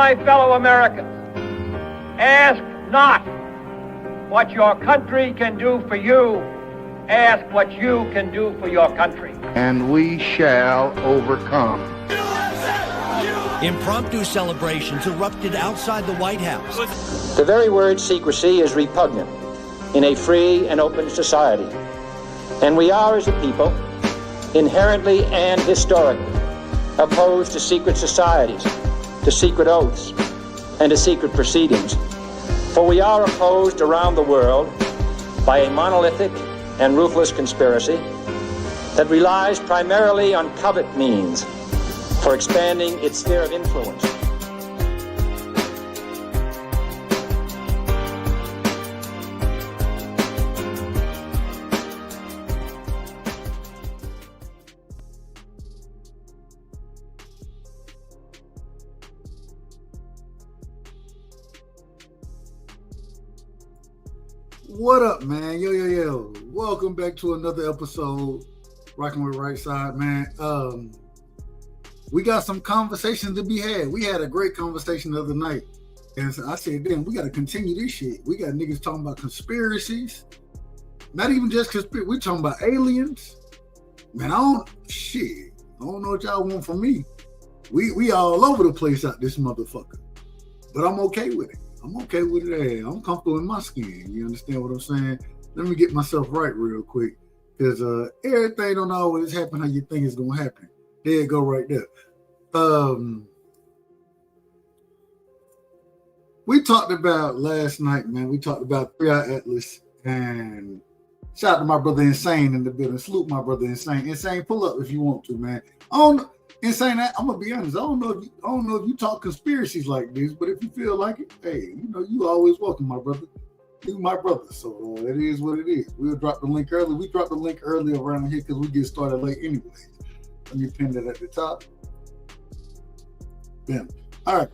my fellow Americans, ask not what your country can do for you, ask what you can do for your country. And we shall overcome. Impromptu celebrations erupted outside the White House. The very word secrecy is repugnant in a free and open society. And we are, as a people, inherently and historically opposed to secret societies, to secret oaths, and to secret proceedings. For we are opposed around the world by a monolithic and ruthless conspiracy that relies primarily on covert means for expanding its sphere of influence. What up, man? Yo. Welcome back to another episode, Rocking with Right Side, man. We got some conversations to be had. We had a great conversation the other night. And so I said, damn, we got to continue this shit. We got niggas talking about conspiracies. Not even just conspiracy. We talking about aliens. Man, I don't know what y'all want from me. We all over the place out this motherfucker. But I'm okay with it. I'm okay with it. Hey, I'm comfortable in my skin. You understand what I'm saying? Let me get myself right real quick. Because everything don't always happen how you think it's going to happen. There you go right there. We talked about last night, man. We talked about 3i Atlas. And shout out to my brother Insane in the building. Salute my brother Insane. Insane, pull up if you want to, man. Insane, I'm gonna be honest. I don't know if you talk conspiracies like this, but if you feel like it, hey, you always welcome, my brother. You my brother, so it is what it is. We'll drop the link early. We dropped the link early around here because we get started late anyway. Let me pin that at the top. Bam. All right.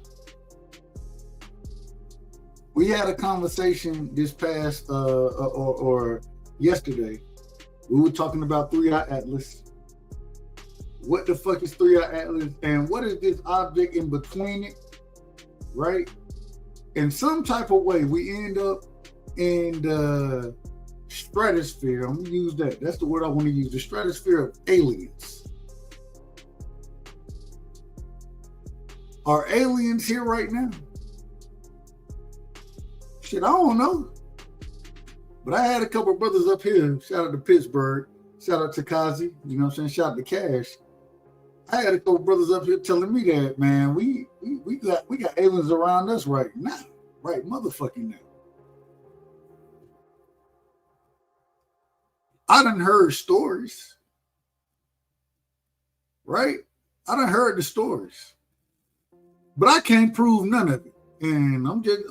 We had a conversation this past or yesterday. We were talking about 3i Atlas. What the fuck is 3i Atlas? And what is this object in between it? Right? In some type of way, we end up in the stratosphere. I'm going to use that. That's the word I want to use. The stratosphere of aliens. Are aliens here right now? Shit, I don't know. But I had a couple of brothers up here. Shout out to Pittsburgh. Shout out to Kazi. You know what I'm saying? Shout out to Cash. I had a couple brothers up here telling me that, man, we got aliens around us right now. Right motherfucking now. I done heard stories. Right? I done heard the stories. But I can't prove none of it. And I'm just,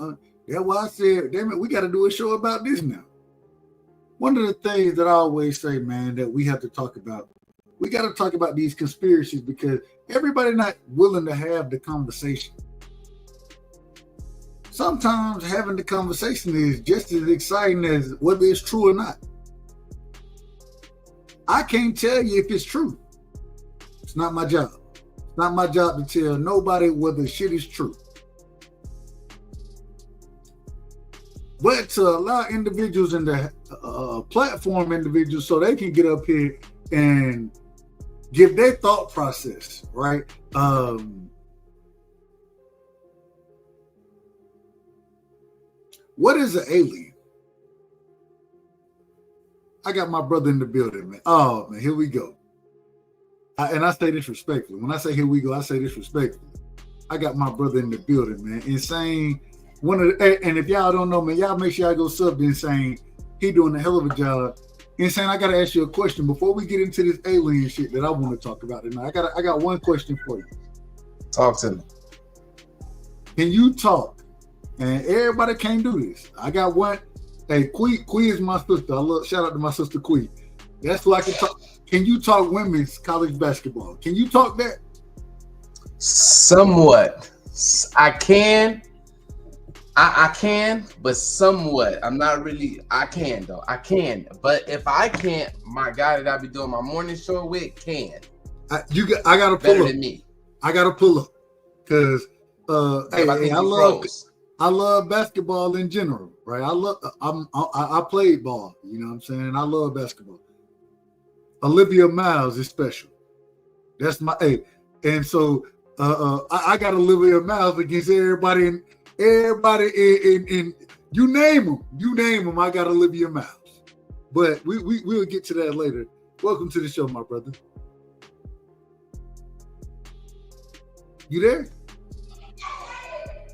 that's why I said, damn it, we got to do a show about this now. One of the things that I always say, man, that we have to talk about, we got to talk about these conspiracies because everybody not willing to have the conversation. Sometimes having the conversation is just as exciting as whether it's true or not. I can't tell you if it's true. It's not my job. It's not my job to tell nobody whether shit is true. But to allow individuals in the platform individuals so they can get up here and give their thought process, right? What is an alien? I got my brother in the building, man. Oh, man, here we go. And I say this respectfully. When I say here we go, I say this respectfully. I got my brother in the building, man. Insane. And if y'all don't know, man, y'all make sure y'all go sub to Insane. He doing a hell of a job. Insane, I gotta ask you a question before we get into this alien shit that I want to talk about tonight. I got one question for you. Talk to me. Can you talk? And everybody can't do this. I got one. Hey, Quee is my sister. Shout out to my sister Quee. That's who I can talk. Can you talk women's college basketball? Can you talk that? Somewhat. I can. I can, but somewhat. I'm not really. I can though. I can, but if I can't, my guy that I be doing my morning show with can. I gotta pull better up. than me. I gotta pull up because I love basketball in general, right? I played ball, you know what I'm saying? I love basketball. Olivia Miles is special. That's my and so I got Olivia Miles against everybody in you name them. I got Olivia Miles, but we'll get to that later. Welcome to the show, my brother. You there?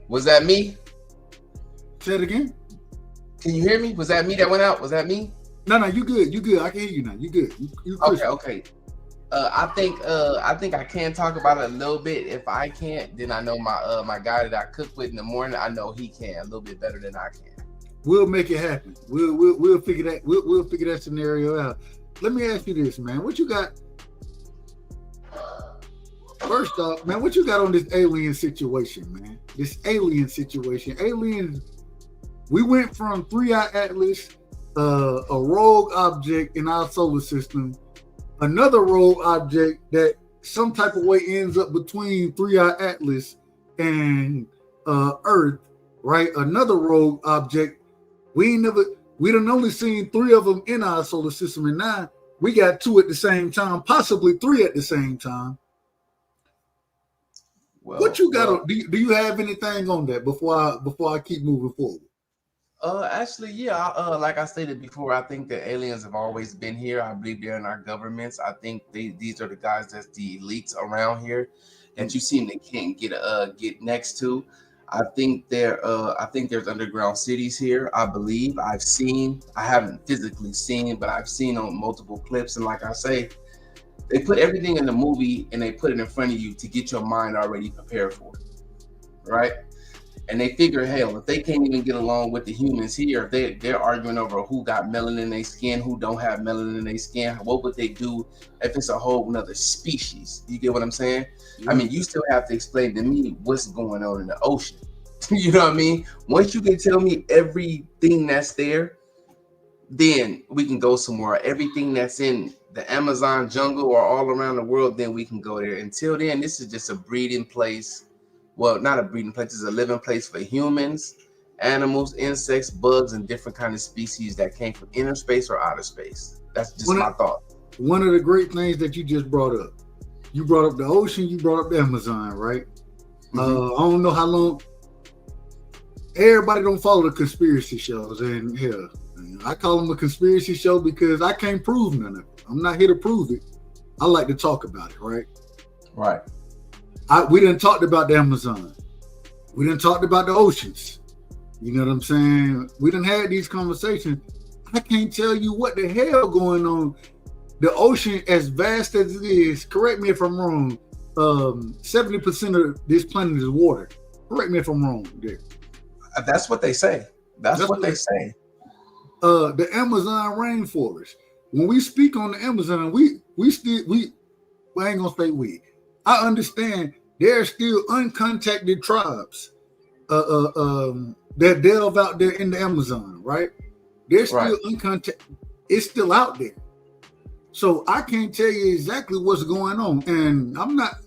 Was that me? Say it again. Can you hear me? Was that me that went out? Was that me? No, you good. You good. I can hear you now. You good. You Okay. I think I can talk about it a little bit. If I can't, then I know my guy that I cook with in the morning. I know he can a little bit better than I can. We'll make it happen. We'll figure that. We'll figure that scenario out. Let me ask you this, man. What you got? First off, man, what you got on this alien situation, man? This alien situation. Aliens. We went from 3i Atlas, a rogue object in our solar system, another rogue object that some type of way ends up between 3i Atlas and Earth, right? Another rogue object. We done only seen 3 of them in our solar system, and now we got 2 at the same time, possibly 3 at the same time. Well, what you got? Do you have anything on that before I keep moving forward? Actually, yeah. Like I stated before, I think that aliens have always been here. I believe they're in our governments. I think these are the guys that's the elites around here that you seem they can't get next to. I think there's underground cities here. I believe I haven't physically seen, but I've seen on multiple clips. And like I say, they put everything in the movie and they put it in front of you to get your mind already prepared for it, right? And they figure, hell, if they can't even get along with the humans here, if they're arguing over who got melanin in their skin, who don't have melanin in their skin, what would they do if it's a whole another species? You get what I'm saying? Yeah. I mean, you still have to explain to me what's going on in the ocean. You know what I mean? Once you can tell me everything that's there, then we can go somewhere. Everything that's in the Amazon jungle or all around the world, then we can go there. Until then, this is just a breeding place. Well, not a breeding place, it's a living place for humans, animals, insects, bugs, and different kind of species that came from inner space or outer space. That's just my thought. One of the great things that you just brought up, you brought up the ocean, you brought up the Amazon, right? Mm-hmm. I don't know how long. Everybody don't follow the conspiracy shows, and hell, I call them a conspiracy show because I can't prove none of it. I'm not here to prove it. I like to talk about it, right? Right. We done talked about the Amazon. We done talked about the oceans. You know what I'm saying? We done had these conversations. I can't tell you what the hell going on. The ocean, as vast as it is, correct me if I'm wrong, 70% of this planet is water. Correct me if I'm wrong there. That's what they say. That's what they say. The Amazon rainforest. When we speak on the Amazon, we ain't gonna say we. I understand there are still uncontacted tribes that delve out there in the Amazon, right? They're still uncontacted. It's still out there. So I can't tell you exactly what's going on. And I'm not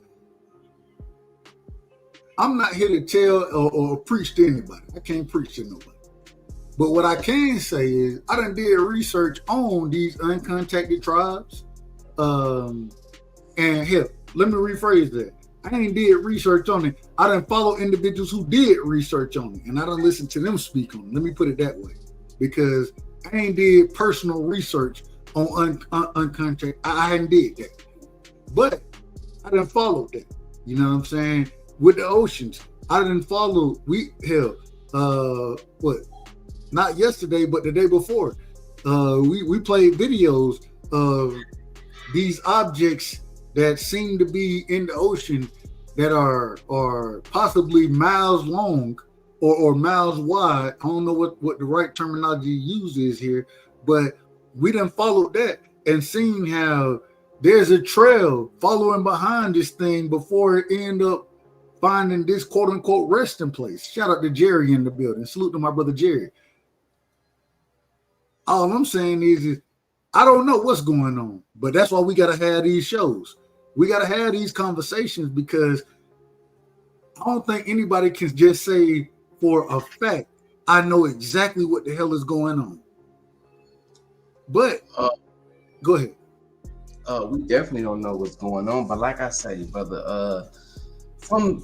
here to tell or preach to anybody. I can't preach to nobody. But what I can say is I done did research on these uncontacted tribes. And hell, let me rephrase that. I ain't did research on it. I done follow individuals who did research on it, and I done listen to them speak on it. Let me put it that way, because I ain't did personal research on uncontacted. I hadn't did that, but I done followed that. You know what I'm saying? With the oceans, I done follow. Not yesterday, but the day before. We played videos of these objects that seem to be in the ocean that are possibly miles long or miles wide. I don't know what the right terminology used is here, but we done followed that and seen how there's a trail following behind this thing before it end up finding this quote unquote resting place. Shout out to Jerry in the building. Salute to my brother Jerry. All I'm saying is I don't know what's going on, but that's why we got to have these shows. We got to have these conversations because I don't think anybody can just say for a fact, I know exactly what the hell is going on. But go ahead. We definitely don't know what's going on, but like I say, brother, from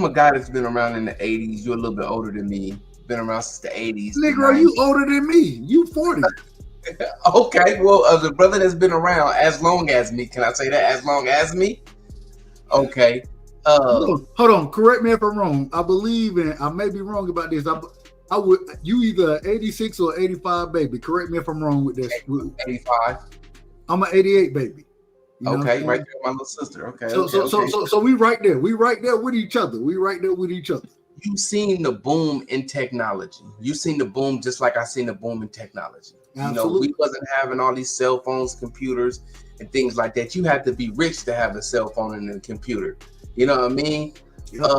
a guy that's been around in the 80s, you're a little bit older than me, been around since the 80s. Nigga, you older than me. You 40. Okay, well, the brother that's been around as long as me, can I say that? As long as me? Okay. Hold on. Correct me if I'm wrong. I believe, and I may be wrong about this. I would, you either 86 or 85 baby. Correct me if I'm wrong with this. 85. I'm an 88 baby. You know okay, right there, my little sister. Okay. So we right there. We right there with each other. You seen the boom in technology. You seen the boom just like I seen the boom in technology. Absolutely. You know, we wasn't having all these cell phones, computers, and things like that. You had to be rich to have a cell phone and a computer. You know what I mean? Yep.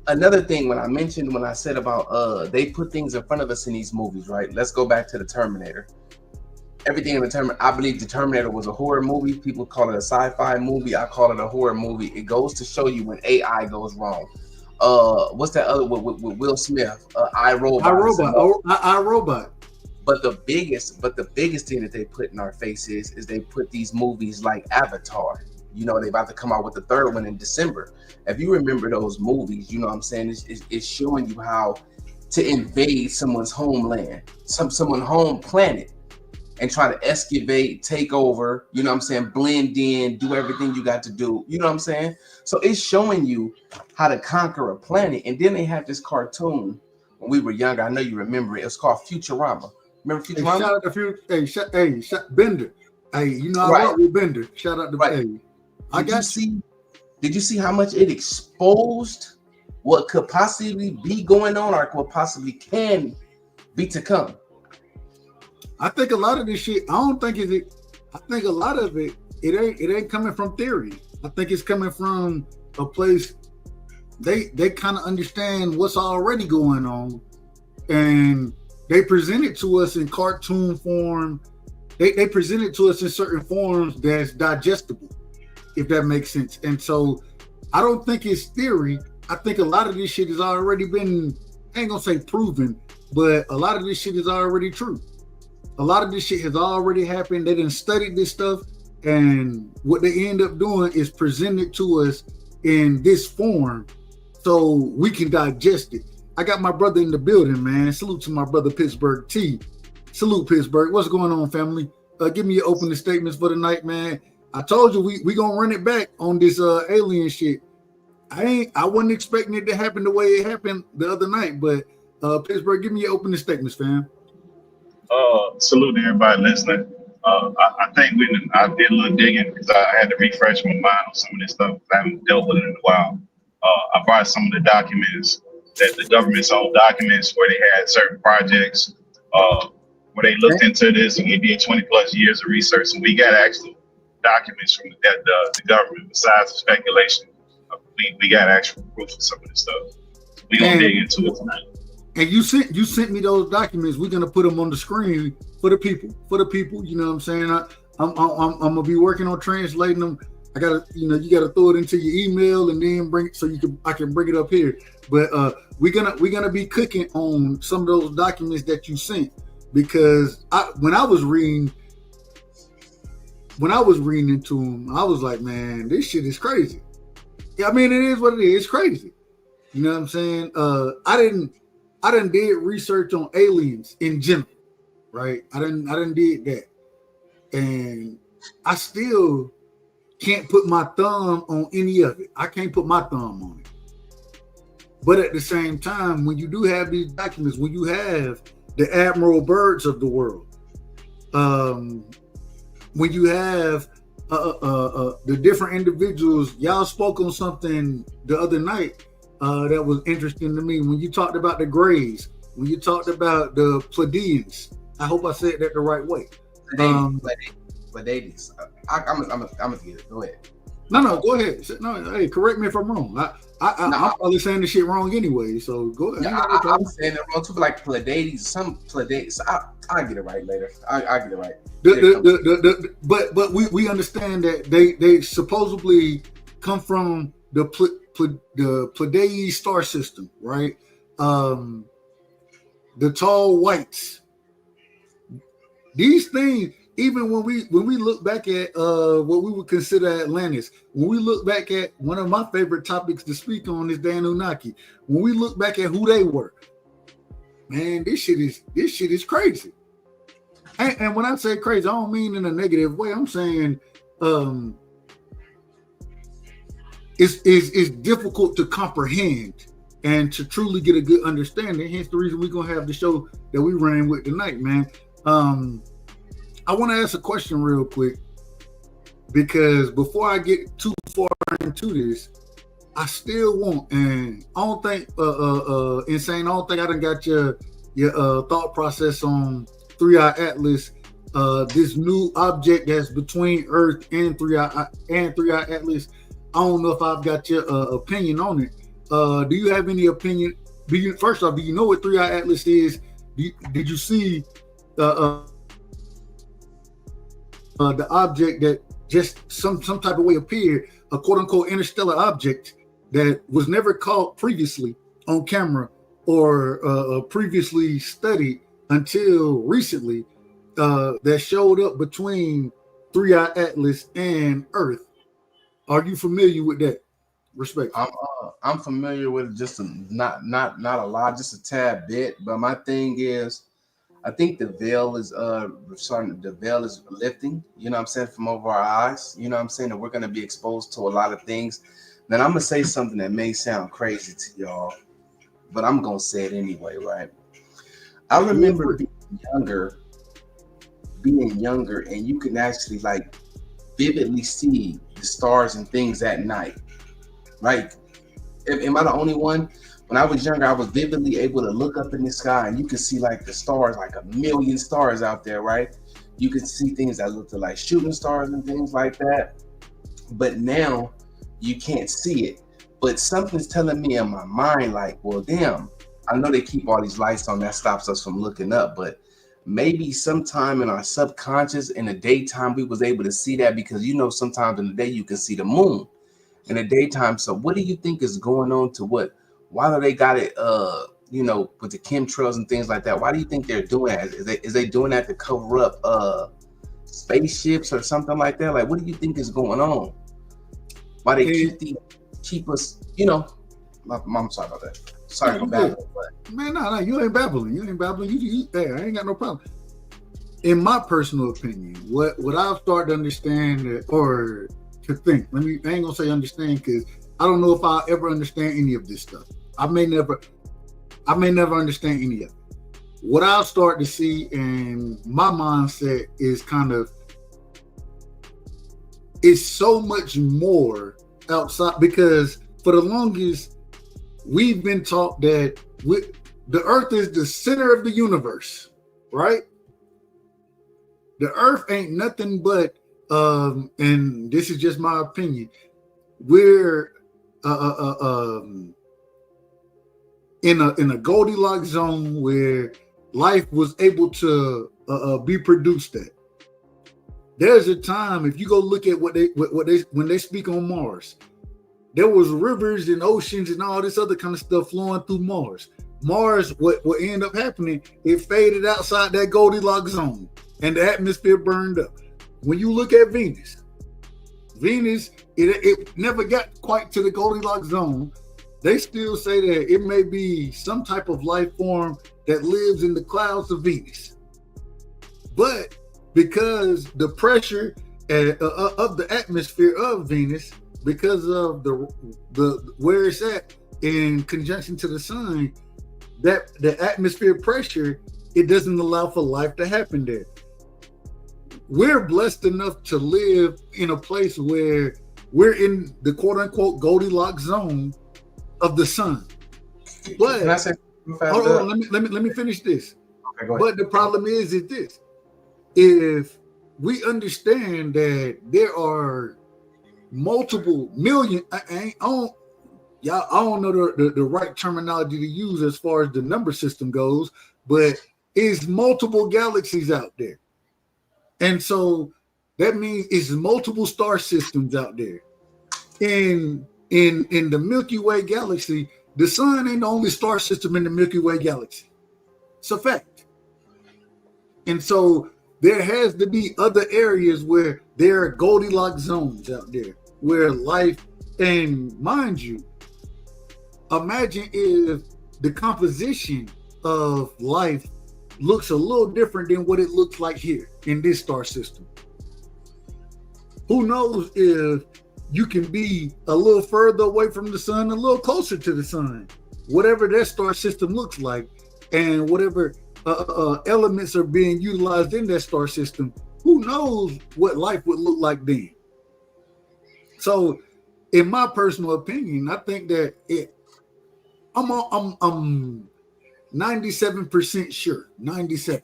Another thing when I said about they put things in front of us in these movies, right? Let's go back to the Terminator. Everything in the Terminator, I believe the Terminator was a horror movie. People call it a sci-fi movie. I call it a horror movie. It goes to show you when AI goes wrong. What's that other with Will Smith? iRobot. But the biggest thing that they put in our faces is they put these movies like Avatar. You know, they about to come out with the third one in December. If you remember those movies, you know what I'm saying? It's showing you how to invade someone's homeland, someone's home planet, and try to excavate, take over, you know what I'm saying, blend in, do everything you got to do, you know what I'm saying? So it's showing you how to conquer a planet. And then they have this cartoon when we were younger. I know you remember it. It was called Futurama. Remember Futurama? Hey, shout out to Bender. Hey, you know I rock with Bender. Shout out to Bender. Did you see how much it exposed what could possibly be going on or what possibly can be to come? I think a lot of this shit, I think a lot of it ain't coming from theory. I think it's coming from a place they kind of understand what's already going on, and they present it to us in cartoon form. They present it to us in certain forms that's digestible, if that makes sense. And so I don't think it's theory. I think a lot of this shit has already been, I ain't gonna say proven, but a lot of this shit is already true. A lot of this shit has already happened. They done studied this stuff, and what they end up doing is present it to us in this form so we can digest it. I got my brother in the building, man. Salute to my brother Pittsburgh T. Salute Pittsburgh. What's going on, family? Give me your opening statements for the night, man. I told you we gonna run it back on this alien shit. I wasn't expecting it to happen the way it happened the other night, but Pittsburgh, give me your opening statements, fam. Salute to everybody listening. I think I did a little digging because I had to refresh my mind on some of this stuff. I haven't dealt with it in a while. I brought some of the documents that the government's own documents where they had certain projects where they looked into this and they did 20 plus years of research, and we got actual documents from the government besides the speculation. We got actual proof of some of this stuff. So we gonna dig into it tonight. And you sent me those documents. We're gonna put them on the screen for the people. You know what I'm saying? I'm gonna be working on translating them. I gotta, you gotta throw it into your email and then bring it so I can bring it up here. But we're gonna be cooking on some of those documents that you sent, because when I was reading into them, I was like, man, this shit is crazy. Yeah, I mean, it is what it is. It's crazy. You know what I'm saying? I done did research on aliens in general, right? I done did that. And I still can't put my thumb on any of it. I can't put my thumb on it. But at the same time, when you do have these documents, when you have the Admiral Byrds of the world, when you have the different individuals, y'all spoke on something the other night that was interesting to me. When you talked about the Greys, when you talked about the Pleiadians, I hope I said that the right way. Pleiadians. I'm gonna get it. Go ahead. No, go ahead. No, hey, correct me if I'm wrong. I'm probably saying the shit wrong anyway. So go ahead. Yeah, I'm saying it wrong too. Like Pleiades, some Pleiades. I'll get it right later. I'll get it right. But we understand that they supposedly come from the Pleiades star system, right? The tall whites. These things, even when we look back at what we would consider Atlantis, when we look back at one of my favorite topics to speak on is the Anunnaki. When we look back at who they were, man, this shit is crazy. And when I say crazy, I don't mean in a negative way. I'm saying it's difficult to comprehend and to truly get a good understanding. Hence the reason we're gonna have the show that we ran with tonight, man. I want to ask a question real quick, because before I get too far into this, I still want, and I don't think Insane, I don't think I done got your thought process on 3i Atlas, this new object that's between Earth and 3i Atlas. I don't know if I've got your opinion on it. Do you have any opinion? First off, do you know what 3i Atlas is? Did you see the object that just some type of way appeared, a quote unquote interstellar object that was never caught previously on camera or previously studied until recently, that showed up between 3i Atlas and Earth? Are you familiar with that? Respect. I'm familiar with it, just not a lot, just a tad bit. But my thing is, I think the veil is lifting, you know what I'm saying, from over our eyes. You know what I'm saying? That we're gonna be exposed to a lot of things. Then I'm gonna say something that may sound crazy to y'all, but I'm gonna say it anyway, right? I remember being younger, and you can actually like vividly see the stars and things at night, right? Am I the only one? When I was younger, I was vividly able to look up in the sky and you can see like the stars, like a million stars out there, right? You can see things that look like shooting stars and things like that. But now you can't see it. But something's telling me in my mind, like, well, damn, I know they keep all these lights on, that stops us from looking up, but maybe sometime in our subconscious in the daytime, we was able to see that, because, you know, sometimes in the day you can see the moon in the daytime. So what do you think is going on to what? Why do they got it, you know, with the chemtrails and things like that? Why do you think they're doing that? Is they doing that to cover up spaceships or something like that? Like, what do you think is going on? Why they keep us, you know? I'm sorry about that. Sorry for babbling. Man, no, you ain't babbling. You ain't babbling. Hey, I ain't got no problem. In my personal opinion, what I've started to understand or to think, I ain't gonna say understand, because I don't know if I'll ever understand any of this stuff. I may never understand any of it. What I'll start to see in my mindset is kind of, it's so much more outside, because for the longest we've been taught that the Earth is the center of the universe, right? The Earth ain't nothing but, and this is just my opinion, we're in a Goldilocks zone where life was able to be produced at. There's a time, if you go look at when they speak on Mars, there was rivers and oceans and all this other kind of stuff flowing through Mars. Mars, what ended up happening, it faded outside that Goldilocks zone and the atmosphere burned up. When you look at Venus, it never got quite to the Goldilocks zone. They still say that it may be some type of life form that lives in the clouds of Venus. But because the pressure of the atmosphere of Venus, because of the where it's at in conjunction to the sun, that the atmosphere pressure, it doesn't allow for life to happen there. We're blessed enough to live in a place where we're in the quote unquote Goldilocks zone of the sun. But can I say hold on, let me finish this. Okay, go ahead. But the problem is this: if we understand that there are multiple million, I don't know the right terminology to use as far as the number system goes, but it's multiple galaxies out there. And so that means it's multiple star systems out there. And in the Milky Way galaxy, the sun ain't the only star system in the Milky Way galaxy. It's a fact. And so there has to be other areas where there are Goldilocks zones out there where life, and mind you, imagine if the composition of life looks a little different than what it looks like here in this star system. Who knows if you can be a little further away from the sun, a little closer to the sun, whatever that star system looks like, and whatever elements are being utilized in that star system, who knows what life would look like then. So in my personal opinion, I think that I'm 97% sure, 97,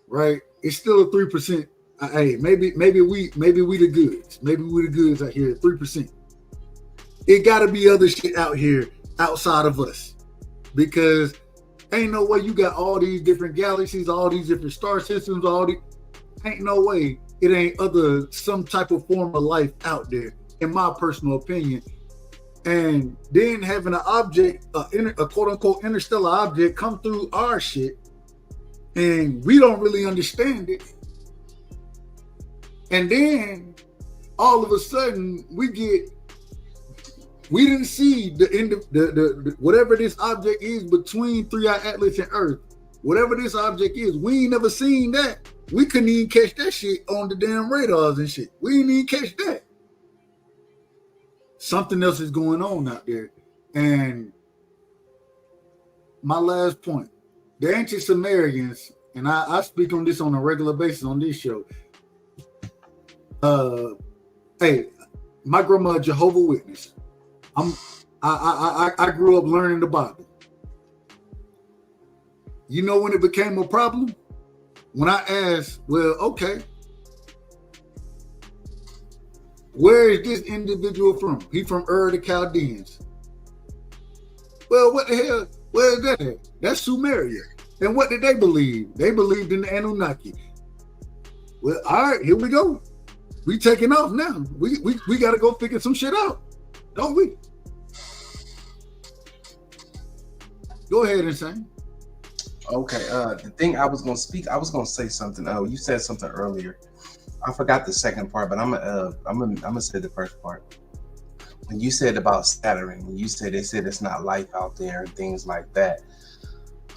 right? It's still a 3%. Hey, maybe we the goods. Maybe we the goods out here, 3%. It got to be other shit out here outside of us, because ain't no way you got all these different galaxies, all these different star systems, ain't no way it ain't some type of form of life out there, in my personal opinion. And then having an object, a quote unquote interstellar object, come through our shit, and we don't really understand it. And then all of a sudden we didn't see the whatever this object is between 3i Atlas and Earth. Whatever this object is, we ain't never seen that. We couldn't even catch that shit on the damn radars and shit. We didn't even catch that. Something else is going on out there. And my last point, the ancient Sumerians, and I speak on this on a regular basis on this show. Hey, my grandma, Jehovah's Witness. I grew up learning the Bible. You know when it became a problem? When I asked, well, okay, where is this individual from? He from Ur the Chaldeans. Well, what the hell? Where is that at? That's Sumeria. And what did they believe? They believed in the Anunnaki. Well, all right, here we go. We taking off now. We got to go figure some shit out, don't we? Go ahead, Insane. Okay. The thing I was gonna say something. Oh, you said something earlier. I forgot the second part, but I'm gonna say the first part. When you said about Saturn, when you said they said it's not life out there and things like that.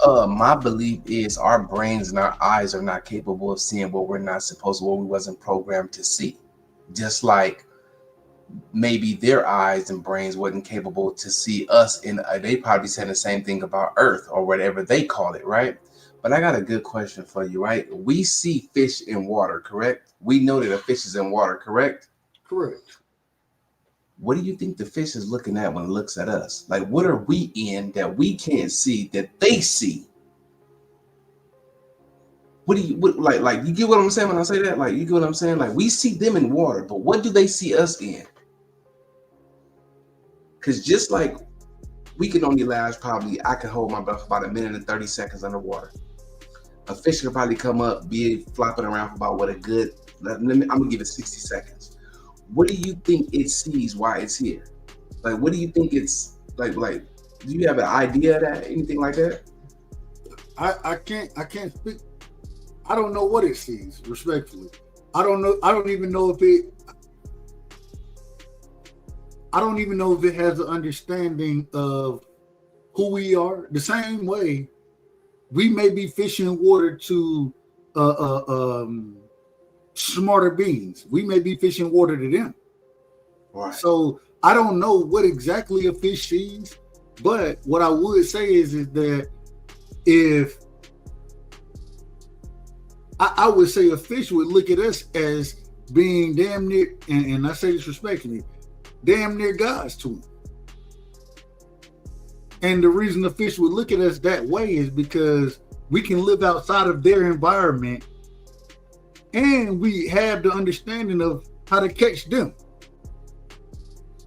My belief is our brains and our eyes are not capable of seeing what we're not supposed to, what we wasn't programmed to see. Just like maybe their eyes and brains wasn't capable to see us, and they probably said the same thing about Earth or whatever they call it, right? But I got a good question for you, right? We see fish in water, correct? We know that a fish is in water, correct? Correct. What do you think the fish is looking at when it looks at us? Like, what are we in that we can't see that they see? What you get what I'm saying when I say that? Like, you get what I'm saying? Like, we see them in water, but what do they see us in? Because just like we can only last I can hold my breath for about 1 minute and 30 seconds underwater. A fish can probably come up, be flopping around for about I'm gonna give it 60 seconds. What do you think it sees while it's here? Like, what do you think it's like? Do you have an idea of that? Anything like that? I can't speak. I don't know what it sees, respectfully. I don't know. I don't even know if it has an understanding of who we are. The same way we may be fishing water to smarter beings. We may be fishing water to them. Right. So I don't know what exactly a fish sees, but what I would say is that if I would say a fish would look at us as being damn near, and I say this respectfully, damn near gods to them. And the reason the fish would look at us that way is because we can live outside of their environment and we have the understanding of how to catch them.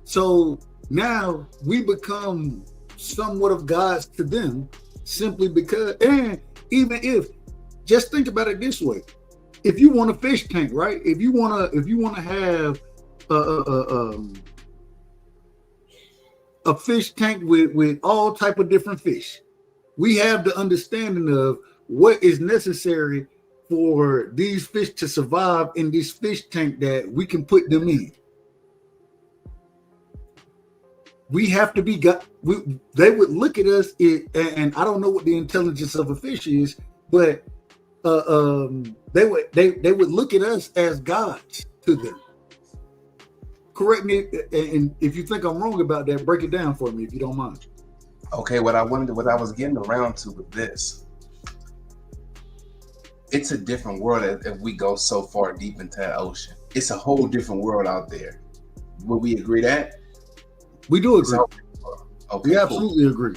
So now we become somewhat of gods to them simply because, and even if, just think about it this way. If you want a fish tank, right? If you want to have a fish tank with all type of different fish. We have the understanding of what is necessary for these fish to survive in this fish tank that we can put them in. We have to be they would look at us, and I don't know what the intelligence of a fish is, but they would look at us as gods to them. Correct me, and if you think I'm wrong about that, break it down for me if you don't mind. Okay, what I was getting around to with this, it's a different world if we go so far deep into that ocean. It's a whole different world out there. Would we agree that? We do agree. Okay, we absolutely agree.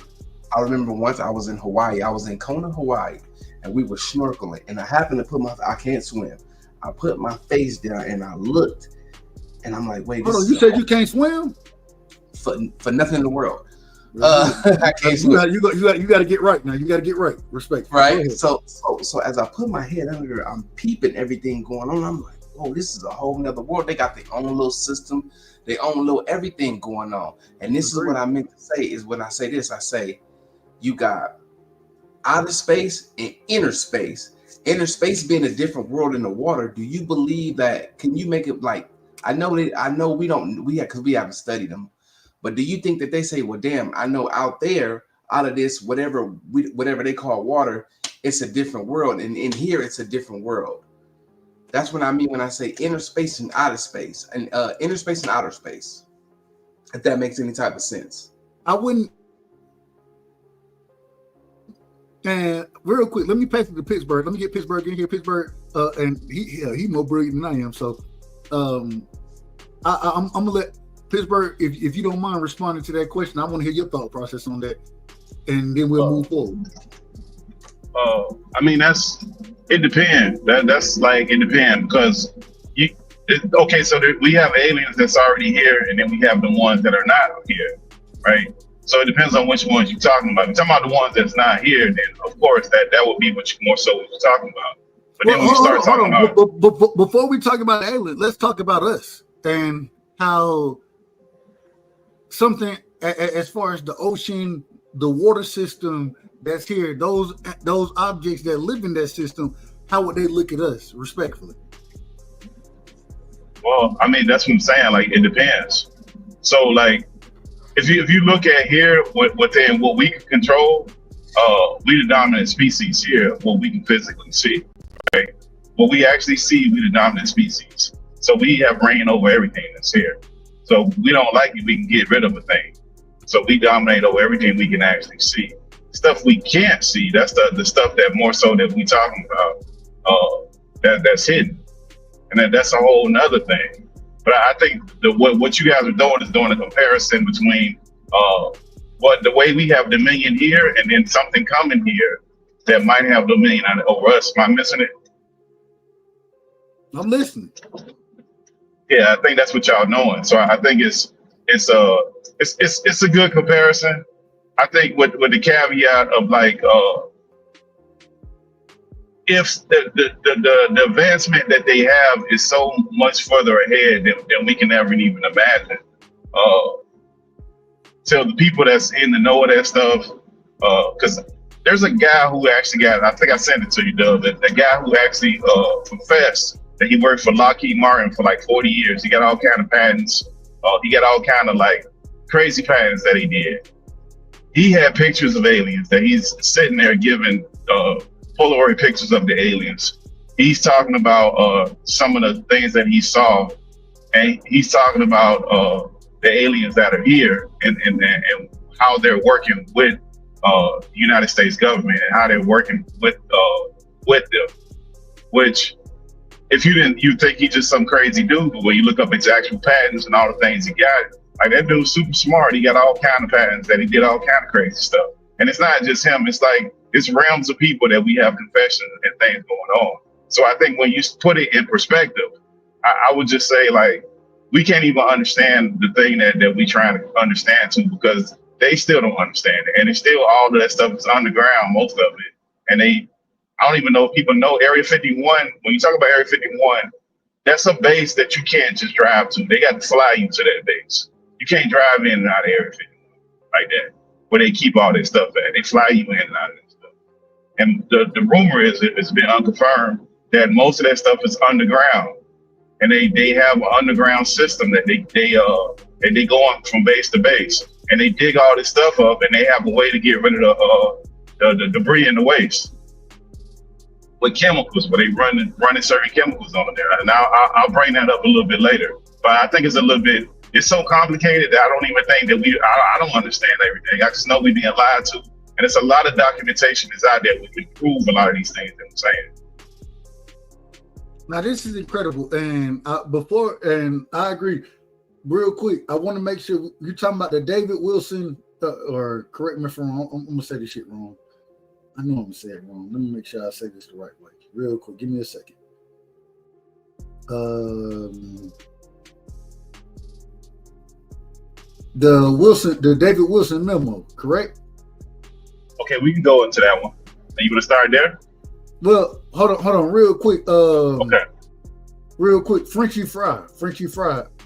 I remember once I was in Hawaii. I was in Kona, Hawaii, and we were snorkeling. And I happened to I can't swim. I put my face down and I looked, and I'm like, wait. Hold on, you said you can't swim? For nothing in the world. I can't swim. You got to get right now. You got to get right. Respect. Right. So as I put my head under, I'm peeping everything going on. I'm like, oh, this is a whole nother world. They got their own little system, their own little everything going on. And this is what I meant to say is when I say this, I say you got outer space and inner space. Inner space being a different world in the water. Do you believe that? Can you make it like, I know we because we haven't studied them. But do you think that they say, well, damn, I know out there, out of this, whatever they call water, it's a different world. And in here, it's a different world. That's what I mean when I say inner space and outer space, and inner space and outer space, if that makes any type of sense. I wouldn't. And real quick, let me pass it to Pittsburgh. Let me get Pittsburgh in here. Pittsburgh, and he more brilliant than I am. So I'm gonna let Pittsburgh, if you don't mind responding to that question. I want to hear your thought process on that, and then we'll move forward. I mean, it depends. That's like, it depends because okay, so we have aliens that's already here, and then we have the ones that are not here, right? So it depends on which ones you're talking about. If you're talking about the ones that's not here, then of course that would be what you more so what you're talking about. But then when you start talking about before we talk about aliens, let's talk about us and how something as far as the ocean, the water system that's here, those objects that live in that system, how would they look at us respectfully? Well, I mean, that's what I'm saying. Like, it depends. So, like, if you look at here, within what we can control, we the dominant species here. What we can physically see, right? What we actually see, we the dominant species. So we have reign over everything that's here. So we don't like it, we can get rid of a thing. So we dominate over everything we can actually see. Stuff we can't see, that's the stuff that more so that we talking about, that's hidden. And that's a whole nother thing. But I think what you guys are doing is doing a comparison between the way we have dominion here and then something coming here that might have dominion over us. Am I missing it? I'm listening. Yeah, I think that's what y'all knowing. So I think it's a good comparison. I think with the caveat of like if the advancement that they have is so much further ahead than we can ever even imagine. So the people that's in the know of that stuff, because there's a guy who actually I think I sent it to you, Dub, the guy who actually confessed that he worked for Lockheed Martin for like 40 years. He got all kind of patents. He got all kind of like crazy patents that he did. He had pictures of aliens that he's sitting there giving Polaroid pictures of the aliens. He's talking about some of the things that he saw, and he's talking about the aliens that are here and how they're working with the United States government and how they're working with them. Which, if you think he's just some crazy dude, but when you look up his actual patents and all the things he got, like that dude's super smart. He got all kind of patents that he did all kind of crazy stuff. And it's not just him. It's like it's realms of people that we have confessions and things going on. So I think when you put it in perspective, I would just say like we can't even understand the thing that we trying to understand too, because they still don't understand it. And it's still all of that stuff is underground, most of it. And I don't even know if people know Area 51. When you talk about Area 51, that's a base that you can't just drive to. They got to fly you to that base. You can't drive in and out of Area 51. like that, where they keep all this stuff at. They fly you in and out of this stuff. And the rumor is, it's been unconfirmed, that most of that stuff is underground. And they have an underground system that they go on from base to base. And they dig all this stuff up, and they have a way to get rid of the debris and the waste with chemicals, where they running certain chemicals on there. And I'll bring that up a little bit later. But I think it's so complicated that I don't even think that I don't understand everything. I just know we're being lied to. And there's a lot of documentation that's out there. We can prove a lot of these things that I'm saying. Now this is incredible, and I agree. Real quick, I want to make sure you're talking about the David Wilson, or correct me if I'm wrong. I'm gonna say this shit wrong. I know I'm gonna say it wrong. Let me make sure I say this the right way. Real quick, give me a second. The David Wilson memo, correct? Okay, we can go into that one. Are you gonna start there? Well, hold on, real quick. Okay. Real quick, Frenchie Fry.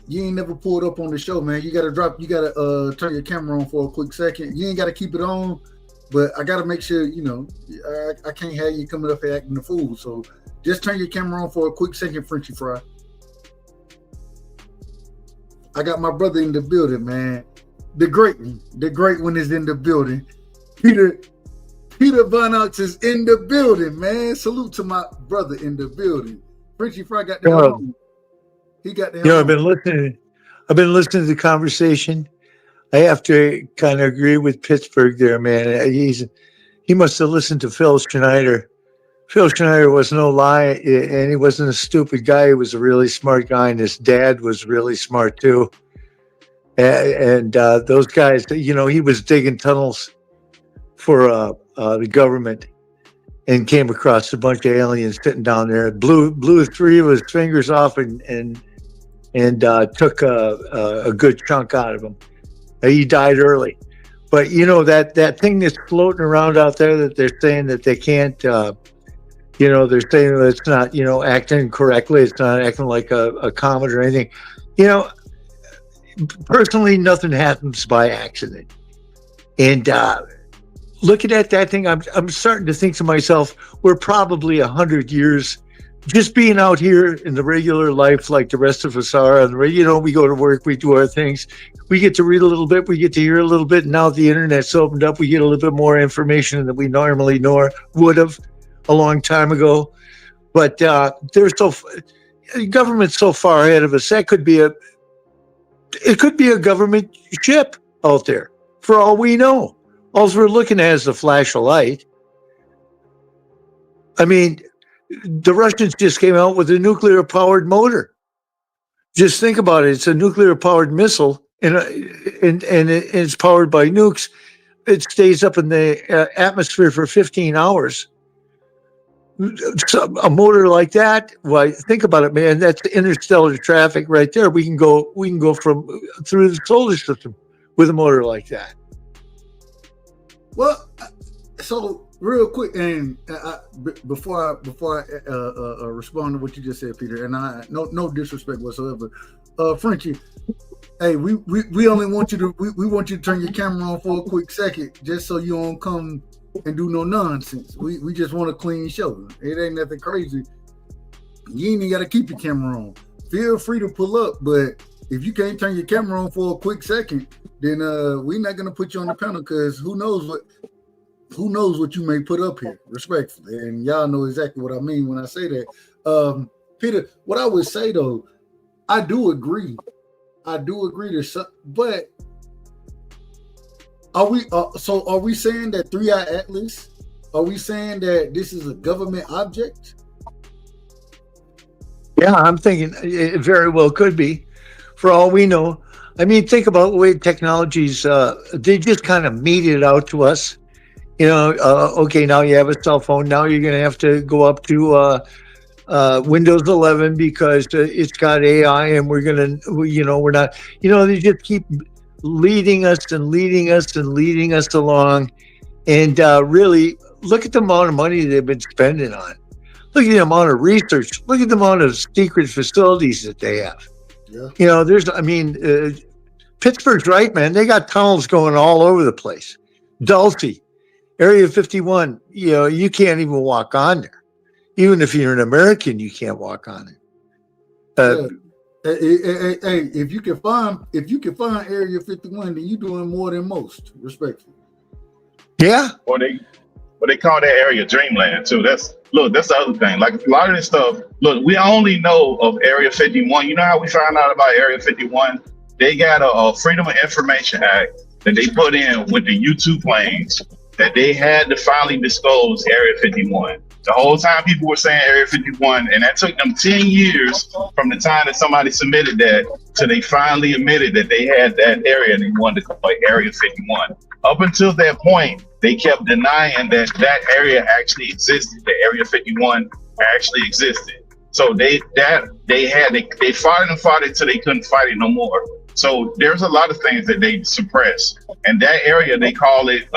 You ain't never pulled up on the show, man. You gotta turn your camera on for a quick second. You ain't gotta keep it on, but I gotta make sure, I can't have you coming up here acting a fool. So just turn your camera on for a quick second, Frenchie Fry. I got my brother in the building, man. The great one is in the building. Peter Von Ox is in the building, man. Salute to my brother in the building. Frenchie Fry got the home. He got the I've been listening to the conversation. I have to kind of agree with Pittsburgh there, man. He must have listened to Phil Schneider. Phil Schneider was no lie, and he wasn't a stupid guy. He was a really smart guy, and his dad was really smart too. And those guys, he was digging tunnels for the government, and came across a bunch of aliens sitting down there. Blew 3 of his fingers off and took a good chunk out of him. He died early. But that thing that's floating around out there that they're saying that they can't, they're saying that it's not, acting correctly. It's not acting like a comet or anything. Personally, nothing happens by accident. And looking at that thing, I'm starting to think to myself, we're probably 100 years just being out here in the regular life like the rest of us are. We go to work, we do our things, we get to read a little bit, we get to hear a little bit. Now the internet's opened up, we get a little bit more information than we normally would have a long time ago. But the government's so far ahead of us. It could be a government ship out there for all we know. All we're looking at is a flash of light. I mean, the Russians just came out with a nuclear-powered motor. Just think about it. It's a nuclear-powered missile, and it's powered by nukes. It stays up in the atmosphere for 15 hours. So a motor like that, well, think about it, man. That's interstellar traffic right there. We can go through the solar system with a motor like that. Well, so real quick, and before I respond to what you just said, Peter, and no disrespect whatsoever, Frenchie, hey, we only want you to we want you to turn your camera on for a quick second, just so you don't come and do no nonsense. We just want a clean show. It ain't nothing crazy. You ain't even got to keep your camera on. Feel free to pull up, but if you can't turn your camera on for a quick second, then we're not gonna put you on the panel, because who knows what you may put up here, respectfully. And y'all know exactly what I mean when I say that. Peter, what I would say though, I do agree to some, but are we saying that 3-Eye Atlas? Are we saying that this is a government object? Yeah, I'm thinking it very well could be. For all we know, I mean, think about the way technologies, they just kind of mete it out to us. Okay, now you have a cell phone. Now you're going to have to go up to Windows 11 because it's got AI, and we're going to, we're not, they just keep leading us along. And really, look at the amount of money they've been spending on. Look at the amount of research. Look at the amount of secret facilities that they have. Yeah. Pittsburgh's right, man. They got tunnels going all over the place. Dulce, Area 51, you can't even walk on there. Even if you're an American, you can't walk on it. Hey, if you can find Area 51, then you're doing more than most, respectfully. Yeah. Or they call that area Dreamland too. That's the other thing. Like a lot of this stuff. Look, we only know of Area 51. You know how we found out about Area 51? They got a Freedom of Information Act that they put in with the U-2 planes that they had to finally disclose Area 51. The whole time people were saying Area 51, and that took them 10 years from the time that somebody submitted that to they finally admitted that they had that area and they wanted to call it Area 51. Up until that point, they kept denying that that area actually existed, that Area 51 actually existed. So they fought it and fought it till they couldn't fight it no more. So there's a lot of things that they suppress, and that area they call it.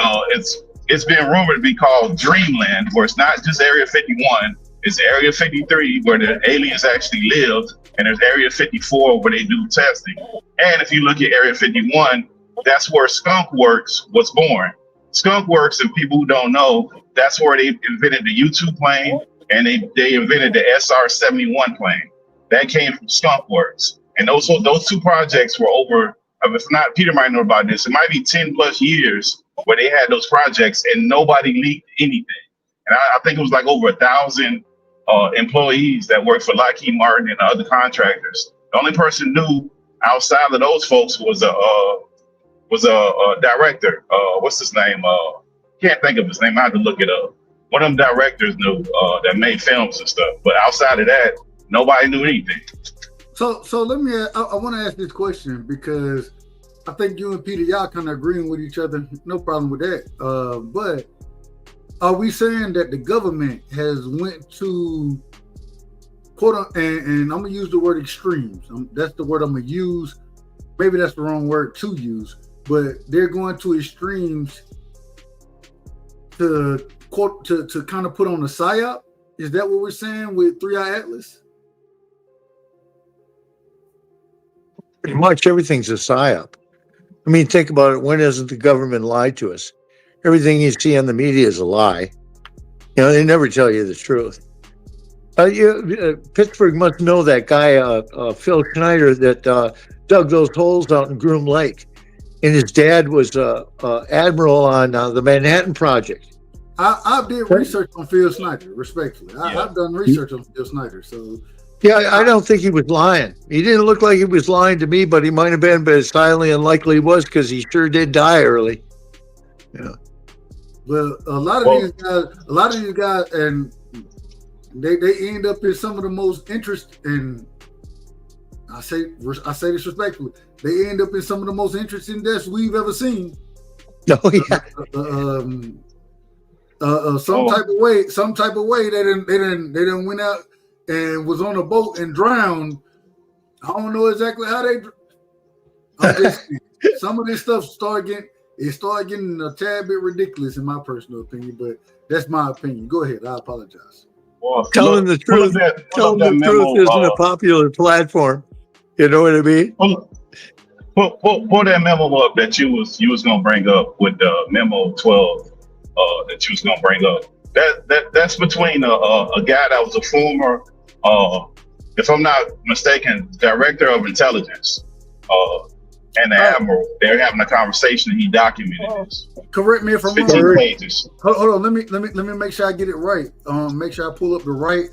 It's been rumored to be called Dreamland, where it's not just Area 51. It's Area 53 where the aliens actually lived, and there's Area 54 where they do testing. And if you look at Area 51, that's where Skunk Works was born. Skunk Works, and people who don't know, that's where they invented the U-2 plane, and they invented the SR-71 plane. That came from Skunk Works. And those two projects were over, if not, Peter might know about this, it might be 10 plus years where they had those projects and nobody leaked anything. And I think it was like over 1,000 employees that worked for Lockheed Martin and other contractors. The only person knew outside of those folks was a director. What's his name? Can't think of his name. I had to look it up. One of them directors knew that made films and stuff. But outside of that, nobody knew anything. So let me. I want to ask this question because I think you and Peter, y'all kind of agreeing with each other. No problem with that. But are we saying that the government has went to quote and I'm gonna use the word extremes. That's the word I'm gonna use. Maybe that's the wrong word to use, but they're going to extremes to quote to kind of put on a psyop. Is that what we're saying with 3i Atlas? Pretty much everything's a psyop. I mean, think about it. When hasn't the government lied to us? Everything you see on the media is a lie. They never tell you the truth. Pittsburgh must know that guy, Phil Schneider, that dug those holes out in Groom Lake. And his dad was admiral on the Manhattan Project. I did research on Phil Schneider, respectfully. I've done research on Phil Schneider, so... Yeah, I don't think he was lying. He didn't look like he was lying to me, but he might have been, but it's highly unlikely he was because he sure did die early. Yeah. Well, a lot of these guys, and they end up in some of the most interesting. I say this respectfully. They end up in some of the most interesting deaths we've ever seen. Oh yeah. Some type of way they didn't went out and was on a boat and drowned. I don't know exactly how they. Some of this stuff started getting a tad bit ridiculous in my personal opinion, but that's my opinion. Go ahead. I apologize. Well, telling the truth isn't a popular platform. You know what I mean? Pull that memo up that you was gonna bring up with the memo 12 that you was gonna bring up. That's between a guy that was a former, if I'm not mistaken, director of intelligence, and the admiral. They're having a conversation. And he documented this. Correct me if I'm 15 wrong. pages. Hold on. Let me make sure I get it right. Make sure I pull up the right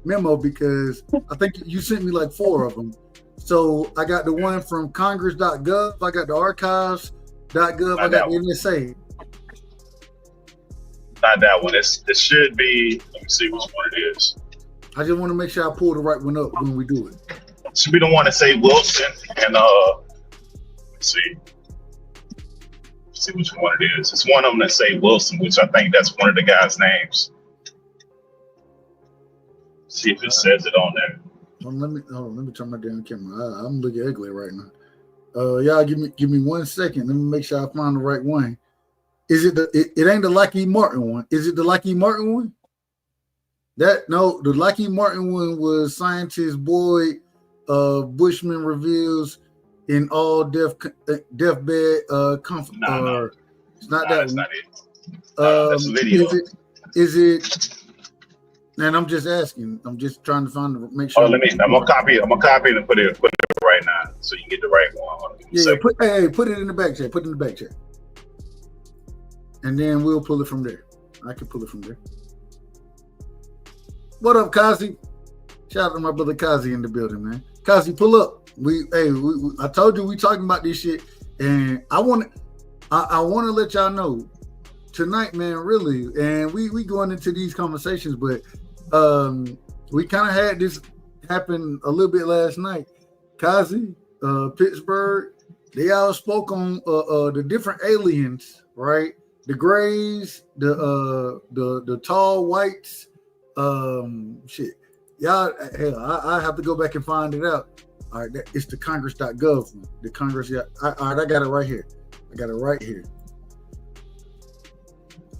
memo because I think you sent me like 4 of them. So I got the one from Congress.gov. I got the archives.gov. I got the NSA. Not that one. It should be. Let me see which one it is. I just want to make sure I pull the right one up when we do it. It should be the one that say Wilson and let's see which one it is. It's one of them that say Wilson, which I think that's one of the guys' names. See if it says it on there. Let me turn my damn camera. I'm looking ugly right now. Y'all give me 1 second. Let me make sure I find the right one. Is it it ain't the Lockheed Martin one? Is it the Lockheed Martin one? The Lockheed Martin one was scientist Boyd Bushman reveals in all deathbed No. it's not Nah, that that's one. not it. That's a video. Is it? And I'm just asking. I'm just trying to make sure. Oh, I'm gonna copy it and put it right now so you get the right one. Yeah, put it in the back chat. Put it in the back chat. And then we'll pull it from there. I can pull it from there. What up, Kazi? Shout out to my brother Kazi in the building, man. Kazi, pull up. I told you we talking about this shit, and I want to let y'all know tonight, man. Really, and we going into these conversations, but we kind of had this happen a little bit last night. Kazi, Pittsburgh, they all spoke on the different aliens, right? The grays, the tall whites, shit. Y'all, hell, I have to go back and find it out. All right, it's the Congress.gov one. The Congress, yeah. All right, I got it right here.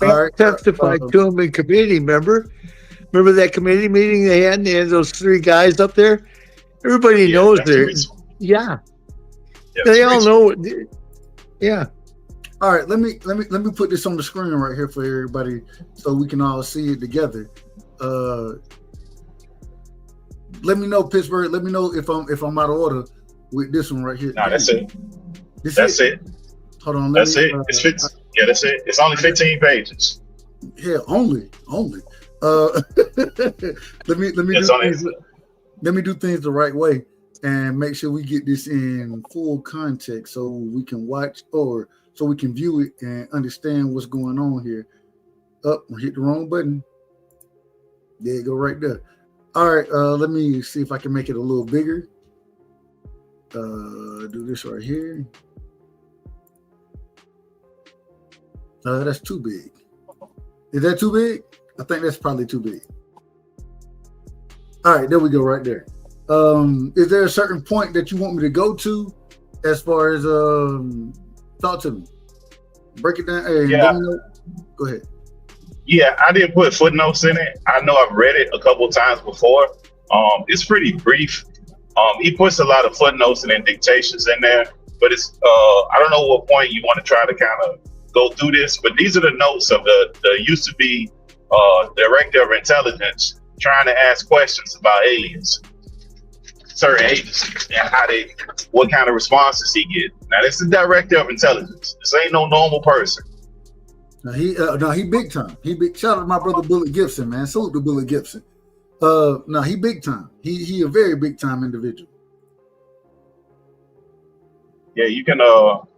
All right, Testified to him in committee, remember? Remember that committee meeting they had, and they had those three guys up there? Everybody knows they're, yeah. They all know it. Yeah. All right, let me put this on the screen right here for everybody so we can all see it together. Let me know, Pittsburgh. Let me know if I'm out of order with this one right here. No, that's it. That's it. Hold on. That's it. It's 15. Yeah, that's it. It's only 15 pages. Yeah, only. Let me do things the right way and make sure we get this in full context so we can watch or so we can view it and understand what's going on here. I hit the wrong button. There you go, right there. All right, let me see if I can make it a little bigger. Do this right here. That's too big. Is that too big? I think that's probably too big. All right, there we go, right there. Is there a certain point that you want me to go to as far as talk to me? Break it down. Hey, yeah. Go ahead. Yeah, I didn't put footnotes in it. I know I've read it a couple times before. It's pretty brief. He puts a lot of footnotes and indentations in there, but it's I don't know what point you want to try to kind of go through this, but these are the notes of the used to be director of intelligence trying to ask questions about aliens, certain agencies, and what kind of responses he get. Now, this is the director of intelligence. This ain't no normal person. No, he big time. Shout out to my brother Bullet Gibson, man. Salute to Bullet Gibson. No, he big time. He a very big time individual. Yeah, you can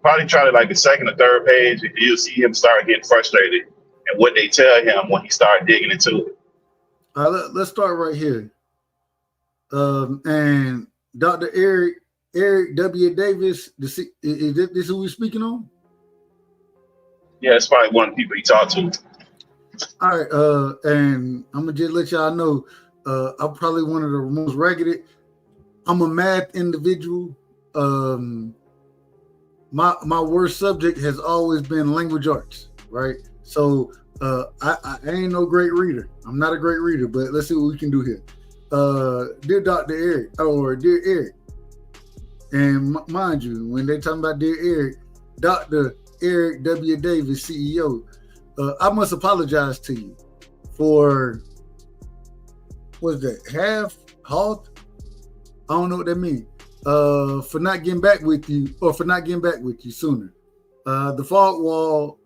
probably try to like the second or third page. You'll see him start getting frustrated and what they tell him when he started digging into it. All right, let's start right here. And Dr. Eric W. Davis, is this who we're speaking on? Yeah, it's probably one of the people he talked to. All right, and I'm gonna just let y'all know, I'm probably one of the most ragged. I'm a math individual. My worst subject has always been language arts, right? So I ain't no great reader. I'm not a great reader, but let's see what we can do here. Dear Dr. Eric, or Dear Eric, and mind you, when they talking about Dear Eric, Dr. Eric W. Davis, CEO, I must apologize to you for, what's that, halt? I don't know what that means. For not getting back with you, or for not getting back with you sooner. The fog wall,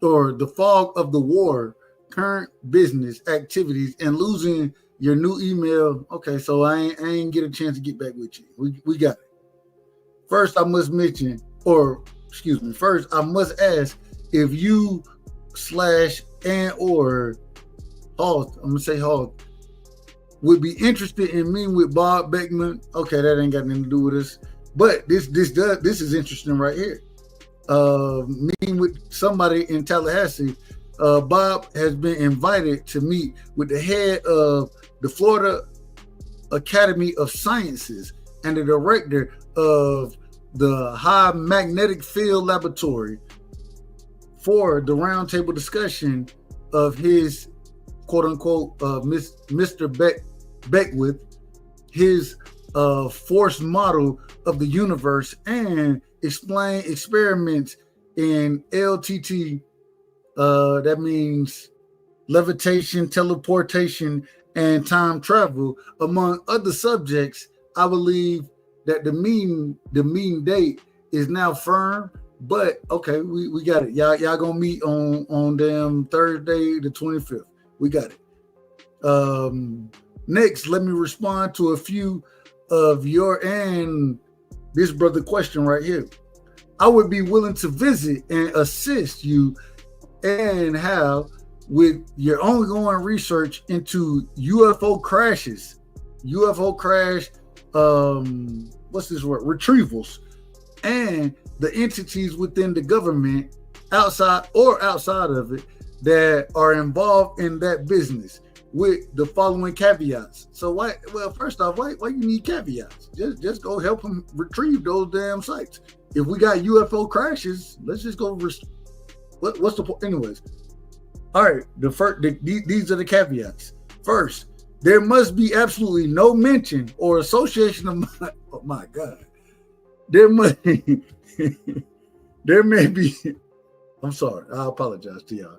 or the fog of the war, current business activities, and losing your new email. Okay, so I ain't get a chance to get back with you. We got it. First, I must ask if you /and/or Halt, I'm gonna say Halt, would be interested in meeting with Bob Beckman. Okay, that ain't got nothing to do with us, but this is interesting right here. Meeting with somebody in Tallahassee. Bob has been invited to meet with the head of the Florida Academy of Sciences and the director of the High Magnetic Field Laboratory for the roundtable discussion of his quote unquote Mr. Beckwith, his force model of the universe and explain experiments in LTT. That means levitation, teleportation, and time travel, among other subjects. I believe that the meeting date is now firm. But okay, we got it. Y'all gonna meet on damn Thursday the 25th. We got it. Next, let me respond to a few of your and this brother question right here. I would be willing to visit and assist you and how with your ongoing research into UFO crashes, UFO crash, what's this word? Retrievals, and the entities within the government, outside of it, that are involved in that business, with the following caveats. So why? Well, first off, why you need caveats? Just go help them retrieve those damn sites. If we got UFO crashes, let's just go. What's the point? Anyways, all right. These are the caveats. First, there must be absolutely no mention or association of my. Oh my God. There may be. I'm sorry. I apologize to y'all.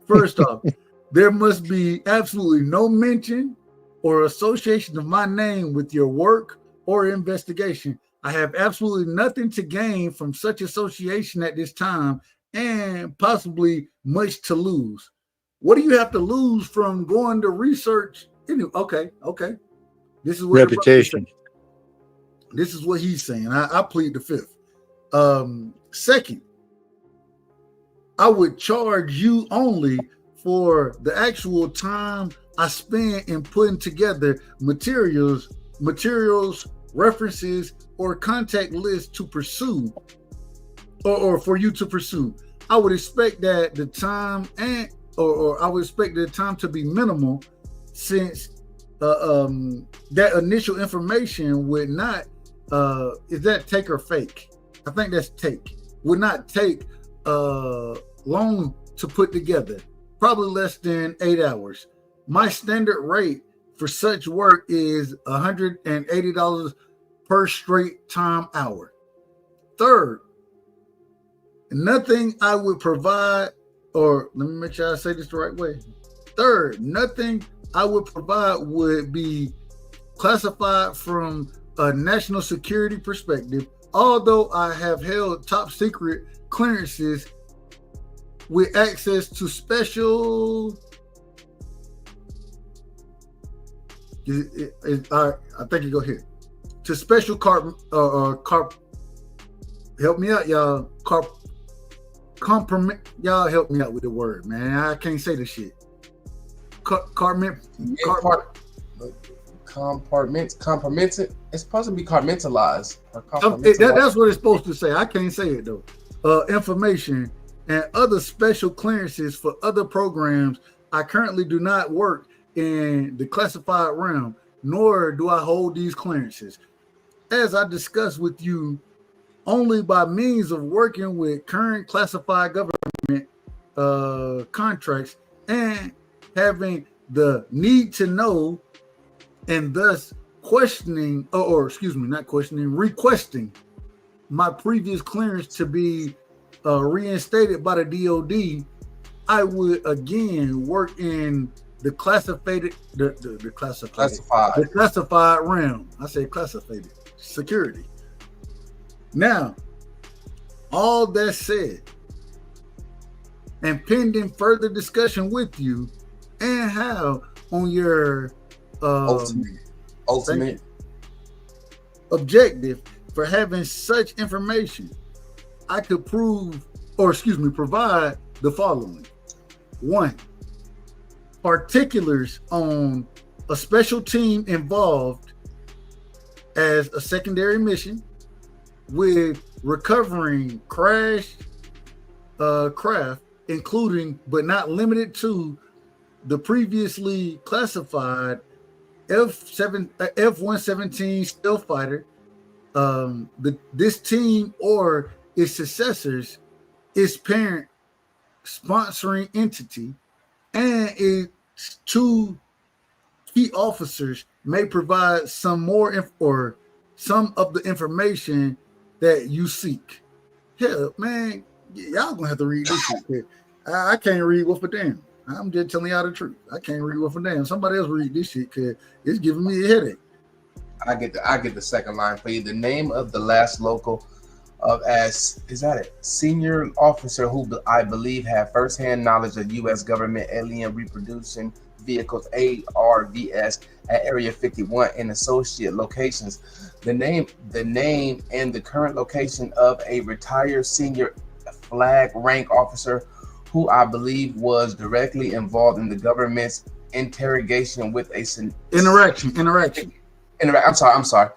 First off, there must be absolutely no mention or association of my name with your work or investigation. I have absolutely nothing to gain from such association at this time, and possibly much to lose. What do you have to lose from going to research? Okay. This is what reputation. This is what he's saying. I plead the fifth. Second, I would charge you only for the actual time I spend in putting together materials, references, or contact lists to pursue, or for you to pursue. I would expect that the time or I would expect the time to be minimal, since that initial information would not. Is that take or fake? I think that's take. Would not take long to put together. Probably less than 8 hours. My standard rate for such work is $180 per straight time hour. Third, nothing I would provide, or let me make sure I say this the right way. Third, nothing I would provide would be classified from a national security perspective, although I have held top secret clearances with access to special. I think you go here to special help me out, y'all. Y'all help me out with the word, man. I can't say this shit. Compartmented. It's supposed to be compartmentalized. That's what it's supposed to say. I can't say it though. Information and other special clearances for other programs. I currently do not work in the classified realm, nor do I hold these clearances. As I discussed with you, only by means of working with current classified government contracts and having the need to know, and thus requesting my previous clearance to be reinstated by the DOD, I would again work in the classified realm. I say classified security. Now, all that said, and pending further discussion with you, and how on your ultimate objective for having such information, I could provide the following. 1, particulars on a special team involved as a secondary mission with recovering crashed craft, including but not limited to the previously classified F-117 stealth fighter. This team or its successors, its parent sponsoring entity, and its 2 key officers may provide some more or some of the information that you seek. Hell, man, y'all gonna have to read this shit. I can't read what for damn. I'm just telling y'all the truth. I can't read what for damn. Somebody else read this shit because it's giving me a headache. I get the second line for you. The name of the last local of as is that a senior officer who I believe had firsthand knowledge of U.S. government alien reproducing vehicles ARVS at Area 51 and associate locations. The name and the current location of a retired senior flag rank officer who I believe was directly involved in the government's interrogation with a interaction. I'm sorry.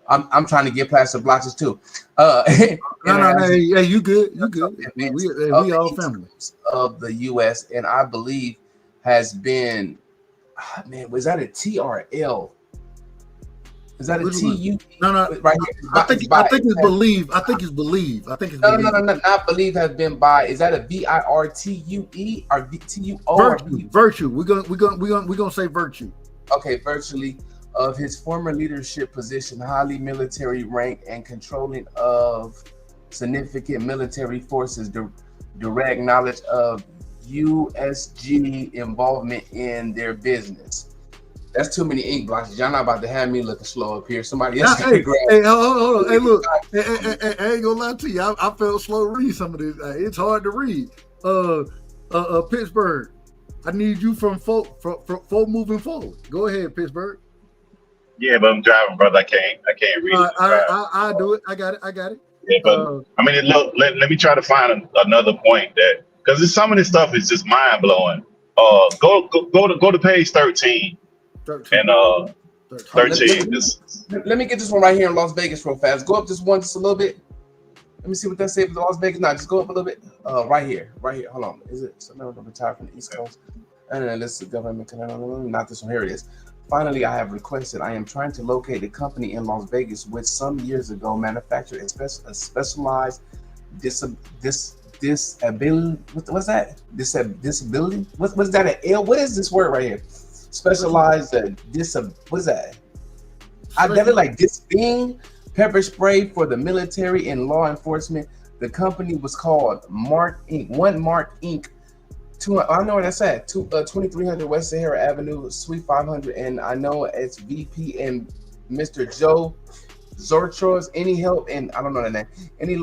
I'm trying to get past the blotches too. No, yeah, you good. We all family of the U.S. and I believe has been. Man, was that a TRL? Is that a TU? No. Right here. I think it's believe. I think it's believe. No. Not believe has been by. Is that a VIRTUE or VTUO? Virtue. We're gonna say virtue. Okay, virtually of his former leadership position, highly military rank and controlling of significant military forces, direct knowledge of USG involvement in their business. That's too many ink blotches. Y'all not about to have me looking slow up here. Somebody else. Hey, hold on. Hey, look. I ain't gonna lie to you. I felt slow reading some of this. It's hard to read. Pittsburgh. I need you from folk moving forward. Go ahead, Pittsburgh. Yeah, but I'm driving, brother. I can't read. I do it. I got it. Yeah, but I mean, look. Let me try to find another point that because some of this stuff is just mind blowing. Go to page 13. And 13. Let me get this one right here in Las Vegas real fast. Go up just a little bit. Let me see what that says for Las Vegas. Now just go up a little bit. Right here. Hold on. Is it something retired from the East Coast? And then this is government. Not this one. Here it is. Finally, I have requested. I am trying to locate a company in Las Vegas which some years ago manufactured a specialized disability. What's that? Disability? What's that? An L? What is this word right here? Specialized what is that? I definitely like this being pepper spray for the military and law enforcement. The company was called Mark Inc. One Mark Inc. I know where that's at. 2300 West Sahara Avenue, Suite 500, and I know it's VP and Mr. Joe Zortros. Any help in I don't know the name. Any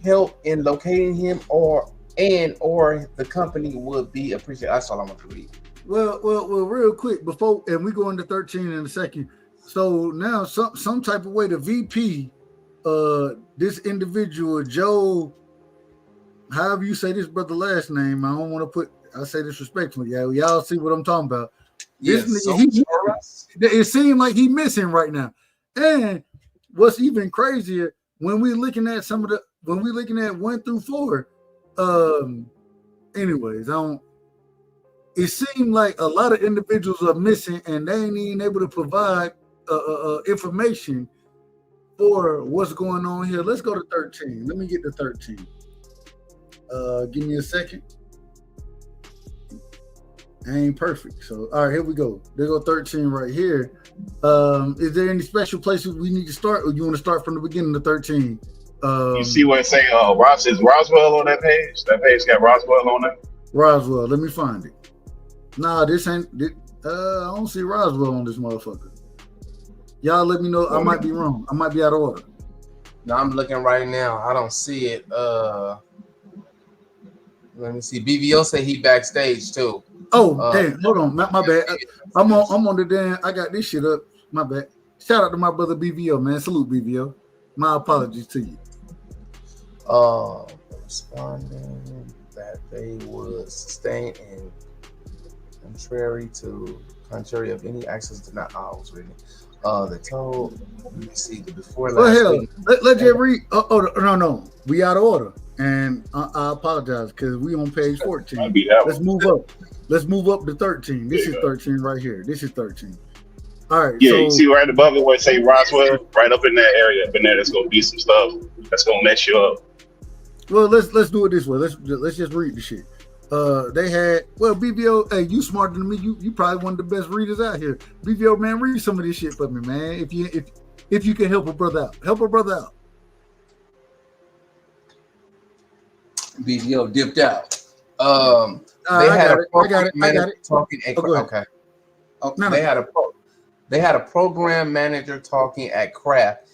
help in locating him or the company would be appreciated. That's all I want to read. Well, real quick before, and we go into 13 in a second. So now some type of way the VP, this individual Joe, however you say this brother last name, I don't want to I say disrespectfully. Y'all see what I'm talking about. Yes, it seemed like he missing right now. And what's even crazier when we're looking at 1 through 4. Anyways, it seemed like a lot of individuals are missing and they ain't even able to provide information for what's going on here. Let's go to 13. Let me get to 13. Give me a second. I ain't perfect. So, all right, here we go. There go 13 right here. Is there any special places we need to start, or you want to start from the beginning of 13? You see what it say? Is Roswell on that page? That page got Roswell on it. Roswell. Let me find it. Nah, this ain't. I don't see Roswell on this motherfucker. Y'all let me know. I might be wrong. I might be out of order. No, I'm looking right now. I don't see it. Let me see. BVO said he backstage too. Oh, damn. Hold on. My bad. I'm on the damn. I got this shit up. My bad. Shout out to my brother BVO, man. Salute BVO. My apologies to you. Responding that they would sustain and contrary of any access to not. I was reading. The told. Let me see the before last. Oh hell. Let's just read. No. We out of order. And I apologize because we on page 14. Let's move up. Let's move up to 13. This is 13 right here. This is 13. All right. Yeah, so, you see right above it where it say Roswell, right up in that area, up in there, there's gonna be some stuff that's gonna mess you up. Well, let's do it this way. Let's just read the shit. They had BVO. Hey, you smarter than me. You probably one of the best readers out here. BVO, man, read some of this shit for me, man. If you can help a brother out, BVO dipped out. I got it. Talking. Okay. No. They had a program manager talking at Kraft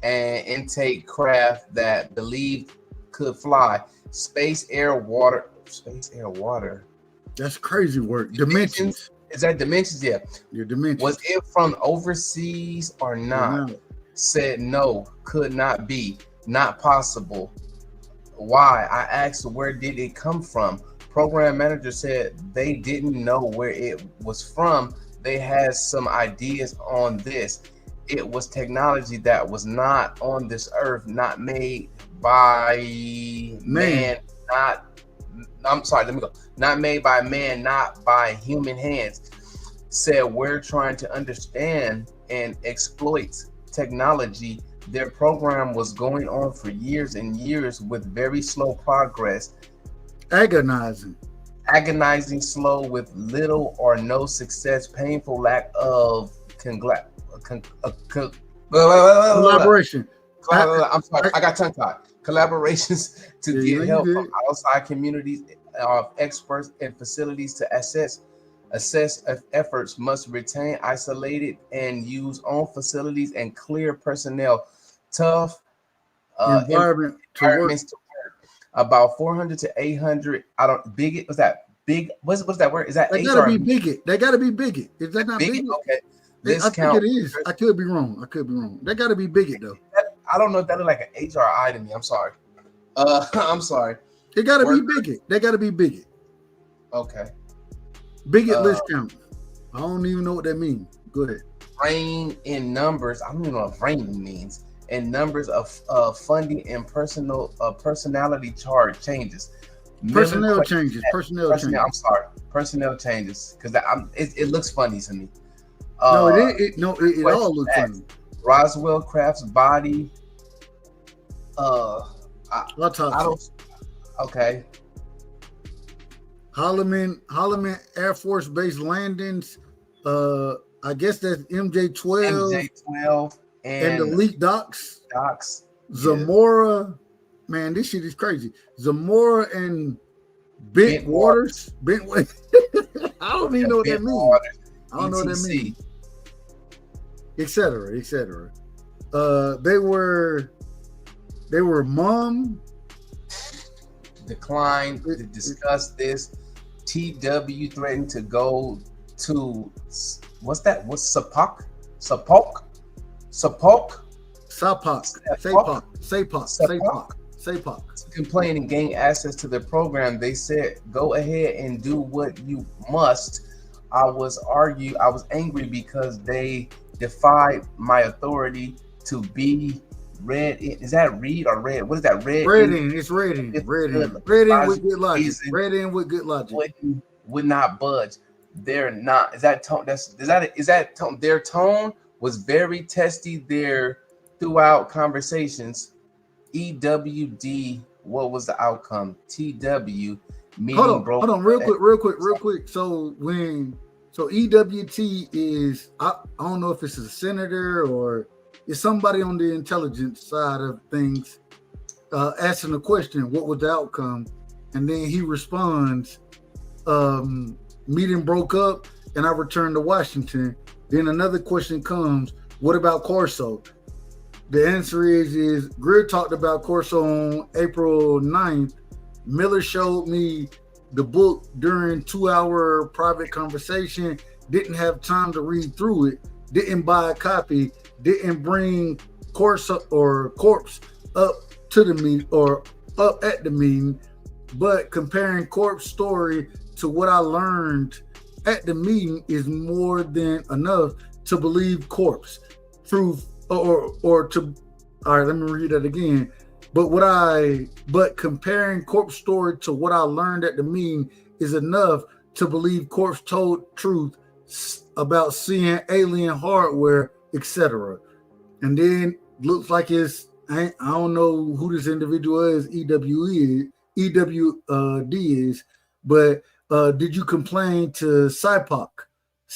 and intake craft that believed could fly. Space, air, water. That's crazy work. Dimensions. Is that Dimensions? Yeah. Your Dimensions. Was it from overseas or not? No. Said no, could not be, not possible. Why? I asked where did it come from. Program manager said they didn't know where it was from. They had some ideas on this. It was technology that was not on this earth, not made by man, not made by man, not by human hands. Said we're trying to understand and exploit technology. Their program was going on for years and years with very slow progress. Agonizing Slow with little or no success, painful lack of collaboration. I'm sorry, I got tongue tied. Collaborations to get help from outside communities of experts and facilities to assess efforts must retain isolated and use own facilities and clear personnel. Tough environments to work. About 400 to 800. What's that word? Is that they gotta be bigot? They gotta be bigot. Is that not bigot? Okay. I think it is. I could be wrong. They gotta be bigot though. I don't know if that is like an HRI to me. I'm sorry. I'm sorry. They gotta be bigot. They gotta be bigot. Okay. Bigot list count. I don't even know what that means. Go ahead. Rain in numbers. I don't even know what rain means. And numbers of funding and personality charge changes. Personnel changes. I'm sorry. Personnel changes because it looks funny to me. It all looks funny. Roswell Craft's body. Okay. Holloman Air Force Base landings. I guess that's MJ-12. And the leak docks. Zamora, man, this shit is crazy. Zamora and Bent Waters. I don't even know what that means. I don't know what that means. Etc. They were mum. Declined to discuss this. TW threatened to go to what's that? What's Sapok? Complain and gain access to the program. They said, go ahead and do what you must. I was angry because they defied my authority to be read. Is that read or read? What is that? Read in. It's read in. Read in with good logic. Read in with good logic. Would not budge. They're not. Is that tone? Is that tone? Their tone was very testy there throughout conversations. EWD, what was the outcome? TW meeting hold on, real quick. So EWT is I don't know if it's a senator or it's somebody on the intelligence side of things asking the question, what was the outcome? And then he responds, meeting broke up and I returned to Washington. Then another question comes, what about Corso? The answer is Greer talked about Corso on April 9th. Miller showed me the book during 2-hour private conversation, didn't have time to read through it, didn't buy a copy, didn't bring Corso or Corpse up to the meeting or up at the meeting, but comparing Corpse story to what I learned at the meeting is more than enough to believe Corpse truth or to all right, let me read that again. But comparing Corpse story to what I learned at the meeting is enough to believe Corpse told truth about seeing alien hardware, etc. And then looks like I don't know who this individual is, EWD is, but did you complain to SAPOC?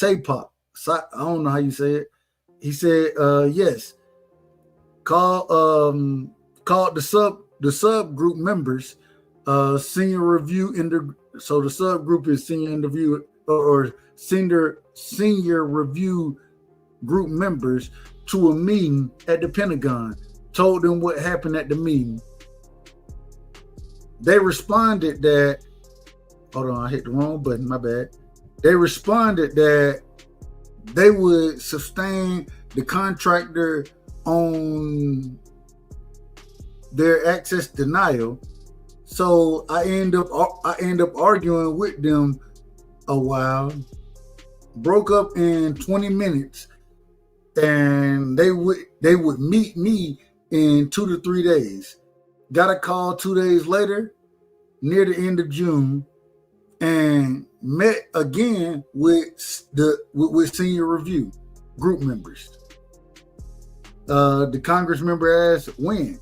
I don't know how you say it. He said, yes. Called the subgroup members, senior review so the subgroup is senior interview or senior review group members to a meeting at the Pentagon. Told them what happened at the meeting. They responded that, hold on, I hit the wrong button, my bad. They responded that they would sustain the contractor on their access denial. So I end up arguing with them a while, broke up in 20 minutes, and they would meet me in 2 to 3 days. Got a call 2 days later, near the end of June, and met again with senior review group members. The Congress member asked when.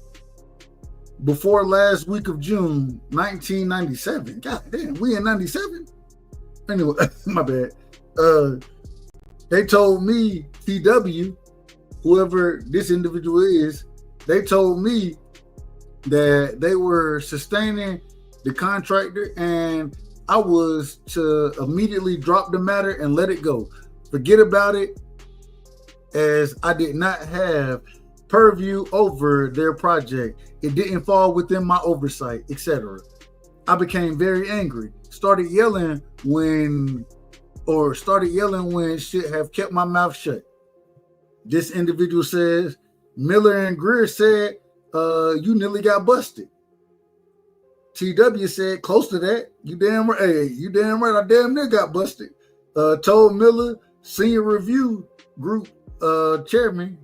Before last week of June, 1997. God damn, we in 97? Anyway, my bad. They told me, TW, whoever this individual is, they told me that they were sustaining the contractor and I was to immediately drop the matter and let it go. Forget about it, as I did not have purview over their project. It didn't fall within my oversight, etc. I became very angry. Started yelling when should have kept my mouth shut. This individual says, Miller and Greer said, you nearly got busted. TW said, close to that. You damn right. Hey, you damn right. I damn near got busted. Told Miller, senior review group chairman.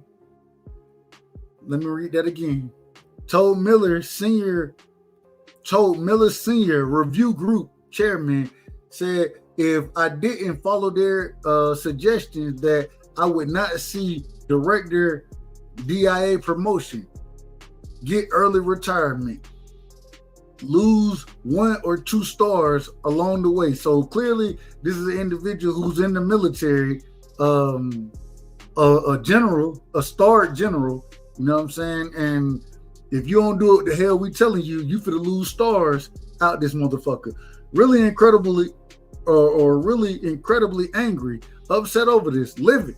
Let me read that again. Told Miller senior review group chairman said if I didn't follow their suggestions that I would not see director DIA promotion, get early retirement, lose 1 or 2 stars along the way. So clearly this is an individual who's in the military, a general, a starred general, you know what I'm saying? And if you don't do it the hell we telling you, you finna lose stars out this motherfucker. Really incredibly angry, upset over this, livid.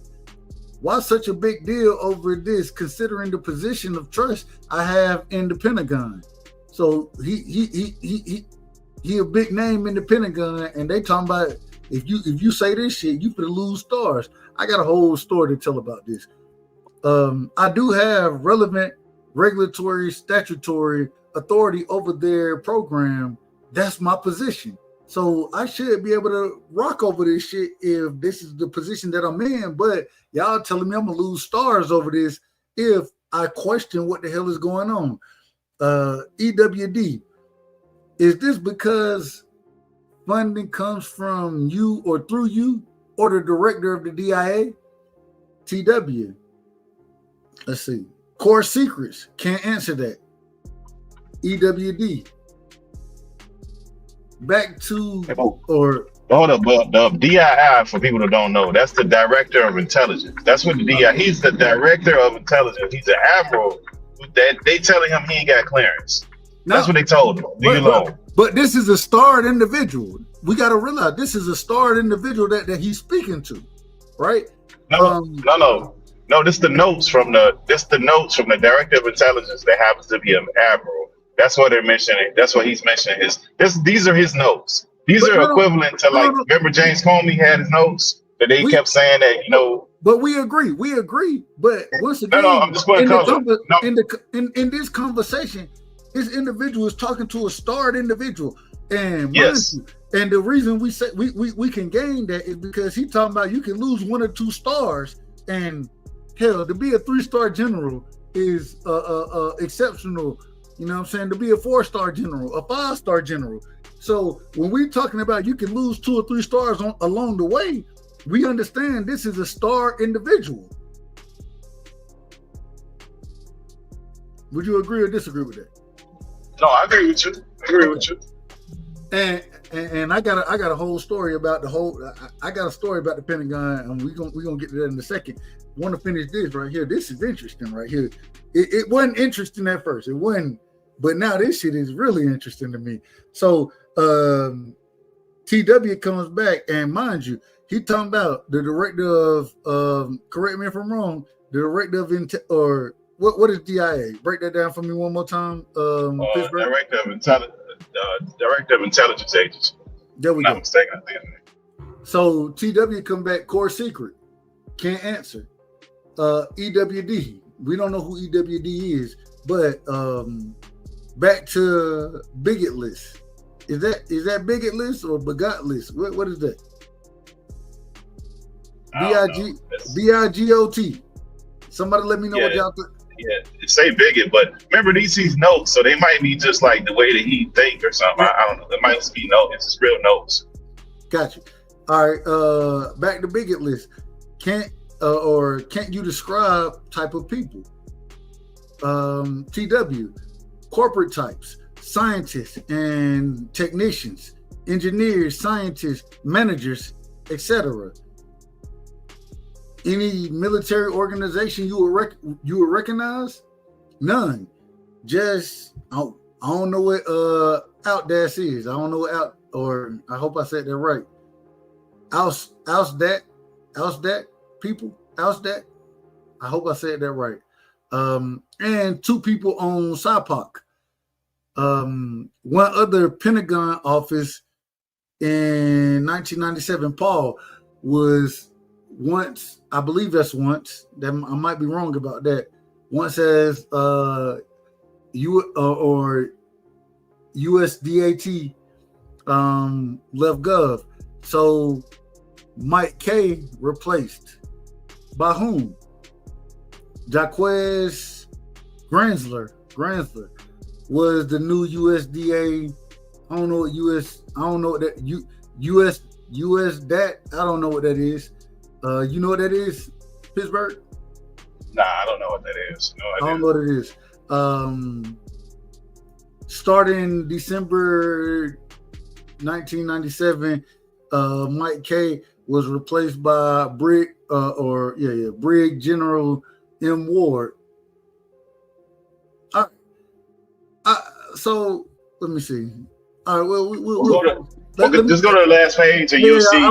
Why such a big deal over this, considering the position of trust I have in the Pentagon? So he a big name in the Pentagon, and they talking about if you say this shit, you finna lose stars. I got a whole story to tell about this. I do have relevant regulatory statutory authority over their program. That's my position. So I should be able to rock over this shit if this is the position that I'm in. But y'all telling me I'm gonna lose stars over this if I question what the hell is going on. EWD, is this because funding comes from you or through you or the director of the DIA? TW, let's see. Core Secrets, can't answer that. EWD, back to or hold up, the DII, for people that don't know, that's the director of intelligence. That's what the DII. He's the director of intelligence. He's an admiral. That they telling him he ain't got clearance. That's what they told him. But this is a starred individual. We got to realize this is a starred individual that he's speaking to, right? No. This the notes from the director of intelligence that happens to be an admiral. That's what they're mentioning. That's what he's mentioning. These are his notes. These are equivalent to remember James Comey had his notes that they kept saying that, you know. But we agree. But once again, I'm just putting in this conversation, this individual is talking to a starred individual. And yes. And the reason we say we can gain that is because he's talking about you can lose 1 or 2 stars, and hell, to be a 3-star general is exceptional. You know what I'm saying? To be a 4-star general, a 5-star general. So when we're talking about you can lose 2 or 3 stars along the way, we understand this is a star individual. Would you agree or disagree with that? No, I agree with you. And And I got a whole story about the whole. I got a story about the Pentagon, and we're gonna get to that in a second. Want to finish this right here? This is interesting right here. It wasn't interesting at first. It wasn't, but now this shit is really interesting to me. So TW comes back, and mind you, he talking about the director of correct me if I'm wrong, the director of or what is DIA? Break that down for me one more time. Director of Intelligence Agency. There we Not go. mistaken, I think. So TW come back, core secret, can't answer. EWD, we don't know who EWD is, but back to bigot list. Is that bigot list or bigot list? What is that? BIGOT. Somebody let me know what y'all think. Yeah, it say bigot, but remember these notes, so they might be just like the way that he think or something. I don't know. It might just be notes. It's just real notes. Gotcha. All right. Back to bigot list. Can't you describe type of people? TW, corporate types, scientists and technicians, engineers, scientists, managers, etc. Any military organization you would recognize? None. Just I don't know what OutDAS is. I don't know what or I hope I said that right. OusDat people. OusDat. I hope I said that right. And 2 people on SIPOC. One other Pentagon office in 1997, Paul, was once, I believe that's once, that I might be wrong about that, once as or USDAT left gov. So Mike K replaced by whom? Jaquez Granzler was the new USDA. I don't know what that I don't know what that is. You know what that is, Pittsburgh? Nah, I don't know what that is. No idea. I don't know what it is. Starting December 1997, Mike K was replaced by Brig General M. Ward. So let me see. All right, well, just go to the last page and you'll see.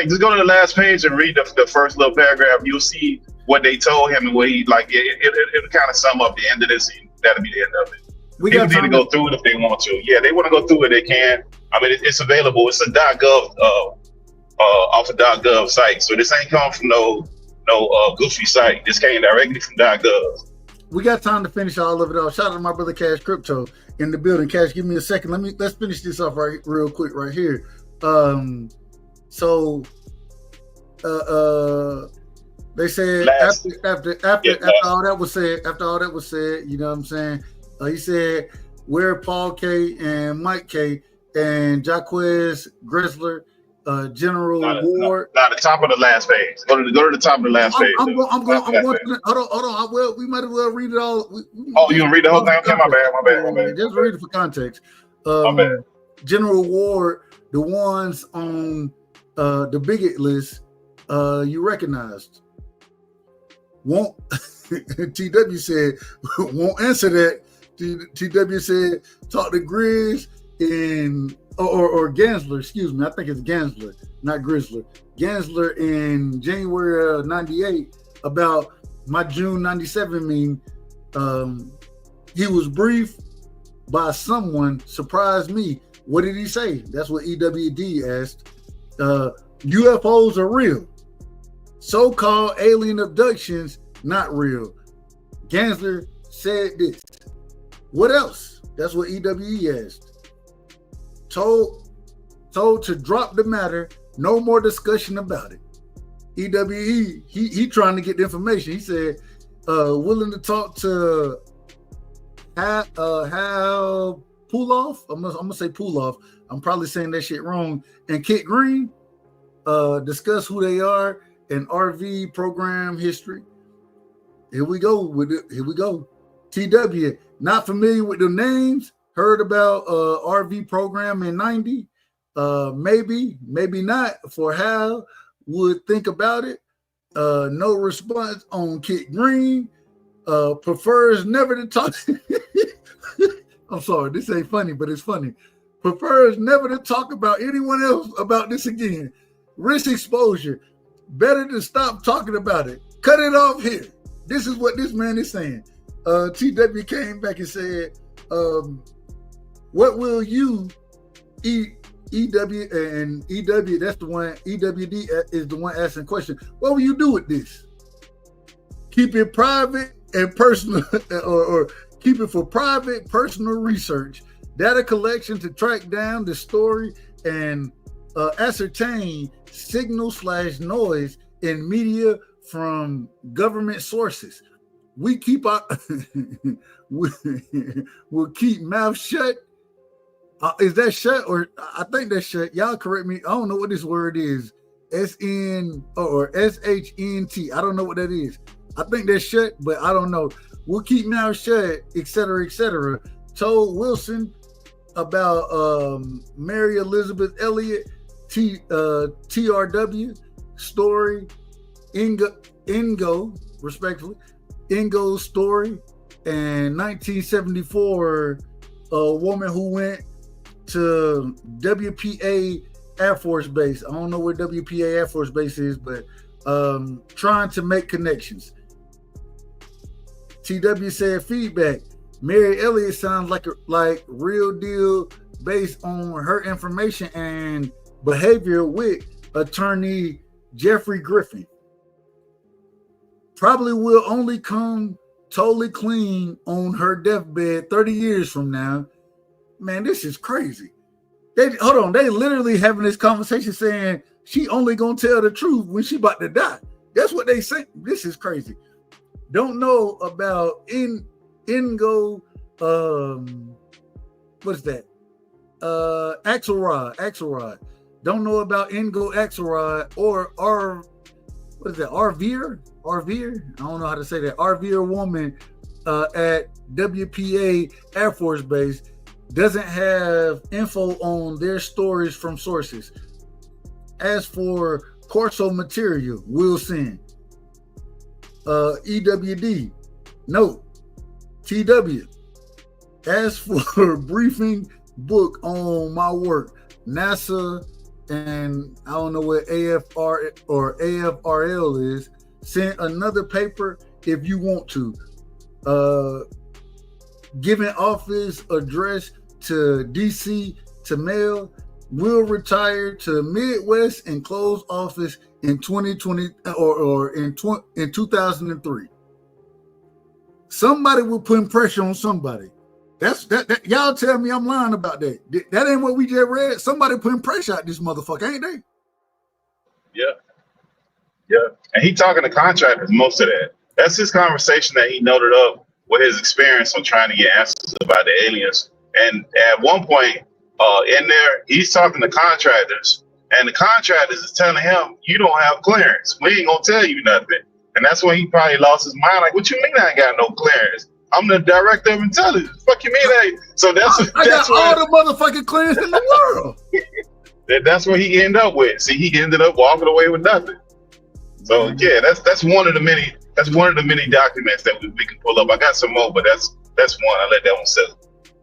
Just go to the last page and read the first little paragraph. You'll see what they told him and what he like. It'll kind of sum up the end of this. And that'll be the end of it. People need to go through it if they want to. Yeah, they want to go through it. They can. I mean, it's available. It's a .gov off the .gov site. So this ain't come from no goofy site. This came directly from .gov. We got time to finish all of it off. Shout out to my brother Cash Crypto in the building. Cash, give me a second. Let's finish this off real quick right here. They said after all that was said, you know what I'm saying? He said where Paul K and Mike K and Jaquez Gresler, General Ward. Not the top of the last page. Go to the top of the last page. I'm going to hold on. We might as well read it all. You gonna read the whole thing? Okay, my bad. Just read it for context. My bad. General Ward, the ones on the bigot list, you recognized. Won't TW said won't answer that. TW said talk to Grizz or Gansler, excuse me. I think it's Gansler, not Grizzler. Gansler in January of 98 about my June 97 meeting. He was briefed by someone, surprised me. What did he say? That's what EWD asked. UFOs are real. So-called alien abductions, not real. Gansler said this. What else? That's what EWE asked. Told to drop the matter. No more discussion about it. EWE, he trying to get the information. He said, willing to talk to Hal Puloff. I'm gonna say Puloff. I'm probably saying that shit wrong. And Kit Green, discuss who they are and RV program history. Here we go with it. Here we go. TW, not familiar with the names. heard about RV program in 90? Maybe not. For Hal would think about it. No response on Kit Green. Prefers never to talk. I'm sorry, this ain't funny, but it's funny. Prefers never to talk about anyone else about this again. Risk exposure. Better to stop talking about it. Cut it off here. This is what this man is saying. TW came back and said, what will you, EW, and EW, that's the one, EWD is the one asking the question. What will you do with this? Keep it private and personal, or keep it for private, personal research, data collection to track down the story and ascertain signal/noise in media from government sources. We keep our we'll keep mouth shut. Is that shut, or I think that's shut? Y'all correct me. I don't know what this word is. SN or SHNT. I don't know what that is. I think that's shut, but I don't know. We'll keep mouth shut, etc., etc. Told Wilson about Mary Elizabeth Elliott, TRW story, Ingo, respectfully, Ingo's story, and 1974, a woman who went to WPA Air Force Base. I don't know where WPA Air Force Base is, but trying to make connections. TW said feedback. Mary Elliott sounds like real deal based on her information and behavior with attorney Jeffrey Griffin. Probably will only come totally clean on her deathbed 30 years from now. Man, this is crazy. They literally having this conversation saying she only gonna tell the truth when she about to die. That's what they say. This is crazy. Don't know about Ingo, what is that? Axelrod. Don't know about Ingo Axelrod or what is that? Arveer? I don't know how to say that. Arveer woman at WPA Air Force Base doesn't have info on their stories from sources. As for Corso material, we'll send. EWD, note. TW, as for briefing book on my work, NASA, and I don't know what AFR or AFRL is, send another paper if you want to. Giving office address to DC to mail, will retire to Midwest and close office in 2020 or in 2003. Somebody will put pressure on somebody. That's that. Y'all tell me I'm lying about that. That ain't what we just read. Somebody putting pressure at this motherfucker, ain't they? Yeah. And he talking to contractors, most of that. That's his conversation that he noted up with his experience on trying to get answers about the aliens. And at one point in there, he's talking to contractors, and the contractors is telling him, you don't have clearance. We ain't gonna tell you nothing. And that's when he probably lost his mind. Like, what you mean I ain't got no clearance? I'm the director of intelligence. Fuck you mean that? So I got all the motherfucking clearance in the world. That's what he ended up with. See, he ended up walking away with nothing. So yeah, that's one of the many. That's one of the many documents that we can pull up. I got some more, but that's one. I let that one settle.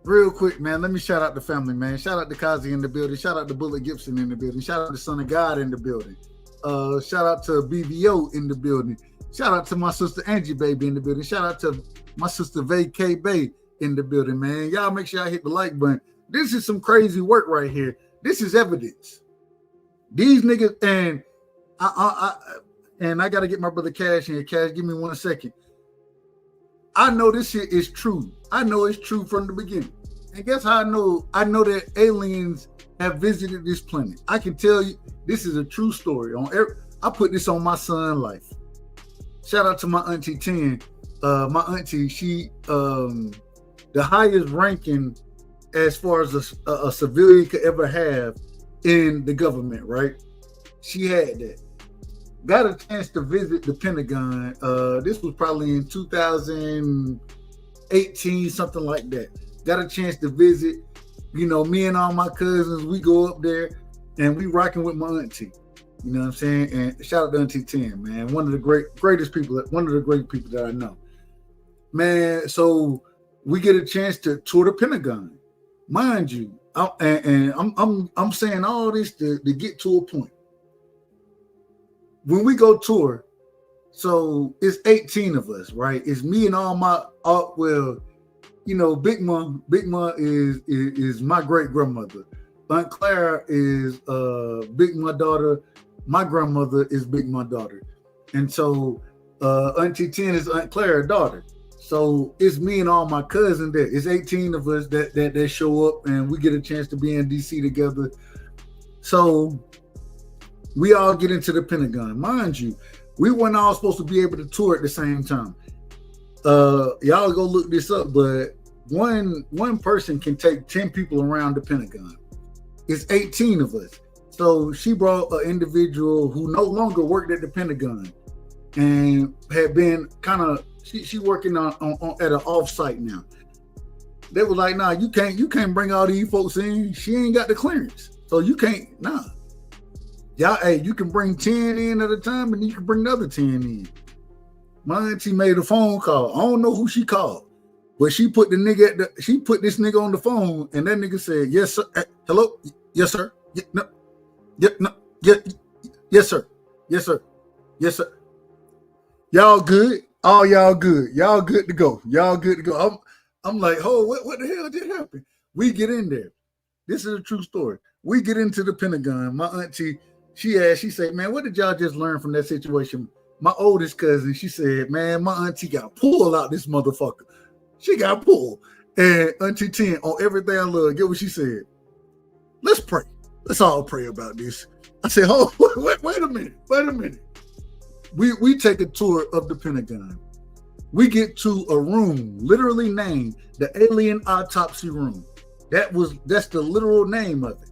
Real quick, man, let me shout out the family, man. Shout out to Kazi in the building. Shout out to Bullet Gibson in the building. Shout out to Son of God in the building. Shout out to BVO in the building. Shout out to my sister Angie Baby in the building. Shout out to my sister Vay Bay in the building, man. Y'all make sure y'all hit the like button. This is some crazy work right here. This is evidence. These niggas, and I got to get my brother Cash in here. Cash, give me 1 second. I know this shit is true. I know it's true from the beginning. And guess how I know? I know that aliens have visited this planet. I can tell you this is a true story. I put this on my son's life. Shout out to my auntie 10. My auntie, she the highest ranking as far as a civilian could ever have in the government, right? She had that. Got a chance to visit the Pentagon. This was probably in 2018, something like that. got a chance to visit. You know, me and all my cousins, we go up there and we rocking with my auntie. You know what I'm saying? And shout out to Auntie 10, man. One of the great people that I know. Man, so we get a chance to tour the Pentagon. Mind you, I'm saying all this to get to a point. When we go tour, so it's 18 of us, right? It's me and all my you know, Big Mom is my great grandmother. Aunt Clara is Big my daughter. My grandmother is Big my daughter, and so Auntie 10 is Aunt Clara's daughter. So it's me and all my cousins there. It's 18 of us that show up, and we get a chance to be in DC together. So we all get into the Pentagon. Mind you, we weren't all supposed to be able to tour at the same time. Y'all go look this up, but one person can take 10 people around the Pentagon. It's 18 of us. So she brought an individual who no longer worked at the Pentagon and had been kind of she working on at an offsite now. They were like, nah, you can't bring all these folks in. She ain't got the clearance. So you can't, nah. Y'all, hey, you can bring 10 in at a time and you can bring another 10 in. My auntie made a phone call. I don't know who she called, but she put this nigga on the phone, and that nigga said, yes, sir. Hello? Yes, sir. Yeah, no. Yeah, no. Yeah, yes, sir. Yes, sir. Yes, sir. Y'all good? Oh, y'all good. Y'all good to go. Y'all good to go. I'm like, oh, what the hell did happen? We get in there. This is a true story. We get into the Pentagon. My auntie, she said, man, what did y'all just learn from that situation? My oldest cousin, she said, man, my auntie got pulled out this motherfucker. She got pulled. And Auntie 10, on everything I love, get what she said. Let's pray. Let's all pray about this. I said, oh, wait a minute. We take a tour of the Pentagon. We get to a room literally named the Alien Autopsy Room. That's the literal name of it.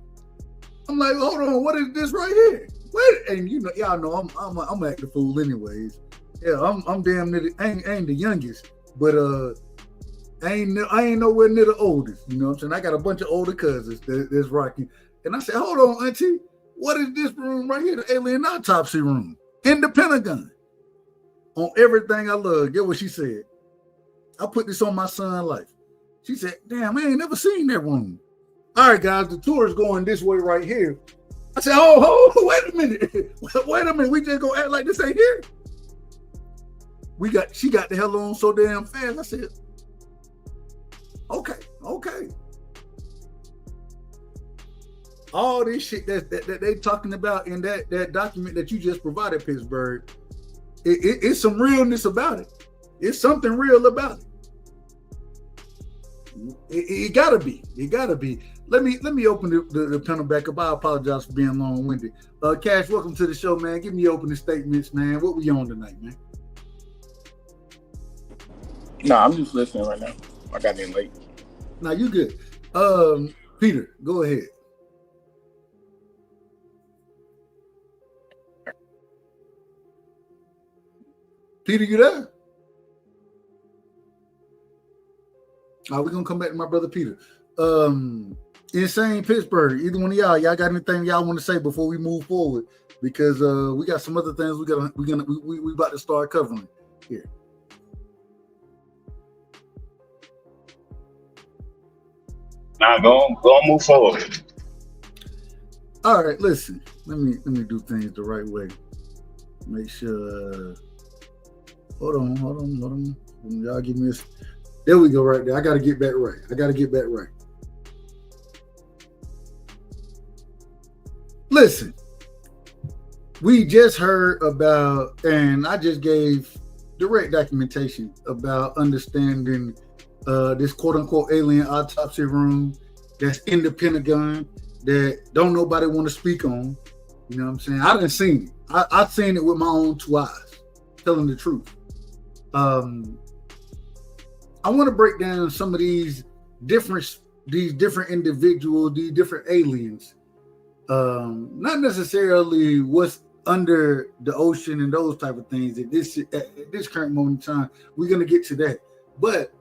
I'm like, hold on, what is this right here? Wait, and you know, y'all know I'm acting fool anyways. Yeah, I'm damn near I ain't the youngest, but I ain't nowhere near the oldest. You know what I'm saying? I got a bunch of older cousins that's rocking. And I said, hold on, auntie, what is this room right here? The Alien Autopsy Room in the Pentagon. On everything I love. Get what she said. I put this on my son's life. She said, damn, I ain't never seen that room. All right, guys, the tour is going this way right here. I said, oh, wait a minute. Wait a minute. We just gonna act like this ain't here. She got the hell on so damn fast. I said, okay. All this shit that they talking about in that document that you just provided, Pittsburgh, it's some realness about it. It's something real about it. It gotta be. Let me open the panel back up. I apologize for being long-winded. Cash, welcome to the show, man. Give me your opening statements, man. What we on tonight, man? Nah, I'm just listening right now. I got in late. Nah, you good. Peter, go ahead. Peter, you there? All right, we're gonna come back to my brother Peter. Insane Pittsburgh. Either one of y'all got anything y'all want to say before we move forward? Because we got some other things we about to start covering here. Now go move forward. All right, listen. Let me do things the right way. Make sure. Hold on. Y'all give me this. There we go, right there. I got to get back right. Listen, we just heard about, and I just gave direct documentation about understanding this quote-unquote alien autopsy room that's in the Pentagon that don't nobody want to speak on. You know what I'm saying? I didn't see it. I seen it with my own two eyes, telling the truth. I want to break down some of these different individuals, these different aliens. Not necessarily what's under the ocean and those type of things. At this current moment in time, we're gonna get to that. But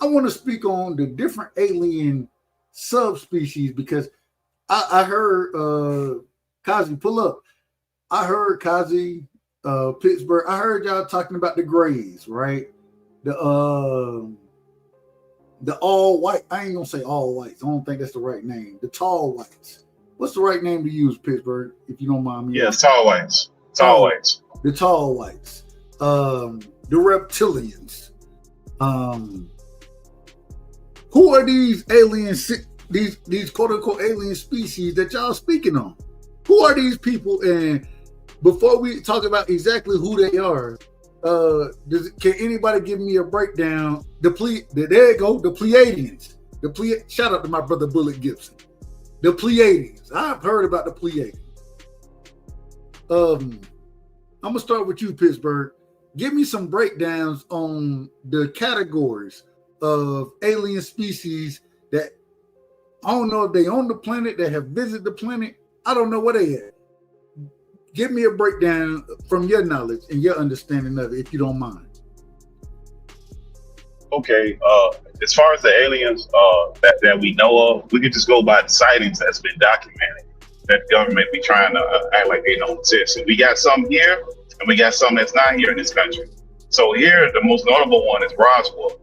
I want to speak on the different alien subspecies because I heard Kazi pull up. I heard Kazi, Pittsburgh. I heard y'all talking about the Greys, right? The all white. I ain't gonna say all whites. I don't think that's the right name. The tall whites. What's the right name to use, Pittsburgh? If you don't mind me. Yeah, tall whites. Tall whites. The tall whites. The reptilians. Who are these aliens? These quote unquote alien species that y'all speaking on? Who are these people? And before we talk about exactly who they are, can anybody give me a breakdown? There you go, the Pleiadians. Shout out to my brother Bullet Gibson. The Pleiadians. I've heard about the Pleiadians. I'm gonna start with you, Pittsburgh. Give me some breakdowns on the categories of alien species that I don't know if they on the planet, that have visited the planet. I don't know where they at. Give me a breakdown from your knowledge and your understanding of it, if you don't mind. Okay, as far as the aliens that we know of, we could just go by the sightings that's been documented that the government be trying to act like they don't exist. And we got some here, and we got some that's not here in this country. So here, the most notable one is Roswell,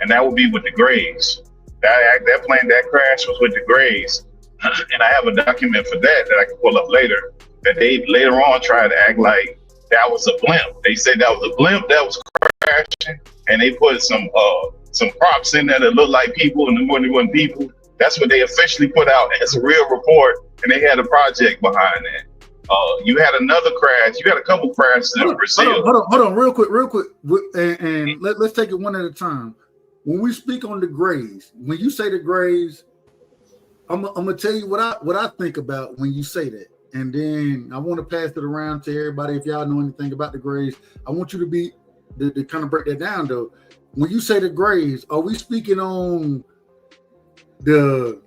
and that would be with the Greys. That plane, that crash was with the Greys, and I have a document for that I can pull up later. That they later on tried to act like that was a blimp. They said that was a blimp that was crashing, and they put some props in there that looked like people, and the more they weren't people. That's what they officially put out as a real report, and they had a project behind that. You had another crash. You had a couple crashes in Brazil. Hold on, real quick, and let's take it one at a time. When we speak on the Greys, when you say the Greys, I'm gonna tell you what I think about when you say that, and then I want to pass it around to everybody. If y'all know anything about the Greys, I want you to be to kind of break that down though. When you say the Greys, are we speaking on the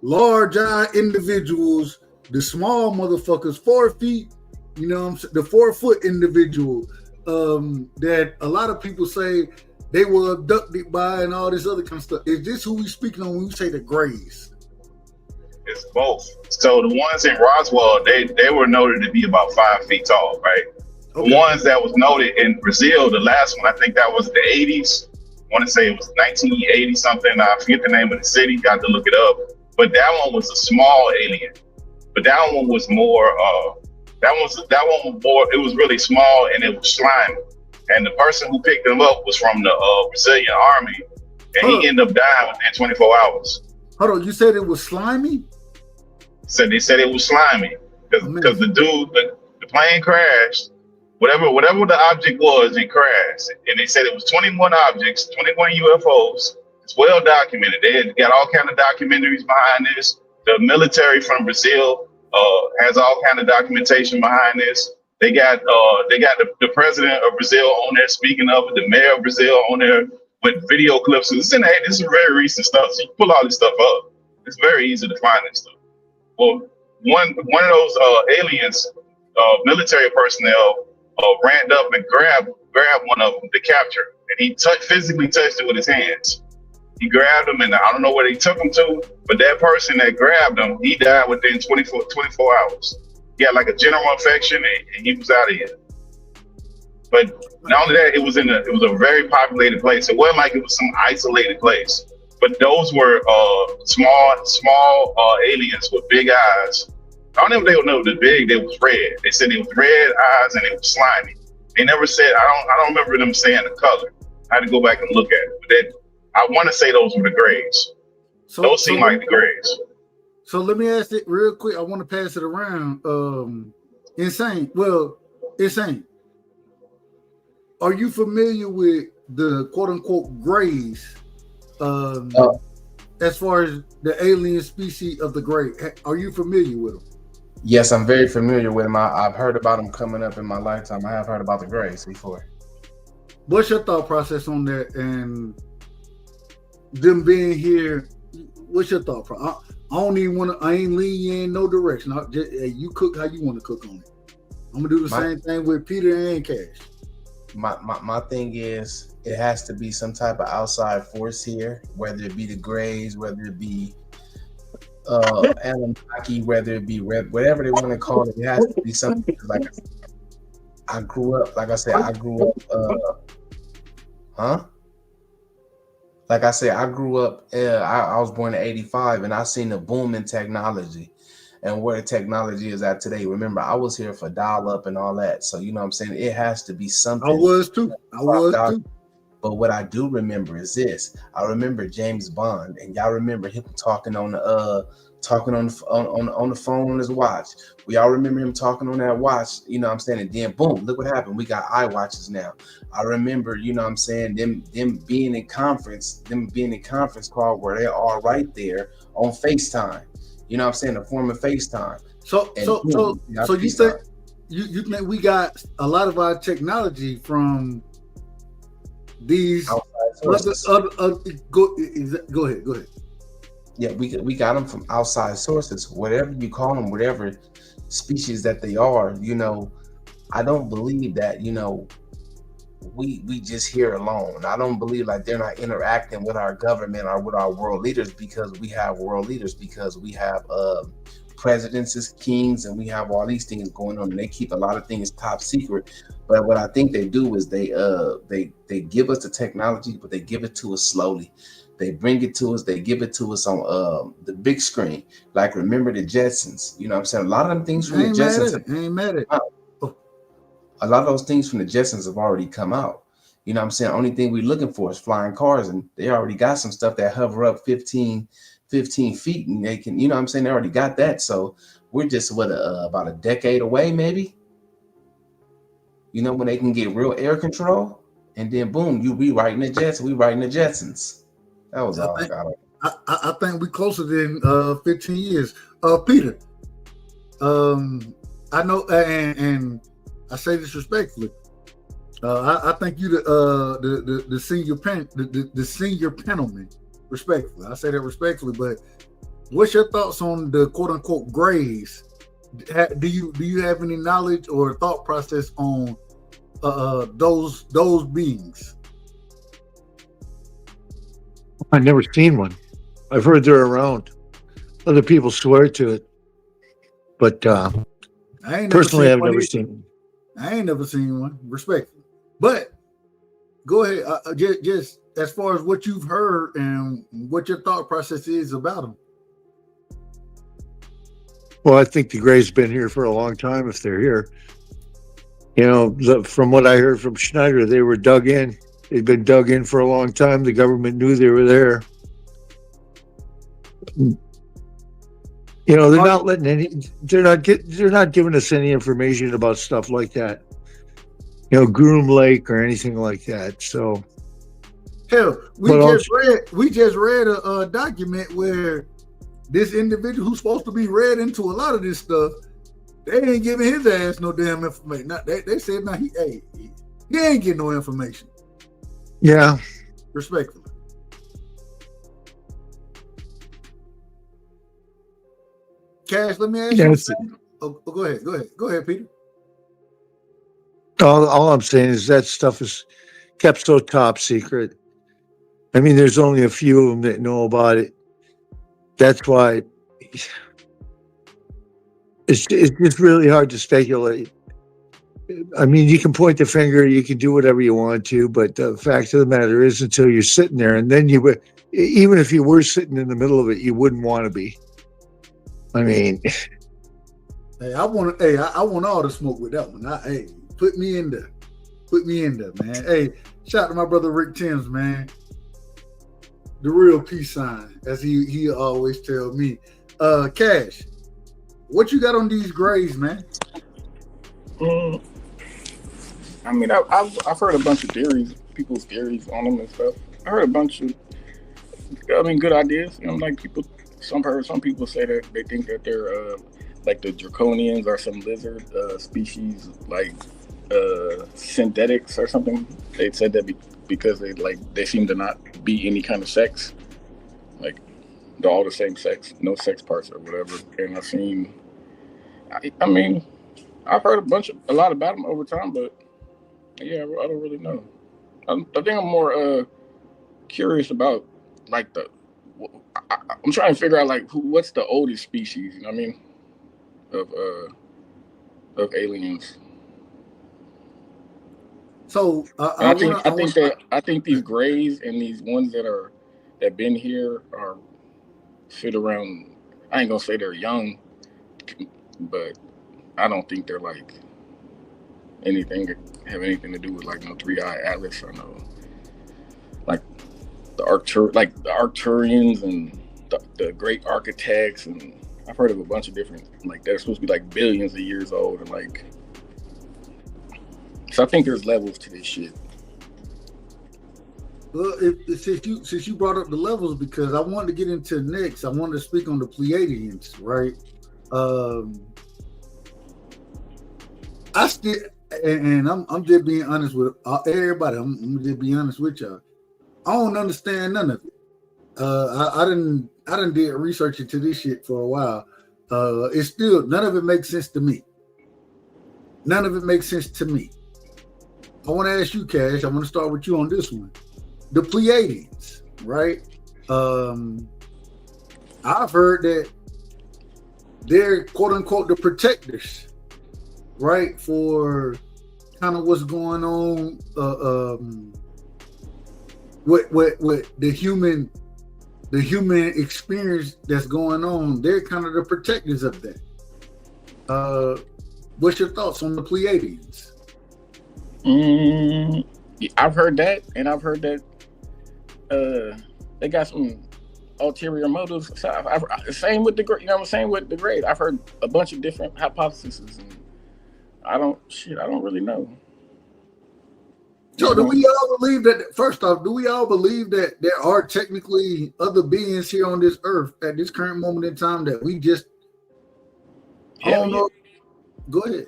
large-eyed individuals, the small motherfuckers, 4 feet, you know, the 4 foot individual that a lot of people say they were abducted by and all this other kind of stuff? Is this who we speaking on when we say the Greys? It's both. So the ones in Roswell, they were noted to be about 5 feet tall, right? Okay. The ones that was noted in Brazil, the last one, I think that was the 80s. I want to say it was 1980 something. I forget the name of the city. Got to look it up. But that one was a small alien. But that one was more. That one was more. It was really small and it was slimy. And the person who picked him up was from the Brazilian army, and he ended up dying within 24 hours. Hold on, you said it was slimy? So they said it was slimy because the dude, the plane crashed. Whatever the object was, it crashed. And they said it was 21 objects, 21 UFOs. It's well documented. They had got all kind of documentaries behind this. The military from Brazil has all kind of documentation behind this. They got the president of Brazil on there speaking of it, the mayor of Brazil on there with video clips. This is very recent stuff. So you pull all this stuff up. It's very easy to find this stuff. Well, one of those aliens, military personnel, ran up and grabbed one of them to capture, and he physically touched it with his hands. He grabbed him, and I don't know where they took him to, but that person that grabbed him, he died within 24 hours. He had like a general infection, and he was out of here. But not only that, it was a very populated place. It wasn't like it was some isolated place. But those were small aliens with big eyes. I don't know if they were big. They was red. They said it was red eyes and it was slimy. They never said. I don't remember them saying the color. I had to go back and look at it. But I want to say those were the Greys. Those seem like the Greys. So let me ask it real quick. I want to pass it around. Insane. Are you familiar with the quote unquote Greys? As far as the alien species of the Grey, are you familiar with them? Yes, I'm very familiar with them. I've heard about them coming up in my lifetime. I have heard about the Greys before. What's your thought process on that and them being here? What's your thought process? I ain't lean you in no direction. You cook how you want to cook on it. I'm gonna do the same thing with Peter and Cash. my thing is it has to be some type of outside force here, whether it be the Greys, whether it be Anunnaki, whether it be red, whatever they want to call it. It has to be something. Like I grew up, like I said, I grew up. Like I said, I grew up. I was born in '85, and I seen the boom in technology, and where the technology is at today. Remember, I was here for dial-up and all that, so you know what I'm saying. It has to be something. I was too. But what I do remember is this. I remember James Bond, and y'all remember him talking on the phone on his watch. We all remember him talking on that watch, you know what I'm saying? And then boom, look what happened. We got iWatches now. I remember, you know what I'm saying, them being in conference call where they are right there on FaceTime. You know what I'm saying? A form of FaceTime. So you think you think we got a lot of our technology from these other go ahead. Yeah, we got them from outside sources, whatever you call them, whatever species that they are. You know, I don't believe that, you know, we just here alone. I don't believe like they're not interacting with our government or with our world leaders, because we have world leaders, because we have presidents as kings, and we have all these things going on, and they keep a lot of things top secret. But what I think they do is they give us the technology, but they give it to us slowly. They bring it to us, they give it to us on the big screen. Like, remember the Jetsons, you know what I'm saying? A lot of them things from the Jetsons. Ain't mad at it. A lot of those things from the Jetsons have already come out. You know what I'm saying? Only thing we're looking for is flying cars, and they already got some stuff that hover up 15 feet, and they can, you know what I'm saying? They already got that. So we're just about a decade away, maybe. You know, when they can get real air control, and then boom, you rewriting the Jets, we writing the Jetsons. That was all I got. I think we're closer than 15 years. Peter, I know, and I say this respectfully. I think you the senior the senior panelman. Respectfully, I say that respectfully. But what's your thoughts on the quote unquote Greys? Do you have any knowledge or thought process on those beings? I've never seen one. I've heard they're around. Other people swear to it, but personally, I've never seen one. I ain't never seen one, respectfully. But go ahead, just as far as what you've heard and what your thought process is about them. Well, I think the Greys been here for a long time. If they're here, you know, from what I heard from Schneider, they were dug in. They've been dug in for a long time. The government knew they were there. You know, they're not letting they're not giving us any information about stuff like that. You know, Groom Lake or anything like that. So, hell, we just read a document where this individual who's supposed to be read into a lot of this stuff, they ain't giving his ass no damn information. They said, he ain't getting no information. Yeah. Respectfully. Cash, let me ask you something. Go ahead, Peter. All I'm saying is that stuff is kept so top secret. I mean, there's only a few of them that know about it. That's why it's just really hard to speculate. I mean, you can point the finger, you can do whatever you want to, but the fact of the matter is, until you're sitting there, and then even if you were sitting in the middle of it, you wouldn't want to be. I mean, hey, I want all the smoke with that one. Put me in there, man. Hey, shout out to my brother Rick Timms, man. The real peace sign, as he always tell me. Cash, what you got on these Greys, man? I mean, I've heard a bunch of theories, people's theories on them and stuff. I heard a bunch of, good ideas. You know, like some people say that they think that they're like the Draconians or some lizard species, like synthetics or something. They said that because they seem to not be any kind of sex, like they're all the same sex, no sex parts or whatever. And I've heard a lot about them over time, but Yeah, I don't really know. I think I'm more curious about like I'm trying to figure out like what's the oldest species, you know what I mean, of aliens. So I think these grays and these ones that been here are fit around. I ain't gonna say they're young, but I don't think they're like have anything to do with like no 3-eyed Atlas or no like the Arcturians and the great architects, and I've heard of a bunch of different like they're supposed to be like billions of years old, and like so I think there's levels to this shit. Well, since you brought up the levels, because I wanted to get into next, I wanted to speak on the Pleiadians, right? I still, and I'm just being honest with everybody. I'm just being honest with y'all. I don't understand none of it. I didn't did research into this shit for a while. It's still none of it makes sense to me. None of it makes sense to me. I want to ask you, Cash. I want to start with you on this one. The Pleiadians, right? I've heard that they're quote unquote the protectors, right, for kind of what's going on with the human experience that's going on. They're kind of the protectors of that. What's your thoughts on the Pleiadians? I've heard that, and I've heard that they got some ulterior motives. So same with the great, same with the great. I've heard a bunch of different hypotheses, and I don't really know. So do we all believe that? First off, do we all believe that there are technically other beings here on this earth at this current moment in time that we just don't know? Go ahead.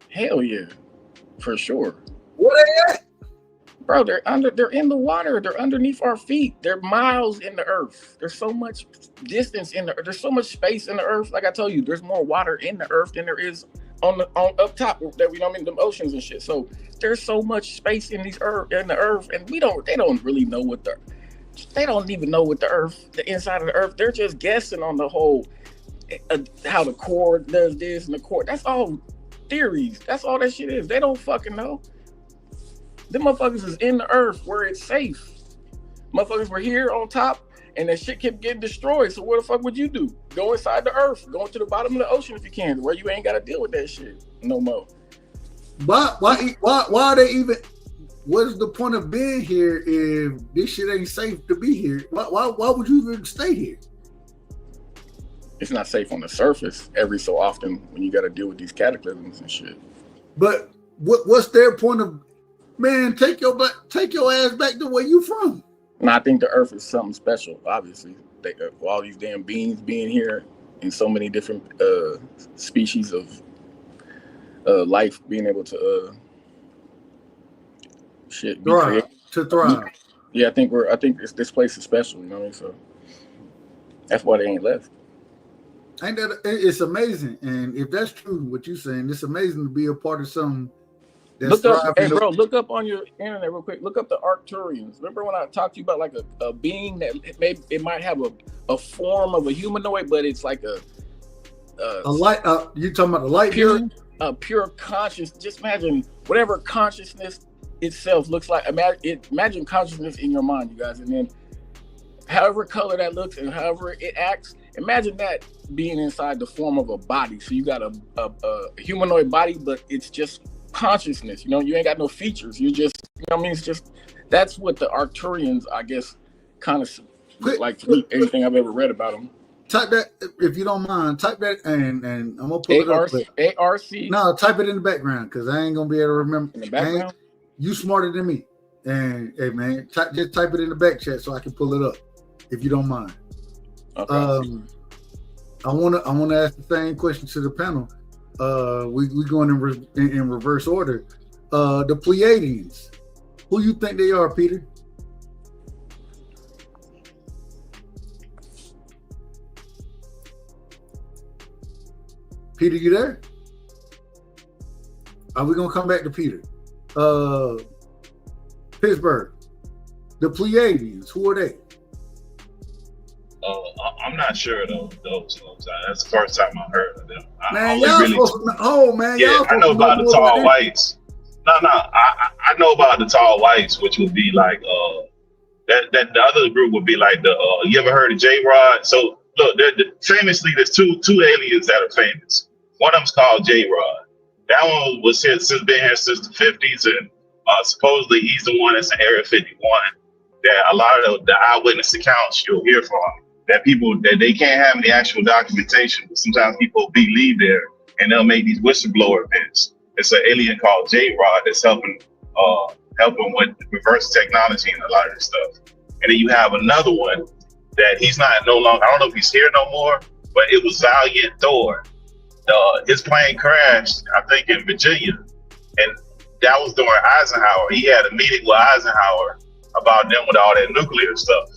Hell yeah, for sure. Where they at? Bro, they're in the water. They're underneath our feet. They're miles in the earth. There's so much distance there's so much space in the earth. Like I told you, there's more water in the earth than there is on up top that we don't mean the oceans and shit. So there's so much space in the earth, and they don't really know they don't even know what the inside of the earth. They're just guessing on the whole how the core does this and the core. That's all theories. That's all that shit is. They don't fucking know. Them motherfuckers is in the earth where it's safe. Motherfuckers were here on top, and that shit kept getting destroyed. So what the fuck would you do? Go inside the earth, go to the bottom of the ocean if you can, where you ain't got to deal with that shit no more. Why are they even? What is the point of being here if this shit ain't safe to be here? Why would you even stay here? It's not safe on the surface every so often when you got to deal with these cataclysms and shit. But what's their point of? Man, take your ass back to where you from. And I think the earth is something special, obviously. All these damn beings being here and so many different species of life being able to thrive. Yeah, I think this place is special, you know what I mean? So that's why they ain't left. Ain't that it's amazing? And if that's true, what you're saying, it's amazing to be a part of something. Look up on your internet real quick. Look up the Arcturians. Remember when I talked to you about like a being that it might have a form of a humanoid, but it's like a light. You talking about the light? Pure conscious. Just imagine whatever consciousness itself looks like. Imagine consciousness in your mind, you guys, and then however color that looks and however it acts. Imagine that being inside the form of a body. So you got a humanoid body, but it's just consciousness, you ain't got no features. You just, it's just, that's what the Arcturians, I guess, kind of like anything I've ever read about them. Type that, if you don't mind, type that, and I'm gonna pull it up. ARC. No, type it in the background, because I ain't gonna be able to remember. In the background? You smarter than me. And hey man, just type it in the back chat so I can pull it up, if you don't mind. Okay. I wanna ask the same question to the panel. We going in reverse order. The Pleiadians, who you think they are, Peter? Peter, you there? Are we gonna come back to Peter? Pittsburgh, the Pleiadians, who are they? I'm not sure of those. That's the first time I heard of them. Man, y'all supposed to know. Oh, man, yeah, y'all I know about the tall whites. No, I know about the tall whites, which would be like that the other group would be like the you ever heard of J-Rod? So look, famously there's two aliens that are famous. One of them's called J-Rod. That one was here since been here since the 50s, and supposedly he's the one that's in Area 51. That a lot of the eyewitness accounts you'll hear from, that people that they can't have any actual documentation, but sometimes people believe there, and they'll make these whistleblower events. It's an alien called J-Rod that's helping with reverse technology and a lot of this stuff. And then you have another one that he's not no longer. I don't know if he's here no more, but it was Valiant Thor. His plane crashed, I think, in Virginia, and that was during Eisenhower. He had a meeting with Eisenhower about them with all that nuclear stuff.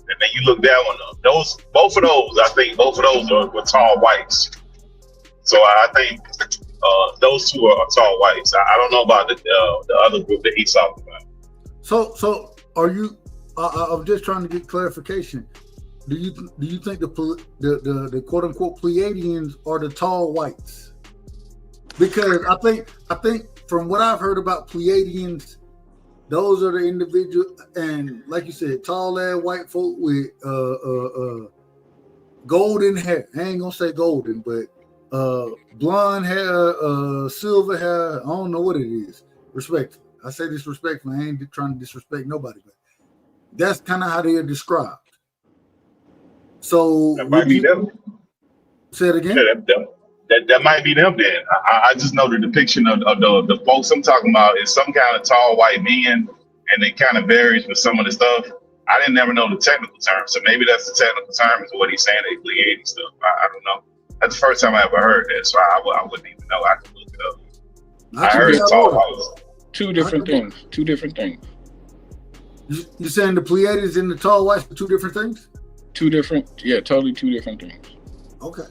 And then you look down on them. Both of those were tall whites. So I think those two are tall whites. I don't know about the other group that he's talking about. So are you? I'm just trying to get clarification. Do you think the quote unquote Pleiadians are the tall whites? Because I think from what I've heard about Pleiadians, those are the individual, and like you said, tall ass white folk with golden hair. I ain't gonna say golden, but blonde hair, silver hair. I don't know what it is. Respectfully, I say this respectfully. I ain't trying to disrespect nobody, but that's kind of how they are described. So that might be them. Say it again. Yeah, that might be them then. I just know the depiction of the folks I'm talking about is some kind of tall white men, and it kind of varies with some of the stuff. I didn't never know the technical term, so maybe that's the technical term is what he's saying, they Pleiadian stuff. I don't know. That's the first time I ever heard that, so I wouldn't even know. I could look it up. I heard tall whites. Two different things. Two different things. You're saying the Pleiadians and the tall whites are two different things? Totally two different things. Okay.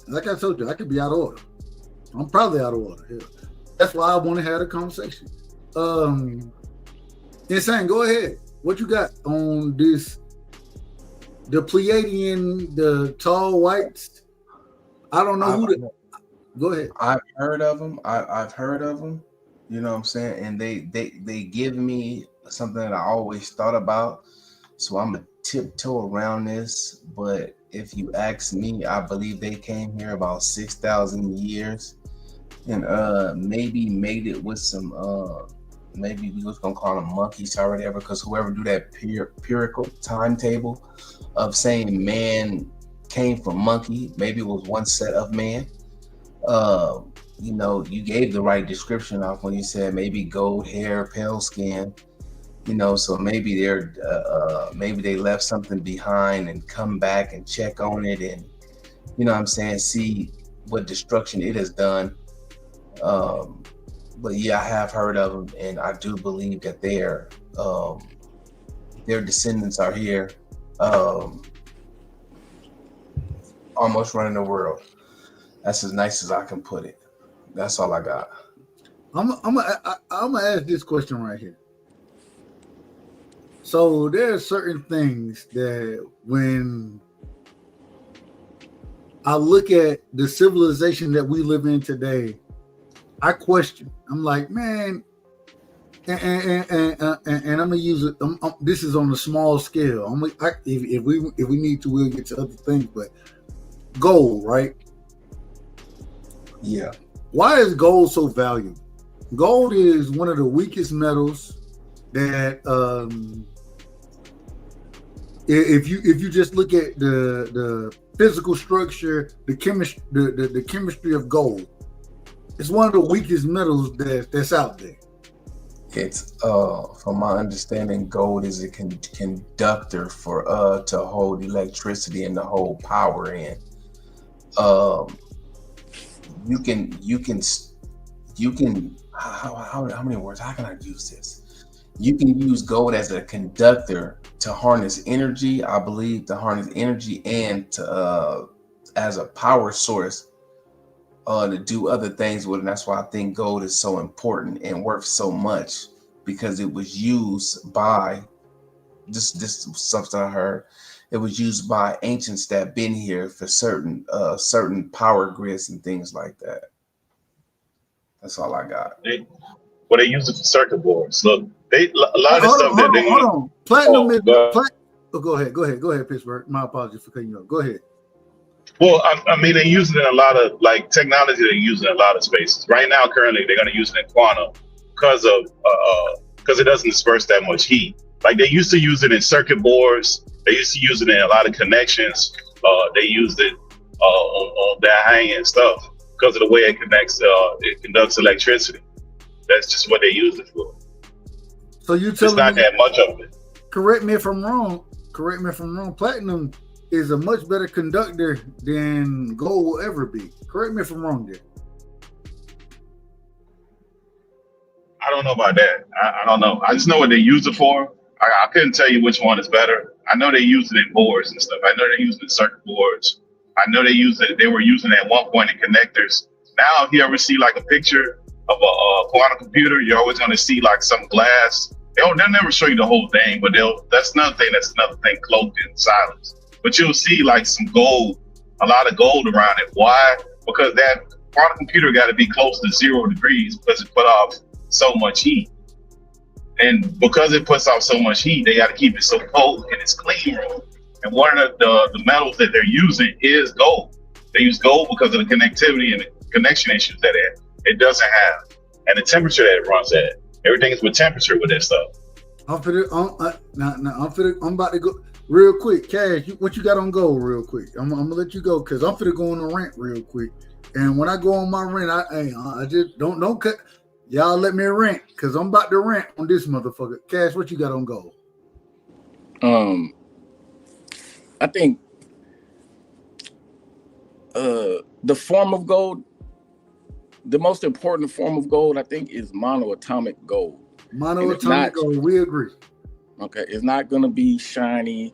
Like I told you, I could be out of order. I'm probably out of order. Yeah. That's why I want to have a conversation. Insane, go ahead. What you got on this? The Pleiadian, the tall whites. I don't know go ahead. I've heard of them. I've heard of them. You know what I'm saying? And they give me something that I always thought about. So I'm a tiptoe around this, but if you ask me, I believe they came here about 6,000 years, and maybe made it with some maybe we was gonna call them monkeys or whatever, because whoever do that empirical timetable of saying man came from monkey, maybe it was one set of man. You gave the right description of when you said maybe gold hair, pale skin. So maybe maybe they left something behind and come back and check on it, and see what destruction it has done. But yeah, I have heard of them, and I do believe that their descendants are here, almost running the world. That's as nice as I can put it. That's all I got. I'm gonna ask this question right here. So there are certain things that when I look at the civilization that we live in today, I question. I'm like, man, and I'm gonna use it. This is on a small scale. If we need to, we'll get to other things. But gold, right? Yeah. Why is gold so valuable? Gold is one of the weakest metals that if you just look at the physical structure, the chemistry of gold, it's one of the weakest metals that's out there. It's from my understanding, gold is a conductor for to hold electricity and to hold power in. You can how many words? How can I use this? You can use gold as a conductor to harness energy. I believe to harness energy and to as a power source to do other things with it. And that's why I think gold is so important and worth so much, because it was used by this something I heard. It was used by ancients that been here for certain power grids and things like that. That's all I got. They use it for circuit boards. Look, a lot of the stuff that they hold on. Platinum is go ahead. Go ahead, Pittsburgh. My apologies for cutting you off. Go ahead. Well, I mean, they use it in a lot of like technology. They use it in a lot of spaces. Right now, currently, they're going to use it in quantum because it doesn't disperse that much heat. Like they used to use it in circuit boards. They used to use it in a lot of connections. They used it on their high-end stuff because of the way it connects. It conducts electricity. That's just what they use it for. So you It's telling not me, that much of it. correct me if I'm wrong. Platinum is a much better conductor than gold will ever be. Correct me if I'm wrong there. I don't know about that. I don't know. I just know what they use it for. I couldn't tell you which one is better. I know they use it in boards and stuff. I know they use it in circuit boards. I know they were using it at one point in connectors. Now, if you ever see like a picture of a quantum computer, you're always going to see like some glass. They'll never show you the whole thing, but that's another thing cloaked in silence. But you'll see like some gold, a lot of gold around it. Why? Because that quantum computer got to be close to 0 degrees because it put off so much heat. And because it puts off so much heat, they got to keep it so cold in its clean room. And one of the metals that they're using is gold. They use gold because of the connectivity and the connection issues that it doesn't have, and the temperature that it runs at. Everything is with temperature with that stuff. I'm about to go real quick. Cash, what you got on gold real quick? I'm gonna let you go because I'm finna go on a rant real quick. And when I go on my rant, I just don't cut. Y'all let me rant because I'm about to rant on this motherfucker. Cash, what you got on gold? I think the form of gold, the most important form of gold, I think, is monoatomic gold. Monoatomic gold, we agree. Okay, it's not gonna be shiny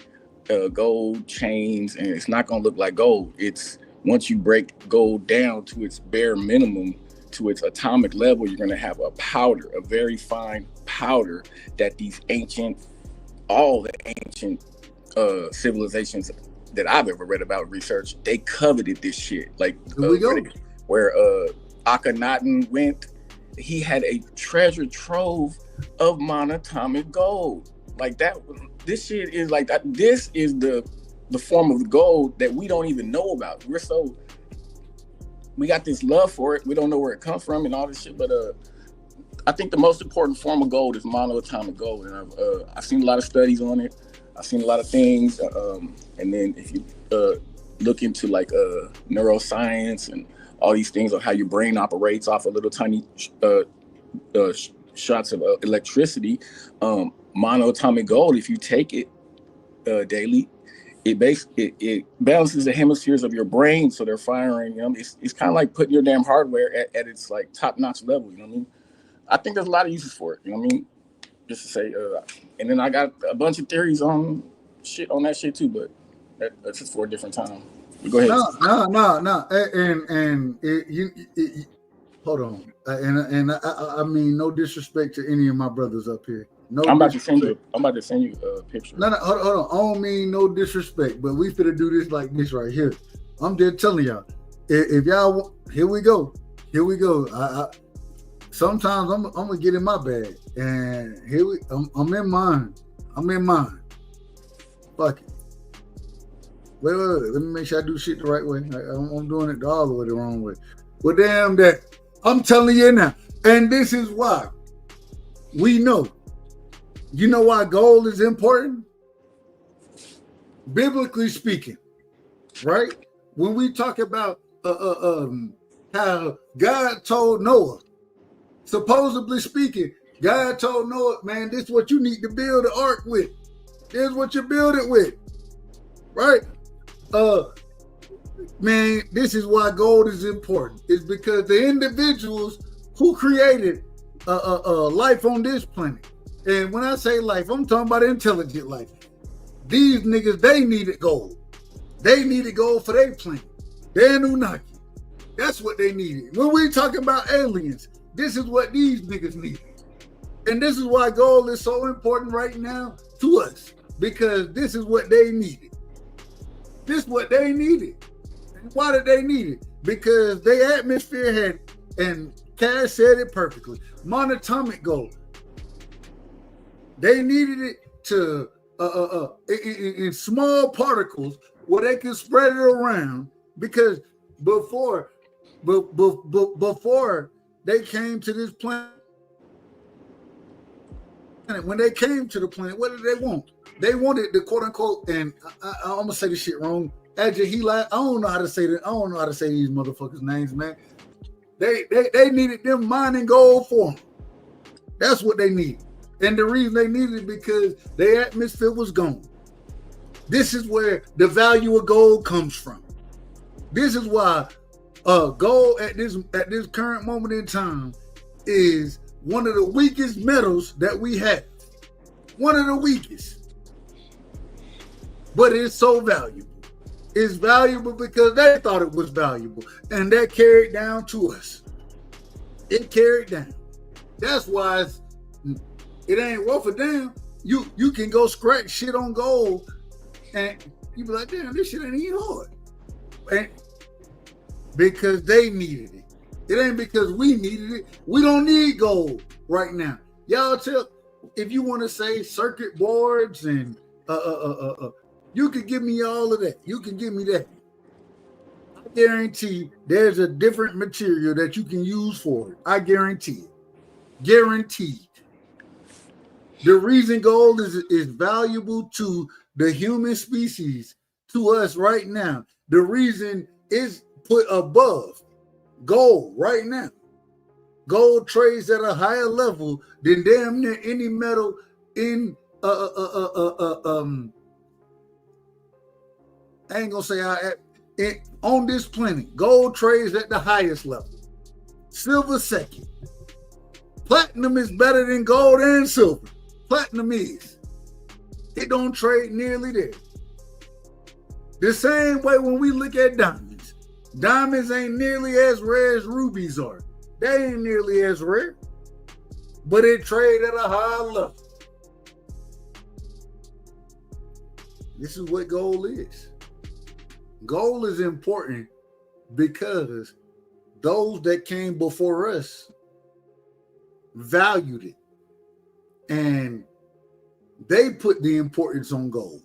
gold chains, and it's not gonna look like gold. It's once you break gold down to its bare minimum, to its atomic level, you're gonna have a powder, a very fine powder that all the ancient civilizations that I've ever read about, research, they coveted this shit. Like where Akhenaten went, he had a treasure trove of monatomic gold. Like that, this shit is like that. This is the form of gold that we don't even know about. We got this love for it. We don't know where it comes from and all this shit. But I think the most important form of gold is monoatomic gold, and I've seen a lot of studies on it. I've seen a lot of things, and then if you look into like neuroscience and all these things on how your brain operates off of little tiny shots of electricity, monoatomic gold, if you take it daily, it balances the hemispheres of your brain, so they're firing. You know, it's kind of like putting your damn hardware at its like top-notch level. You know what I mean? I think there's a lot of uses for it. You know what I mean? Just to say, and then I got a bunch of theories on that shit too, but that's just for a different time. But go ahead. No. And hold on. And I mean, no disrespect to any of my brothers up here. No, I'm about to send you a picture. No, hold on. I don't mean no disrespect, but we finna do this like this right here. I'm just telling y'all. If y'all, here we go. Sometimes I'm gonna get in my bag, and I'm in mine. Fuck it. Wait. Let me make sure I do shit the right way. I'm doing it all the way the wrong way. Well, damn that. I'm telling you now, and this is why we know. You know why gold is important? Biblically speaking, right? When we talk about how God told Noah, supposedly speaking, God told Noah, man, this is what you need to build the ark with. This is what you build it with, right? Man, this is why gold is important. It's because the individuals who created life on this planet, and when I say life, I'm talking about intelligent life. These niggas, they needed gold. They needed gold for their planet. They're Anunnaki. That's what they needed. When we talking about aliens, this is what these niggas needed. And this is why gold is so important right now to us, because this is what they needed. This is what they needed. And why did they need it? Because their atmosphere had, and Cass said it perfectly, monatomic gold. They needed it to in small particles where they could spread it around, because before they came to this planet, when they came to the planet, what did they want? They wanted the quote unquote, and I'm gonna say this shit wrong, Agahila. I don't know how to say that. I don't know how to say these motherfuckers' names, man. They needed them mining gold for them. That's what they needed. And the reason they needed it because their atmosphere was gone. This is where the value of gold comes from. This is why gold at this current moment in time is one of the weakest metals that we have. One of the weakest. But it's so valuable. It's valuable because they thought it was valuable. And that carried down to us. It carried down. That's why it ain't worth a damn. You can go scratch shit on gold and you be like, damn, this shit ain't even hard. And because they needed it. It ain't because we needed it. We don't need gold right now. Y'all tell, if you want to say circuit boards and you can give me all of that. You can give me that. I guarantee there's a different material that you can use for it. I guarantee it. Guaranteed. The reason gold is valuable to the human species, to us right now, the reason is put above gold right now. Gold trades at a higher level than damn near any metal in I ain't gonna say on this planet. Gold trades at the highest level. Silver second. Platinum is better than gold and silver. Platinum is. It don't trade nearly there. The same way when we look at diamonds. Diamonds ain't nearly as rare as rubies are. They ain't nearly as rare. But it trade at a high level. This is what gold is. Gold is important because those that came before us valued it. And they put the importance on gold.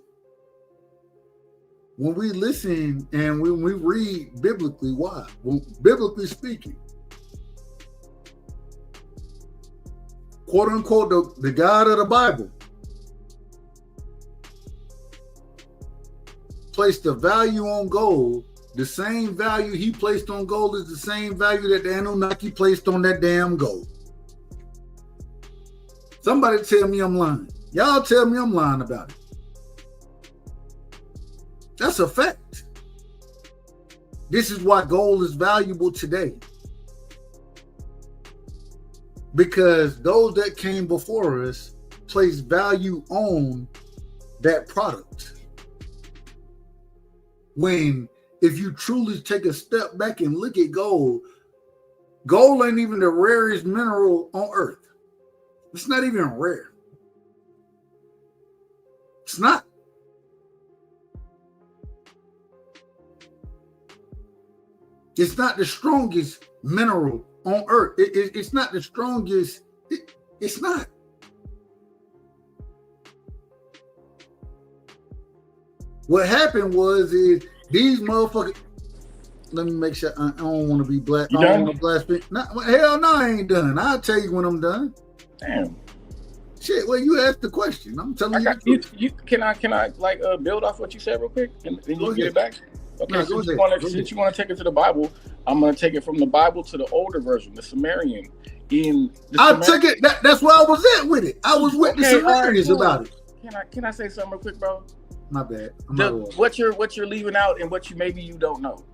When we listen and when we read biblically, why? Well, biblically speaking, quote unquote, the God of the Bible placed the value on gold. The same value he placed on gold is the same value that the Anunnaki placed on that damn gold. Somebody tell me I'm lying. Y'all tell me I'm lying about it. That's a fact. This is why gold is valuable today. Because those that came before us placed value on that product. When, if you truly take a step back and look at gold, gold ain't even the rarest mineral on earth. It's not even rare. It's not. It's not the strongest mineral on earth. It's not the strongest. It's not. What happened was these motherfuckers. Let me make sure. I don't want to be black. I don't want to blaspheme. Hell no, I ain't done. I'll tell you when I'm done. Damn. Shit. Well, you asked the question. I'm telling you. Can I like build off what you said real quick, and then you get it back? Okay, No, since you want to take it to the Bible, I'm going to take it from the Bible to the older version, the Sumerian. I took it. That's where I was at with it. I was with the Sumerians about it. Can I say something real quick, bro? My bad. What you're leaving out and what maybe you don't know.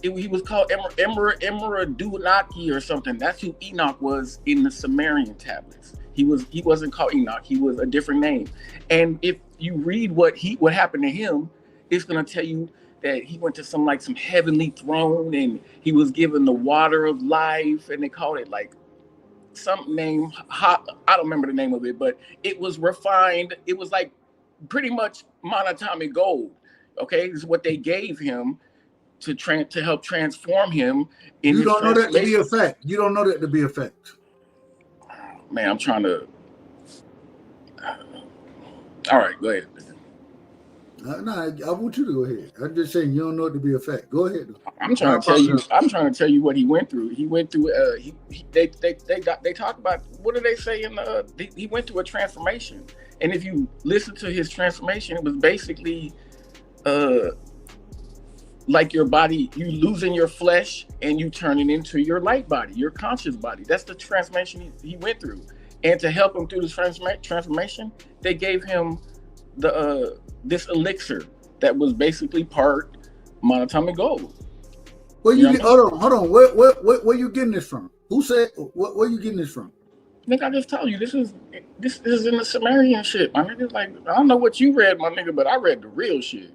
He was called Emeradunaki or something. That's who Enoch was in the Sumerian tablets. He wasn't called Enoch. He was a different name. And if you read what happened to him, it's going to tell you that he went to some heavenly throne and he was given the water of life, and they called it like some name. I don't remember the name of it, but it was refined. It was like pretty much monatomic gold. Okay, this is what they gave him to help transform him. You don't know that to be a fact. You don't know that to be a fact. Man, I'm trying to. All right, go ahead. No, I want you to go ahead. I'm just saying you don't know it to be a fact. Go ahead. I'm trying to tell you. I'm trying to tell you what he went through. He went through. They talk about, what do they say in the? He went through a transformation, and if you listen to his transformation, it was basically, like your body, you losing your flesh and you turning into your light body, your conscious body. That's the transformation he went through, and to help him through this transformation, they gave him the this elixir that was basically part monatomic gold. Hold on. Where you getting this from? Who said? Where you getting this from? Nigga, I just told you this is in the Sumerian shit, my nigga. Like, I don't know what you read, my nigga, but I read the real shit.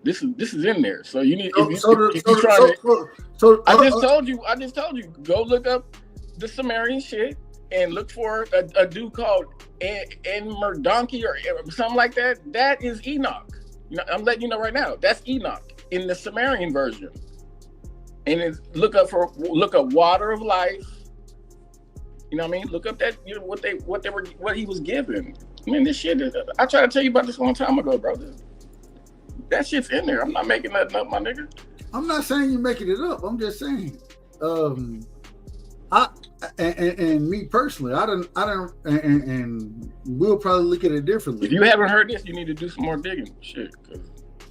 This is in there. So you need. I just told you. Go look up the Sumerian shit and look for a dude called Enmerdonkey or something like that. That is Enoch. You know, I'm letting you know right now. That's Enoch in the Sumerian version. And look up water of life. You know what I mean? Look up that, you know, what he was given. I mean, this shit is, I tried to tell you about this a long time ago, bro. That shit's in there. I'm not making nothing up, my nigga. I'm not saying you're making it up. I'm just saying, and me personally, I don't, and we'll probably look at it differently. If you haven't heard this, you need to do some more digging. Shit.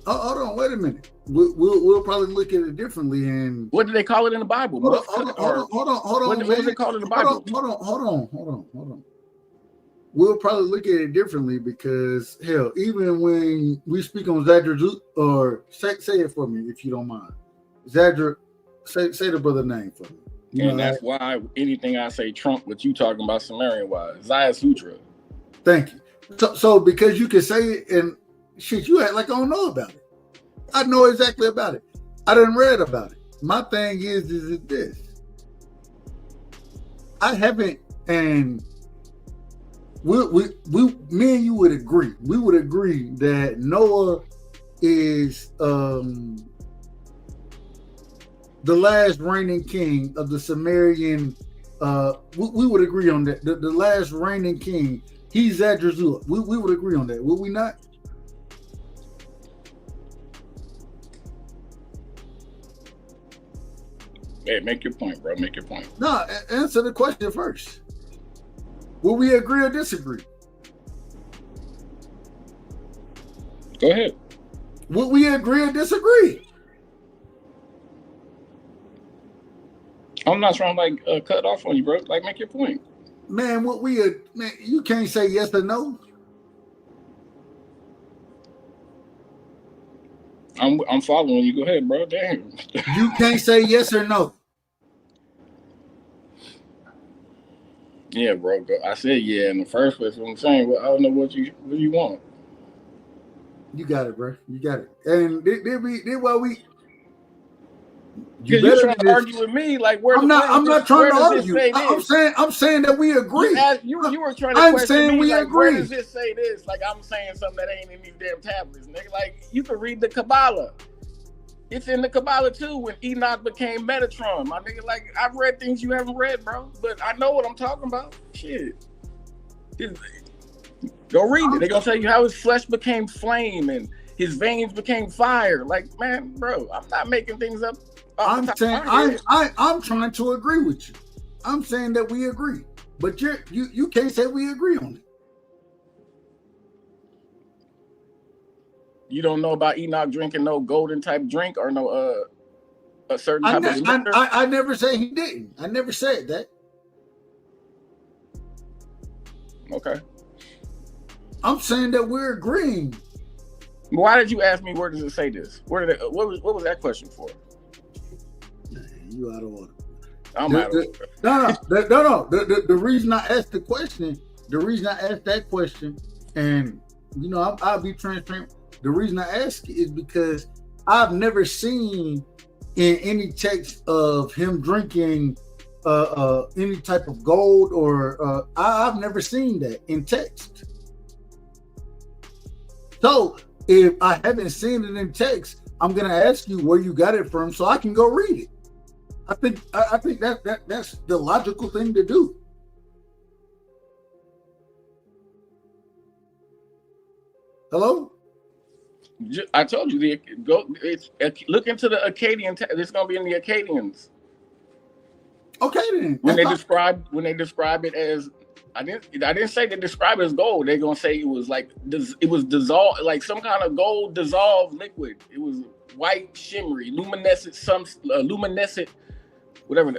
Hold on, wait a minute. We'll probably look at it differently. And what do they call it in the Bible? Hold on. What is it called in the Bible? Hold on. We'll probably look at it differently because, hell, even when we speak on Zadra, or say it for me if you don't mind. Zadra, say the brother name for me. And that's why anything I say trump what you talking about Sumerian wise. Zaya Sutra. Thank you. So because you can say it and shit, you act like I don't know about it. I know exactly about it. I done read about it. My thing is this. I haven't, and me and you would agree. We would agree that Noah is the last reigning king of the Sumerian. We would agree on that. The last reigning king, he's Zadrazua. We would agree on that, would we not? Hey, make your point, bro. Make your point. No, answer the question first. Will we agree or disagree? Go ahead. Will we agree or disagree? I'm not trying to cut off on you, bro. Like, make your point. Man, you can't say yes or no. I'm following you. Go ahead, bro. Damn. You can't say yes or no. Yeah, bro. I said yeah in the first place. What I'm saying, well, I don't know what you want. You got it, bro. You got it. And then while we. You're trying to argue with me, like where? I'm not trying to argue. I'm saying that we agree. You were trying to. I'm question saying me, we like, agree. Where does it say this? Like I'm saying something that ain't in these damn tablets, nigga. Like you can read the Kabbalah. It's in the Kabbalah too. When Enoch became Metatron, my nigga. Like I've read things you haven't read, bro. But I know what I'm talking about. Shit. Go read it. They're gonna tell you how his flesh became flame and his veins became fire. Like, man, bro, I'm not making things up. I'm trying to agree with you. I'm saying that we agree, but you can't say we agree on it. You don't know about Enoch drinking no golden type drink or no a certain type of liquor? I never said he didn't. I never said that. Okay. I'm saying that we're agreeing. Why did you ask me where does it say this? What was that question for? You out of order. I'm out of order. No. The reason I asked that question, and you know, I'll be transparent The reason I ask is because I've never seen in any text of him drinking any type of gold, or I've never seen that in text. So if I haven't seen it in text, I'm gonna ask you where you got it from so I can go read it. I think that's the logical thing to do. Hello? I told you look into the Akkadian. It's gonna be in the Akkadians. Okay then. When they describe it as, I didn't say they describe it as gold. They're gonna say it was like it was dissolved, like some kind of gold dissolved liquid. It was white, shimmery, luminescent,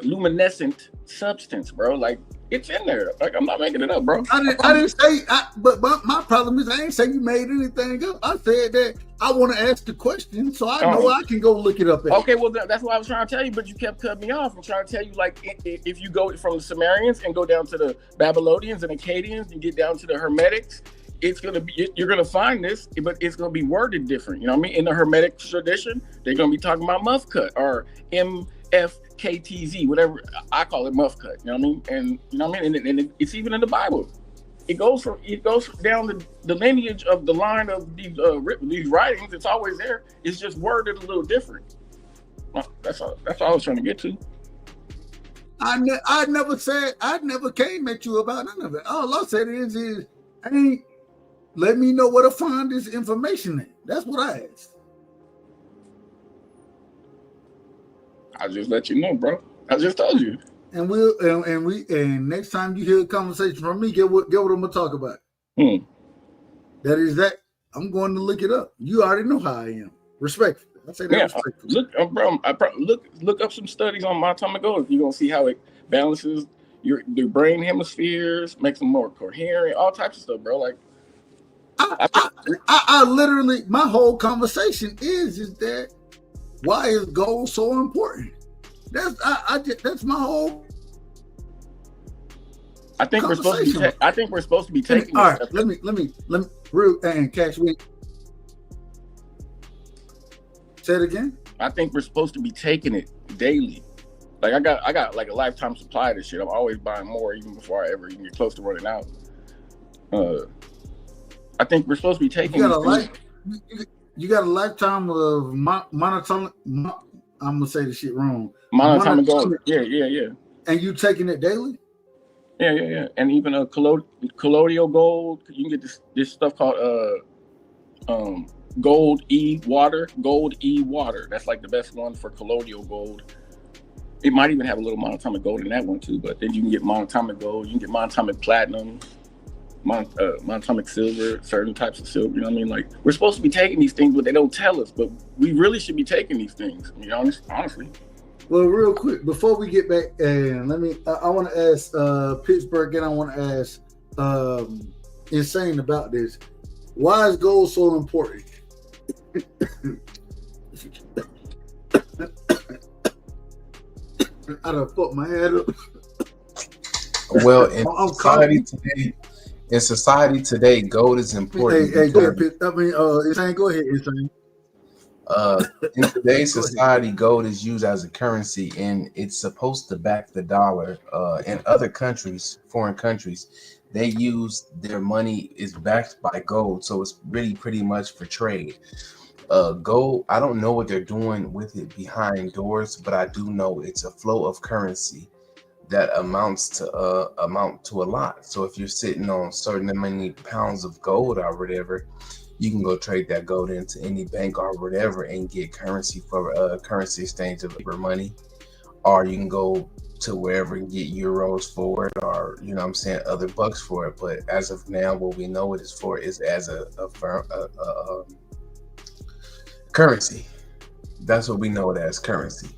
luminescent substance, bro. Like it's in there. Like I'm not making it up, bro. I didn't say. But my problem is I didn't say you made anything up. I said that I want to ask the question so I know I can go look it up. Okay, well that's what I was trying to tell you, but you kept cutting me off. I'm trying to tell you, like, if you go from the Sumerians and go down to the Babylonians and Akkadians and get down to the Hermetics, you're gonna find this, but it's gonna be worded different. You know what I mean? In the Hermetic tradition, they're gonna be talking about muff cut or MFKTZ, whatever I call it, muff cut. You know what I mean? And you know what I mean? And it's even in the Bible. It goes down the lineage of the line of these writings. It's always there. It's just worded a little different. That's all I was trying to get to. I never came at you about none of it. All I said is hey, let me know where to find this information in. That's what I asked. I just let you know, bro. I just told you. And next time you hear a conversation from me, get what I'm gonna talk about. That is that I'm going to look it up. You already know how I am. Respectfully. I say that respectfully. Look up some studies on monatomic gold. You're gonna see how it balances your brain hemispheres, makes them more coherent, all types of stuff, bro. Like I literally, my whole conversation is that why is gold so important? That's my whole. I think we're supposed to be taking. All right, let me real and Cash. Say it again. I think we're supposed to be taking it daily. Like I got like a lifetime supply of this shit. I'm always buying more, even before I ever even get close to running out. I think we're supposed to be taking. You got a lifetime of monatomic. I'm gonna say the shit wrong. Monatomic gold. Yeah. And you taking it daily? Yeah. And even a colloidal gold. You can get this stuff called Gold E water. That's like the best one for colloidal gold. It might even have a little monatomic gold in that one too. But then you can get monatomic gold. You can get monatomic platinum, monatomic silver, certain types of silver. You know what I mean? Like we're supposed to be taking these things, but they don't tell us. But we really should be taking these things. You know, honestly. Well, real quick before we get back, and I want to ask Pittsburgh, and I want to ask Insane about this. Why is gold so important? I done fucked my head up. Well, in society today, gold is important. Hey, go ahead, Insane, go ahead, Insane. In today's society, gold is used as a currency, and it's supposed to back the dollar. In other countries, foreign countries, they use their money is backed by gold, so it's really pretty much for trade. Gold, I don't know what they're doing with it behind doors, but I do know it's a flow of currency that amount to a lot. So if you're sitting on certain many pounds of gold or whatever, you can go trade that gold into any bank or whatever and get currency for currency exchange of your money, or you can go to wherever and get euros for it, or other bucks for it. But as of now, what we know it is for is as a currency. That's what we know it as, currency.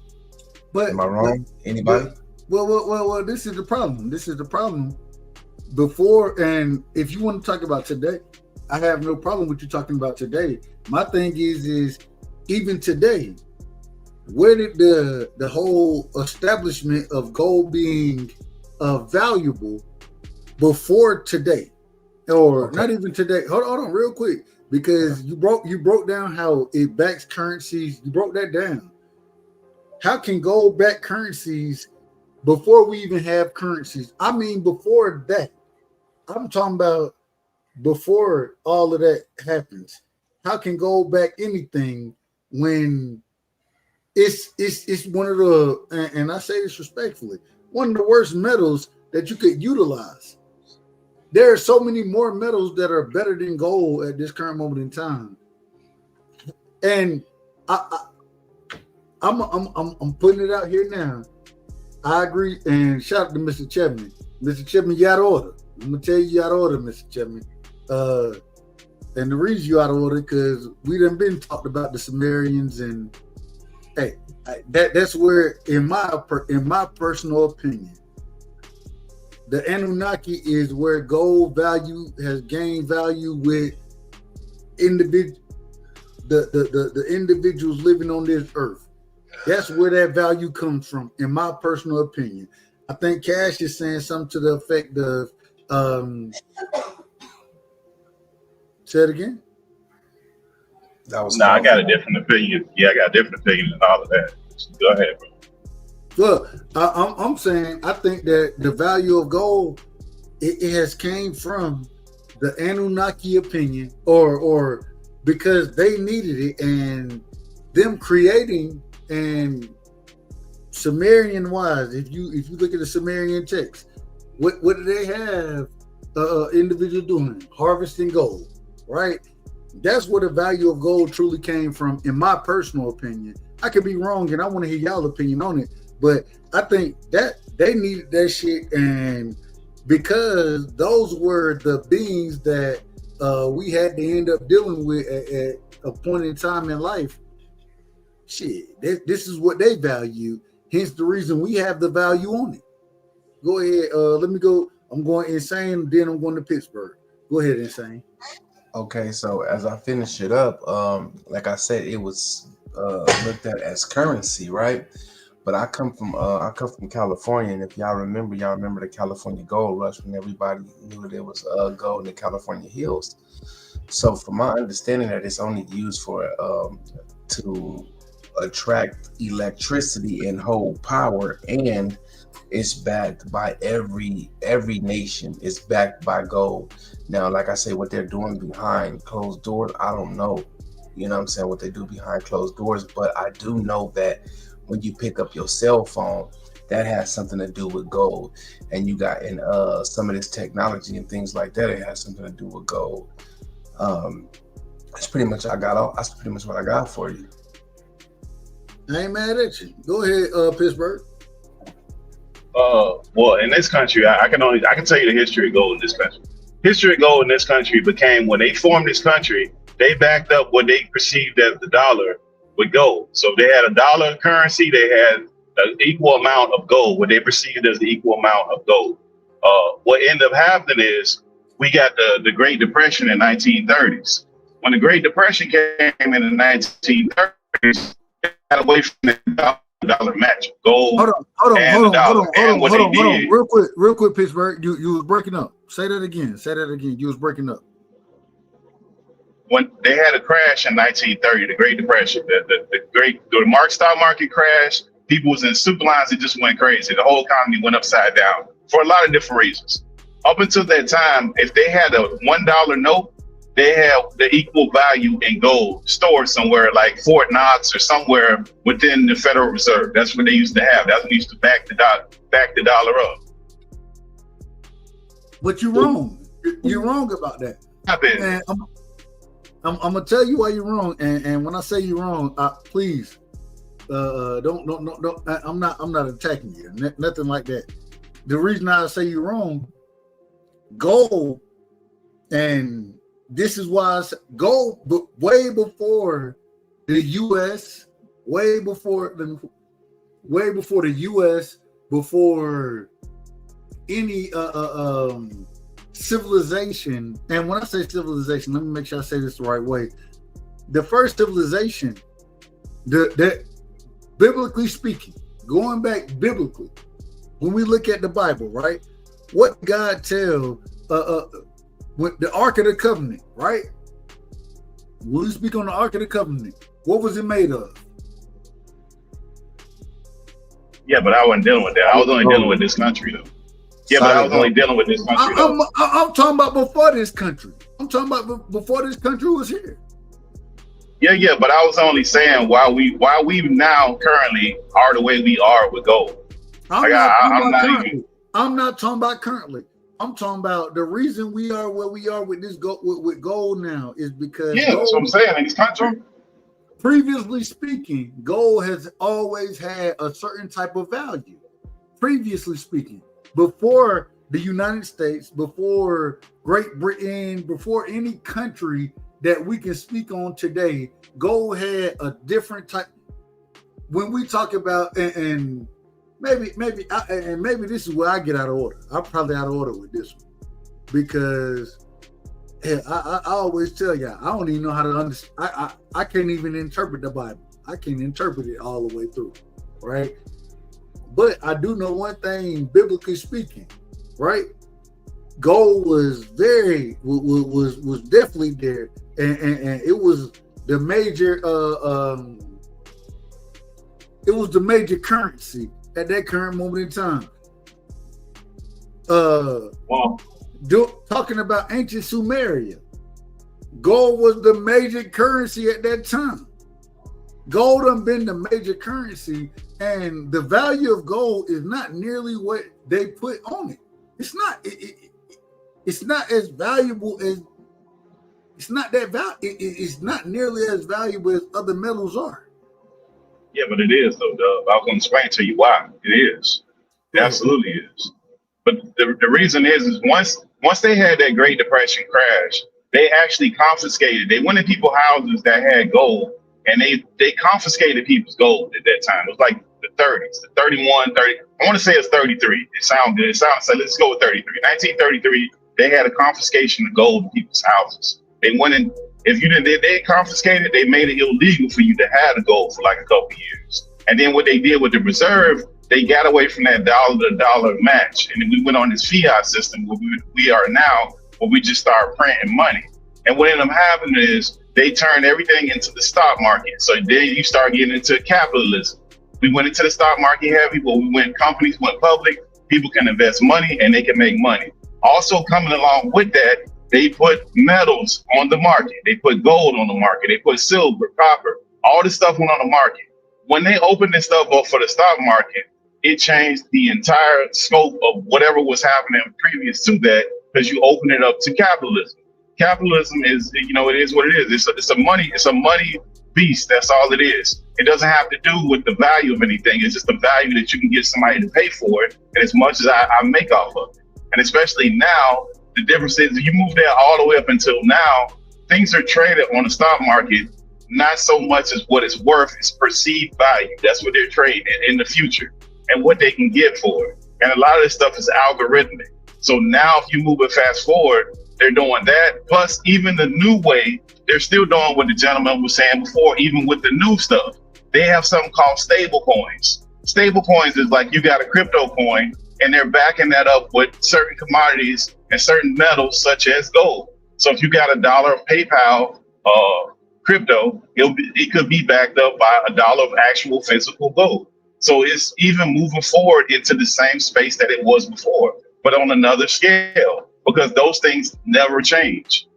But am I wrong? Anybody? Well, this is the problem. Before, and if you want to talk about today, I have no problem with you talking about today. My thing is even today, where did the whole establishment of gold being valuable before today, or not even today? Hold on, real quick. because you broke down how it backs currencies. You broke that down. How can gold back currencies before we even have currencies? I mean, before that, I'm talking about before all of that happens. How can gold back anything when it's one of the, and I say this respectfully, one of the worst metals that you could utilize? There are so many more metals that are better than gold at this current moment in time, and I'm putting it out here now. I agree, and shout out to Mr. Chapman. Mr. Chapman, you out of order. I'm gonna tell you out of order, Mr. Chapman. And the reason you out of order because we done been talked about the Sumerians, and hey, that's where, in my personal opinion, the Anunnaki is where gold value has gained value with the individuals living on this earth. That's where that value comes from, in my personal opinion. I think Cash is saying something to the effect of, say it again. I got a different opinion. Yeah, I got a different opinion than all of that. Go ahead, bro. Look, I'm saying I think that the value of gold it has came from the Anunnaki opinion, or because they needed it, and them creating, and Sumerian wise, if you look at the Sumerian text, what do they have individual doing? Harvesting gold, right? That's where the value of gold truly came from, in my personal opinion. I could be wrong, and I want to hear y'all opinion on it, but I think that they needed that shit, and because those were the beings that we had to end up dealing with at a point in time in life. Shit, this is what they value. Hence the reason we have the value on it. Go ahead. Let me go. I'm going Insane, then I'm going to Pittsburgh. Go ahead, Insane. Okay, so as I finish it up, like I said, it was looked at as currency, right? But I come from California, and if y'all remember the California gold rush when everybody knew that there was gold in the California hills. So from my understanding, that it's only used for to attract electricity and hold power, and it's backed by every nation. It's backed by gold. Now, like I say, what they're doing behind closed doors, I don't know. You know what I'm saying? What they do behind closed doors, but I do know that when you pick up your cell phone, that has something to do with gold. And you got in some of this technology and things like that, it has something to do with gold. That's pretty much that's pretty much what I got for you. I ain't mad at you. Go ahead, Pittsburgh. Well, in this country, I can tell you the history of gold in this country. History of gold in this country became, when they formed this country, they backed up what they perceived as the dollar with gold. So they had a dollar currency, they had an equal amount of gold, what they perceived as the equal amount of gold. What ended up happening is we got the Great Depression in 1930s. When the Great Depression came in the 1930s, they got away from the dollar match, gold. Hold on. Real quick, Pittsburgh. You was breaking up. Say that again. You was breaking up. When they had a crash in 1930, the Great Depression, the Marx stock market crashed. People was in super lines. It just went crazy. The whole economy went upside down for a lot of different reasons. Up until that time, if they had a $1 note, they have the equal value in gold stored somewhere like Fort Knox or somewhere within the Federal Reserve. That's what they used to have. That's what used to back the dollar up. But you're wrong. You're wrong about that. And I'm gonna tell you why you're wrong. And when I say you're wrong, please don't. I'm not attacking you. Nothing like that. The reason I say you're wrong, gold, and this is why I say gold, but way before the U.S., way before the U.S., before any civilization. And when I say civilization, let me make sure I say this the right way. The first civilization, that biblically speaking, going back biblically, when we look at the Bible, right? What God tell with the Ark of the Covenant, right? When you speak on the Ark of the Covenant, what was it made of? Yeah, but I wasn't dealing with that. I was only dealing with this country, though. Yeah, but I was only dealing with this country, though. I'm talking about before this country. I'm talking about before this country was here. Yeah, but I was only saying why we now currently are the way we are with gold. I'm not talking about currently. I'm talking about the reason we are where we are with this with gold now is because that's what I'm saying. In this country, previously speaking, gold has always had a certain type of value. Previously speaking, before the United States, before Great Britain, before any country that we can speak on today, gold had a different type. When we talk about and maybe this is where I get out of order. I'm probably out of order with this one because I always tell y'all I don't even know how to understand. I can't even interpret the Bible. I can't interpret it all the way through, right? But I do know one thing, biblically speaking, right? Gold was was definitely there, and it was the major it was the major currency at that current moment in time. Talking about ancient Sumeria, gold was the major currency at that time. Gold done been the major currency, and the value of gold is not nearly what they put on it. It's not. It's not as valuable as. It's not that it's not nearly as valuable as other metals are. Yeah, but it is though, Dub. I was going to explain to you why it is. It absolutely is. But the reason is once they had that Great Depression crash, they actually confiscated. They went in people's houses that had gold, and they confiscated people's gold at that time. It was like the 30s, the 31, 30. I want to say it's 33. It sounds good. It sounds so. Let's go with 33. 1933. They had a confiscation of gold in people's houses. They went in. If you didn't, they confiscated. They made it illegal for you to have the gold for like a couple years. And then what they did with the reserve, they got away from that dollar to dollar match, and then we went on this fiat system where we are now, where we just start printing money. And what ended up happening is they turned everything into the stock market. So then you start getting into capitalism. We went into the stock market heavy, where companies went public, people can invest money and they can make money. Also coming along with that, they put metals on the market. They put gold on the market. They put silver, copper, all this stuff went on the market. When they opened this stuff up for the stock market, it changed the entire scope of whatever was happening previous to that, because you open it up to capitalism. Capitalism is, it is what it is. It's a money beast. That's all it is. It doesn't have to do with the value of anything. It's just the value that you can get somebody to pay for it, and as much as I make off of it. And especially now, the difference is you move that all the way up until now, things are traded on the stock market, not so much as what it's worth, it's perceived value. That's what they're trading in the future and what they can get for it. And a lot of this stuff is algorithmic. So now if you move it fast forward, they're doing that. Plus, even the new way, they're still doing what the gentleman was saying before, even with the new stuff. They have something called stable coins. Stable coins is like you got a crypto coin, and they're backing that up with certain commodities and certain metals such as gold. So if you got $1 of PayPal crypto, it could be backed up by $1 of actual physical gold. So it's even moving forward into the same space that it was before, but on another scale, because those things never change.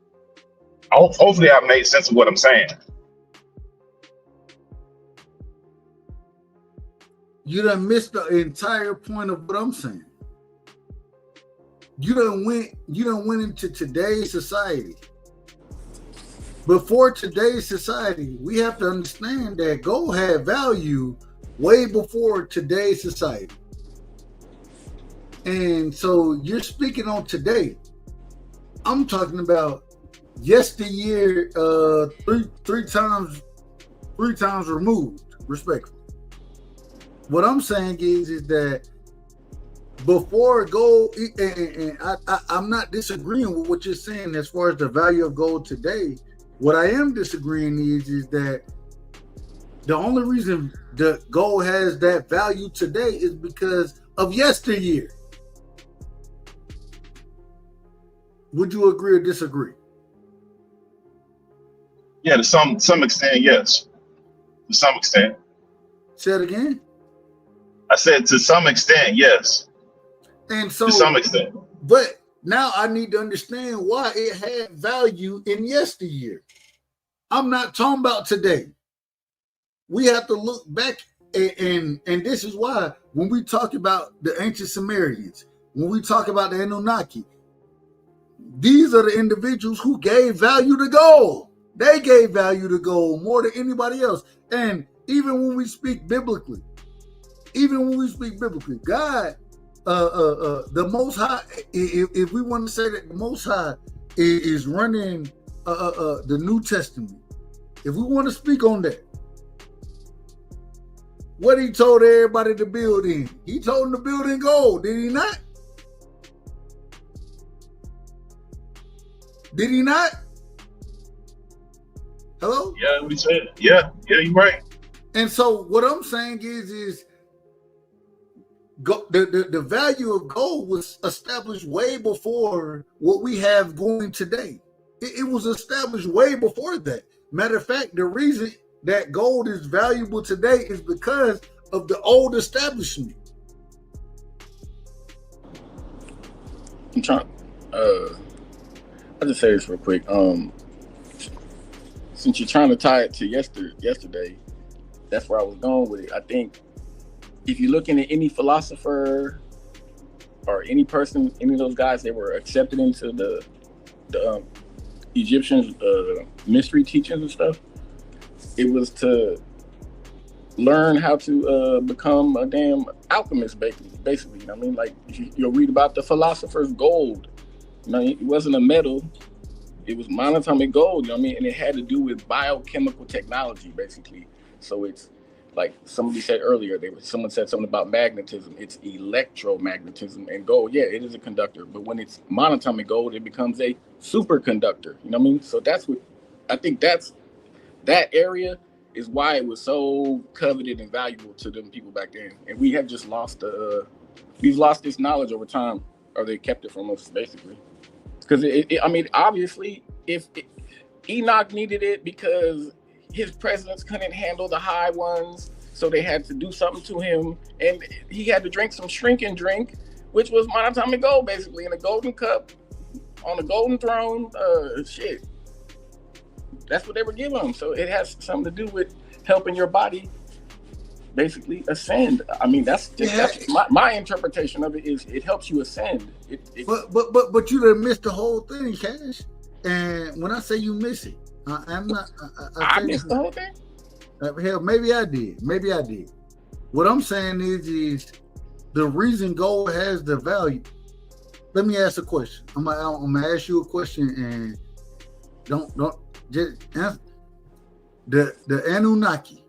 Hopefully I've made sense of what I'm saying. You done missed the entire point of what I'm saying. You done went into today's society. Before today's society, we have to understand that gold had value way before today's society. And so you're speaking on today. I'm talking about yesteryear, three times removed, respectfully. What I'm saying is that before gold, and I'm not disagreeing with what you're saying as far as the value of gold today. What I am disagreeing is that the only reason the gold has that value today is because of yesteryear. Would you agree or disagree? Yeah, to some extent, yes. To some extent. Say it again. I said to some extent, yes. And so To some extent. But now I need to understand why it had value in yesteryear. I'm not talking about today. We have to look back, and this is why when we talk about the ancient Sumerians, when we talk about the Anunnaki, these are the individuals who gave value to gold. They gave value to gold more than anybody else. And even when we speak biblically, God, the Most High, if we want to say that the Most High is running the New Testament, if we want to speak on that, what he told everybody to build in, he told them to build in gold, did he not? Did he not? Hello? Yeah, we said. Yeah, you're right. And so what I'm saying is the value of gold was established way before what we have going today. It was established way before that. Matter of fact, the reason that gold is valuable today is because of the old establishment. I'm trying. I'll just say this real quick. Since you're trying to tie it to yesterday, that's where I was going with it. I think if you're looking at any philosopher or any person, any of those guys that were accepted into the Egyptian mystery teachings and stuff, it was to learn how to become a damn alchemist, basically. You know what I mean? Like, you'll read about the philosopher's gold. You know, it wasn't a metal. It was monatomic gold, you know what I mean? And it had to do with biochemical technology, basically. So it's like somebody said earlier, someone said something about magnetism. It's electromagnetism, and gold, yeah, it is a conductor. But when it's monatomic gold, it becomes a superconductor, you know what I mean? So that's what, I think that area is why it was so coveted and valuable to them people back then. And we have just lost we've lost this knowledge over time, or they kept it from us, basically. Because I mean, obviously, if Enoch needed it because his presidents couldn't handle the high ones, so they had to do something to him, and he had to drink some shrinking drink, which was monatomic gold, basically, in a golden cup on a golden throne. Shit, that's what they were giving him. So it has something to do with helping your body basically ascend. I mean, that's my interpretation of it is it helps you ascend. But you done missed the whole thing, Cash. And when I say you miss it, I'm not. I missed the whole thing. Hell, maybe I did. What I'm saying is the reason gold has the value. Let me ask a question. I'm gonna ask you a question, and don't just answer. The Anunnaki.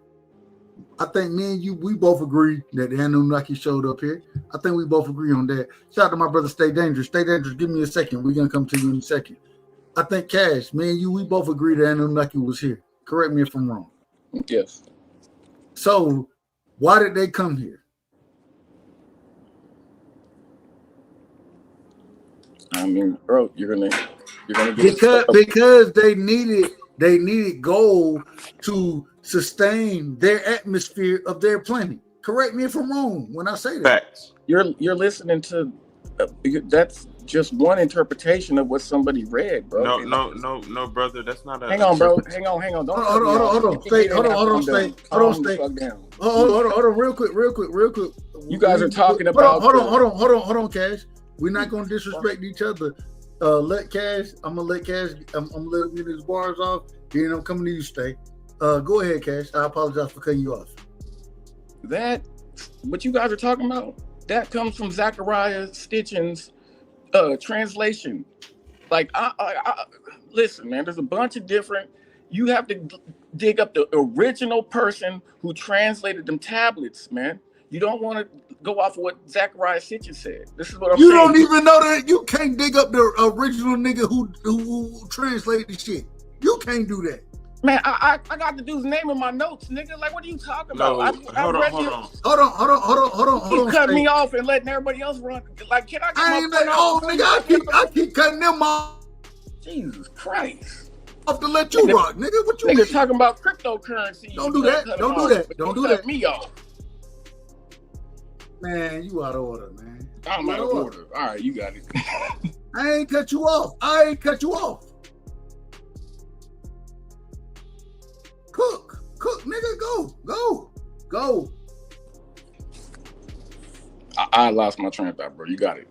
I think me and you, we both agree that the Anunnaki showed up here. I think we both agree on that. Shout out to my brother, Stay Dangerous. Stay Dangerous, give me a second. We're going to come to you in a second. I think, Cash, me and you, we both agree that Anunnaki was here. Correct me if I'm wrong. Yes. So, why did they come here? I mean, bro, you're gonna get because they needed gold to sustain their atmosphere of their planet. Correct me if I'm wrong when I say that. Facts. You're listening to that's just one interpretation of what somebody read, bro. No, brother, that's not a. Hang on, bro. Hang on. Don't hold on. Stay. Hold on. Real quick. You guys are talking about. Hold on, Cash. We're not gonna disrespect each other. Let Cash. I'm gonna let him get his bars off. Then I'm coming to you, Stay. Go ahead, Cash. I apologize for cutting you off. That what you guys are talking about, that comes from Zechariah Stitchin's translation. Like, I listen, man, there's a bunch of different. You have to dig up the original person who translated them tablets, man. You don't want to go off of what Zechariah Sitchin said. This is what I'm saying. You don't even know that. You can't dig up the original nigga who translated the shit. You can't do that. Man, I got the dude's name in my notes, nigga. Like, what are you talking about? Hold on. You cut me off and letting everybody else run. Like, can I get my point off? Nigga, I keep cutting them off. Jesus Christ. off to let you rock, nigga. What you Nigga mean? talking about cryptocurrency. Don't do that. Don't do that. Don't do that. Me off. Man, you out of order, man. I'm You out of order. All right, you got it. I ain't cut you off. I ain't cut you off. Cook, nigga, go. I lost my train of thought, bro. You got it.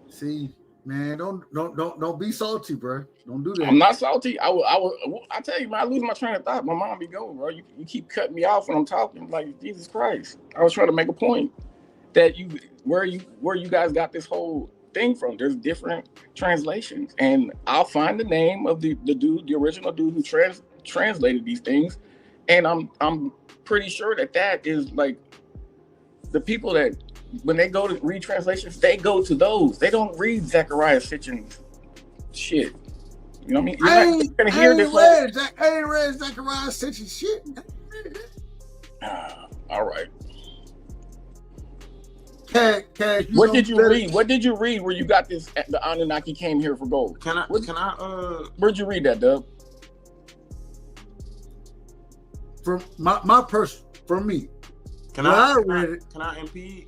See, man, don't be salty, bro. Don't do that. I'm not salty. I tell you, man, I lose my train of thought. My mom be going, bro. You keep cutting me off when I'm talking. Like, Jesus Christ. I was trying to make a point that where you guys got this whole thing from. There's different translations, and I'll find the name of the dude, the original dude who translated these things, and I'm pretty sure that is like the people that when they go to read translations, they go to those. They don't read Zechariah Sitchin's shit. You know what I mean? You're not gonna hear this. I ain't read Zechariah Sitchin's shit. All right. Cash, What did you read? What did you read where you got this? The Anunnaki came here for gold. Where'd you read that, Dub? From my person, from me. Can I I read it? Can I impede?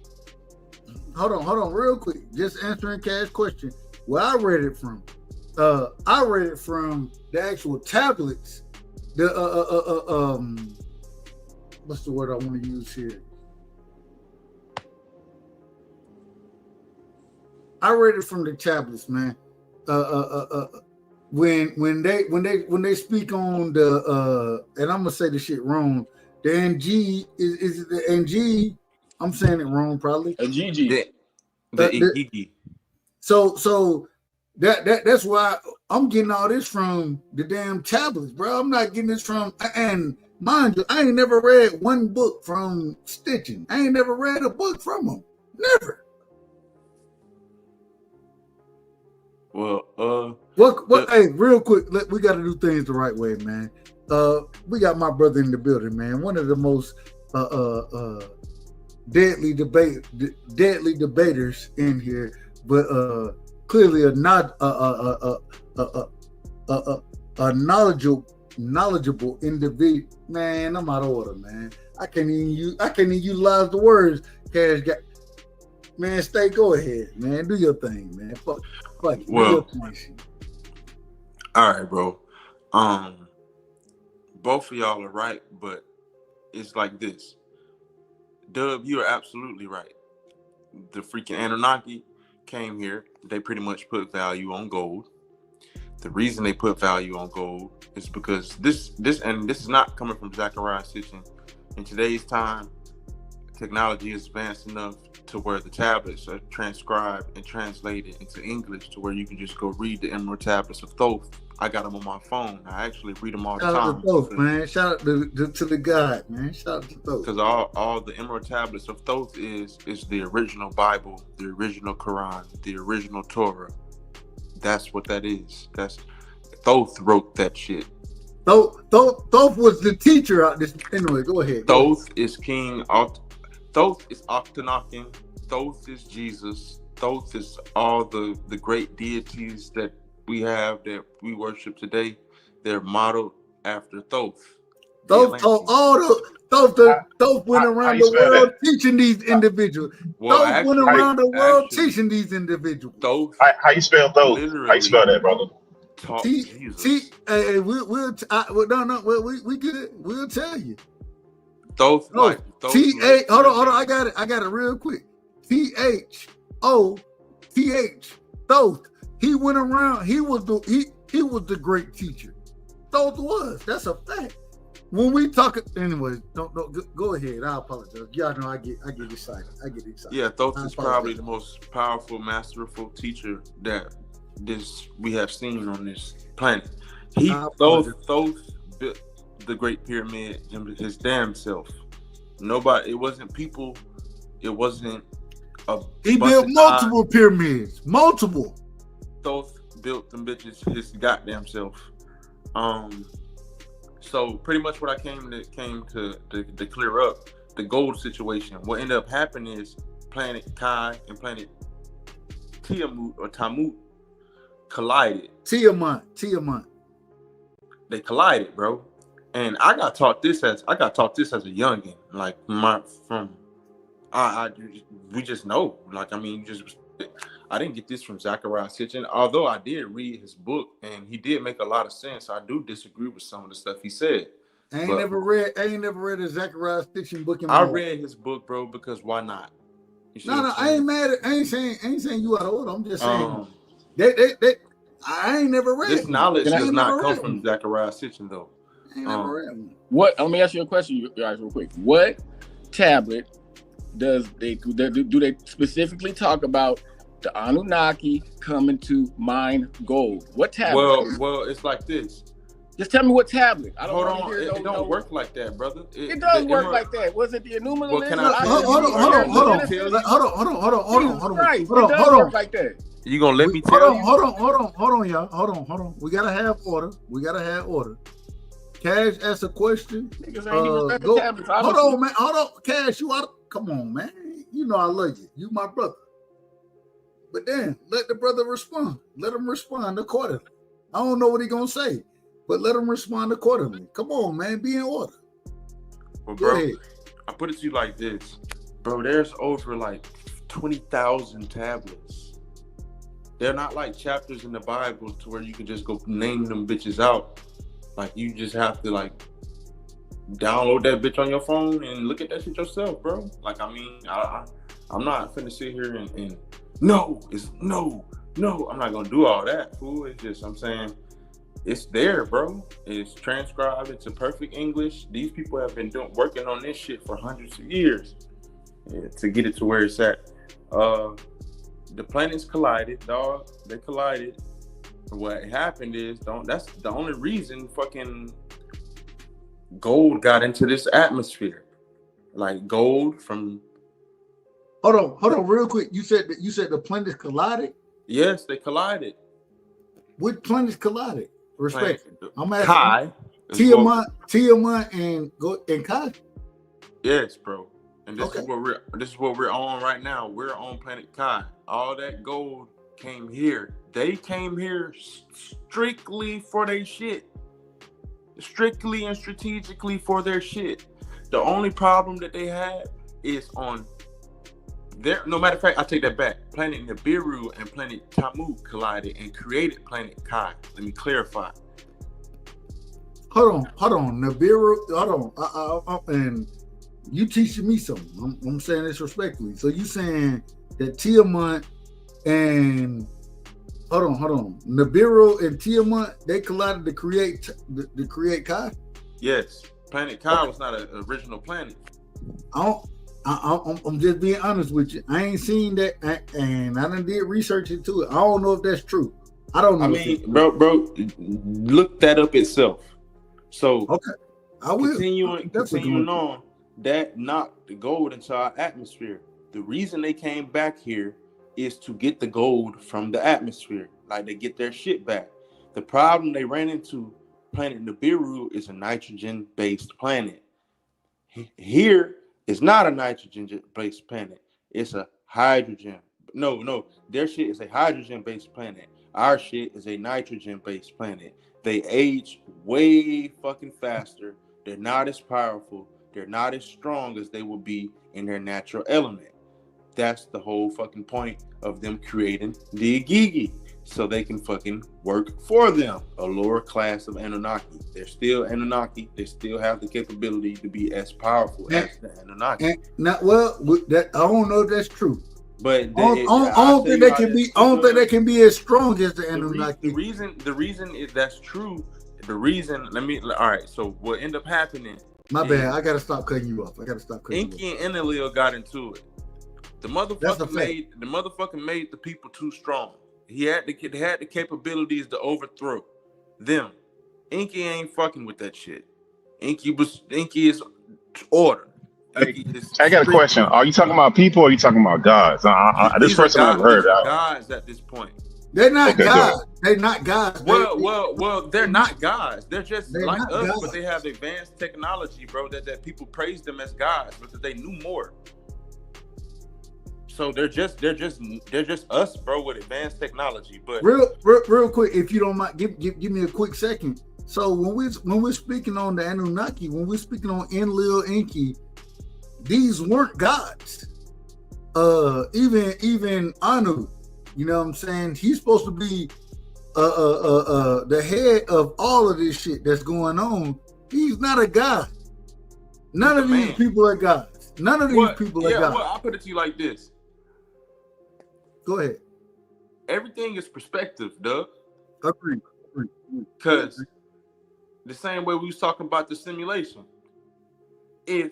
Hold on, real quick. Just answering Cash's question. Where I read it from? I read it from the actual tablets. The what's the word I want to use here? I read it from the tablets, man. When they speak on the and I'm gonna say the shit wrong. The NG is the NG. I'm saying it wrong, probably. A GG. So that's why I'm getting all this from the damn tablets, bro. I'm not getting this from, and mind you, I ain't never read one book from Stitching. I ain't never read a book from them. Never. Well, hey, real quick, we got to do things the right way, man. We got my brother in the building, man. One of the most deadly debaters in here, but clearly a knowledgeable individual. Man, I'm out of order, man. I can't even utilize the words. Cash got. Man, go ahead, man. Do your thing, man. Fuck it. Well, all right, bro. Both of y'all are right, but it's like this. Dub, you are absolutely right. The freaking Anunnaki came here. They pretty much put value on gold. The reason they put value on gold is because this is not coming from Zechariah Sitchin. In today's time, technology is advanced enough to where the tablets are transcribed and translated into English to where you can just go read the Emerald Tablets of Thoth. I got them on my phone. I actually read them all the time. Shout out to Thoth, man. Shout out to the God, man. Shout out to Thoth. Because all the Emerald Tablets of Thoth is the original Bible, the original Quran, the original Torah. That's what that is. Thoth wrote that shit. Thoth was the teacher out this. Anyway, go ahead. Thoth is King. Thoth is Akhenaten. Thoth is Jesus. Thoth is all the great deities that we have that we worship today. They're modeled after Thoth. Thoth went around the world teaching these individuals. Thoth went around the world teaching these individuals. Thoth. How you spell Thoth? How you spell that, brother? We good. We'll tell you. Thoth. T-A. Hold on. I got it real quick. T-H-O-T-H. Thoth. He went around. He was the great teacher. Thoth was. That's a fact. When we talk, anyways, don't go ahead. I apologize. Y'all know I get excited. Yeah, Thoth is probably the most powerful, masterful teacher that we have seen on this planet. Thoth built the Great Pyramid his damn self. Nobody. It wasn't people. It wasn't a. He built multiple pyramids. Multiple. Thoth built them bitches his goddamn self. So pretty much what I came to clear up the gold situation. What ended up happening is Planet Kai and Planet Tiamat or Tamut collided. Tiamat. they collided, bro. And I got taught this as a youngin. Like we just know. Like, I mean, I didn't get this from Zachariah Sitchin, although I did read his book and he did make a lot of sense. I do disagree with some of the stuff he said. I ain't never read a Zachariah Sitchin book in my life. read his book, bro, because why not? No, I ain't mad at, I ain't saying you out of order. I'm just saying I ain't never read this knowledge does not come from Zachariah Sitchin, though. I ain't never read them. What? Let me ask you a question, you guys, real quick. What tablet do they specifically talk about the Anunnaki coming to mine gold? What tablet? Well, it's like this. Just tell me what tablet. I don't Hold want on, to hear it don't work like that, brother. It does work like that. Was it the Enuma? Well, can Hold on. Like that. You gonna let me tell you? Hold on, y'all. Hold on. We gotta have order. Cash asked a question. Hold on, man. Hold on, Cash. Come on, man. You know I love you. You my brother. But then let the brother respond. Let him respond accordingly. I don't know what he gonna say, but let him respond accordingly. Come on, man. Be in order. Well, bro, I put it to you like this, bro. There's over like 20,000 tablets. They're not like chapters in the Bible to where you can just go name them bitches out. Like, you just have to like download that bitch on your phone and look at that shit yourself, bro. Like, I mean, I'm not finna sit here and no. I'm not gonna do all that, fool. It's just, I'm saying, it's there, bro. It's transcribed into perfect English. These people have been working on this shit for hundreds of years to get it to where it's at. The planets collided, dog. They collided. What happened is, that's the only reason fucking gold got into this atmosphere. Like, gold from. Hold on, real quick. You said the planets collided? Yes, they collided. Which planets collided? Respect. I'm asking. Kai. Tiamat and Kai. Yes, bro. And this is what we're on right now. We're on planet Kai. All that gold came here. They came here strictly for their shit. Strictly and strategically for their shit. The only problem that they had is on their, no matter of fact, I take that back. Planet Nibiru and planet Tammuz collided and created planet Kai. Let me clarify. Hold on. Nibiru, hold on. And you teaching me something. I'm saying this respectfully. So you saying that Tiamat and hold on. Nibiru and Tiamat, they collided to create Kai? Yes. Planet Kai was not an original planet. I'm just being honest with you. I ain't seen that, and I done did research into it. I don't know if that's true. I don't know. I mean, bro, look that up itself. So okay, I will. Continuing on, that knocked the gold into our atmosphere. The reason they came back here is to get the gold from the atmosphere, like they get their shit back. The problem they ran into, planet Nibiru, is a nitrogen-based planet. Here is not a nitrogen-based planet. It's a hydrogen. No, their shit is a hydrogen-based planet. Our shit is a nitrogen-based planet. They age way fucking faster. They're not as powerful. They're not as strong as they will be in their natural element. That's the whole fucking point of them creating the Igigi, so they can fucking work for them, a lower class of Anunnaki. They're still Anunnaki. They still have the capability to be as powerful as the Anunnaki. I don't know if that's true. But I don't think they can be as strong as the Anunnaki. The reason is that's true. All right, so what ended up happening. My bad, I gotta stop cutting you off. Enki and Enlil got into it. The motherfucker made the people too strong. They had the capabilities to overthrow them. Enki ain't fucking with that shit. Enki is order. I got a question. Are you talking about people or are you talking about gods? This person I've heard. Gods at this point. They're not gods. They're not gods. Well, they're not gods. They're just like us, gods. but they have advanced technology, bro. That people praise them as gods because they knew more. So they're just us, bro, with advanced technology. But real quick, if you don't mind, give me a quick second. So when we're speaking on the Anunnaki, when we're speaking on Enlil, Enki, these weren't gods. Even Anu, you know what I'm saying? He's supposed to be the head of all of this shit that's going on. He's not a god. None of these people are gods. None of these people are gods. Well, I'll put it to you like this. Go ahead. Everything is perspective, Doug. Agreed. Because the same way we was talking about the simulation, if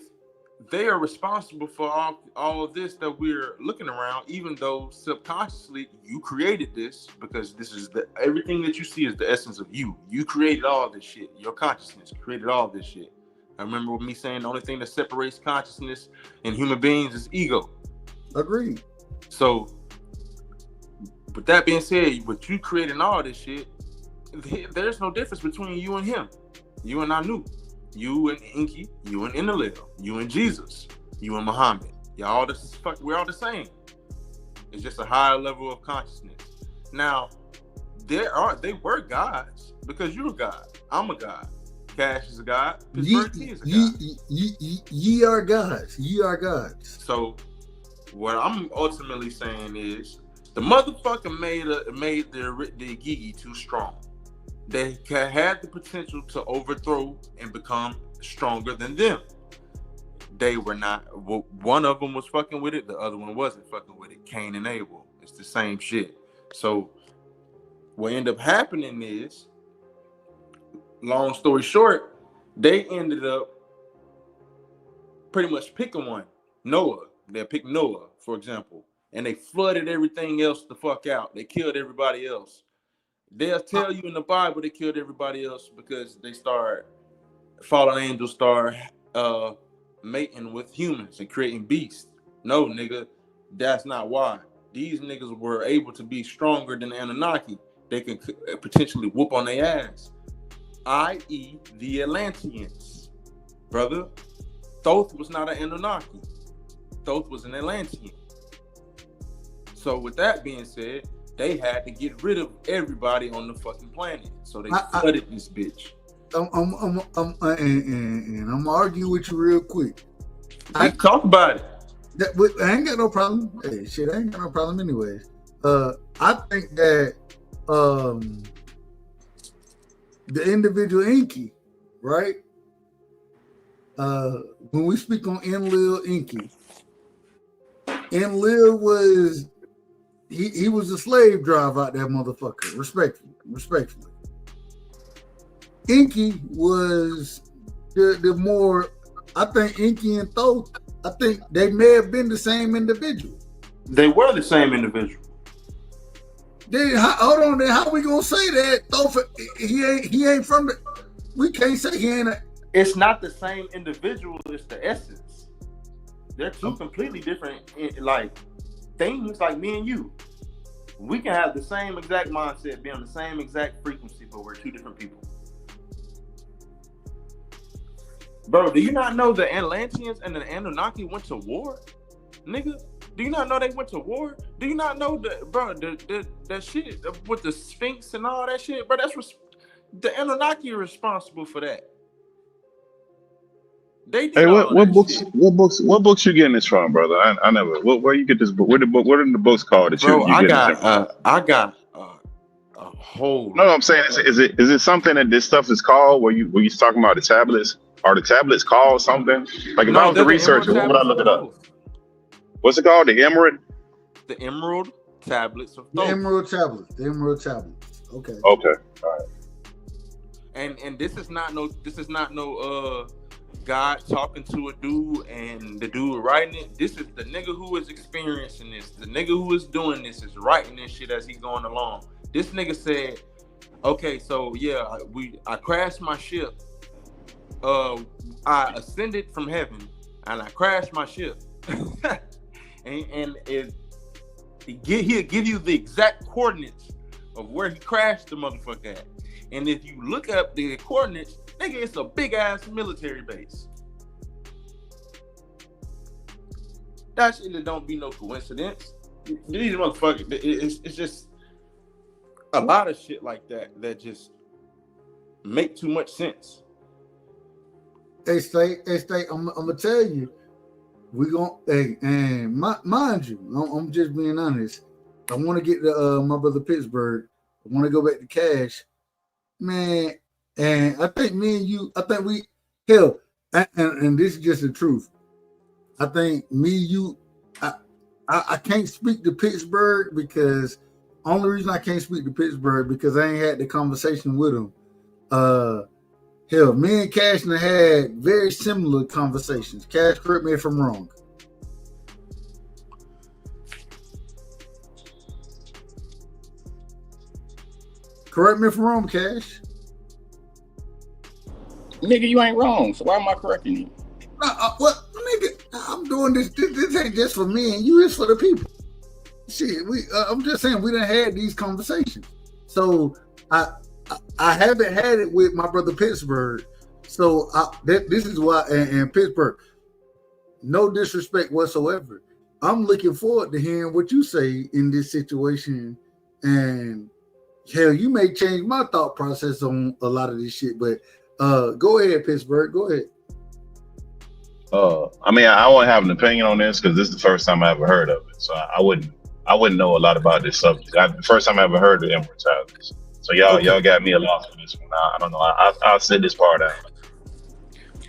they are responsible for all of this that we're looking around, even though subconsciously you created this, because this is everything that you see is the essence of you. You created all this shit. Your consciousness created all this shit. I remember me saying the only thing that separates consciousness and human beings is ego. Agreed. So, with that being said, with you creating all this shit, there's no difference between you and him. You and Anu. You and Enki, you and Enlil, you and Jesus, you and Muhammad. We're all the same. It's just a higher level of consciousness. Now, they were gods because you're a god. I'm a god. Cash is a god. Pittsburgh T is a god. Ye are gods. Ye are gods. So, what I'm ultimately saying is, the motherfucker made the Gigi too strong. They had the potential to overthrow and become stronger than them. They were not. One of them was fucking with it. The other one wasn't fucking with it. Cain and Abel. It's the same shit. So what ended up happening is, long story short, they ended up pretty much picking one. Noah. They picked Noah, for example. And they flooded everything else the fuck out. They killed everybody else. They'll tell you in the Bible they killed everybody else because fallen angels start mating with humans and creating beasts. No, nigga, that's not why. These niggas were able to be stronger than the Anunnaki. They can potentially whoop on their ass, i.e. the Atlanteans. Brother, Thoth was not an Anunnaki. Thoth was an Atlantean. So with that being said, they had to get rid of everybody on the fucking planet. So they flooded this bitch. I'm arguing with you real quick. Talk about it. I ain't got no problem. Hey, shit, I ain't got no problem anyways. I think that the individual Enki, right? When we speak on Enlil Enki, Enlil was he was a slave driver out that motherfucker. Respectfully. Enki was the more. I think Enki and Thoth, I think they may have been the same individual. They were the same individual. Then hold on. Then how we gonna say that Thoth? He ain't from the. We can't say he ain't. It's not the same individual. It's the essence. They're two completely different, like things. Like me and you, we can have the same exact mindset, be on the same exact frequency, but we're two different people. Bro, do you not know the Atlanteans and the Anunnaki went to war? Nigga, do you not know they went to war? Do you not know that shit with the Sphinx and all that shit? Bro, the Anunnaki are responsible for that. They did what books you getting this from, brother? I never. Where you get this book? What are the books called that you I got a whole. No, I'm saying is it something that this stuff is called? Were you talking about the tablets? Are the tablets called something? Like if I was a researcher, what would I look it up? What's it called? The Emerald? The Emerald Tablets of Thoth. The Emerald Tablets. Okay. Okay. All right. And this is not no God talking to a dude and the dude writing it. This is the nigga who is experiencing this. The nigga who is doing this is writing this shit as he's going along. This nigga said, okay, so yeah, I crashed my ship. I ascended from heaven and I crashed my ship. and he'll give you the exact coordinates of where he crashed the motherfucker at. And if you look up the coordinates, nigga, it's a big ass military base. That shit don't be no coincidence. These motherfuckers, it's just a lot of shit like that just make too much sense. Hey, State, I'm gonna tell you, we gonna and mind you, I'm just being honest. I want to get to my brother Pittsburgh. I want to go back to Cash, man. And I think me and you, I think we hell, and this is just the truth. I think me, you, I can't speak to Pittsburgh because only reason I can't speak to Pittsburgh because I ain't had the conversation with him. Hell, me and Cash had very similar conversations. Cash, correct me if I'm wrong. Correct me if I'm wrong, Cash. Nigga, you ain't wrong. So why am I correcting you? What, nigga? I'm doing this. This ain't just for me and you. It's for the people. Shit, I'm just saying we done had these conversations. So I haven't had it with my brother Pittsburgh. So this is why. And Pittsburgh, no disrespect whatsoever. I'm looking forward to hearing what you say in this situation. And hell, you may change my thought process on a lot of this shit. But go ahead, Pittsburgh. Go ahead. I mean, I won't have an opinion on this because this is the first time I ever heard of it. So I wouldn't know a lot about this subject. The first time I ever heard of immortality. So y'all got me a loss for this one. I don't know. I'll sit this part out.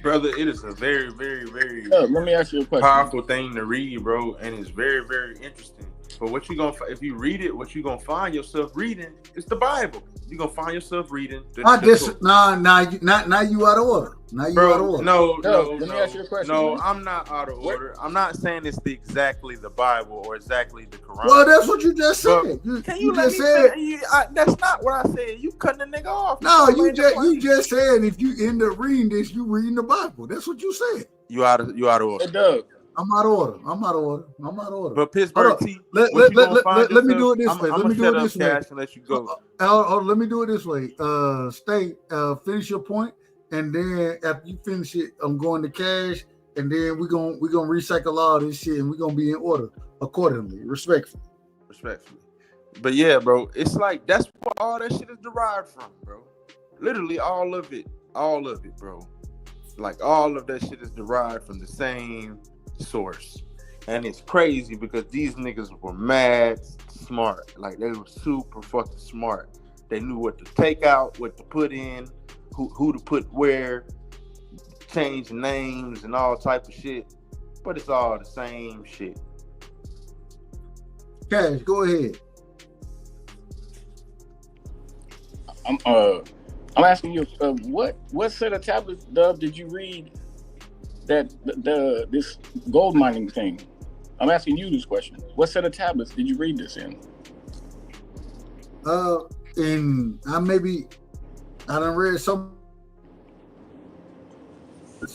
Brother, it is a very, very, very let me ask you a question. Powerful thing to read, bro, and it's very, very interesting. But what you gonna if you read it, what you gonna find yourself reading is the Bible. You gonna find yourself reading. Now you out of order. Now you out of order. No. Let me ask you a question. No, I'm not out of order. I'm not saying it's exactly the Bible or exactly the Quran. Well, that's what you just said. Can you let me say? That's not what I said. You cutting the nigga off. No, you just said if you end up reading this, you reading the Bible. That's what you said. You out of order. Hey, Doug. I'm out of order. But Pittsburgh, let me do it this way. Let me do it this way. And let you go. Let me do it this way. Stay. Finish your point, and then after you finish it, I'm going to Cash, and then we're gonna recycle all this shit, and we're gonna be in order accordingly, respectfully. But yeah, bro, it's like that's where all that shit is derived from, bro. Literally all of it, bro. Like all of that shit is derived from the same source. And it's crazy because these niggas were mad smart. Like they were super fucking smart. They knew what to take out, what to put in, who to put where, change names and all type of shit. But it's all the same shit. Cash, go ahead. I'm asking you, what set of tablets, Dub, did you read that this gold mining thing? I'm asking you this question. What set of tablets did you read this in? And I done read some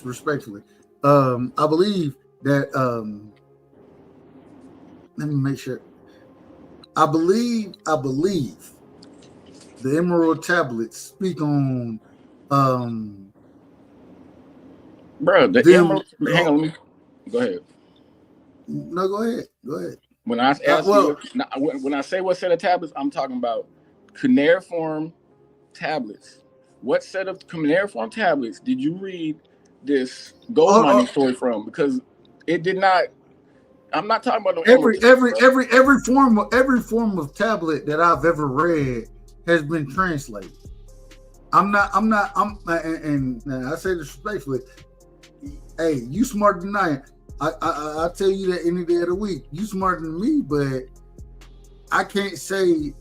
respectfully. I believe that let me make sure. I believe the Emerald tablets speak on bro, the Emerald. Hang on, let me go ahead. No, go ahead. When I ask when I say what set of tablets, I'm talking about cuneiform tablets. What set of cuneiform tablets did you read this gold mining story from? Because it did not. I'm not talking about every form of tablet that I've ever read has been translated. And I say this respectfully. Hey, you smarter than I am. I tell you that any day of the week. You smarter than me, but I can't say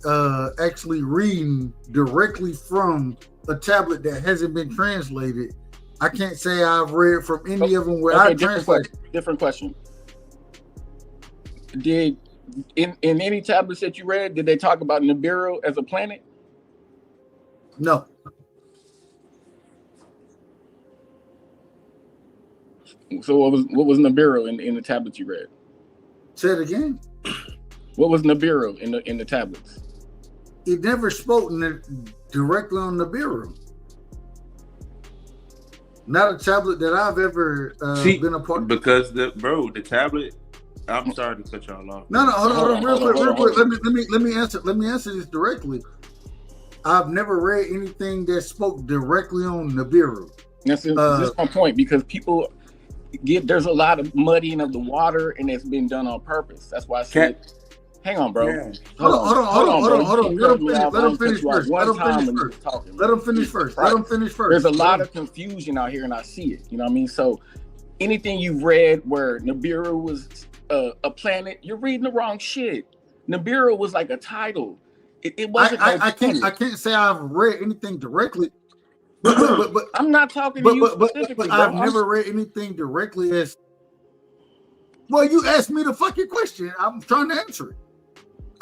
actually reading directly from a tablet that hasn't been translated. I can't say I've read from any of them where I translate. Different question. Did in any tablets that you read, did they talk about Nibiru as a planet? No. So what was Nibiru in the tablets you read? Say it again. What was Nibiru in the tablets? It never spoke directly on Nibiru. Not a tablet that I've ever been a part of. Because the tablet. I'm sorry to cut y'all off. No, hold on, real quick. Let me answer this directly. I've never read anything that spoke directly on Nibiru. That's my point, because people there's a lot of muddying of the water, and it's been done on purpose. That's why I said, hang on, bro. Yeah. Hold on. Let him finish first. Let him finish first. There's a lot of confusion out here, and I see it. You know what I mean? So anything you've read where Nibiru was a planet, you're reading the wrong shit. Nibiru was like a title. It wasn't. I can't say I've read anything directly. But I'm not talking to you specifically. But I've never read anything directly as. Well, you asked me the fucking question. I'm trying to answer it.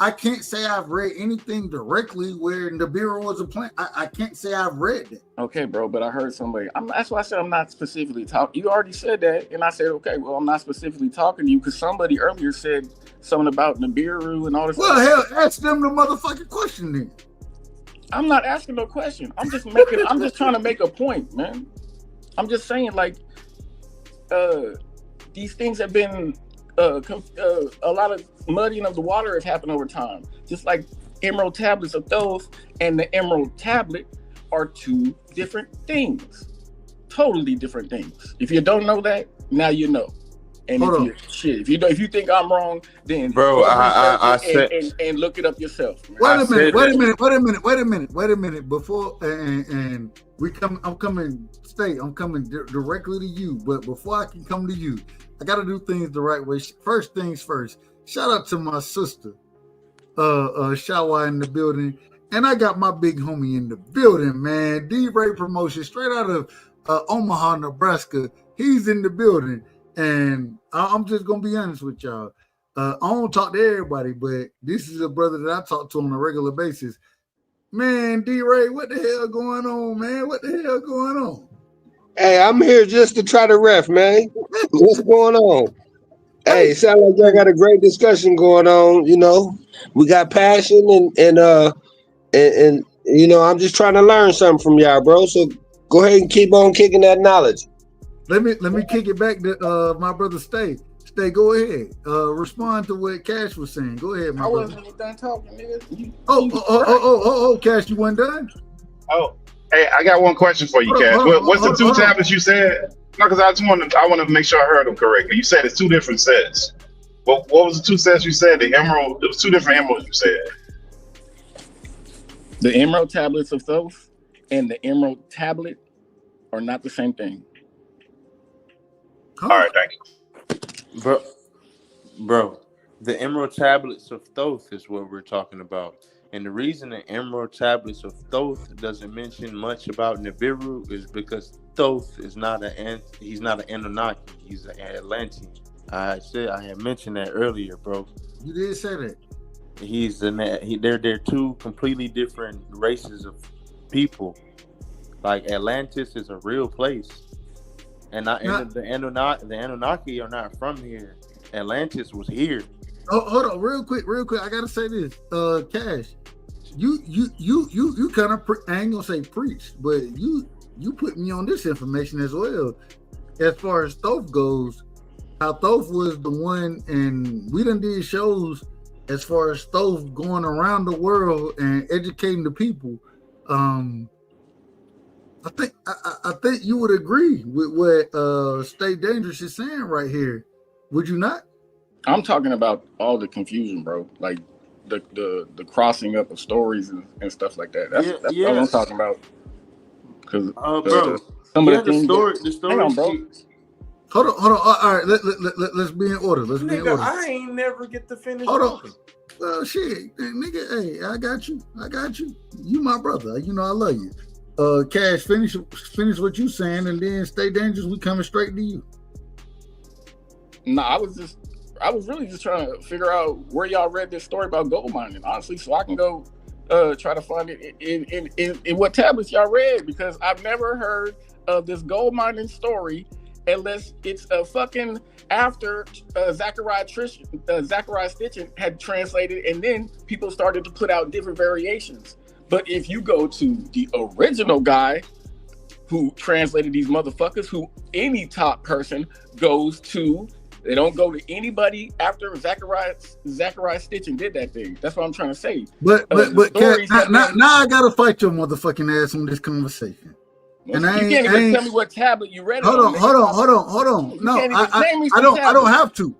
I can't say I've read anything directly where Nibiru was a planet. I can't say I've read that. Okay, bro, but I heard somebody. That's why I said I'm not specifically talking. You already said that, and I said, okay, well, I'm not specifically talking to you because somebody earlier said something about Nibiru and all this. Well, hell, ask them the motherfucking question then. I'm not asking no question. I'm just trying to make a point, man. I'm just saying, like, these things have been a lot of muddying of the water has happened over time. Just like Emerald Tablets of Thoth and the Emerald Tablet are two different things, totally different things. If you don't know that, now you know. And if you think I'm wrong, then bro, I said and look it up yourself. Man. Wait a minute. Before and I'm coming directly to you. But before I can come to you, I got to do things the right way. First things first. Shout out to my sister, Shawa in the building, and I got my big homie in the building, man. D-Ray Promotion, straight out of Omaha, Nebraska. He's in the building. And I'm just gonna be honest with y'all. I don't talk to everybody, but this is a brother that I talk to on a regular basis. Man, D-Ray, what the hell going on, man? What the hell going on? Hey, I'm here just to try to ref, man. What's going on? Hey, sound like y'all got a great discussion going on. You know, we got passion and you know, I'm just trying to learn something from y'all, bro. So go ahead and keep on kicking that knowledge. Let me kick it back to my brother Stay. Stay, go ahead. Respond to what Cash was saying. Go ahead, my brother. I wasn't done talking, nigga. Oh, Cash, you weren't done? Oh, hey, I got one question for you, Cash. What's the two tablets you said? No, because I want to make sure I heard them correctly. You said it's two different sets. What was the two sets you said? The emerald. It was two different emeralds you said. The Emerald Tablets of Thoth and the Emerald Tablet are not the same thing. All right, thank you. Bro, the Emerald Tablets of Thoth is what we're talking about. And the reason the Emerald Tablets of Thoth doesn't mention much about Nibiru is because Thoth is he's not an Anunnaki, he's an Atlantean. I had mentioned that earlier, bro. You did say that. They're two completely different races of people. Like Atlantis is a real place. And the Anunnaki are not from here. Atlantis was here. Oh, hold on, real quick. I gotta say this, Cash. You kind of I ain't gonna say preach, but you put me on this information as well. As far as Thoth goes, how Thoth was the one, and we done did shows as far as Thoth going around the world and educating the people. I think you would agree with what Stay Dangerous is saying right here. Would you not? I'm talking about all the confusion, bro. Like the crossing up of stories and stuff like that. That's what I'm talking about. Because bro, some of the things. The story. Hang on, bro. Hold on. All right, let's be in order. Be in order. I ain't never get to finish. Hold on. Well, shit, nigga. Hey, I got you. You my brother. You know I love you. Cash, finish what you saying, and then Stay Dangerous. We coming straight to you. No, I was really just trying to figure out where y'all read this story about gold mining, honestly, so I can go try to find it in what tablets y'all read, because I've never heard of this gold mining story unless it's a fucking after Zachariah Stitchin had translated, and then people started to put out different variations. But if you go to the original guy who translated these motherfuckers, who any top person goes to They don't go to anybody after Zachariah Stitch and did that thing. That's what I'm trying to say. But stories have now been- I gotta fight your motherfucking ass on this conversation. And you can't even tell me what tablet you read it Hold on. You No, can't even name me I some don't tablets. have to.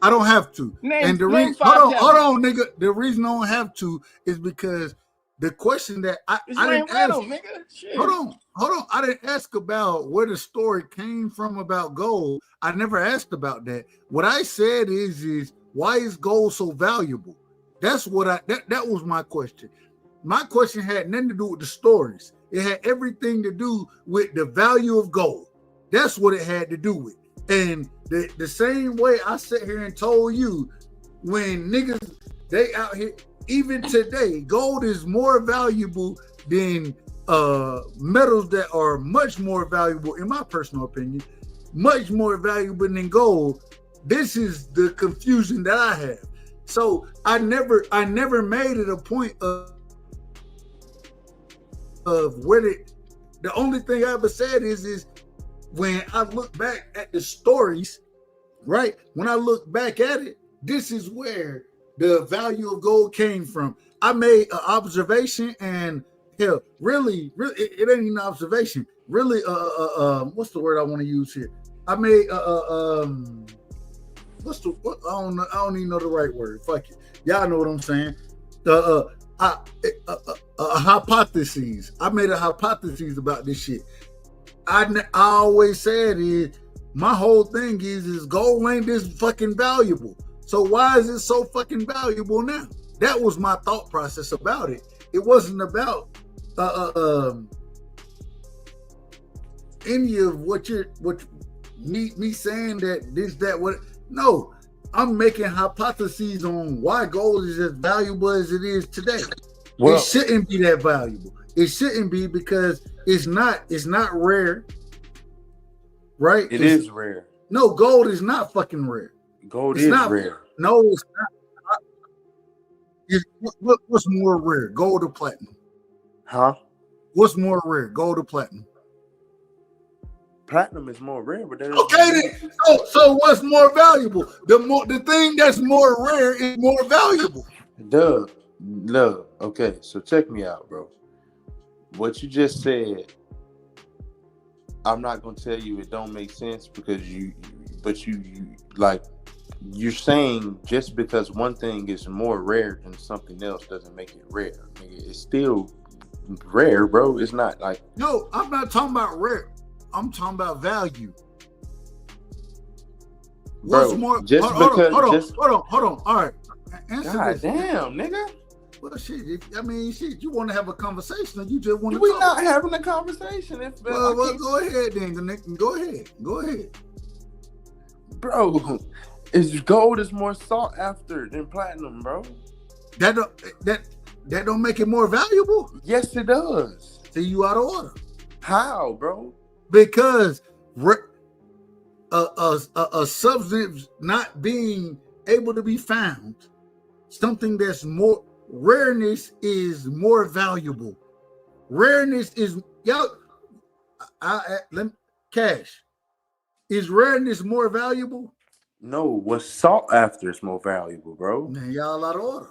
Name- And the name reason, five hold tablets. on, nigga. The reason I don't have to is because the question that I You didn't ain't read ask. them, nigga. Shit. Hold on. I didn't ask about where the story came from about gold. I never asked about that. What I said is why is gold so valuable? That's what that was my question. My question had nothing to do with the stories. It had everything to do with the value of gold. That's what it had to do with. And the same way I sat here and told you, when niggas, they out here, even today, gold is more valuable than metals that are much more valuable, in my personal opinion, much more valuable than gold. This is the confusion that I have. So I never made it a point of where the only thing I ever said is when I look back at the stories, right? When I look back at it, this is where the value of gold came from. I made an observation, and hell, really, it ain't even an observation. Really, what's the word I want to use here? I made I don't even know the right word. Fuck it, y'all know what I'm saying. Hypotheses. I made a hypothesis about this shit. I always said is my whole thing is gold ain't this fucking valuable. So why is it so fucking valuable now? That was my thought process about it. It wasn't about any of what me saying that this, that, what. No, I'm making hypotheses on why gold is as valuable as it is today. Well, it shouldn't be that valuable. It shouldn't be because it's not rare, right? It is rare. No, gold is not fucking rare. Gold It's is not rare. No, it's not. What's more rare, gold or platinum? Huh? What's more rare, gold or platinum? Platinum is more rare, but that Okay, then. So what's more valuable? The thing that's more rare is more valuable. Duh. Love. Okay, so check me out, bro. What you just said, I'm not gonna tell you it don't make sense because you like, you're saying just because one thing is more rare than something else doesn't make it rare. Nigga, it's still rare, bro. It's not like. No, I'm not talking about rare. I'm talking about value. What's Bro, more? just hold because on. All right. Answer God this. damn, nigga. Well, shit. Shit. You want to have a conversation, or you just want to? We talk? not having a conversation. If Well, go ahead, then. Go ahead. Bro, gold is more sought after than platinum, bro. That don't make it more valuable. Yes, it does. See, you out of order. How, bro? Because a substance not being able to be found, something that's more rareness is more valuable. Rareness is cash. Is rareness more valuable? No, what's sought after is more valuable, bro. Man, y'all out of order.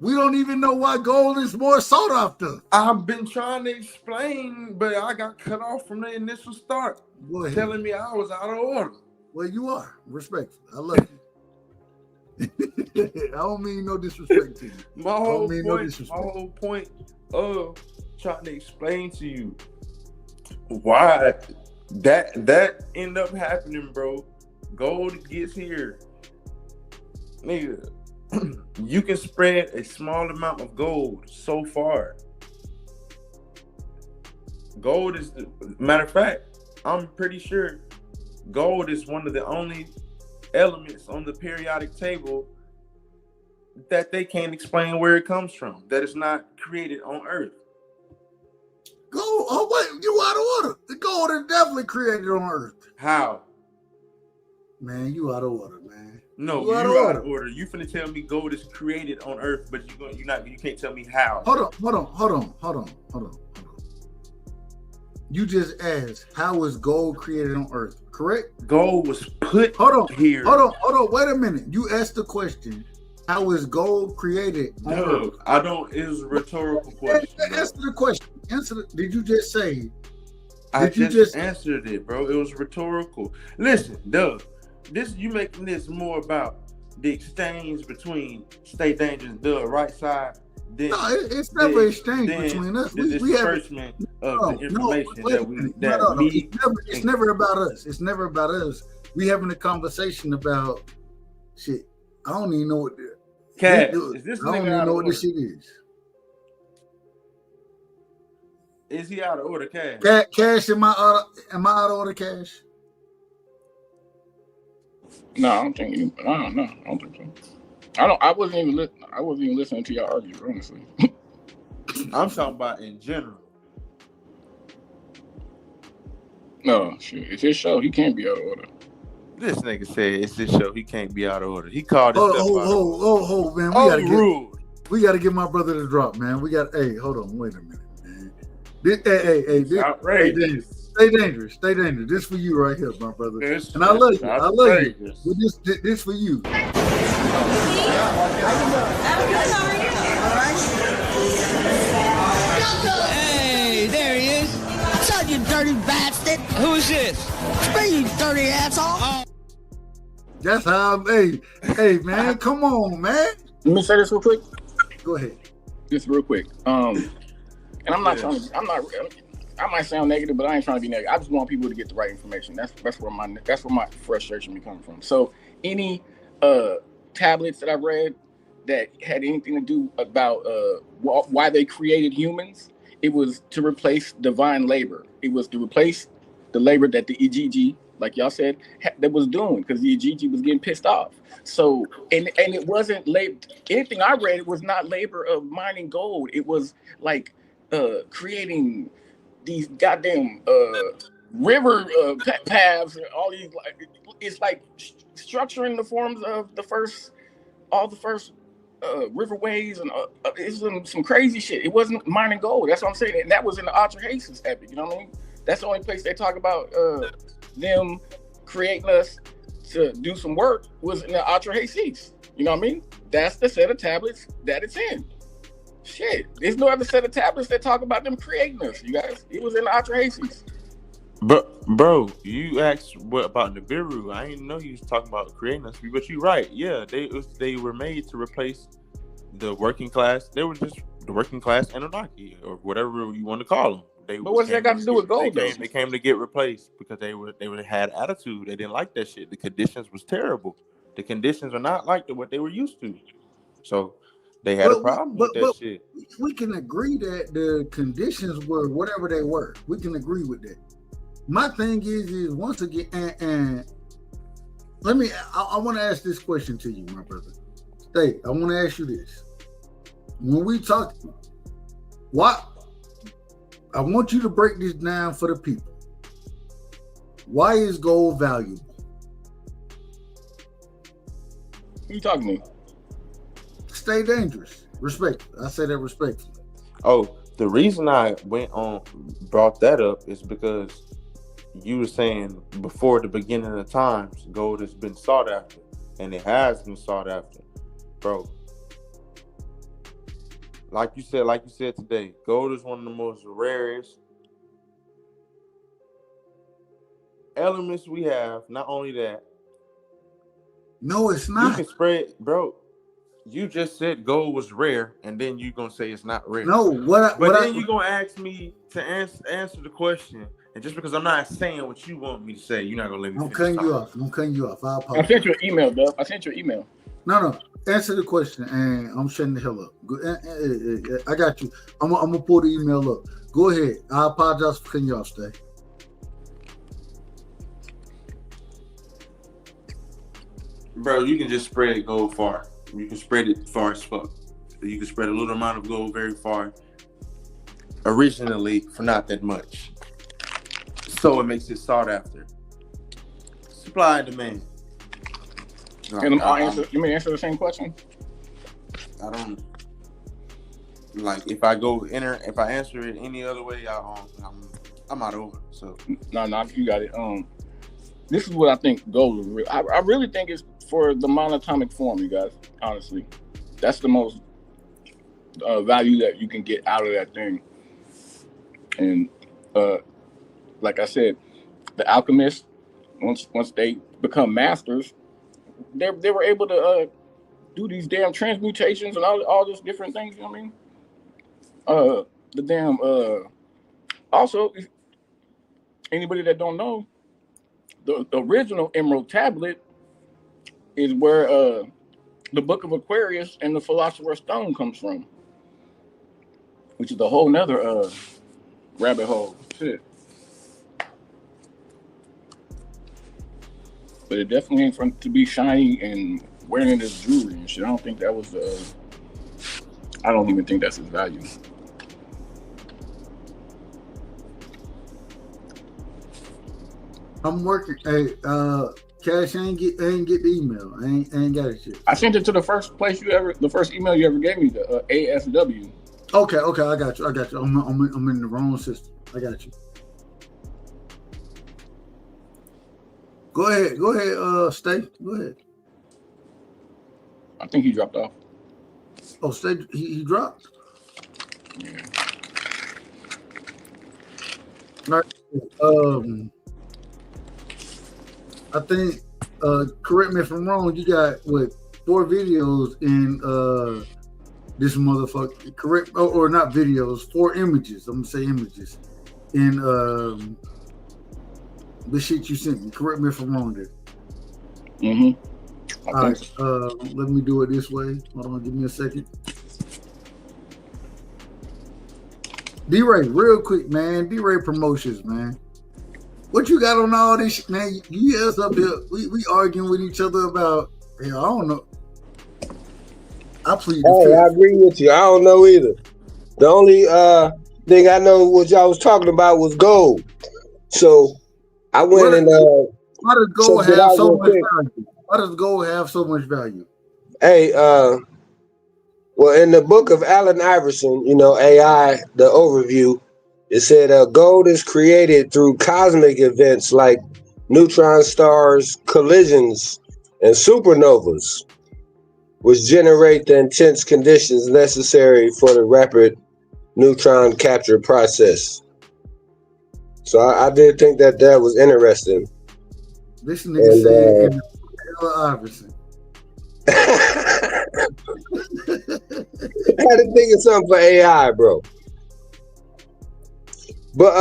We don't even know why gold is more sought after. I've been trying to explain, but I got cut off from the initial start. Go ahead. Telling me I was out of order. Well, you are. Respectful. I love you. I don't mean no disrespect to you. My whole No point of trying to explain to you why that end up happening, bro. Gold gets here, nigga. You can spread a small amount of gold so far. Gold is the matter of fact, I'm pretty sure gold is one of the only elements on the periodic table that they can't explain where it comes from, that is not created on Earth. Gold? Oh, wait, you out of order. The gold is definitely created on Earth. How? Man, you out of order, man. No, You you out out of of order. You finna tell me gold is created on Earth, but you can't tell me how. Hold on. You just asked, how is gold created on Earth? correct? Gold was put here. Hold on. Wait a minute. You asked the question. How is gold created? No, I don't. It was a rhetorical question. Answer the question. Did you just say? I just answered it, bro. It was rhetorical. Listen, Doug, you making this more about the exchange between Stay Dangerous and Doug Right Side. No, it's never an exchange between us. The disbursement of the information it's never about us. It's never about us. We having a conversation about shit. I don't even know what. Cash, I don't even know what this shit is. Is he out of order, Cash? Cash, am I out of order, Cash? No, I don't think. I don't think so. I wasn't even listening to y'all argue, honestly. I'm talking about in general. No, shit. It's his show. He can't be out of order. This nigga said it's his show. He can't be out of order. He called himself man. We gotta get my brother to drop, man. Hey, hold on. Wait a minute, man. This outrageous. Stay dangerous. This for you right here, my brother. And I love you. I love you. But this for you. Hey, there he is. What's up, you dirty bastard? Who's this? It's me, you dirty asshole. That's how hey, man, come on, man. Let me say this real quick. Go ahead. Just real quick. And I'm not trying to. I might sound negative, but I ain't trying to be negative. I just want people to get the right information. That's where my frustration be coming from. So any tablets that I read that had anything to do about why they created humans, it was to replace divine labor. It was to replace the labor that the Igigi, like y'all said, that was doing, because the Igigi was getting pissed off. So and it wasn't labor. Anything I read, it was not labor of mining gold. It was like creating these goddamn river paths and all these, like, it's like structuring the forms of all the first riverways, and it's some crazy shit. It wasn't mining gold. That's what I'm saying. And that was in the Atrahasis epic. You know what I mean? That's the only place they talk about them creating us to do some work was in the Atrahasis. You know what I mean? That's the set of tablets that it's in. Shit, there's no other set of tablets that talk about them creating us, you guys. It was in the Atrahasis. But bro, you asked what about Nibiru? I didn't know you was talking about creating us, but you're right. Yeah, they were made to replace the working class. They were just the working class Anunnaki, or whatever you want to call them. But what's that got to do with gold? They came to get replaced because they had attitude. They didn't like that shit. The conditions was terrible. The conditions are not like what they were used to. So they had a problem with that shit. We can agree that the conditions were whatever they were. We can agree with that. My thing is once again, and I want to ask this question to you, my brother. Stay. I want to ask you this. When we talk, I want you to break this down for the people. Why is gold valuable? Who you talking to? Stay dangerous. Respect. I say that respectfully. Oh, the reason I brought that up is because you were saying before the beginning of times, gold has been sought after, and it has been sought after, bro. Like you said today, gold is one of the most rarest elements we have. Not only that, no, it's not. You can spread, bro. You just said gold was rare, and then you're gonna say it's not rare. No, you're gonna ask me to answer the question, and just because I'm not saying what you want me to say, you're not gonna let me. I'm cutting you off. I apologize. I sent you an email, Doug. No. Answer the question, and I'm shutting the hell up. I got you. I'm gonna pull the email up. Go ahead. I apologize for cutting you off, Stay. Bro, you can just spread gold far. You can spread it far as fuck. You can spread a little amount of gold very far. Originally, for not that much. So it makes it sought after. Supply and demand. You may answer the same question. I don't like if I answer it any other way, I'm out over. So no, you got it. this is what I think gold is real. I really think it's for the monatomic form, you guys. Honestly, that's the most value that you can get out of that thing. And like I said, the alchemists, once they become masters, they were able to do these damn transmutations and all those different things. You know what I mean? Also, anybody that don't know, the original Emerald Tablet is where the Book of Aquarius and the Philosopher's Stone comes from, which is a whole nother rabbit hole. Shit. But it definitely ain't to be shiny and wearing it as jewelry and shit. I don't think that was I don't even think that's his value. I'm working. Hey, Cash, I ain't get the email. I ain't got it yet. I sent it to the first email you ever gave me, the ASW. Okay, I got you. I'm in the wrong system. I got you. Go ahead, Stay. Go ahead. I think he dropped off. Oh, Stay, he dropped? Yeah. All right. I think, correct me if I'm wrong, you got, 4 videos in this motherfucker, correct, or not videos, 4 images, I'm gonna say images, in the shit you sent me. Correct me if I'm wrong there. Mm-hmm. All right, let me do it this way. Hold on, give me a second. D-Ray, real quick, man. D-Ray Promotions, man. What you got on all this shit, man? You us up here, we arguing with each other about, I don't know. I plead the fifth. I agree with you. I don't know either. The only thing I know what y'all was talking about was gold. So I went why does gold have so much value? Why does gold have so much value? Hey, well, in the book of Allen Iverson, AI, the overview, it said gold is created through cosmic events like neutron stars, collisions, and supernovas, which generate the intense conditions necessary for the rapid neutron capture process. So I did think that was interesting. This nigga said in Allen Iverson. I had to think of something for AI, bro. But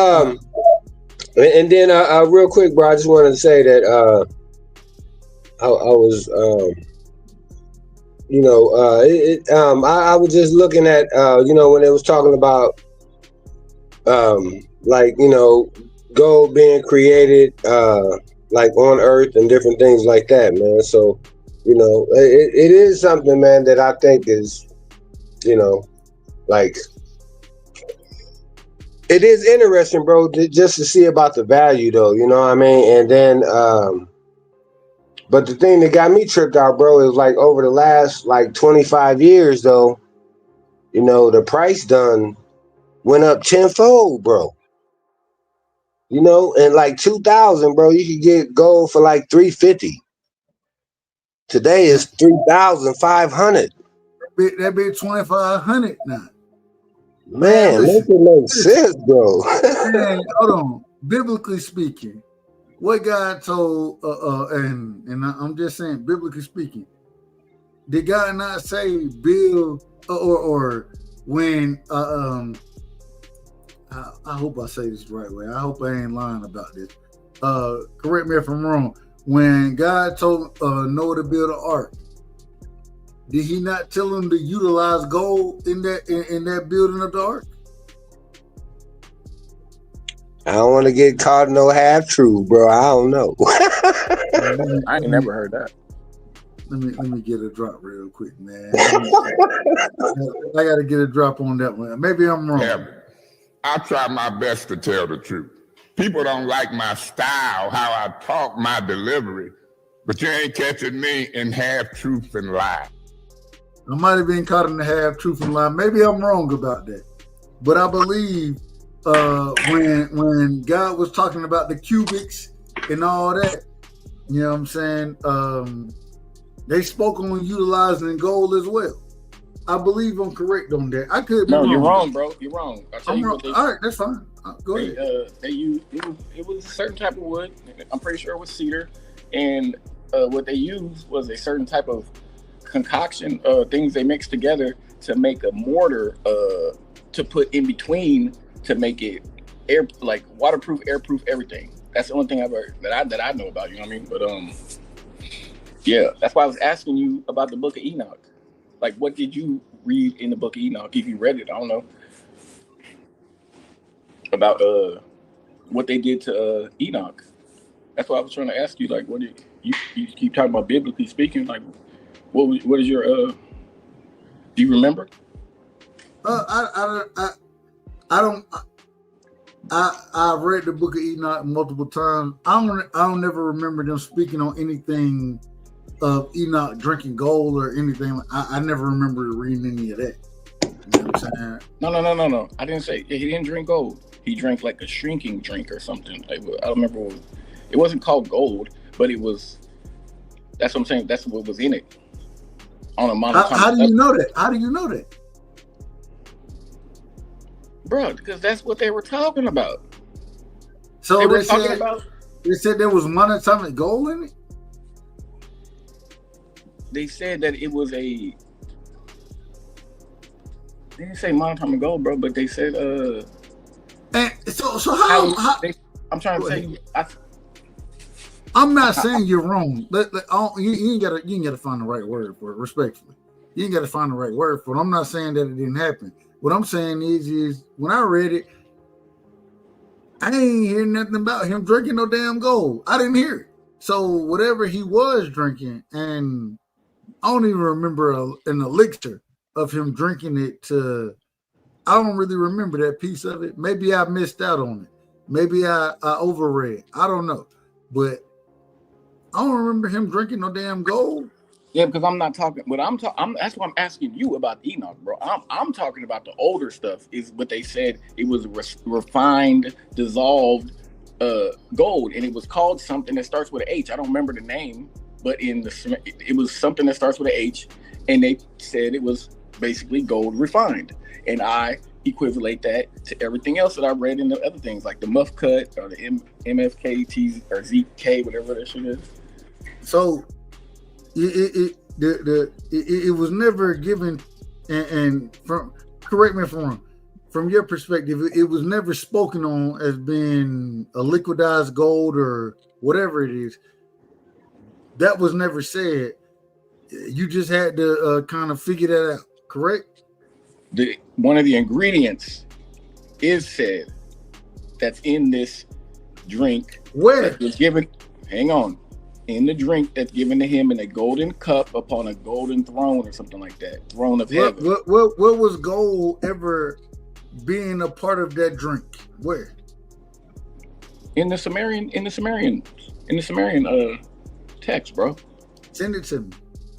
and then real quick, bro, I just wanted to say that I was I was just looking at when it was talking about gold being created like on Earth and different things like that, man. So it is something, man, that I think is it is interesting, bro, just to see about the value, though. You know what I mean? And then, but the thing that got me tripped out, bro, is like over the last 25 years, though, the price done went up tenfold, bro. In like 2000, bro, you could get gold for like $350. Today is $3,500. That be $2,500 now. Man, make it make sense, bro. Man, hold on. Biblically speaking, what God told, and I'm just saying, biblically speaking, did God not say build or when I hope I say this the right way. I hope I ain't lying about this. Correct me if I'm wrong. When God told Noah to build an ark, did he not tell him to utilize gold in that building of the ark? I don't want to get caught no half truth, bro. I don't know. I ain't never heard that. Let me get a drop real quick, man. I got to get a drop on that one. Maybe I'm wrong. Yeah, I try my best to tell the truth. People don't like my style, how I talk, my delivery, but you ain't catching me in half truth and lie. I might have been caught in the half truth and lie. Maybe I'm wrong about that, but I believe when God was talking about the cubics and all that, You know what I'm saying? They spoke on utilizing gold as well. I believe I'm correct on that. I could be wrong. No, you're wrong, bro. You're wrong. I'll tell I'm you wrong. what they, All right, that's fine. Go ahead. They used it was a certain type of wood. I'm pretty sure it was cedar, and what they used was a certain type of concoction, things they mixed together to make a mortar to put in between to make it air, like waterproof, airproof, everything. That's the only thing I've heard that I know about. You know what I mean? But yeah, that's why I was asking you about the Book of Enoch. Like, what did you read in the Book of Enoch? If you read it, I don't know. About what they did to Enoch. That's why I was trying to ask you. Like, what did you keep talking about biblically speaking? Like, what is your do you remember? I read the Book of Enoch multiple times. I don't never remember them speaking on anything of Enoch drinking gold or anything. I never remember reading any of that. You know what I'm saying? No. I didn't say he didn't drink gold. He drank like a shrinking drink or something. Like, I don't remember. It wasn't called gold, but it was. That's what I'm saying. That's what was in it. On a monotonic. How do you know that? How do you know that? Bro, because that's what they were talking about. So they were talking about. They said there was monatomic gold in it. They said that it was a. They didn't say monatomic gold, bro, but they said And so how I'm trying to tell you. I'm not saying you're wrong. You ain't gotta find the right word for it. Respectfully, you ain't gotta find the right word for it. I'm not saying that it didn't happen. What I'm saying is when I read it, I ain't hear nothing about him drinking no damn gold. I didn't hear it. So whatever he was drinking, and I don't even remember an elixir of him drinking it. I don't really remember that piece of it. Maybe I missed out on it. Maybe I overread. I don't know, but I don't remember him drinking no damn gold. Yeah, because I'm not talking. But that's what I'm asking you about Enoch, bro. I'm talking about the older stuff. Is what they said. It was refined, dissolved gold, and it was called something that starts with an H. I don't remember the name, but it was something that starts with an H, and they said it was basically gold refined, and I equivalent that to everything else that I read in the other things, like the Muff Cut or the MFKT or ZK, whatever that shit is. So it was never given, and from, correct me if I'm wrong, from your perspective, it was never spoken on as being a liquidized gold or whatever it is. That was never said. You just had to kind of figure that out, correct? One of the ingredients is said that's in this drink. Where? That was given, hang on, in the drink that's given to him in a golden cup upon a golden throne or something like that. Throne of heaven. What was gold ever being a part of that drink? Where? In the Sumerian text, bro. Send it to me.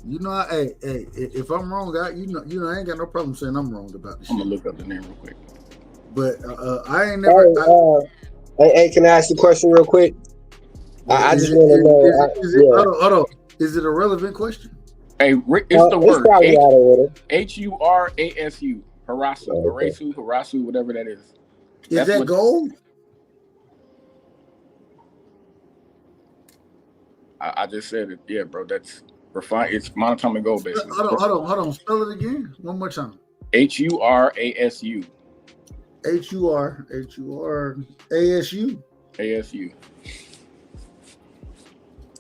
You know, hey, if I'm wrong, I ain't got no problem saying I'm wrong about this. I'm gonna look up the name real quick. But I ain't never. Hey, can I ask a question real quick? I just want to know. Hold on. Is it a relevant question? Hey, it's the word probably out of order. HURASU, Harasu, whatever that is. Is that gold? I just said it. Yeah, bro. That's refined. It's monatomic gold, basically. Hold on. Spell it again. One more time. HURASU. HURASU. ASU.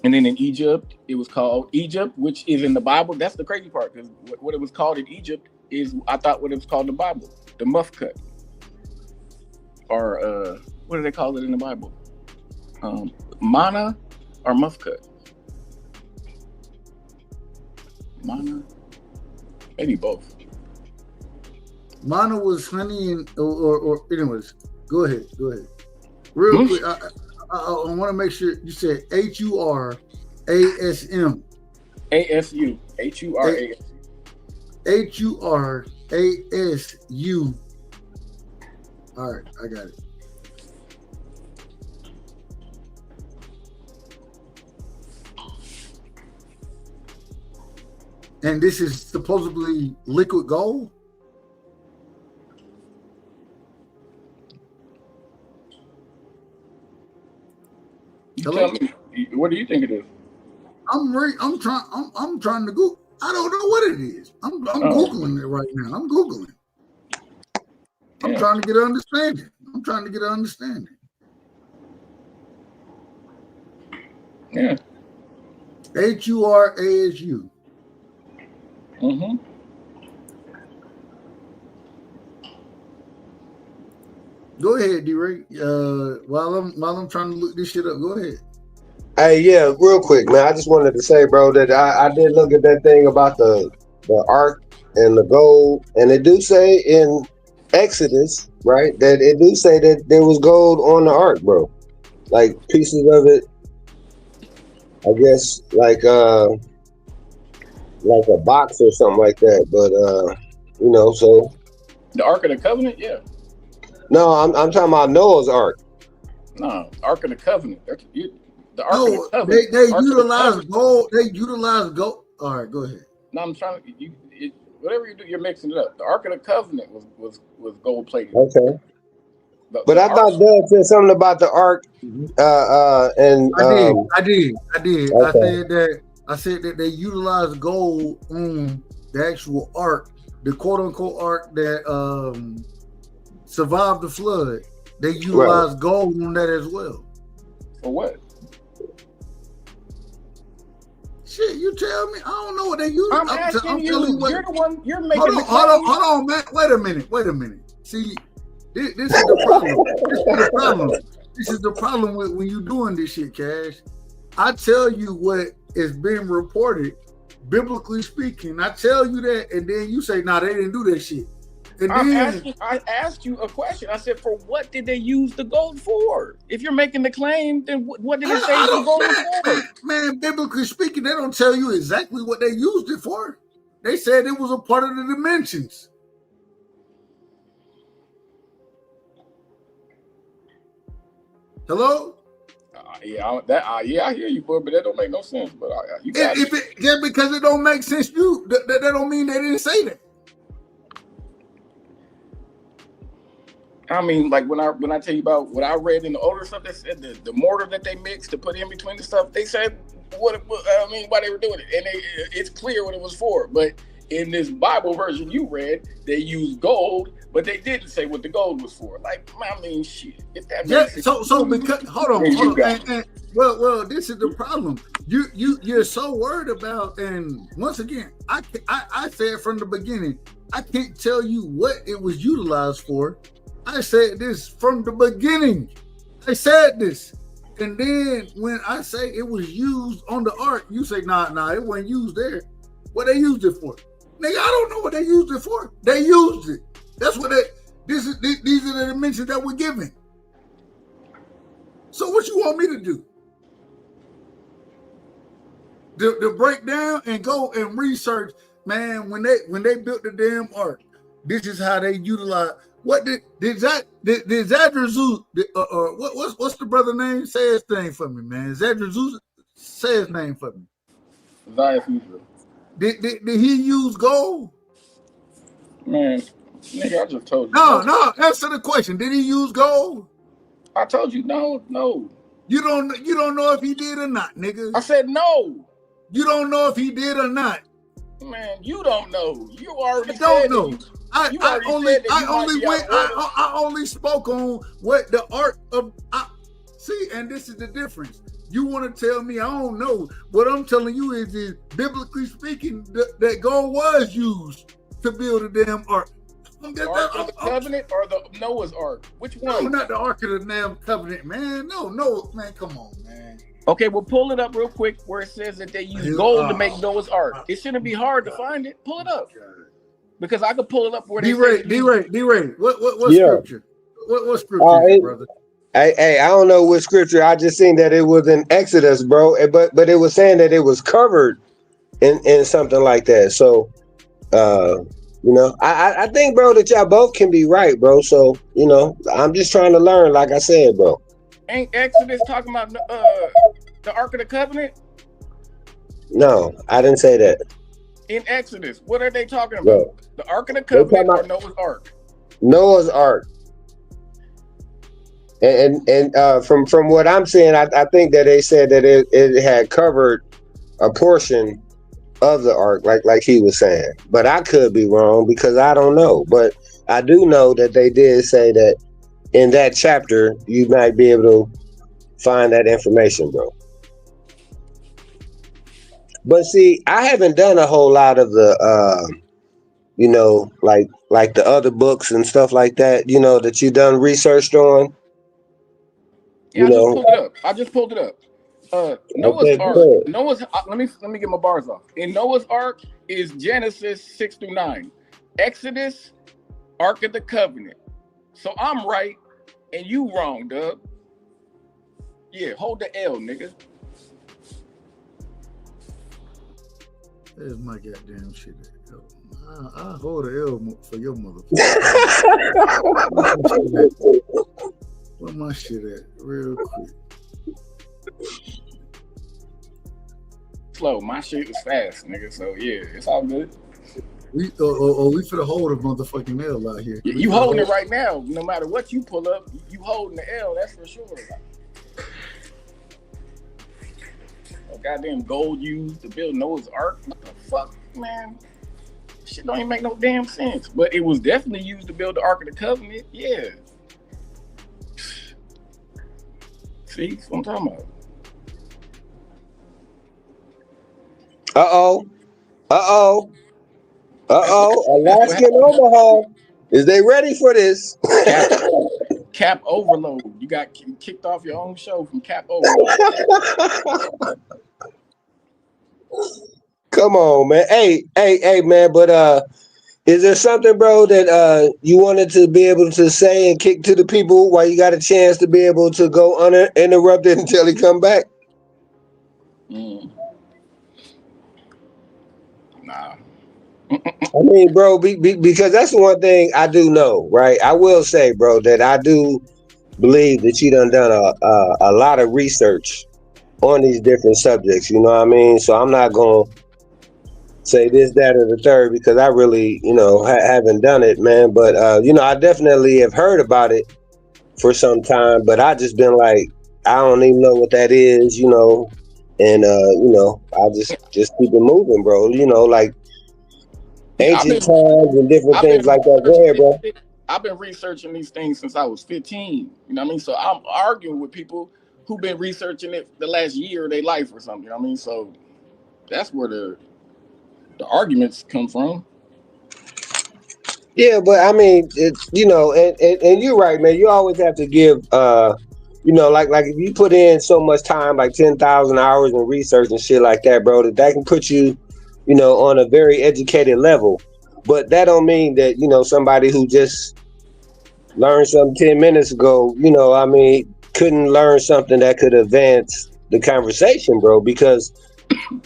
And then in Egypt, it was called Egypt, which is in the Bible. That's the crazy part, because what it was called in Egypt is, I thought, what it was called in the Bible, the Muff Cut, or what do they call it in the Bible? Manna or Muff Cut? Manna, maybe both. Manna was honey and or anyways. Go ahead. Real quick. I want to make sure you said HURASM. ASU. HURASU. HURASU. All right, I got it. And this is supposedly liquid gold? You tell me, what do you think it is? I'm trying to Google. I don't know what it is. I'm Googling it right now. I'm Googling. I'm trying to get an understanding. Yeah. HURASU. Mm-hmm. Go ahead, D-Ray. While I'm trying to look this shit up, go ahead. Hey, yeah, real quick, man. I just wanted to say, bro, that I did look at that thing about the ark and the gold, and it do say in Exodus, right, that it do say that there was gold on the ark, bro. Like pieces of it, I guess, like a box or something like that. But you know, so the Ark of the Covenant, yeah. No, I'm talking about Noah's Ark. No, Ark of the Covenant. The Ark of the Covenant. They utilize gold. They utilize gold. All right, go ahead. No, I'm trying to. Whatever you do, you're mixing it up. The Ark of the Covenant was gold plated. Okay. But I thought Doug said something about the ark, and I did. Okay. I said that they utilize gold on the actual ark, the quote unquote ark that survived the flood. They utilize gold on that as well. For what? Shit, you tell me. I don't know what they use. I'm asking you. You're the one. You're making. Hold on, man. Wait a minute. See. This is the problem. This is the problem with when you doing this shit, Cash. I tell you what is being reported, biblically speaking. I tell you that, and then you say, "Nah, they didn't do that shit." And I asked you a question. I said, "For what did they use the gold for?" If you're making the claim, then what did it say the gold was for? Man, biblically speaking, they don't tell you exactly what they used it for. They said it was a part of the dimensions. Hello? I hear you, boy, but that don't make no sense. But you got because it don't make sense. That don't mean they didn't say that. I mean, like when I tell you about what I read in the older stuff, that said the mortar that they mixed to put in between the stuff, they said why they were doing it, and it's clear what it was for. But in this Bible version you read, they used gold, but they didn't say what the gold was for. Like, I mean, shit. If that makes sense. So because hold on. Well, this is the problem. You're so worried about, and once again, I said from the beginning, I can't tell you what it was utilized for. I said this from the beginning. I said this. And then when I say it was used on the ark, you say, nah, it wasn't used there. What they used it for? Nigga, I don't know what they used it for. They used it. That's what these are the dimensions that we're given. So what you want me to do? To break down and go and research, man, when they built the damn ark, this is how they utilize. What did Zadrazuz, what's the brother name? Say his name for me, man. Zadrazuz, say his name for me. Did he use gold? Man, nigga, I just told you. No, answer the question. Did he use gold? I told you no. You don't know if he did or not, nigga. I said no. You don't know if he did or not. Man, you don't know. You already I don't said know. That I only spoke on what the art of. See, and this is the difference. You want to tell me I don't know. What I'm telling you is biblically speaking, that gold was used to build a damn ark. The Ark of the Covenant or the Noah's Ark? Which one? No, not the Ark of the damn Covenant, man. No, man, come on, man. Okay, well, pull it up real quick where it says that they use gold to make Noah's Ark. It shouldn't be hard to find it. Pull it up. Because I could pull it up where they D-Ray. What scripture? What scripture, brother? Hey, I don't know what scripture. I just seen that it was in Exodus, bro. But it was saying that it was covered in something like that. So, you know, I think, bro, that y'all both can be right, bro. So, you know, I'm just trying to learn, like I said, bro. Ain't Exodus talking about the Ark of the Covenant? No, I didn't say that. in Exodus. What are they talking about? Bro, The Ark of the they talking Covenant or about Noah's Ark? Noah's Ark. And from what I'm seeing, I think that they said that it had covered a portion of the ark, like he was saying. But I could be wrong because I don't know. But I do know that they did say that in that chapter you might be able to find that information, bro. But see, I haven't done a whole lot of the you know, like the other books and stuff like that, you know, that you done researched on. Yeah, You I just pulled it up. Noah's Okay, Ark. good. Let me get my bars off. In Noah's Ark is Genesis 6-9, Exodus, Ark of the Covenant. So I'm right and you wrong, Dub. Yeah, hold the L, nigga. There's my goddamn shit. I hold the L for your motherfucker. Where my shit at? Real quick. Slow. My shit is fast, nigga. So yeah, it's all good. We finna hold a motherfucking L out here. You holding it right now. No matter what you pull up, you holding the L. That's for sure. Oh, goddamn gold used to build Noah's Ark. What the fuck, man? Shit don't even make no damn sense. But it was definitely used to build the Ark of the Covenant. Yeah. See, that's what I'm talking about. Alaskan Omaha. Is they ready for this? Cap overload. You got kicked off your own show from Cap overload. Come on, man. Hey, man. But is there something, bro, that you wanted to be able to say and kick to the people while you got a chance to be able to go uninterrupted until he come back? Nah. I mean, bro, because that's the one thing I do know, right? I will say, bro, that I do believe that you done a lot of research on these different subjects. You know what I mean? So I'm not gonna say this, that, or the third because I really, you know, haven't done it, man. But you know, I definitely have heard about it for some time. But I just been like, I don't even know what that is, you know. And you know, I just keep it moving, bro. You know, like ancient times and different things like that. Go ahead, bro. I've been researching these things since I was 15. You know what I mean? So I'm arguing with people who've been researching it the last year of their life or something. You know what I mean? So that's where the arguments come from. Yeah, but I mean, it's, you know, and you're right, man. You always have to give, you know, like if you put in so much time, like 10,000 hours in research and shit like that, bro, that can put you, you know, on a very educated level. But that don't mean that, you know, somebody who just learned something 10 minutes ago, you know, I mean, couldn't learn something that could advance the conversation, bro. Because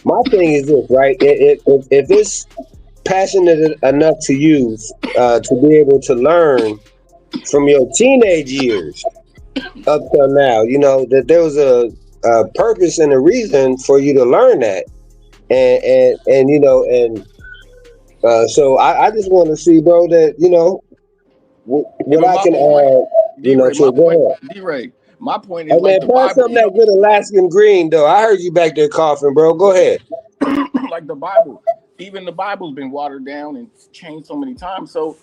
my thing is this, right? If it's passionate enough to use to be able to learn from your teenage years up till now, you know, that there was a purpose and a reason for you to learn that. And you know, and so I just want to see, bro, that, you know, what I can add, you know, to go ahead. D-Ray, my point is, Hey, man, find something that good Alaskan green, though. I heard you back there coughing, bro. Go ahead. Like the Bible. Even the Bible's been watered down and changed so many times. So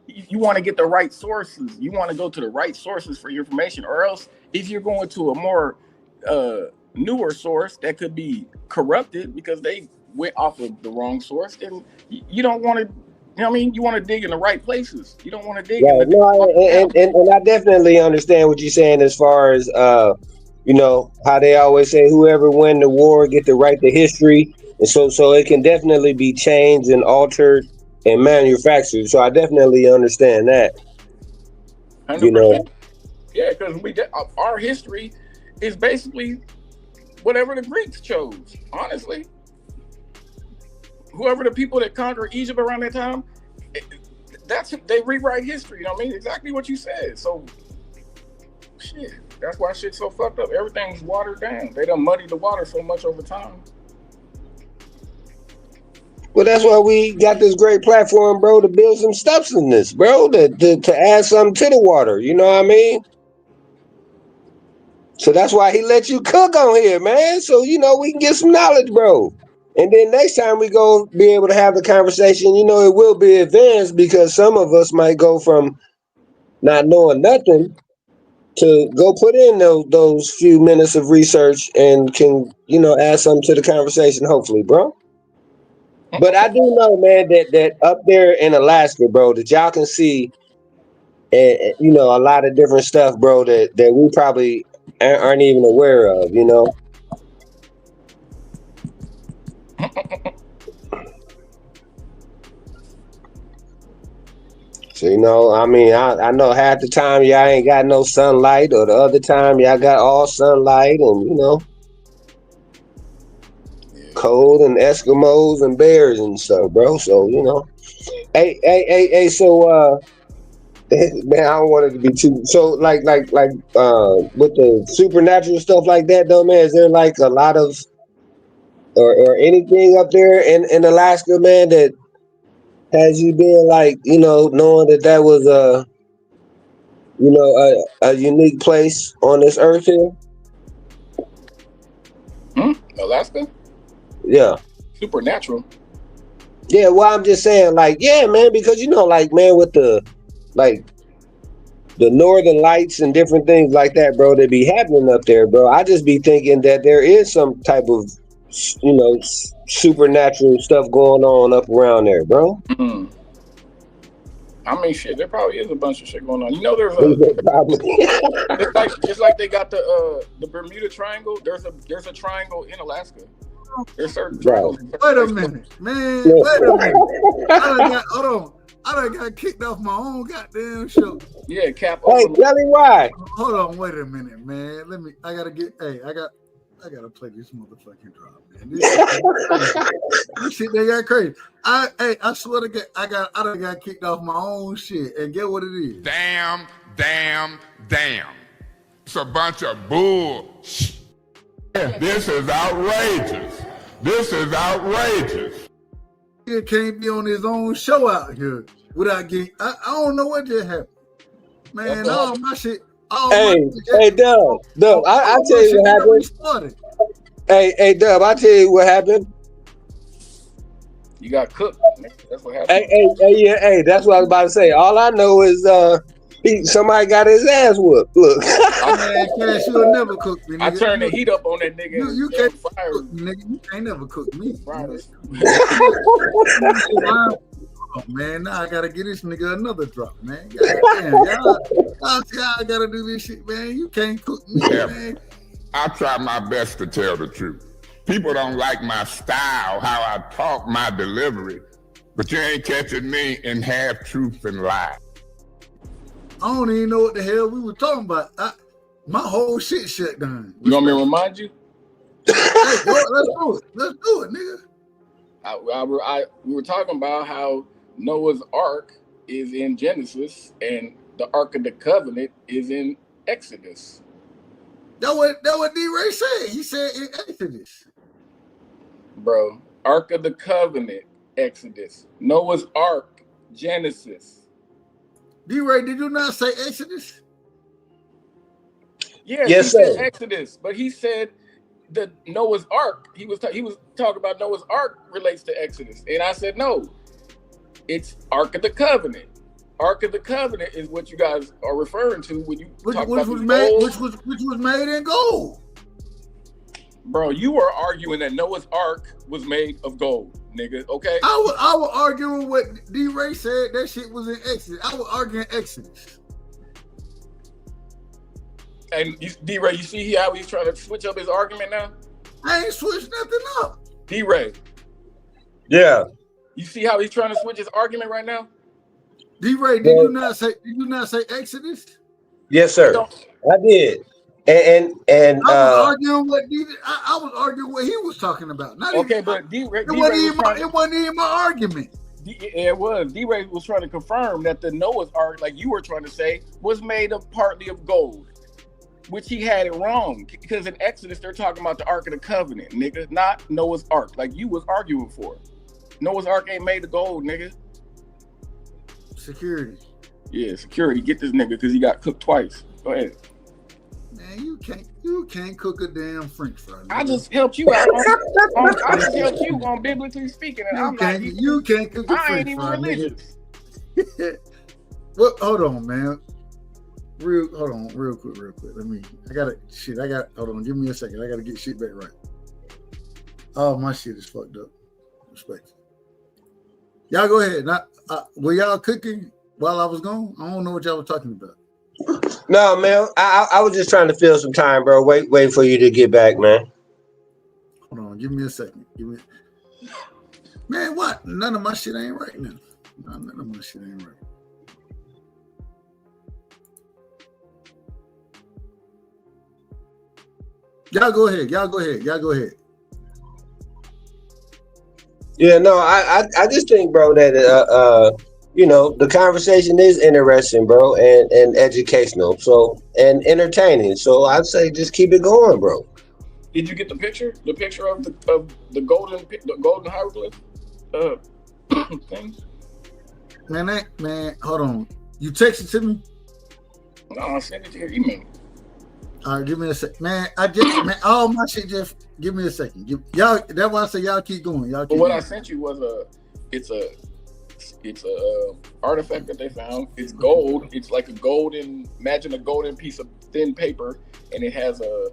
you want to get the right sources. You want to go to the right sources for your information. Or else, if you're going to a more newer source that could be corrupted because they went off of the wrong source, then you don't want to, you know what I mean? You want to dig in the right places. You don't want to dig in the and I definitely understand what you're saying as far as, you know, how they always say whoever win the war get the right to history. And so it can definitely be changed and altered and manufactured. So I definitely understand that. 100%. You know, yeah, because our history is basically whatever the Greeks chose. Honestly, whoever the people that conquered Egypt around that time, they rewrite history. You know what I mean? Exactly what you said. So shit, that's why shit's so fucked up. Everything's watered down. They done muddied the water so much over time. Well, that's why we got this great platform, bro, to build some substance, bro, to add something to the water. You know what I mean? So that's why he let you cook on here, man. So, you know, we can get some knowledge, bro. And then next time we go be able to have the conversation, you know, it will be advanced because some of us might go from not knowing nothing to go put in those few minutes of research and can, you know, add something to the conversation, hopefully, bro. But I do know, man, that up there in Alaska, bro, that y'all can see, you know, a lot of different stuff, bro, that we probably aren't even aware of, you know. So, you know, I mean, I know half the time y'all ain't got no sunlight, or the other time y'all got all sunlight, and, you know, cold and Eskimos and bears and stuff, bro. So, you know, hey, so, man, I don't want it to be too, so like, with the supernatural stuff like that, though, man, is there like a lot of, or anything up there in Alaska, man, that has you been like, you know, knowing that was you know, a unique place on this earth here? Alaska? Yeah. Supernatural. Yeah, well, I'm just saying, like, yeah, man, because, you know, like, man, with the northern lights and different things like that, bro, that be happening up there, bro, I just be thinking that there is some type of, you know, supernatural stuff going on up around there, bro. I mean, shit, there probably is a bunch of shit going on. You know, there's just like they got the Bermuda Triangle. There's a triangle in Alaska. There's certain triangles. Wait a minute, man. Wait a minute. Hold on. I done got kicked off my own goddamn show. Yeah, Cap. Hey, tell me why. Hold on, wait a minute, man. I gotta play this motherfucking drop, man. This shit they got crazy. I swear to God, I done got kicked off my own shit. And get what it is. Damn. It's a bunch of bull. This is outrageous. He can't be on his own show out here without getting. I don't know what just happened, man. All my shit. Hey, Dub. I tell you what happened. Hey, Dub. I tell you what happened. You got cooked. That's what happened. Hey, that's what I was about to say. All I know is somebody got his ass whooped. Look. Man, Cash, you'll never cook me, nigga. I turned the heat up on that nigga. You can't fire me, nigga. You can't never cook me. Oh, man, now I gotta get this nigga another drop, man. Goddamn, y'all gotta do this shit, man. You can't cook me, man. I try my best to tell the truth. People don't like my style, how I talk, my delivery, but you ain't catching me in half truth and lie. I don't even know what the hell we were talking about. My whole shit shut down. You want me to remind you? Hey, let's do it, nigga. We were talking about how Noah's Ark is in Genesis and the Ark of the Covenant is in Exodus. That what D-Ray said. He said in Exodus. Bro, Ark of the Covenant, Exodus. Noah's Ark, Genesis. D-Ray, did you not say Exodus? Yes, yes, he sir. said Exodus, but he said the Noah's Ark. He was talking about Noah's Ark relates to Exodus, and I said no. It's Ark of the Covenant. Ark of the Covenant is what you guys are referring to when you talk about which was made in gold. Bro, you were arguing that Noah's Ark was made of gold, nigga. Okay. I was arguing what D-Ray said. That shit was in Exodus. I was arguing Exodus. And D-Ray, you see how he's trying to switch up his argument now? I ain't switched nothing up. D-Ray. Yeah. You see how he's trying to switch his argument right now? D-Ray, did you not say Exodus? Yes, sir. I did. And I was arguing I was arguing what he was talking about. But D-Ray it wasn't even my argument. It was. D-Ray was trying to confirm that the Noah's Ark, like you were trying to say, was made of partly of gold, which he had it wrong. Because in Exodus, they're talking about the Ark of the Covenant, nigga, not Noah's Ark, like you was arguing for. Noah's Ark ain't made of gold, nigga. Security. Yeah, security. Get this nigga because he got cooked twice. Go ahead. Man, you can't cook a damn French fry. I just helped you out. I just helped you on biblically speaking, and you can't cook a French fry. I ain't even religious. Well, hold on, man. Real quick. Hold on, give me a second. I gotta get shit back right. Oh, my shit is fucked up. Respect. Y'all go ahead. Were y'all cooking while I was gone? I don't know what y'all were talking about. No, man. I was just trying to fill some time, bro. Wait for you to get back, man. Hold on, give me a second. Man, what? None of my shit ain't right now. None of my shit ain't right. Y'all go ahead. Yeah, no, I just think, bro, that the conversation is interesting, bro, and educational, so and entertaining. So I'd say just keep it going, bro. Did you get the picture? The picture of the golden hieroglyph thing? Man, hold on. You texted to me? No, I sent it to your email. All right, give me a sec, man. All my shit just give me a second. Y'all, that's why I say y'all keep going. Y'all keep But what going. I sent you was it's a artifact that they found. It's gold. It's like imagine a golden piece of thin paper, and it has a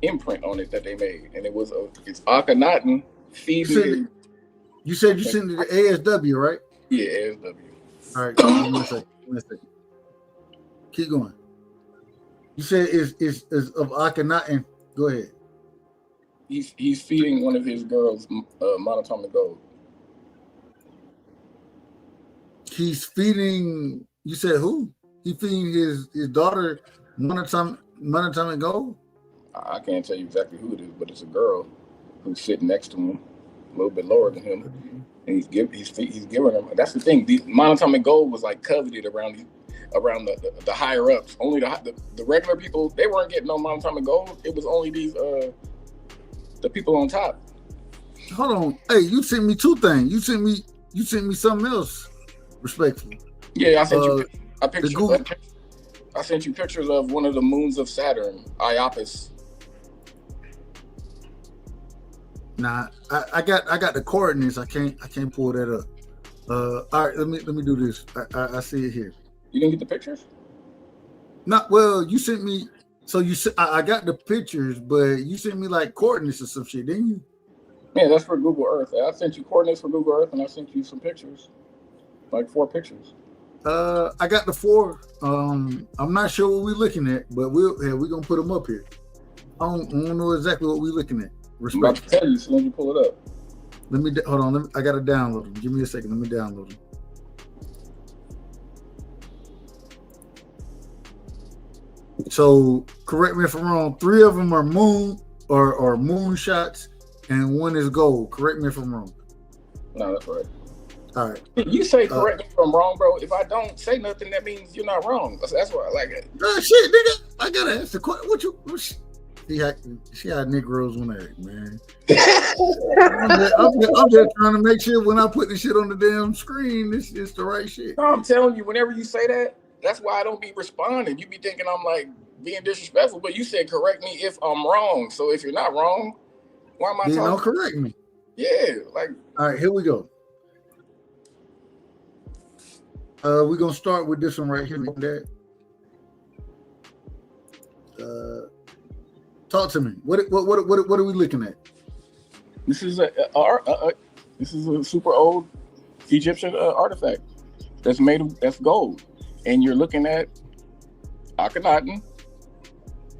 imprint on it that they made, and it's Akhenaten feeding. You said you sent it to ASW, right? Yeah, ASW. All right, give me a second. Keep going. You said is of Akhenaten. Go ahead. He's feeding one of his girls monatomic gold. He's feeding. You said who? He feeding his daughter monatomic gold. I can't tell you exactly who it is, but it's a girl who's sitting next to him, a little bit lower than him, and he's giving them. That's the thing. The monatomic gold was like coveted around the higher ups. Only the regular people, they weren't getting no monatomic gold. It was only these the people on top. Hold on. Hey, you sent me two things. You sent me something else. Respectfully. Yeah, I sent you. I sent you pictures of one of the moons of Saturn, Iapis. Nah, I got the coordinates. I can't pull that up. All right, let me do this. I see it here. You didn't get the pictures? Not well. You sent me. So I got the pictures, but you sent me like coordinates or some shit, didn't you? Yeah, that's for Google Earth. I sent you coordinates for Google Earth, and I sent you some pictures, like 4 pictures. I got the 4. I'm not sure what we're looking at, but we're gonna put them up here. I don't know exactly what we're looking at. I'm about to tell you as soon as you pull it up. Hold on. I gotta download them. Give me a second. Let me download them. So correct me if I'm wrong. 3 of them are moon or moon shots, and 1 is gold. Correct me if I'm wrong. No, that's right. All right. You say correct me if I'm wrong, bro. If I don't say nothing, that means you're not wrong. That's why I like it. Shit, nigga. I gotta ask the question. See how Negroes want to act, man. I'm just trying to make sure when I put this shit on the damn screen, it's the right shit. No, I'm telling you, whenever you say that, that's why I don't be responding. You be thinking I'm like being disrespectful, but you said correct me if I'm wrong. So if you're not wrong, why am I talking? Don't correct me. Yeah, like. All right, here we go. We're gonna start with this one right here, Dad. Talk to me. What are we looking at? This is a super old Egyptian artifact that's gold, and you're looking at Akhenaten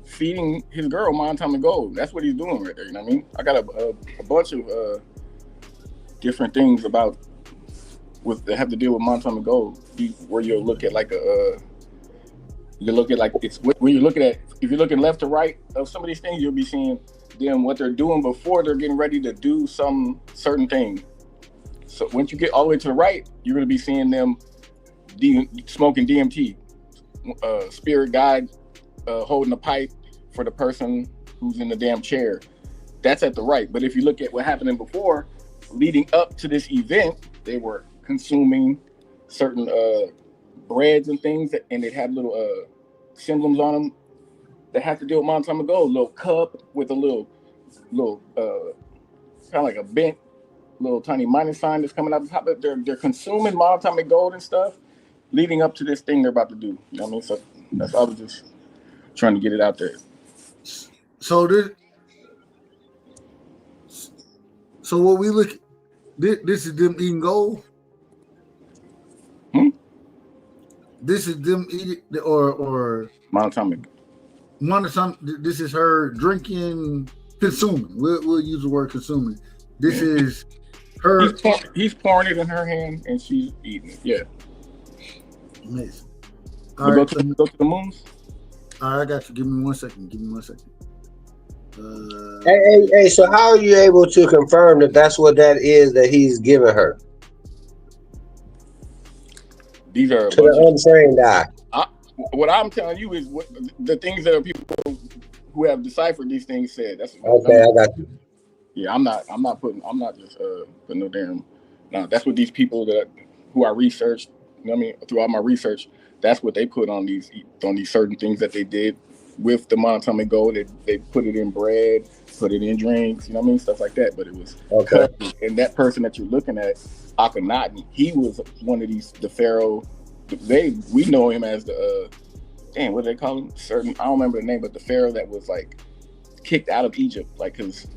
feeding his girl monatomic gold. That's what he's doing right there. You know what I mean? I got a bunch of different things that have to deal with monatomic gold, where you'll look at like if you're looking left to right of some of these things, you'll be seeing them what they're doing before they're getting ready to do some certain thing. So once you get all the way to the right, you're going to be seeing them smoking DMT, spirit guide holding a pipe for the person who's in the damn chair. That's at the right. But if you look at what happened before, leading up to this event, they were consuming certain breads and things, and it had little symbols on them that had to do with monatomic gold. A little cup with a little kind of like a bent little tiny minus sign that's coming out the top. They're consuming monatomic gold and stuff leading up to this thing they're about to do. You know what I mean? So that's I was just trying to get it out there. So what we look, this is them eating gold. This is them eating or monatomic. This is her drinking, consuming. We'll use the word consuming. This is her. He's pouring it in her hand and she's eating it. Yeah. Amazing. Go to the moons. All right, I got you. Give me 1 second. Hey, so how are you able to confirm that that's what that is that he's giving her? These are to the untrained eye. What I'm telling you is what the things that are people who have deciphered these things said. That's okay. I got you. Yeah, I'm not just putting no damn. No, that's what these people who I researched. You know what I mean, throughout my research, that's what they put on these certain things that they did with the monatomic gold. They put it in bread, put it in drinks, you know what I mean, stuff like that. But it was cut. And that person that you're looking at, Akhenaten, he was one of the pharaoh. We know him as the what do they call him? I don't remember the name, but the pharaoh that was like kicked out of Egypt, like because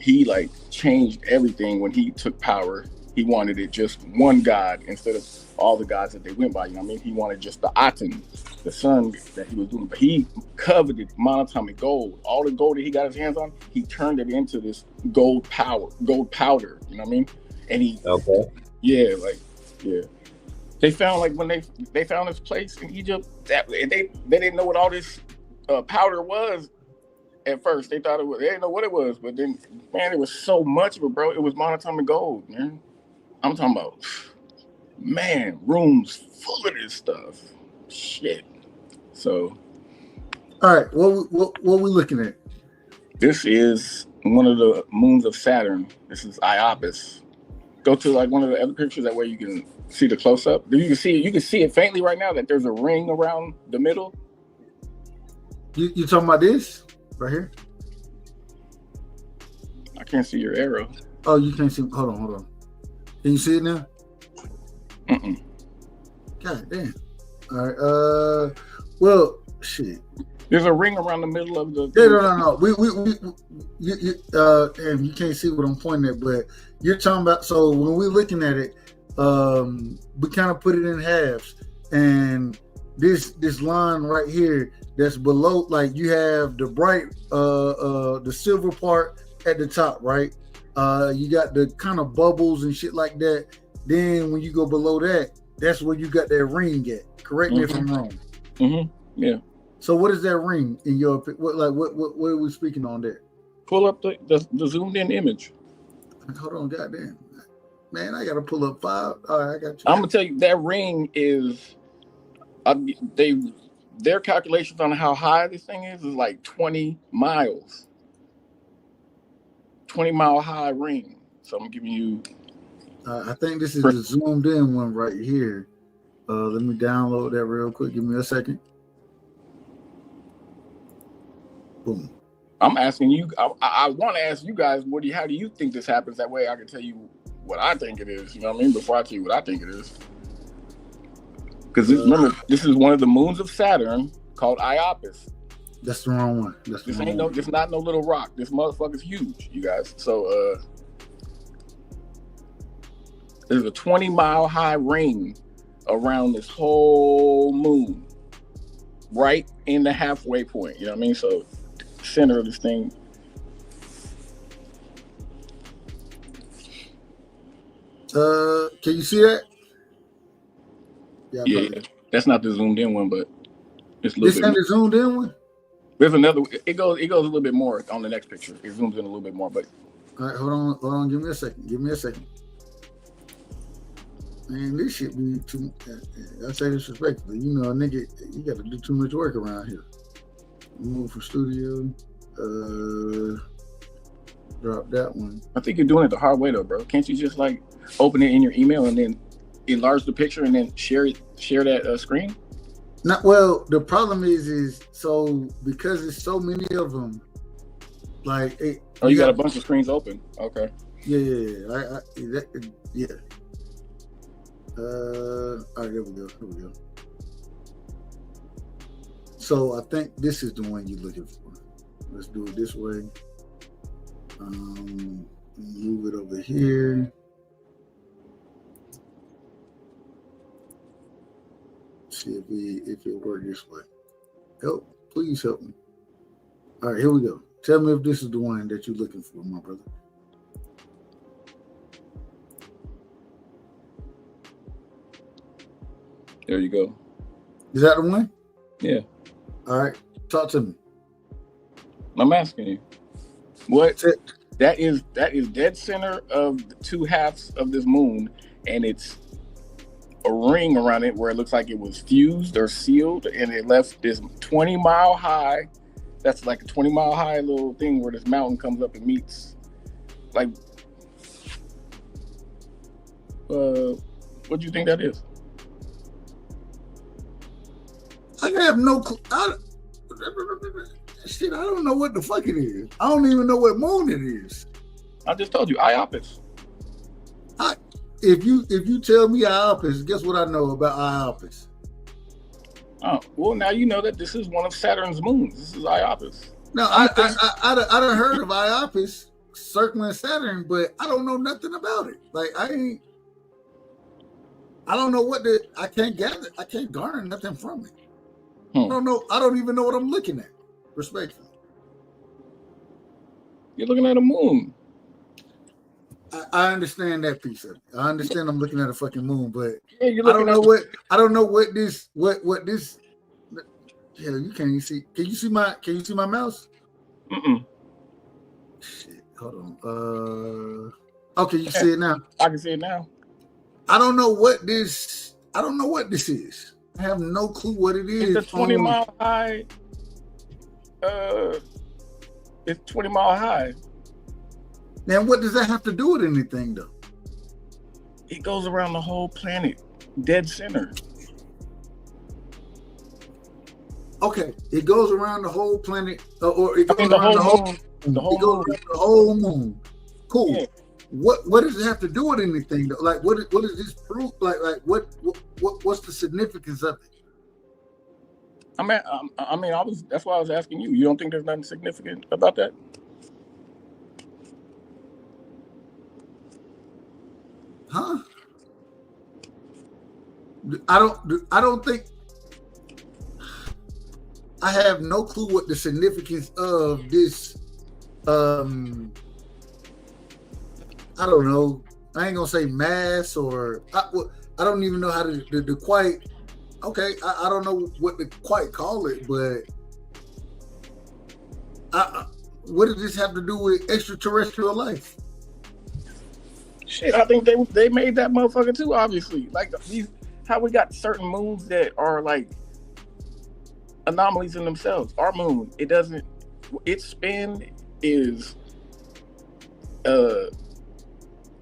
he like changed everything when he took power. He wanted it just one god instead of all the gods that they went by. You know what I mean? He wanted just the Aten, the sun that he was doing. But he coveted monatomic gold. All the gold that he got his hands on, he turned it into this gold powder. You know what I mean? And he, They found like when they found this place in Egypt that they didn't know what all this powder was at first. They thought they didn't know what it was, but then man, it was so much of it, bro. It was monatomic gold, man. I'm talking about, man, rooms full of this stuff. Shit. So, all right, what we looking at? This is one of the moons of Saturn. This is Iapis. Go to like one of the other pictures, that way you can see the close up. You can see it faintly right now that there's a ring around the middle. You talking about this right here? I can't see your arrow. Oh, you can't see. Hold on. Can you see it now? God damn. All right. Well, shit. There's a ring around the middle of the. Yeah, no. And you can't see what I'm pointing at, but you're talking about. So when we're looking at it, we kind of put it in halves, and this line right here that's below, like you have the bright, the silver part at the top, right? You got the kind of bubbles and shit like that. Then when you go below that, that's where you got that ring at. Correct me if I'm wrong. Yeah. So what is that ring in your what are we speaking on there? Pull up the zoomed in image. Hold on, goddamn. Man, I gotta pull up 5. All right, I got you. I'm gonna tell you that ring is their calculations on how high this thing is like 20 miles. 20-mile high ring. So I'm giving you. I think this is the zoomed in one right here. Let me download that real quick. Give me a second. Boom. I'm asking you. I want to ask you guys. How do you think this happens? That way I can tell you what I think it is. You know what I mean? Before I tell you what I think it is. Because remember, this is one of the moons of Saturn called Iapis. That's the wrong one. This not no little rock. This motherfucker's huge, you guys. So there's a 20-mile high ring around this whole moon, right in the halfway point. You know what I mean? So center of this thing. Can you see that? Yeah. That's not the zoomed in one, but it's a little bit. This ain't the zoomed in one? There's another. It goes a little bit more on the next picture. It zooms in a little bit more, but. All right, hold on. Give me a second. Man, this shit be too. I say disrespectfully. You know, a nigga, you got to do too much work around here. Move from studio. Drop that one. I think you're doing it the hard way though, bro. Can't you just like open it in your email and then enlarge the picture and then share that screen? Not well. The problem is so because there's so many of them. Like, you got a bunch of screens open. Okay. Yeah. Yeah. All right, there we go. So I think this is the one you're looking for. Let's do it this way. Move it over here. See if it works this way. Please help me. All right, here we go. Tell me if this is the one that you're looking for, my brother. There you go. Is that the one? Yeah. All right. Talk to me. I'm asking you. What? That is dead center of the two halves of this moon, and it's a ring around it where it looks like it was fused or sealed, and it left this 20-mile high. That's like a 20-mile high little thing where this mountain comes up and meets. Like, what do you think that is? I have no clue. Shit, I don't know what the fuck it is. I don't even know what moon it is. I just told you, Iapis. If you tell me Iapis, guess what I know about Iapis? Oh, well, now you know that this is one of Saturn's moons. This is Iapis. No, I done heard of Iapis circling Saturn, but I don't know nothing about it. Like I don't know I can't garner nothing from it. I don't know. I don't even know what I'm looking at. Respectfully. You're looking at a moon. I understand that piece of it. I understand I'm looking at a fucking moon, but yeah, I don't know what this. Yeah, you can't even see. Can you see my mouse? Shit. Hold on. Okay, you see it now. I can see it now. I don't know what this is. I have no clue what it is. It's a 20-mile high. It's 20-mile high. Now, what does that have to do with anything, though? It goes around the whole planet, dead center. Okay, it goes around the whole planet, or it goes around the whole moon. Cool. Yeah. What does it have to do with anything, though? Like, what is this proof? Like, what's the significance of it? That's why I was asking you. You don't think there's nothing significant about that? Huh? I don't think. I have no clue what the significance of this. I don't know. I ain't gonna say mass or I don't even know how to quite. Okay, I don't know what to quite call it, but what does this have to do with extraterrestrial life? Shit, I think they made that motherfucker too. Obviously, like how we got certain moons that are like anomalies in themselves. Our moon, its spin is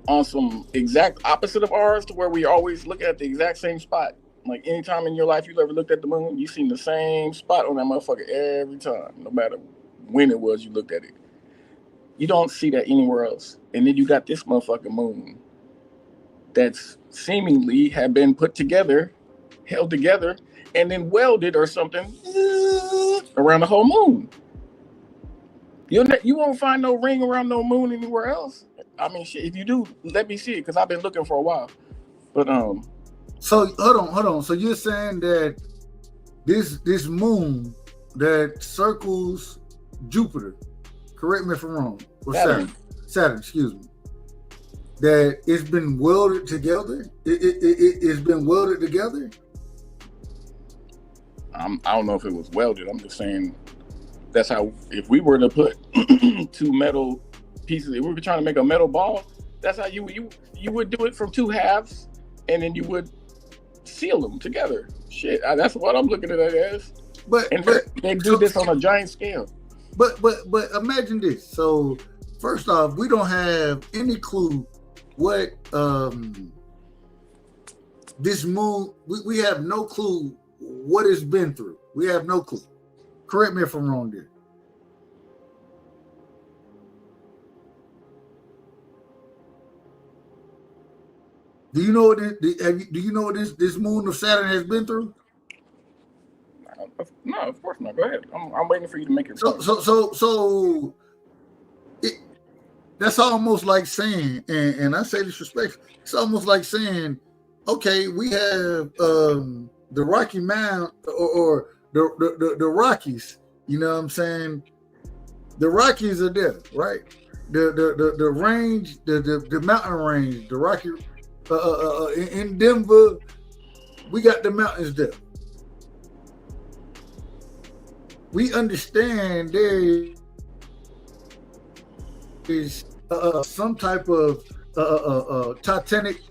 on some exact opposite of ours, to where we always look at the exact same spot. Like anytime in your life you've ever looked at the moon, you've seen the same spot on that motherfucker every time, no matter when it was you looked at it. You don't see that anywhere else. And then you got this motherfucking moon that's seemingly had been put together, held together, and then welded or something around the whole moon. You won't find no ring around no moon anywhere else. I mean, shit, if you do, let me see it, because I've been looking for a while. But So hold on. So you're saying that this moon that circles Jupiter, correct me if I'm wrong, or Saturn, excuse me, that it's been welded together? It's been welded together? I don't know if it was welded. I'm just saying that's how, if we were to put two metal pieces, if we were trying to make a metal ball, that's how you would do it from two halves, and then you would seal them together. Shit, that's what I'm looking at it as. But they do this on a giant scale. But imagine this. So First off, we don't have any clue what this moon. We have no clue what it's been through. We have no clue. Correct me if I'm wrong there. Do you know what do you know what this moon of Saturn has been through? No, of course not. Go ahead. I'm waiting for you to make it. So that's almost like saying, and I say this respectfully, it's almost like saying, okay, we have the Rocky Mount or the Rockies. You know what I'm saying? The Rockies are there, right? The range, the mountain range, the Rocky. In Denver, we got the mountains there. We understand there is some type of Titanic,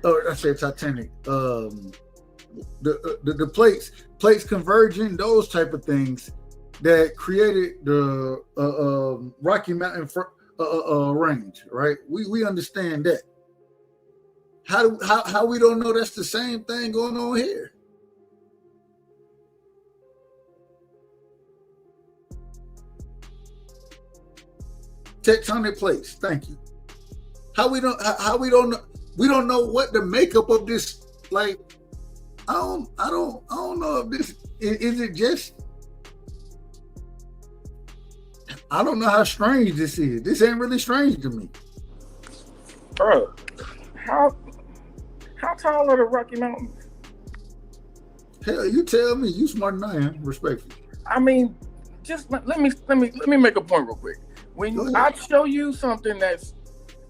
or I say Titanic, the plates converging, those type of things that created the Rocky Mountain range, right? We understand that. How we don't know that's the same thing going on here? Tectonic plates. Thank you. How we don't know? We don't know what the makeup of this. Like, I don't know if this is it just. I don't know how strange this is. This ain't really strange to me, bro. How tall are the Rocky Mountains? Hell, you tell me. You smarter than I am, respectfully. I mean, just let me make a point real quick. When I show you something that's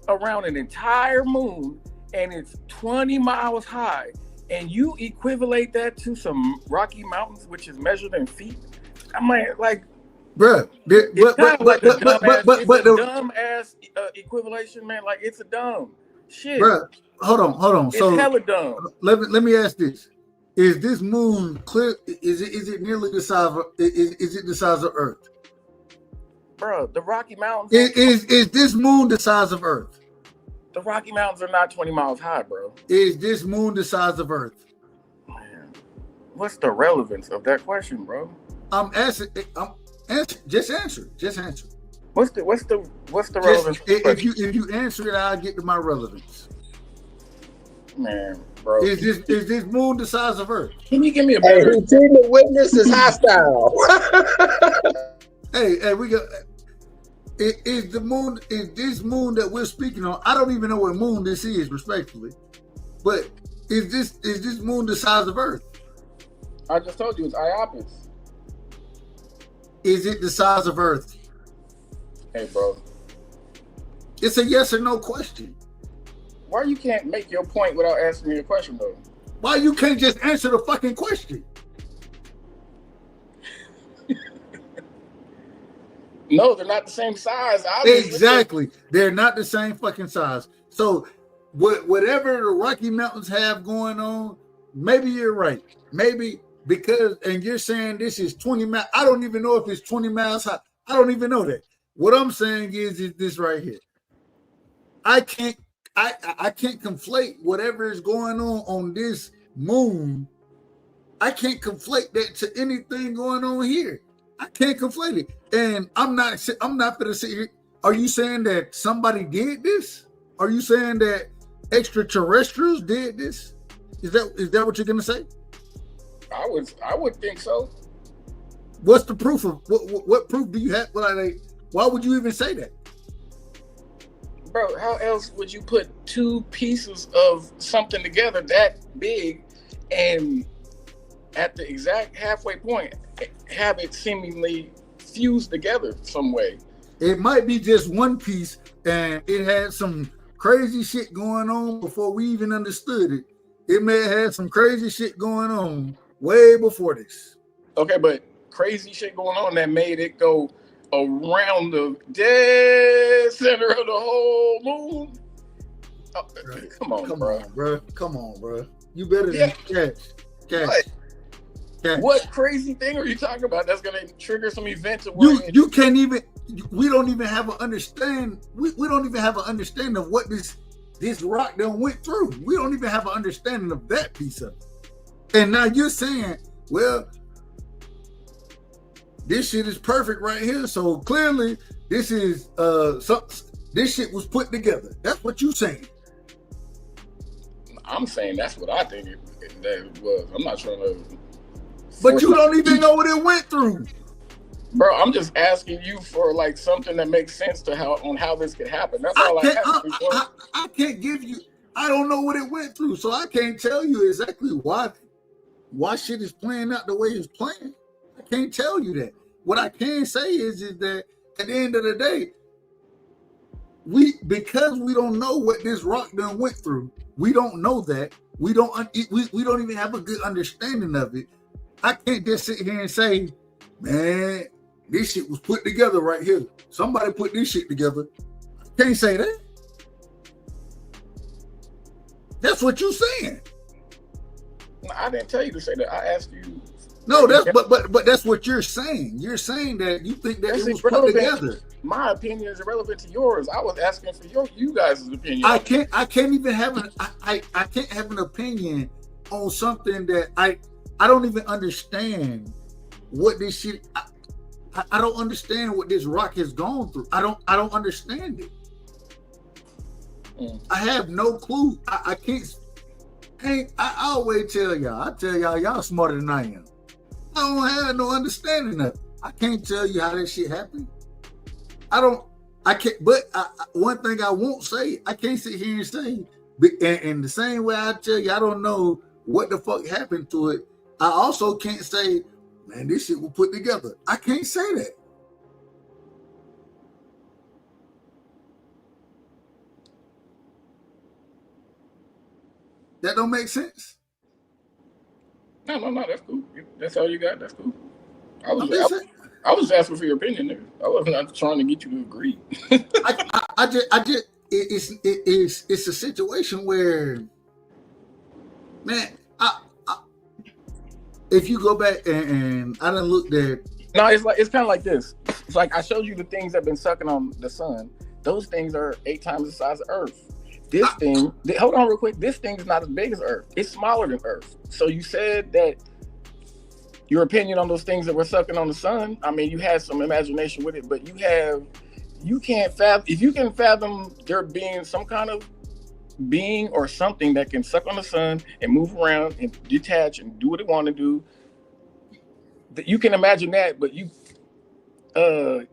around an entire moon and it's 20 miles high, and you equivalate that to some Rocky Mountains, which is measured in feet, I mean, like, bruh, but the dumb ass equivalation, man. Like, it's a dumb shit. Bruh, hold on. It's so hella dumb. Let me ask this: is this moon clear? Is it nearly the size of? Is it the size of Earth? Bro, the Rocky Mountains. Is this moon the size of Earth? The Rocky Mountains are not 20 miles high, bro. Is this moon the size of Earth? Man, what's the relevance of that question, bro? Just answer. What's the relevance? If you answer it, I'll get to my relevance. Man, bro. Is this moon the size of Earth? Can you give me a better? Hey, the witness is hostile. Hey, we got. Is this moon that we're speaking on? I don't even know what moon this is, respectfully. But is this moon the size of Earth? I just told you it's Iapis. Is it the size of Earth? Hey, bro. It's a yes or no question. Why you can't make your point without asking me a question, though? Why you can't just answer the fucking question? No, they're not the same size. Obviously. Exactly. They're not the same fucking size. So whatever the Rocky Mountains have going on, maybe you're right. Maybe because, and you're saying this is 20 miles. I don't even know if it's 20 miles high. I don't even know that. What I'm saying is this right here. I can't conflate whatever is going on this moon. I can't conflate that to anything going on here. I can't conflate it. And I'm not gonna sit here. Are you saying that somebody did this? Are you saying that extraterrestrials did this? Is that what you're gonna say? I would think so. What's the proof of what proof do you have? Why would you even say that? Bro, how else would you put two pieces of something together that big and at the exact halfway point have it seemingly fused together some way? It might be just one piece and it had some crazy shit going on before we even understood it. It may have had some crazy shit going on way before this. Okay, but crazy shit going on that made it go around the dead center of the whole moon. Oh, right. Come on, bro. Come on, bro. You better than Cash. What crazy thing are you talking about that's gonna trigger some event? You can't even. we don't even have an understand. We don't even have an understanding of what this rock done went through. We don't even have an understanding of that piece of it. And now you're saying, well, this shit is perfect right here. So clearly, this is this shit was put together. That's what you're saying. I'm saying that's what I think it was. I'm not trying to. But you don't even know what it went through. Bro, I'm just asking you for like something that makes sense to how this could happen. That's all I can't give you. I don't know what it went through, so I can't tell you exactly why shit is playing out the way it's playing. I can't tell you that. What I can say is that at the end of the day, because we don't know what this rock done went through. We don't know that. We don't even have a good understanding of it. I can't just sit here and say, man, this shit was put together right here. Somebody put this shit together. I can't say that. That's what you're saying. I didn't tell you to say that. I asked you. No, but that's what you're saying. You're saying that you think that it was put together. My opinion is irrelevant to yours. I was asking for you guys' opinion. I can't even have I can't have an opinion on something that I don't even understand what this shit. I don't understand what this rock has gone through. I don't understand it. I have no clue. I can't. I always tell y'all. I tell y'all smarter than I am. I don't have no understanding of it. I can't tell you how that shit happened. I can't. But one thing I won't say, I can't sit here and say. And the same way I tell you, I don't know what the fuck happened to it. I also can't say, man, this shit was put together. I can't say that. That don't make sense. No, that's cool. That's all you got. That's cool. I was asking for your opinion there. I wasn't trying to get you to agree. It's a situation where, man, if you go back and I done looked at. No, it's kind of like this. It's like I showed you the things that have been sucking on the sun. Those things are 8 times the size of Earth. This thing, hold on real quick. This thing is not as big as Earth. It's smaller than Earth. So you said that your opinion on those things that were sucking on the sun, I mean, you had some imagination with it, but you can't fathom, if you can fathom there being some kind of being or something that can suck on the sun and move around and detach and do what it want to do, that you can imagine that, but you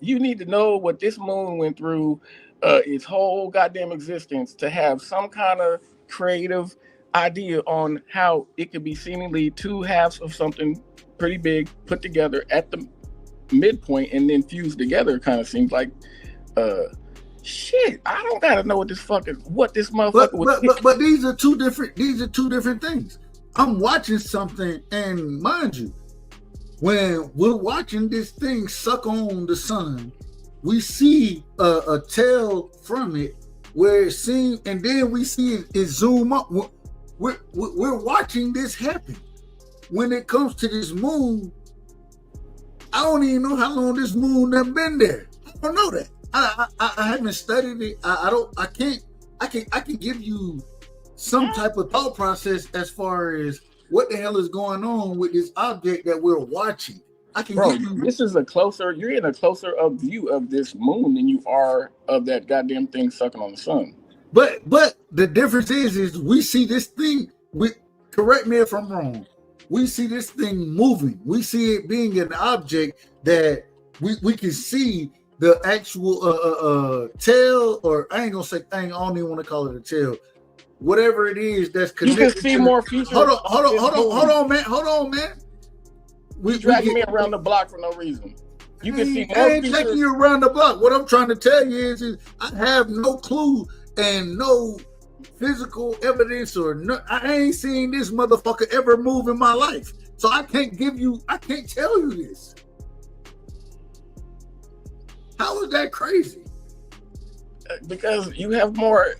need to know what this moon went through its whole goddamn existence to have some kind of creative idea on how it could be seemingly 2 halves of something pretty big put together at the midpoint and then fused together. Kind of seems like shit. I don't gotta know what this motherfucker was. But these are two different things. I'm watching something, and mind you, when we're watching this thing suck on the sun, we see a tail from it where it seems, and then we see it zoom up. We're watching this happen. When it comes to this moon, I don't even know how long this moon has been there. I don't know that. I haven't studied it. I can give you some type of thought process as far as what the hell is going on with this object that we're watching. I can give you. This is you're in a closer view of this moon than you are of that goddamn thing sucking on the sun. But the difference is we see this thing. Correct me if I'm wrong. We see this thing moving. We see it being an object that we can see the actual tail, or I ain't gonna say thing. I don't even want to call it a tail. Whatever it is that's connected. You can see more features. Hold on, man. You're dragging me around the block for no reason. You can see more I ain't taking you around the block. What I'm trying to tell you is I have no clue and no physical evidence I ain't seen this motherfucker ever move in my life. So I can't tell you this. How is that crazy? Because you have more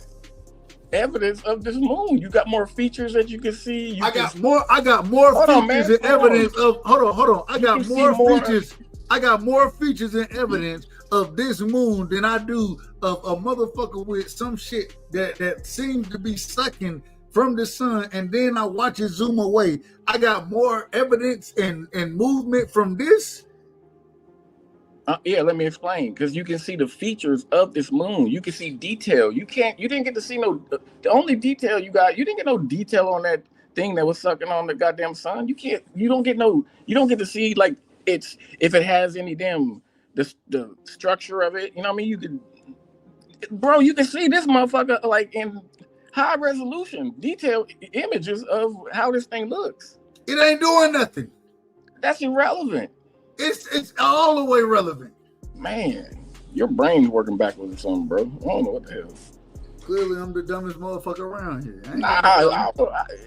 evidence of this moon. You got more features that you can see. I got more features and evidence of. Hold on. I got more features and evidence of this moon than I do of a motherfucker with some shit that seems to be sucking from the sun, and then I watch it zoom away. I got more evidence and movement from this. Yeah, let me explain. Because you can see the features of this moon. You can see detail. You didn't get to see no. The only detail you didn't get no detail on that thing that was sucking on the goddamn sun. You don't get to see like if it has any damn the structure of it. You know what I mean? You can see this motherfucker like in high resolution, detailed images of how this thing looks. It ain't doing nothing. That's irrelevant. It's all the way relevant. Man, your brain's working backwards or something, bro. I don't know what the hell. Clearly, I'm the dumbest motherfucker around here.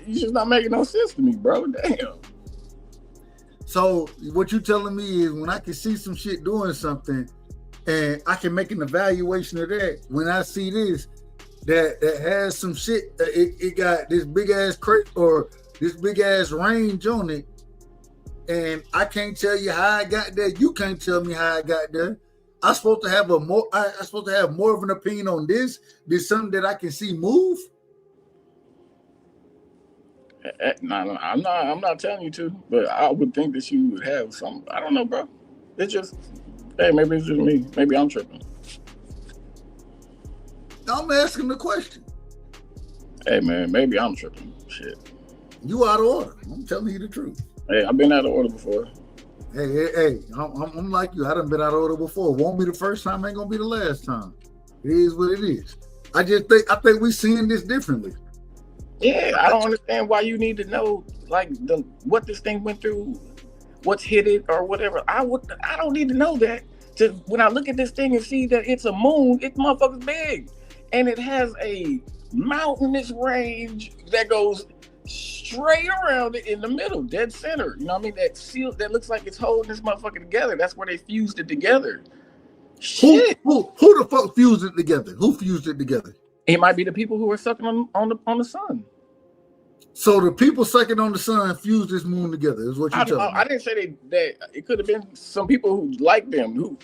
You just not making no sense to me, bro. Damn. So what you telling me is when I can see some shit doing something, and I can make an evaluation of that. When I see this, that has some shit, it got this big ass crate or this big ass range on it. And I can't tell you how I got there. You can't tell me how I got there. I'm supposed to have more of an opinion on this than something that I can see move. No, I'm not telling you to, but I would think that you would have some. I don't know, bro. It's just, hey, maybe it's just me. Maybe I'm tripping. I'm asking the question. Hey, man, maybe I'm tripping. Shit. You out of order. I'm telling you the truth. Hey, I've been out of order before. Hey, I'm like you. I done been out of order before. Won't be the first time, ain't gonna be the last time. It is what it is. I think we seeing this differently. Yeah, I don't understand why you need to know like what this thing went through, what's hit it or whatever. I don't need to know that. When I look at this thing and see that it's a moon, it's motherfucker's big, and it has a mountainous range that goes straight around it in the middle, dead center. You know what I mean? That looks like it's holding this motherfucker together. That's where they fused it together. Shit. Who the fuck fused it together? Who fused it together? It might be the people who are sucking on the sun. So the people sucking on the sun fused this moon together. Is what you're telling me? I didn't say that it could have been some people who like them,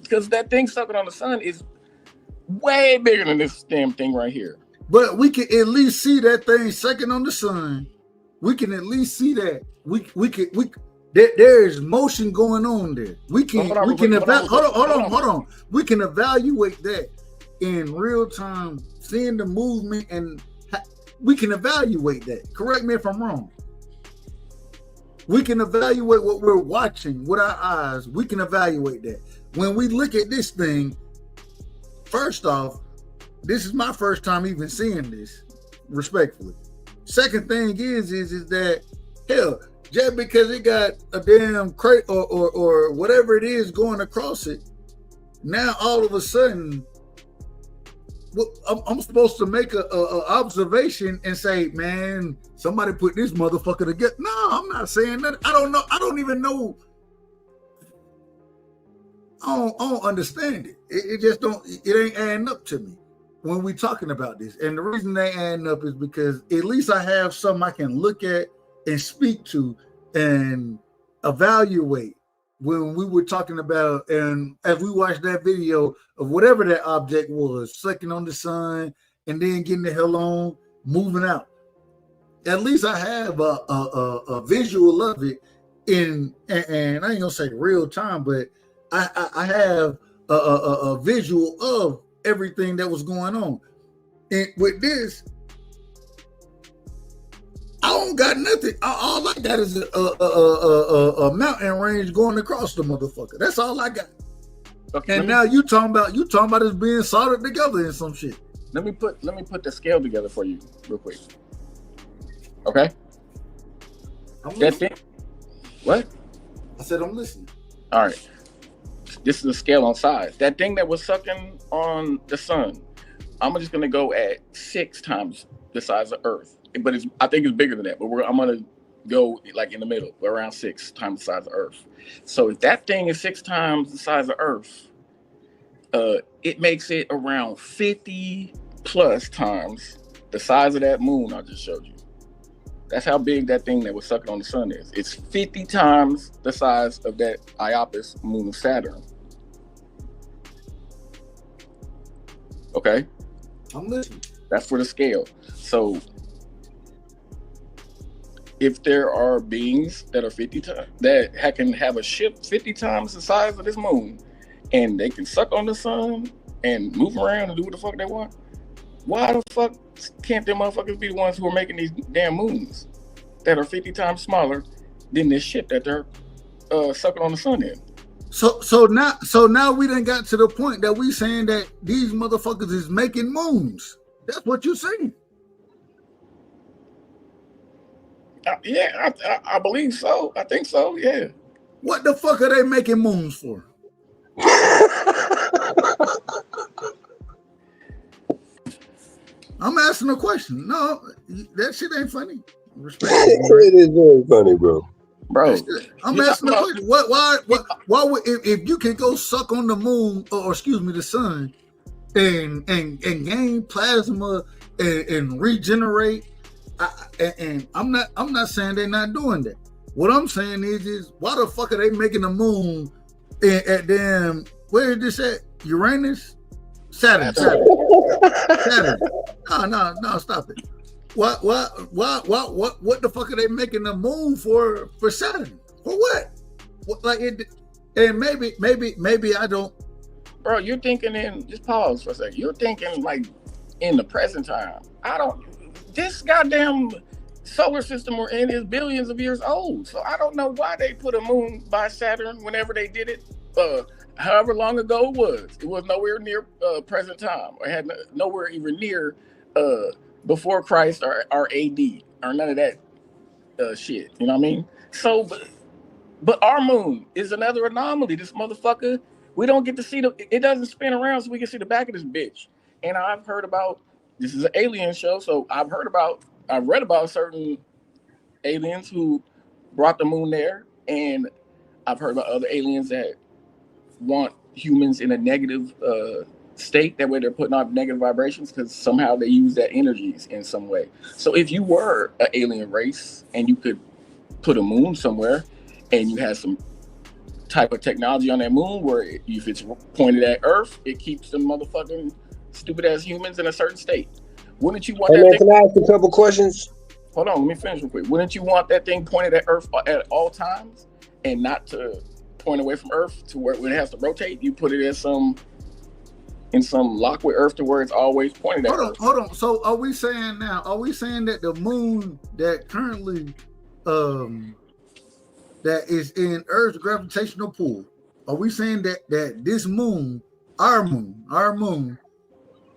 because that thing sucking on the sun is way bigger than this damn thing right here. But we can at least see that thing sucking on the sun. We can at least see that. There's motion going on there. We can hold on. We can evaluate that in real time, seeing the movement, and we can evaluate that. Correct me if I'm wrong. We can evaluate what we're watching with our eyes. We can evaluate that. When we look at this thing, first off, this is my first time even seeing this, respectfully. Second thing is that, hell, just because it got a damn crate or whatever it is going across it, now all of a sudden, I'm supposed to make a observation and say, man, somebody put this motherfucker together. No, I'm not saying that. I don't know. I don't even know. I don't understand it. It just don't. It ain't adding up to me when we talking about this. And the reason they adding up is because at least I have something I can look at and speak to and evaluate when we were talking about, and as we watched that video of whatever that object was, sucking on the sun and then getting the hell on, moving out. At least I have a visual of it and I ain't gonna say real time, but I have a visual of everything that was going on. And with this, I don't got nothing. All I got is a mountain range going across the motherfucker. That's all I got. Okay. And now you talking about it being soldered together and some shit. Let me put the scale together for you real quick. Okay. That thing. What? I said I'm listening. All right. This is a scale on size. That thing that was sucking on the sun, I'm just gonna go at 6 times the size of Earth. But I think it's bigger than that. But I'm gonna go like in the middle, around 6 times the size of Earth. So if that thing is 6 times the size of Earth, it makes it around 50 plus times the size of that moon I just showed you. That's how big that thing that was sucking on the sun is. It's 50 times the size of that Iapis moon of Saturn. Okay, I'm listening. that's for the scale. So if there are beings that are 50 times that can have a ship 50 times the size of this moon, and they can suck on the sun and move around and do what the fuck they want, why the fuck can't them motherfuckers be the ones who are making these damn moons that are 50 times smaller than this shit that they're sucking on the sun in? So now we done got to the point that we saying that these motherfuckers is making moons. That's what you saying. Yeah, I believe so. I think so. Yeah. What the fuck are they making moons for? I'm asking a question. No, that shit ain't funny. Respect. It is very funny, bro. I'm asking a question. Why would if you can go suck on the moon or excuse me the sun and gain plasma and regenerate? And I'm not saying they're not doing that. What I'm saying is why the fuck are they making the moon at damn, where is this at? Uranus? Saturn. No, stop it. What the fuck are they making the moon for Saturn? For what? Like it, and maybe I don't. Bro, you're thinking just pause for a second. You're thinking like in the present time. This goddamn solar system we're in is billions of years old. So I don't know why they put a moon by Saturn whenever they did it. However long ago it was. It was nowhere near present time. Or had nowhere even near before Christ or AD or none of that shit. You know what I mean? So, but our moon is another anomaly. This motherfucker, we don't get to see it doesn't spin around so we can see the back of this bitch. And I've heard about, this is an alien show, so I've read about certain aliens who brought the moon there, and I've heard about other aliens that want humans in a negative state. That way they're putting off negative vibrations because somehow they use that energies in some way. So if you were an alien race and you could put a moon somewhere and you had some type of technology on that moon where if it's pointed at Earth, it keeps them motherfucking stupid ass humans in a certain state. Wouldn't you want that thing? Can I ask a couple questions? Hold on, let me finish real quick. Wouldn't you want that thing pointed at Earth at all times and not to point away from Earth to where when it has to rotate, you put it in some lock with Earth to where it's always pointed at Earth? Hold on. So are we saying that the moon that currently that is in Earth's gravitational pull, are we saying that this moon, our moon,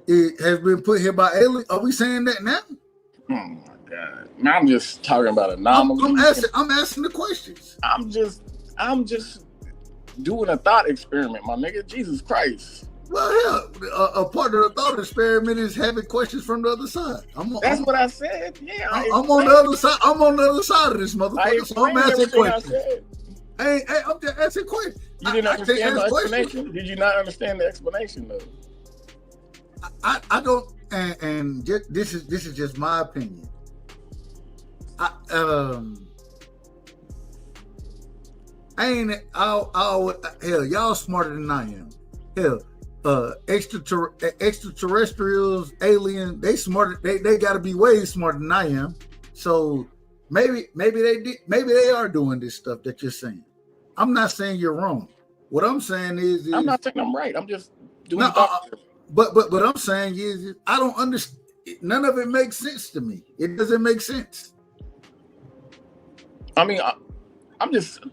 it has been put here by aliens? Are we saying that now? Oh my God! Now I'm just talking about anomalies. I'm asking the questions. I'm just doing a thought experiment, my nigga. Jesus Christ. Well, yeah, a part of the thought experiment is having questions from the other side. That's what I said. Yeah, I'm on the other side. I'm on the other side of this motherfucker. So I'm asking questions. Hey, I'm just asking questions. You didn't understand the explanation? Did you not understand the explanation though? I don't, and this is just my opinion. Hell, y'all smarter than I am. Hell, extraterrestrials, aliens, they smarter. They got to be way smarter than I am. So maybe they are doing this stuff that you're saying. I'm not saying you're wrong. What I'm saying is I'm not saying I'm right. I'm just doing. But I'm saying is I don't understand. None of it makes sense to me. It doesn't make sense. I mean, I'm just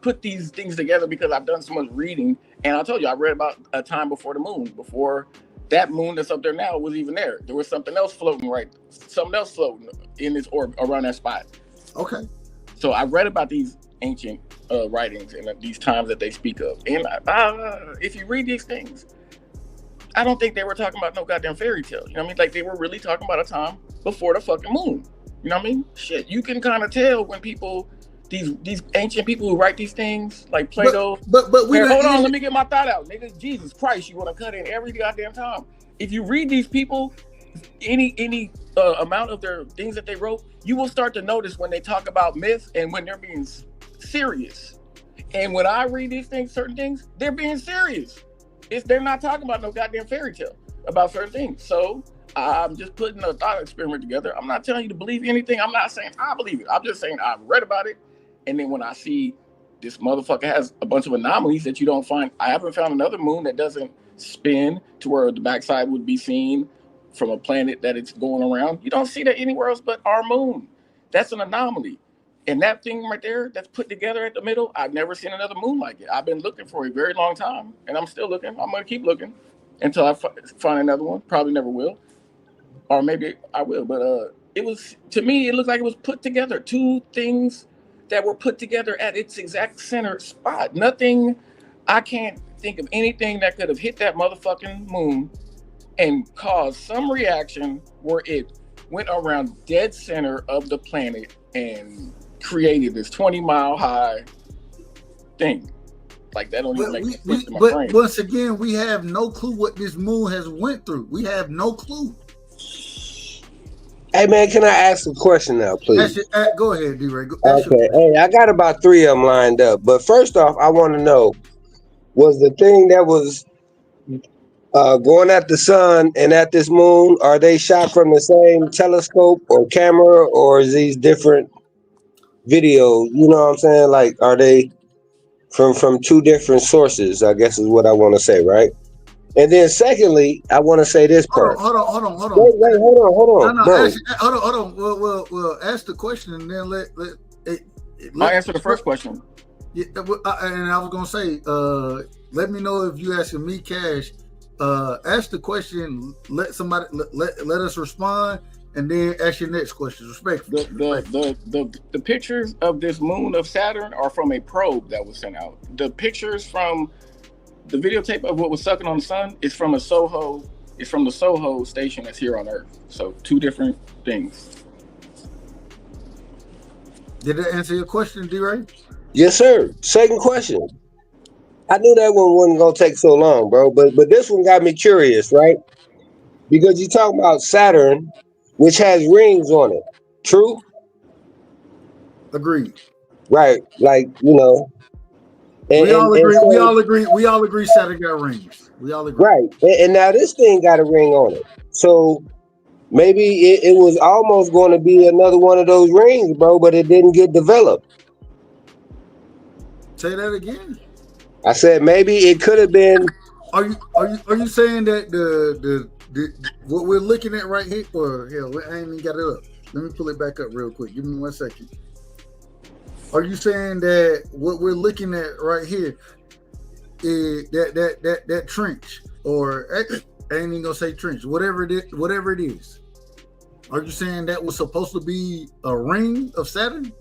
put these things together because I've done so much reading, and I told you I read about a time before the moon, before that moon that's up there now was even there. There was something else floating in this orb around that spot. Okay. So I read about these ancient writings and these times that they speak of, and if you read these things, I don't think they were talking about no goddamn fairy tale. You know what I mean? Like they were really talking about a time before the fucking moon. You know what I mean? Shit, you can kind of tell when people, these ancient people who write these things, like Plato. But hold on, let me get my thought out, nigga. Jesus Christ, you want to cut in every goddamn time. If you read these people, any amount of their things that they wrote, you will start to notice when they talk about myths and when they're being serious. And when I read these things, certain things, they're being serious. They're not talking about no goddamn fairy tale. about certain things. So I'm just putting a thought experiment together. I'm not telling you to believe anything. I'm not saying I believe it. I'm just saying I've read about it. And then when I see this motherfucker has a bunch of anomalies that you don't find, I haven't found another moon that doesn't spin to where the backside would be seen from a planet that it's going around. You don't see that anywhere else but our moon. That's an anomaly. And that thing right there that's put together at the middle, I've never seen another moon like it. I've been looking for a very long time, and I'm still looking. I'm going to keep looking until I find another one. Probably never will. Or maybe I will. But it was, to me, it looked like it was put together. Two things that were put together at its exact center spot. Nothing, I can't think of anything that could have hit that motherfucking moon and caused some reaction where it went around dead center of the planet and created this 20-mile high thing. Like, that don't even make sense to my brain. But once again, we have no clue what this moon has went through. We have no clue. Hey man, can I ask a question now, please? Go ahead, D-Ray. Okay. Hey, I got about 3 of them lined up. But first off, I want to know, was the thing that was going at the sun and at this moon, are they shot from the same telescope or camera, or is these different videos? You know what I'm saying? Like, are they from 2 different sources, I guess is what I want to say, right? And then secondly, I want to say this part. Hold on. Wait, hold on. No, bro. hold on. Well, ask the question and then let I'll answer the first question. Yeah, and I was gonna say, let me know if you asking me, Cash. Ask the question. Let somebody let us respond, and then ask your next question. Respectfully. The pictures of this moon of Saturn are from a probe that was sent out. The pictures from the videotape of what was sucking on the sun is from the Soho station that's here on Earth. So 2 different things. Did that answer your question, D-Ray? Yes, sir. Second question. I knew that one wasn't gonna take so long, bro. But this one got me curious, right? Because you talk about Saturn, which has rings on it. True? Agreed. Right. Like, you know. We all agree Saturn got rings. We all agree. Right. And now this thing got a ring on it. So maybe it was almost going to be another one of those rings, bro, but it didn't get developed. Say that again. I said maybe it could have been. Are you saying that the what we're looking at right here? Or hell, I ain't even got it up. Let me pull it back up real quick. Give me 1 second. Are you saying that what we're looking at right here is that trench, or I ain't even gonna say trench, whatever it is? Are you saying that was supposed to be a ring of Saturn?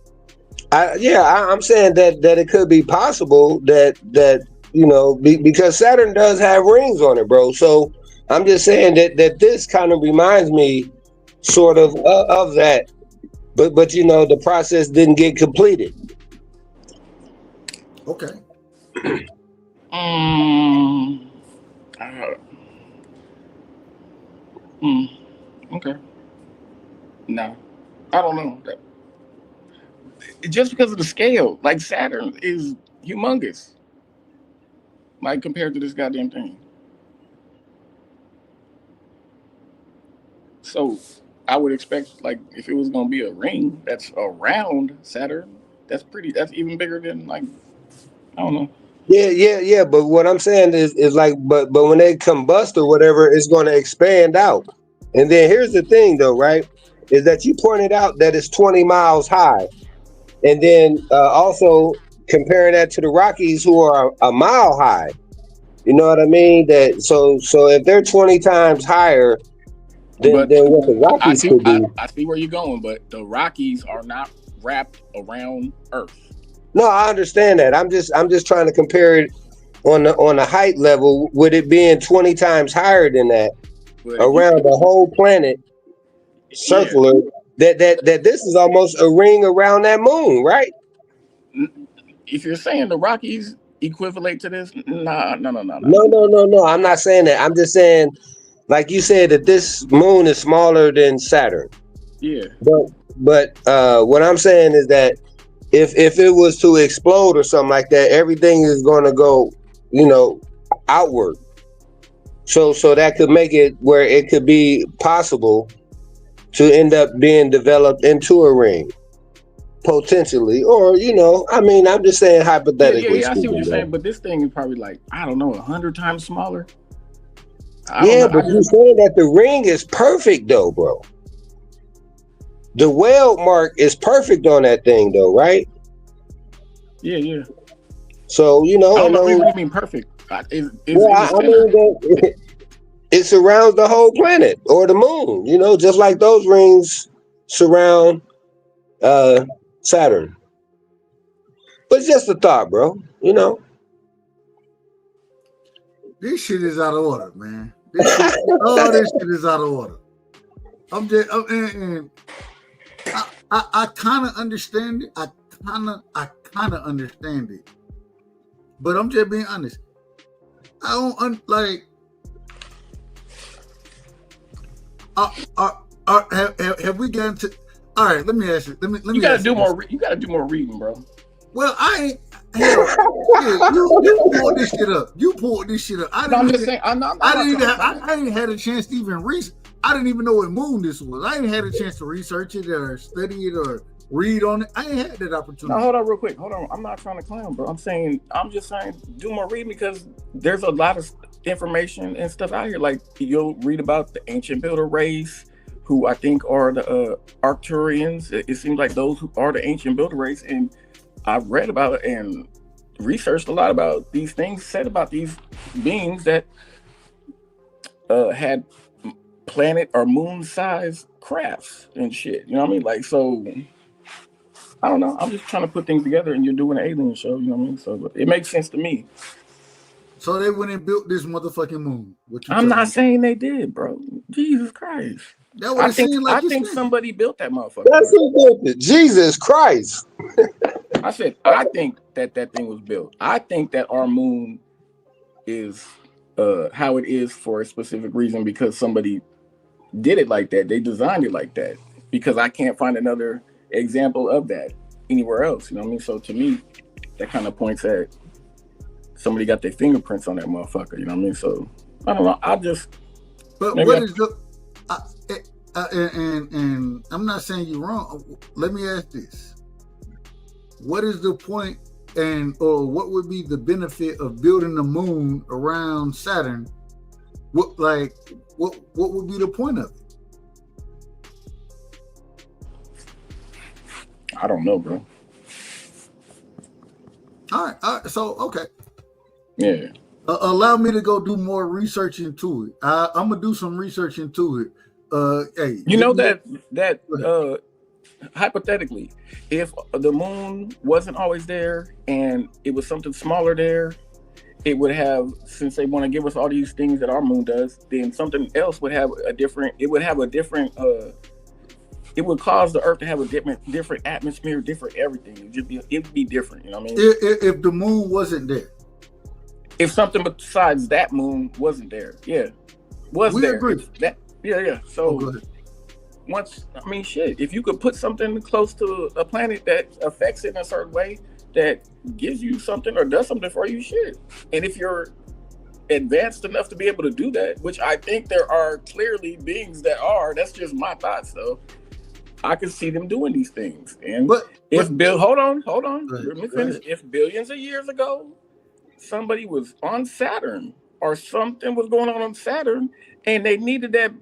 I'm saying that it could be possible that you know, because Saturn does have rings on it, bro. So I'm just saying that this kind of reminds me sort of that. But you know, the process didn't get completed. Okay. Okay. No, I don't know. Just because of the scale, like Saturn is humongous, like compared to this goddamn thing. So I would expect, like, if it was gonna be a ring that's around Saturn, that's even bigger than, like, I don't know. Yeah. But what I'm saying is like, but when they combust or whatever, it's going to expand out. And then here's the thing, though, right? Is that you pointed out that it's 20 miles high, and then also comparing that to the Rockies, who are a mile high. You know what I mean? That so if they're 20 times higher than what the Rockies could be. I see where you're going, but the Rockies are not wrapped around Earth. No, I understand that. I'm just trying to compare it on the height level, with it being 20 times higher than that, around the whole planet, circular. Yeah. That this is almost a ring around that moon, right? If you're saying the Rockies equivalent to this, no. I'm not saying that. I'm just saying, like you said, that this moon is smaller than Saturn. Yeah. But what I'm saying is that if it was to explode or something like that, everything is going to go, you know, outward. So that could make it where it could be possible to end up being developed into a ring, potentially. Or, I mean, I'm just saying hypothetically. Yeah, I see what you're saying, but this thing is probably like, I don't know, 100 times smaller. But you're saying that the ring is perfect though, bro. The weld mark is perfect on that thing though, right? Yeah. So, I don't know what you mean perfect. I mean that it surrounds the whole planet or the moon, just like those rings surround Saturn. But it's just a thought, bro. This shit is out of order, man. This shit is out of order. I kind of understand it. I kind of understand it. But I'm just being honest. I don't have we gotten to? All right, let me ask you. You gotta do more. You gotta do more reading, bro. Well, I ain't. Hell, you pulled this shit up. I didn't had a chance to even research. I didn't even know what moon this was. I ain't had a chance to research it or study it or read on it. I ain't had that opportunity. No, hold on real quick. Hold on. I'm not trying to clown, bro. I'm just saying do more reading because there's a lot of information and stuff out here. Like you'll read about the ancient builder race, who I think are the Arcturians. It seems like those who are the ancient builder race. And I've read about it and researched a lot about these things said about these beings that had planet or moon-sized crafts and shit. You know what I mean? Like, so I don't know. I'm just trying to put things together, and you're doing an alien show. You know what I mean? So it makes sense to me. So they went and built this motherfucking moon. I'm not saying they did, bro. Jesus Christ. I think somebody built that motherfucker. That's who built it. Jesus Christ. I said, I think that thing was built. I think that our moon is how it is for a specific reason because somebody did it like that. They designed it like that because I can't find another example of that anywhere else. You know what I mean? So to me, that kind of points at somebody got their fingerprints on that motherfucker. You know what I mean? So I don't know. But what is the? And I'm not saying you're wrong. Let me ask this: what is the point, or what would be the benefit of building the moon around Saturn? What would be the point of it? I don't know, bro. All right. So okay. Yeah. Allow me to go do more research into it. I'm gonna do some research into it. Hey, you know that hypothetically, if the moon wasn't always there and it was something smaller there, it would have, since they want to give us all these things that our moon does, then something else would have a different. It would cause the Earth to have a different atmosphere, different everything. It'd be different. You know what I mean? If the moon wasn't there. If something besides that moon wasn't there, yeah, was we there? Agree. Yeah. So if you could put something close to a planet that affects it in a certain way, that gives you something or does something for you, shit. And if you're advanced enough to be able to do that, which I think there are clearly beings that are, that's just my thoughts, though. I can see them doing these things. And hold on, let me finish. If billions of years ago, somebody was on Saturn or something was going on Saturn and they needed that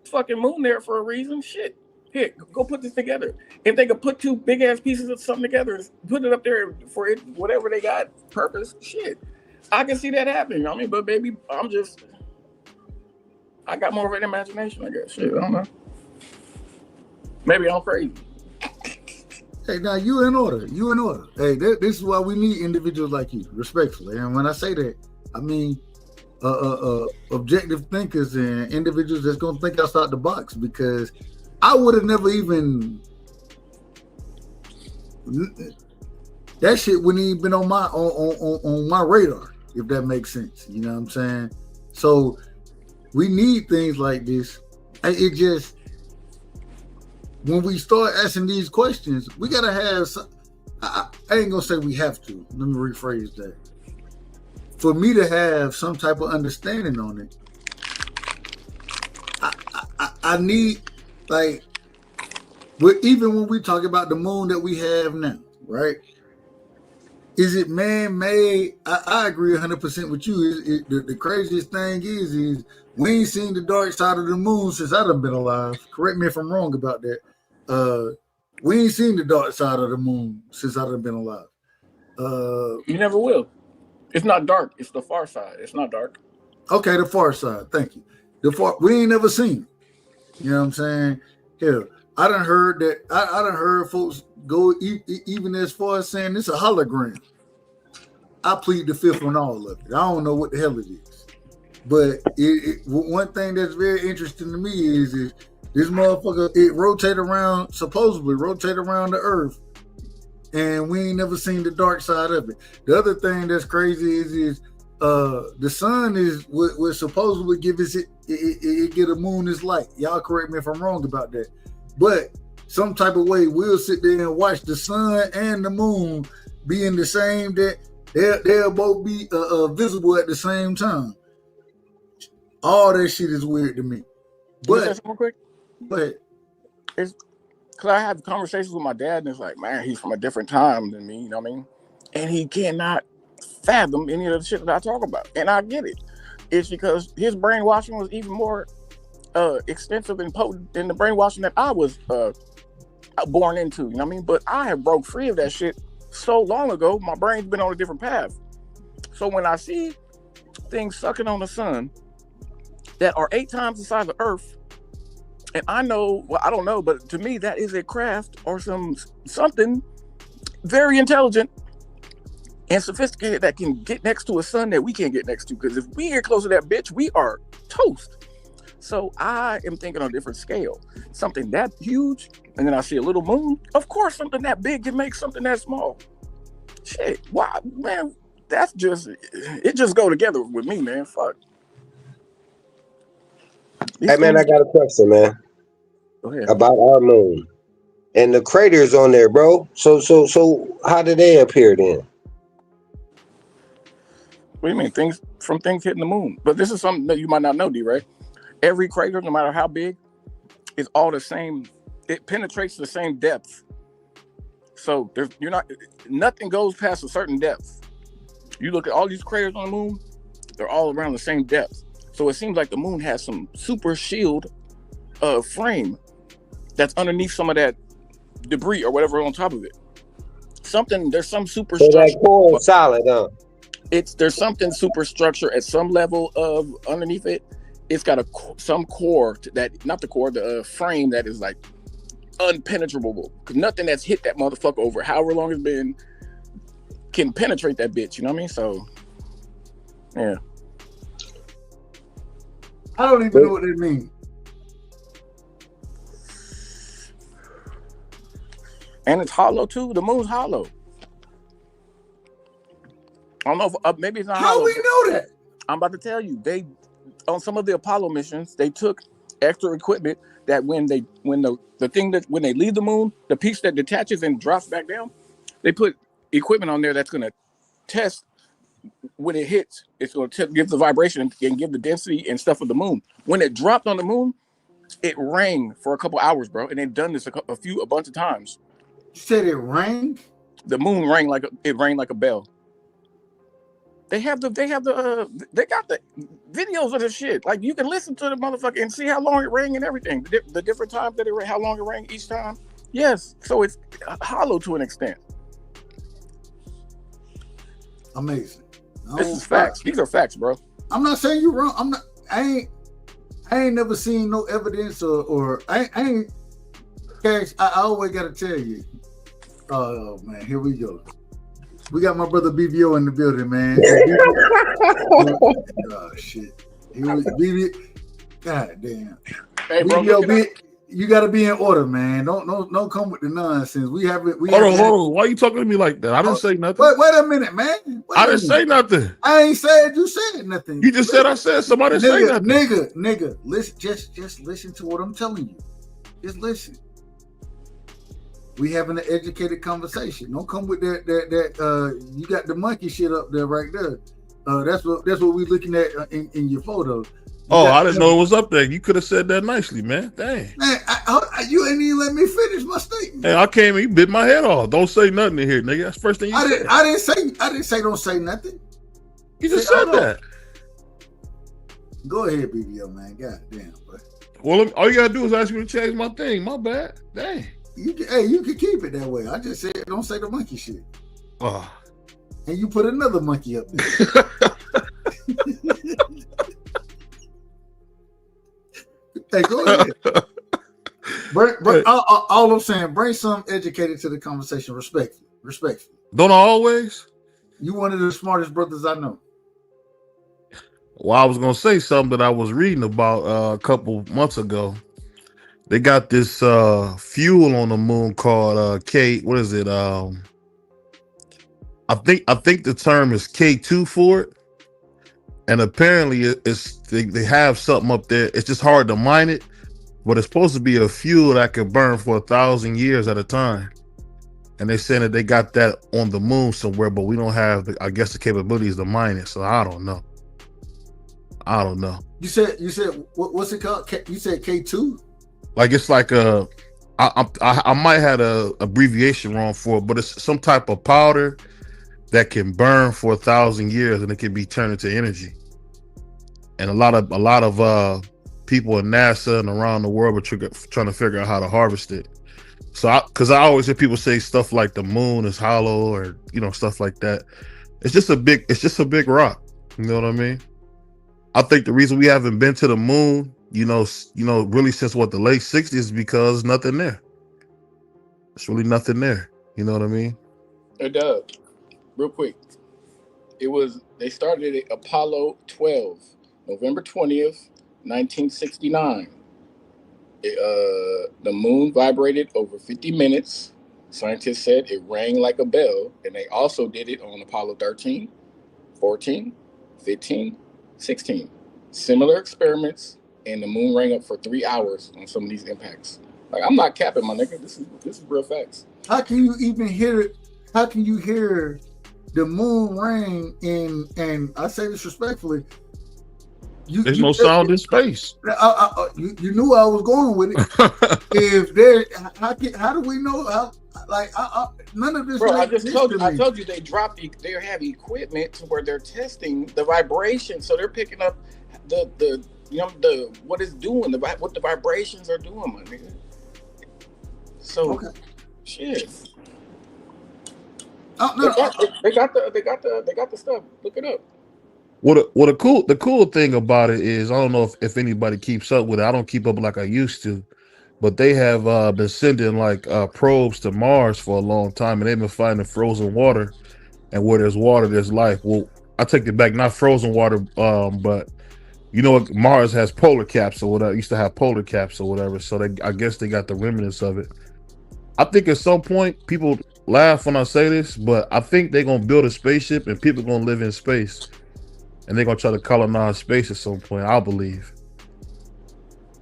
fucking moon there for a reason, shit. Here, go put this together. If they could put two big ass pieces of something together and put it up there for it, whatever they got purpose, shit. I can see that happening. You know what I mean? But baby, I got more of an imagination, I guess. Shit, I don't know. Maybe I'm crazy. Hey, now you in order. Hey, this is why we need individuals like you, respectfully. And when I say that, I mean objective thinkers and individuals that's gonna think outside the box. Because I would have never even that shit wouldn't even been on my radar, if that makes sense. You know what I'm saying? So we need things like this. It just, when we start asking these questions, we gotta have some, I ain't gonna say we have to. Let me rephrase that. For me to have some type of understanding on it, I need like, even when we talk about the moon that we have now, right? Is it man-made? I agree 100% with you. The craziest thing is we ain't seen the dark side of the moon since I've been alive. Correct me if I'm wrong about that. We ain't seen the dark side of the moon since I've been alive. You never will. It's not dark. It's the far side. It's not dark. Okay, the far side. Thank you. We ain't never seen it. You know what I'm saying? Hell, I done heard that. I done heard folks go even as far as saying it's a hologram. I plead the fifth on all of it. I don't know what the hell it is. But one thing that's very interesting to me is this motherfucker, it supposedly rotate around the earth, and we ain't never seen the dark side of it. The other thing that's crazy is the sun is what supposedly give us it get a moon its light. Y'all correct me if I'm wrong about that. But some type of way we'll sit there and watch the sun and the moon be in the same that they'll both be visible at the same time. All that shit is weird to me. But real quick, it's because I have conversations with my dad, and it's like, man, he's from a different time than me. You know what I mean? And he cannot fathom any of the shit that I talk about, and I get it. It's because his brainwashing was even more extensive and potent than the brainwashing that I was born into. You know what I mean? But I have broke free of that shit so long ago. My brain's been on a different path. So when I see things sucking on the sun that are 8 times the size of Earth, and I know, well, I don't know, but to me that is a craft or something very intelligent and sophisticated that can get next to a sun that we can't get next to. Because if we get close to that bitch, we are toast. So I am thinking on a different scale. Something that huge, and then I see a little moon. Of course, something that big can make something that small. Shit, wow, man, it just go together with me, man. Fuck. Hey man, I got a question, man. Go ahead. About our moon and the craters on there, bro. So how did they appear then? What do you mean? Things hitting the moon. But this is something that you might not know, D, right? Every crater, no matter how big, is all the same. It penetrates the same depth. So nothing goes past a certain depth. You look at all these craters on the moon, they're all around the same depth. So it seems like the moon has some super shield frame that's underneath some of that debris or whatever on top of it. There's some super structure. That core is solid, huh? There's something superstructure at some level of underneath it. It's got some core the frame that is like unpenetrable. Because nothing that's hit that motherfucker over however long it's been can penetrate that bitch. You know what I mean? So, yeah. I don't even know what that means. And it's hollow too. The moon's hollow. I don't know if maybe it's not hollow. How we know that? I'm about to tell you. They on some of the Apollo missions, they took extra equipment that when they leave the moon, the piece that detaches and drops back down, they put equipment on there that's gonna test when it hits. It's gonna give the vibration and give the density and stuff of the moon. When it dropped on the moon, it rang for a couple hours, bro, and they've done this a bunch of times. You said it rang? The moon rang like a bell. They got the videos of this shit. Like you can listen to the motherfucker and see how long it rang and everything. The different times that it rang, how long it rang each time. Yes, so it's hollow to an extent. Amazing. This is facts. These are facts, bro. I'm not saying you're wrong. I ain't never seen no evidence or I ain't. Cash, I always gotta tell you. Oh man, here we go. We got my brother BBO in the building, man. Oh shit. God damn. Hey, bro, BBO, you gotta be in order, man. Don't come with the nonsense. Hold on. Why are you talking to me like that? I didn't say nothing. Wait a minute, man. I didn't say nothing. I ain't said you said nothing. You just said I said somebody say nothing. Nigga, listen, just listen to what I'm telling you. Just listen. We having an educated conversation. Don't come with that you got the monkey shit up there right there. That's what we looking at in your photo. Oh, I didn't know it was up there. You could have said that nicely, man. Dang. Man, you ain't even let me finish my statement. Hey, I came and you bit my head off. Don't say nothing in here, nigga. That's the first thing you said. I didn't say don't say nothing. You just said that. Go ahead, BBO, man. God damn, bro. Well, all you gotta do is ask me to change my thing. My bad. Dang. You can keep it that way. I just said don't say the monkey shit. Oh. And you put another monkey up there. Hey, go ahead. All I'm saying, bring some educated to the conversation, respectfully. Don't I always? You one of the smartest brothers I know. Well, I was gonna say something that I was reading about a couple months ago. They got this fuel on the moon called K. What is it? I think the term is K2 for it, and apparently they have something up there. It's just hard to mine it, but it's supposed to be a fuel that can burn for 1,000 years at a time. And they're saying that they got that on the moon somewhere, but we don't have, the capabilities to mine it. So I don't know. You said what's it called? You said K2? Like it's like I might have a abbreviation wrong for it, but it's some type of powder that can burn for 1,000 years and it can be turned into energy. And a lot of people in NASA and around the world are trying to figure out how to harvest it. So because I always hear people say stuff like the moon is hollow or stuff like that. It's just a big rock. You know what I mean? I think the reason we haven't been to the moon, really since the late 60s is because there's nothing there. It's really nothing there. You know what I mean? It does. Real quick. They started at Apollo 12, November 20th, 1969. The moon vibrated over 50 minutes. Scientists said it rang like a bell, and they also did it on Apollo 13, 14, 15, 16. Similar experiments, and the moon rang up for 3 hours on some of these impacts. Like, I'm not capping, my nigga. This is real facts. How can you even hear it? How can you hear the moon ring and I say this respectfully? There's no sound in space. You knew I was going with it. How do we know how? None of this. Bro, I told you they have equipment to where they're testing the vibration, so they're picking up the what it's doing, what the vibrations are doing, my nigga. So, okay. Shit. They got the stuff. Look it up. The cool thing about it is, I don't know if anybody keeps up with it. I don't keep up like I used to, but they have been sending probes to Mars for a long time, and they've been finding frozen water, and where there's water, there's life. Well, I take it back, not frozen water, but Mars has polar caps or whatever. It used to have polar caps or whatever, so I guess they got the remnants of it. I think at some point people laugh when I say this, but I think they're gonna build a spaceship and people are gonna live in space. And they're gonna try to colonize space at some point, I believe.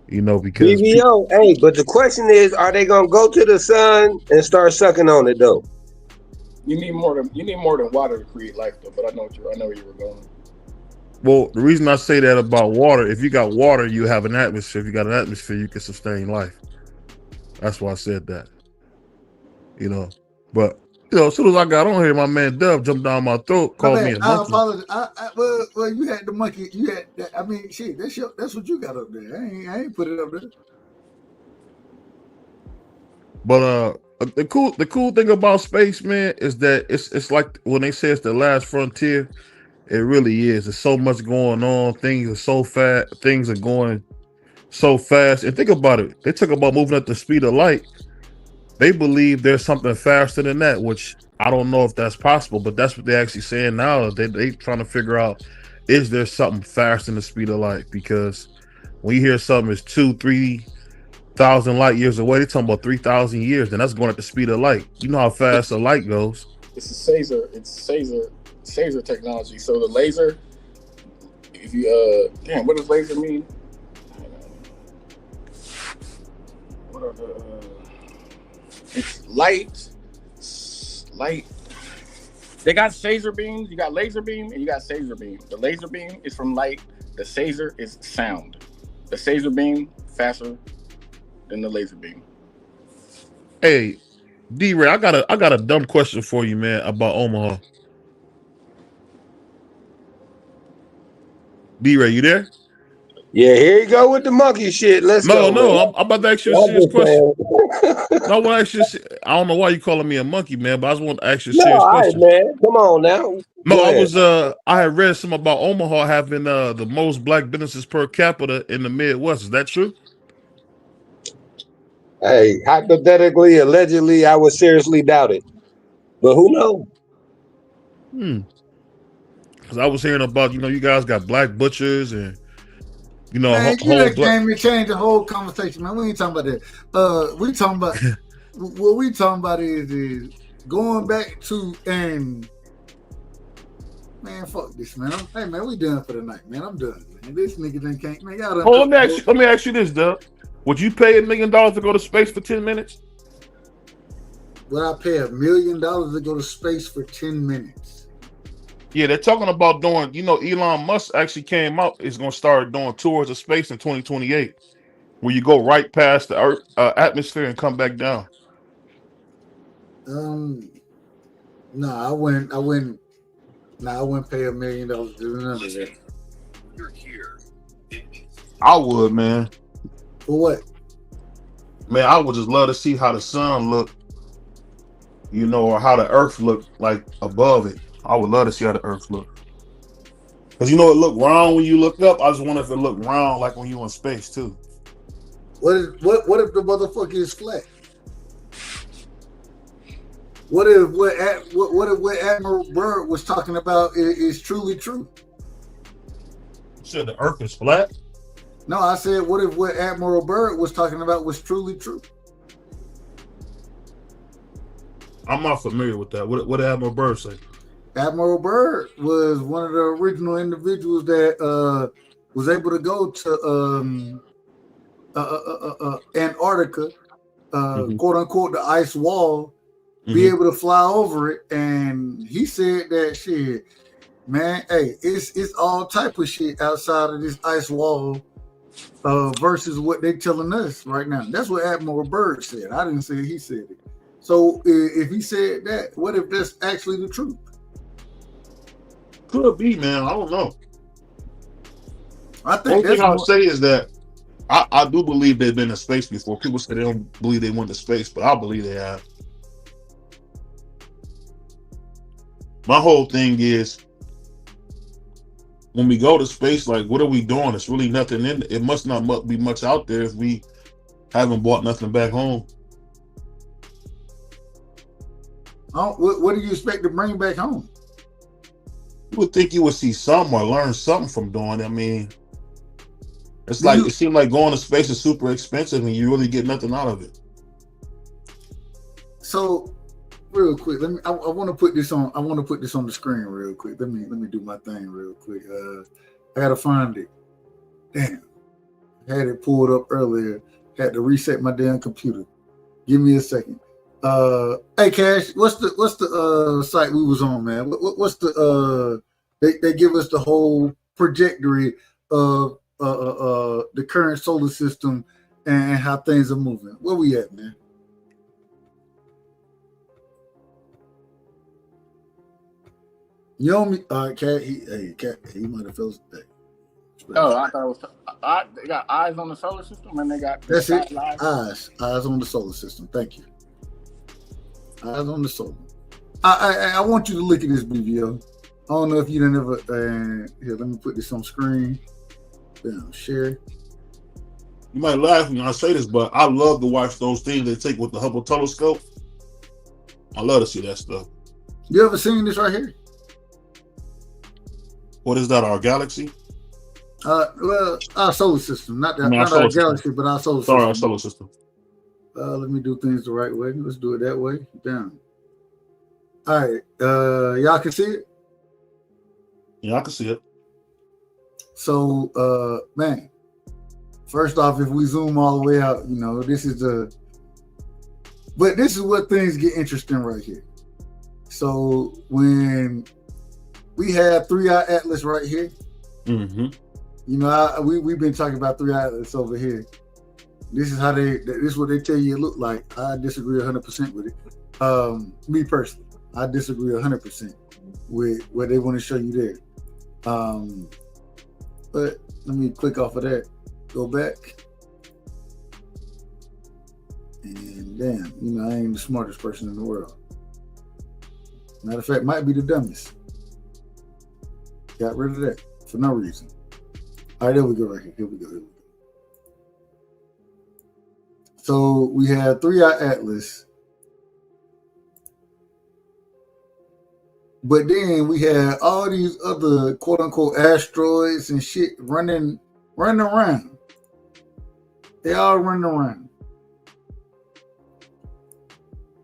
Because BBO, hey, but the question is, are they gonna go to the sun and start sucking on it though? You need more than water to create life though, but I know where you were going. Well, the reason I say that about water, if you got water, you have an atmosphere. If you got an atmosphere, you can sustain life. That's why I said that. But as soon as I got on here, my man Dub jumped down my throat, called me a monkey. Well, you had the monkey. You had that. I mean, shit. That's what you got up there. I ain't put it up there. But the cool thing about space, man, is that it's like when they say it's the last frontier, it really is. There's so much going on. Things are so fast. Things are going so fast. And think about it. They talk about moving at the speed of light. They believe there's something faster than that, which I don't know if that's possible, but that's what they're actually saying now. They trying to figure out, is there something faster than the speed of light? Because when you hear something is 2,000-3,000 light years away, they're talking about 3,000 years, and that's going at the speed of light. You know how fast the light goes. It's a Phaser. It's Phaser technology. So the laser, if you what does laser mean? What are the it's light. They got phaser beams, you got laser beam, and you got phaser beam. The laser beam is from light, The Caesar is sound. The Caesar beam faster than the laser beam. Hey, D-Ray, I got a dumb question for you, man, about Omaha. D-Ray, you there? Yeah, here you go with the monkey shit. Let's go. No, I'm about to ask you a serious question. No, I want to ask you. I don't know why you calling me a monkey, man, but I just want to ask you a serious question. Man, come on now. No, I had read something about Omaha having the most black businesses per capita in the Midwest. Is that true? Hey, hypothetically, allegedly, I would seriously doubt it. But who knows? Because I was hearing about, you guys got black butchers and, Man, whole that came and changed the whole conversation, man. We ain't talking about that. We talking about what we talking about is going back to and man, fuck this, man. Hey, man, we done for the night, man. I'm done, man. This nigga done can't, man. Y'all done. Oh, let me ask you this, Doug. Would you pay $1 million to go to space for 10 minutes? Would I pay $1 million to go to space for 10 minutes? Yeah, they're talking about doing, Elon Musk actually came out, is going to start doing tours of space in 2028, where you go right past the Earth atmosphere and come back down. No, I wouldn't pay $1 million to do none of that. I would, man. For what? Man, I would just love to see how the sun look, or how the Earth look like above it. I would love to see how the Earth look. Because it look round when you look up. I just wonder if it look round like when you in space too. What if the motherfucker is flat? What if what Admiral Byrd was talking about is truly true? You said the Earth is flat? No, I said what if what Admiral Byrd was talking about was truly true? I'm not familiar with that. What did Admiral Byrd say? Admiral Byrd was one of the original individuals that was able to go to Antarctica, quote unquote, the ice wall, be able to fly over it, and he said that shit, man, hey, it's all type of shit outside of this ice wall versus what they telling us right now. That's what Admiral Byrd said. I didn't say it, he said it. So if he said that, what if that's actually the truth? Could be, man. I don't know. I think that's what I'll say is that I do believe they've been to space before. People say they don't believe they went to space, but I believe they have. My whole thing is, when we go to space, like, what are we doing? It's really nothing in it. It must not be much out there if we haven't brought nothing back home. What do you expect to bring back home? You would think you would see something or learn something from doing it. I mean, it's like it seemed like going to space is super expensive and you really get nothing out of it. So, real quick, I want to put this on. I want to put this on the screen real quick. Let me do my thing real quick. I gotta find it. Damn, I had it pulled up earlier. Had to reset my damn computer. Give me a second. Hey Cash, what's the site we was on, man? What's the they give us the whole trajectory of the current solar system and how things are moving. Where we at, man? You know me, Cat. He might have fell asleep. Oh, I thought it was. They got eyes on the solar system, and they got that's it. Eyes on the solar system. Thank you. Eyes on the solar. I want you to look at this video. I don't know if you done ever. Here, let me put this on screen. Damn, share. You might laugh when I say this, but I love to watch those things they take with the Hubble telescope. I love to see that stuff. You ever seen this right here? What is that? Our galaxy? Well, our solar system, not our galaxy, but our solar system. Sorry, our solar system. Let me do things the right way. Let's do it that way. Down. All right. Y'all can see it? Yeah, I can see it. So, man, first off, if we zoom all the way out, this is what things get interesting right here. So when we have 3i Atlas right here, You know, we've been talking about 3 Atlas over here. This is how this is what they tell you it look like. I disagree 100% with it. Me personally, I disagree 100% with what they want to show you there. But let me click off of that. Go back. And damn, you know, I ain't the smartest person in the world. Matter of fact, might be the dumbest. Got rid of that for no reason. All right, there we go right here. Here we go. So we have 3i Atlas. But then we had all these other quote unquote asteroids and shit running around. They all running around.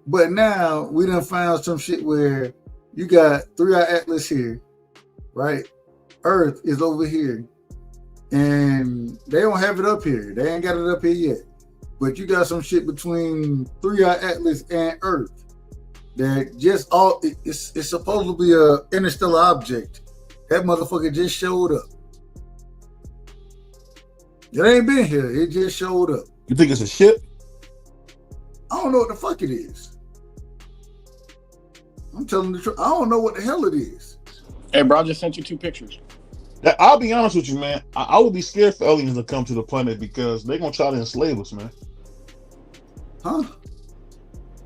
But now we done found some shit where you got 3i Atlas here, right? Earth is over here. And they don't have it up here. They ain't got it up here yet. But you got some shit between 3i Atlas and Earth that just it's supposed to be a interstellar object. That motherfucker just showed up. It ain't been here. It just showed up. You think it's a ship? I don't know what the fuck it is. I'm telling the truth. I don't know what the hell it is. Hey, bro, I just sent you 2 pictures. I'll be honest with you, man. I would be scared for aliens to come to the planet because they're gonna try to enslave us, man. Huh?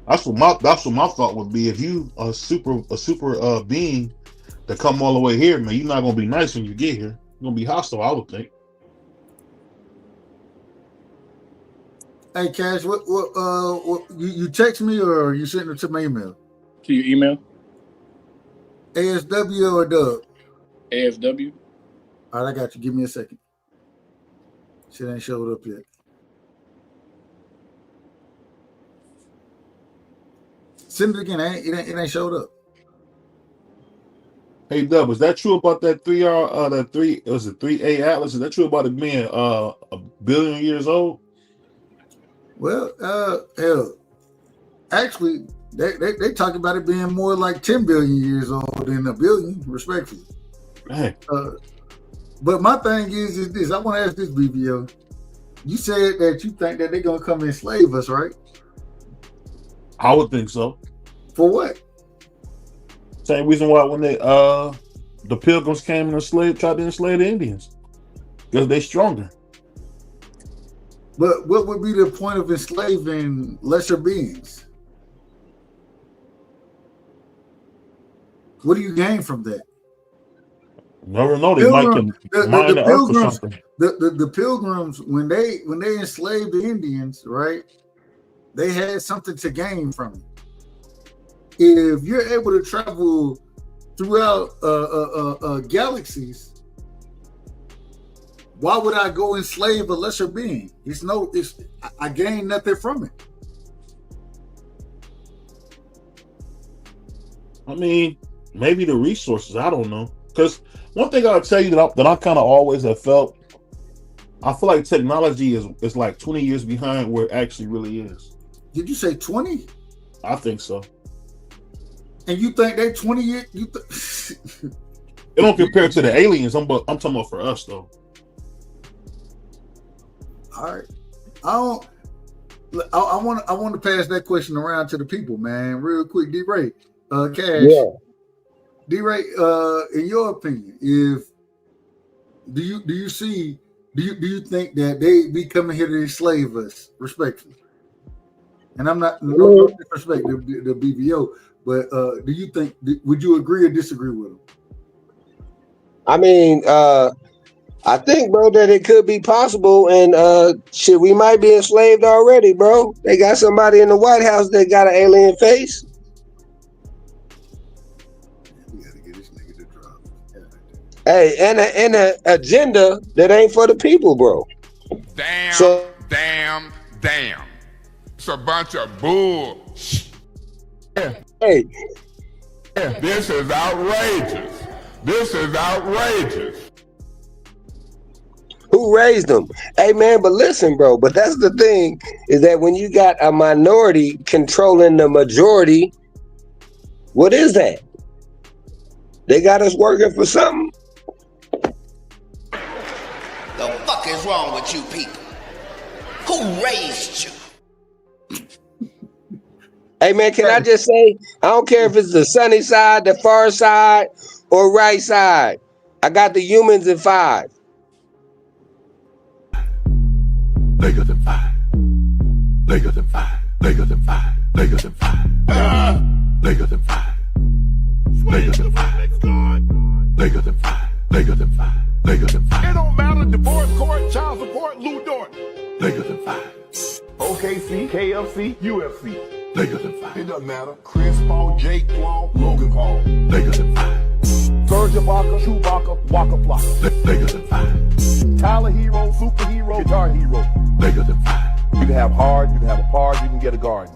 That's what my thought would be. If you a super being that come all the way here, man, you're not gonna be nice when you get here. You're gonna be hostile, I would think. Hey, Cash, what you text me or you sent it to my email? To your email? ASW or Dub? ASW. All right, I got you. Give me a second. Shit ain't showed up yet. Send it again. It ain't showed up. Hey, Dub, is that true about that 3A Atlas? Is that true about it being a billion years old? Well, hell, actually, they talk about it being more like 10 billion years old than a billion, respectfully. Hey. But my thing is this. I want to ask this, BBO. You said that you think that they're going to come and enslave us, right? I would think so. For what? Same reason why when they the Pilgrims came and tried to enslave the Indians. Because they're stronger. But what would be the point of enslaving lesser beings? What do you gain from that? Never know. They might mine the earth or something. The Pilgrims, when they enslaved the Indians, right? They had something to gain from it. If you're able to travel throughout galaxies, why would I go enslave a lesser being? I gain nothing from it. I mean, maybe the resources. I don't know. Because one thing I'll tell you that I kind of always have felt, I feel like technology is like 20 years behind where it actually really is. Did you say 20? I think so. And you think they 20 years? It don't compare to the aliens. I'm talking about for us though. All right. I want to pass that question around to the people, man. Real quick, D-Ray. Cash. Yeah. D-Ray, in your opinion, do you think that they be coming here to enslave us, respectfully? And I'm not no disrespect the BBO, but do you think? Would you agree or disagree with them? I mean, I think, bro, that it could be possible, and shit, we might be enslaved already, bro. They got somebody in the White House that got an alien face. We gotta get this nigga to drop. Hey, and an agenda that ain't for the people, bro. Damn. It's a bunch of bull. Hey, this is outrageous. Who raised them? Hey, man, but listen, bro. But that's the thing, is that when you got a minority controlling the majority, what is that? They got us working for something. hell's wrong with you people? Who raised you? Hey man, can I just say, I don't care if it's the sunny side, the far side, or right side. I got the humans in 5. Bigger than 5. Bigger than 5. Bigger than 5. Bigger than 5. Bigger than 5. Bigger than 5. Bigger than 5. Bigger than 5. Bigger than 5. It don't matter. Divorce court, child support, Lou Dort. Bigger than 5. OKC, KFC, UFC. Bigger than 5. It doesn't matter. Chris Paul, Jake Paul, Logan Paul. Bigger than 5. Serge Ibaka, Chewbacca, Waka Flocka. Bigger than 5. Tyler Hero, superhero, guitar hero. Bigger than 5. You can have hard, you can have a park, you can get a garden.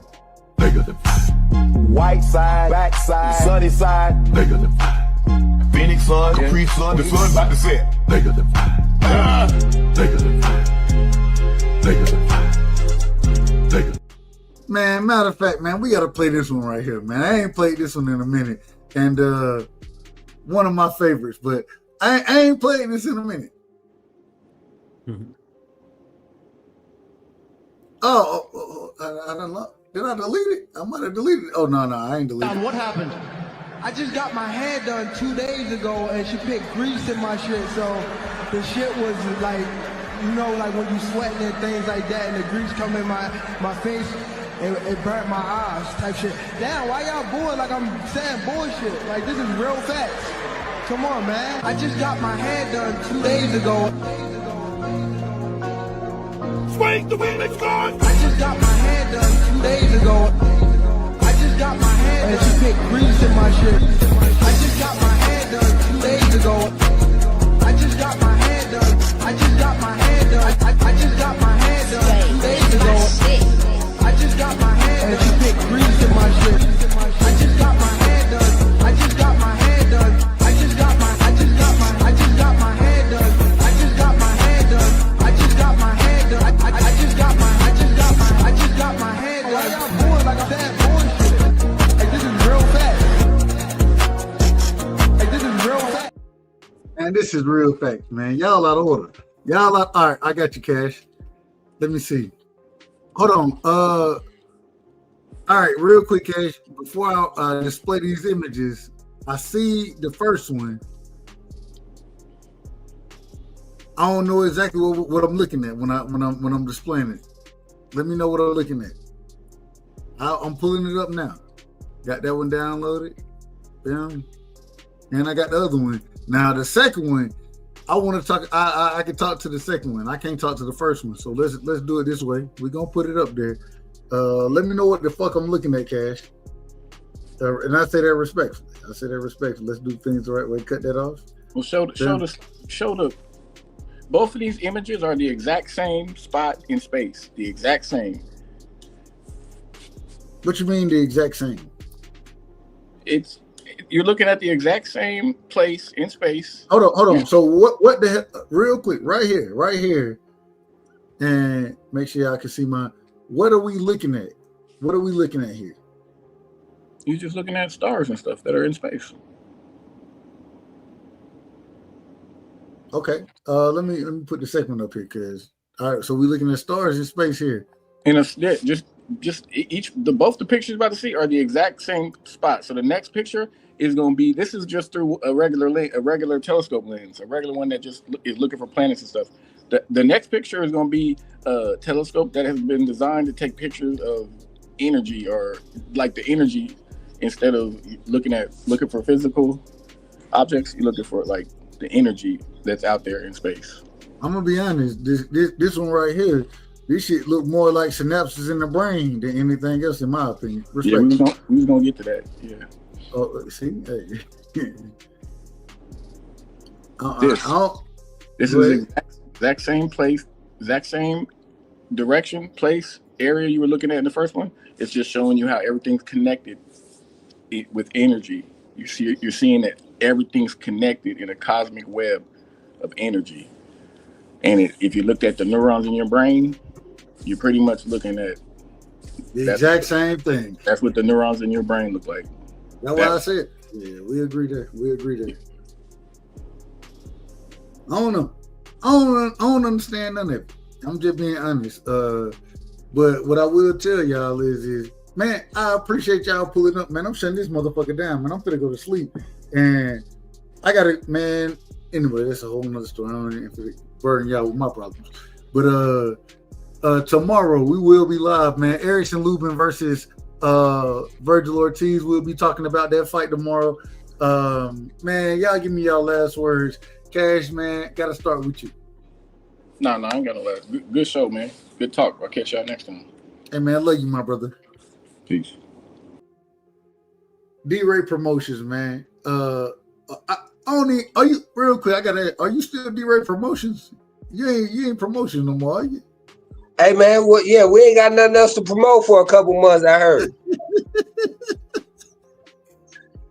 Bigger than 5. White side, back side, sunny side. Bigger than 5. Phoenix sun, Capri sun, the sun about to set. Bigger than 5. Bigger than 5. Bigger than 5. Bigger. Man, matter of fact, man, we gotta play this one right here, man. I ain't played this one in a minute, and one of my favorites, but I ain't played this in a minute. Mm-hmm. I don't know. Did I delete it? I might have deleted it. Oh no, I ain't deleted it. What happened? I just got my hair done 2 days ago, and she put grease in my shit, so the shit was like, you know, like when you sweating and things like that, and the grease come in my face, and it burnt my eyes type shit. Damn, why y'all booing like I'm saying bullshit? Like, this is real facts. Come on, man. I just got my hair done 2 days ago. Swing the remix gone. I just got my hair done 2 days ago. I just got my hair done. And she put grease in my shit. I just got my hair done 2 days ago. I just got my hair done. I just got my hair done. I just got my hair done 2 days ago. I just got my hair done. And she put grease in my shit. I just got my hair done. I just got my hair done. I just got my hair done. I just got my hair done. I just got my hair done. I just got my hair done. Why y'all booing like I'm saying bullshit? Like, this is real facts. Like, this is real facts. Man, this is real facts, man. Y'all out of order. Y'all out. All right, I got you, Cash. Let me see. Hold on. All right, real quick, Cash. Before I display these images, I see the first one. I don't know exactly what I'm looking at when I'm displaying it. Let me know what I'm looking at. I'm pulling it up now. Got that one downloaded. Bam. And I got the other one. Now the second one, I want to talk. I can talk to the second one. I can't talk to the first one. So let's do it this way. We're gonna put it up there. Let me know what the fuck I'm looking at, Cash. And I say that respectfully. Let's do things the right way. Cut that off. Well, show the. Both of these images are the exact same spot in space. The exact same. What you mean the exact same? You're looking at the exact same place in space. Hold on. So what the hell? Real quick, right here, and make sure y'all can see my. What are we looking at? What are we looking at here? You're just looking at stars and stuff that are in space. Okay. Let me put the second one up here, cause all right. So we're looking at stars in space here. And both the pictures you're about to see are the exact same spot. So the next picture is going to be, this is just through a regular telescope lens, a regular one that just is looking for planets and stuff. The next picture is going to be a telescope that has been designed to take pictures of energy, or like the energy, instead of looking for physical objects. You're looking for like the energy that's out there in space. I'm gonna be honest. This one right here, this shit look more like synapses in the brain than anything else, in my opinion. Yeah, we was gonna get to that. Yeah. Oh, see, hey. This is exact same place, exact same direction, place, area you were looking at in the first one. It's just showing you how everything's connected with energy. You're seeing that everything's connected in a cosmic web of energy. And if you looked at the neurons in your brain, you're pretty much looking at the exact same thing. That's what the neurons in your brain look like. That's what I said. Yeah, we agree there. I don't know. I don't understand none of it. I'm just being honest. But what I will tell y'all is, man, I appreciate y'all pulling up, man. I'm shutting this motherfucker down, man. I'm finna go to sleep. And I gotta, man, anyway, that's a whole nother story. I don't even burden y'all with my problems. But tomorrow we will be live, man. Erickson Lubin versus Virgil Ortiz. We'll be talking about that fight tomorrow. Man, y'all give me y'all last words. Cash, man, gotta start with you. No, I ain't got no last. Good show, man. Good talk. I'll catch y'all next time. Hey, man, I love you, my brother. Peace. D-Ray Promotions, man. I only are you real quick? I gotta. Are you still D-Ray Promotions? You ain't promotion no more, are you? Hey man, we ain't got nothing else to promote for a couple months. I heard.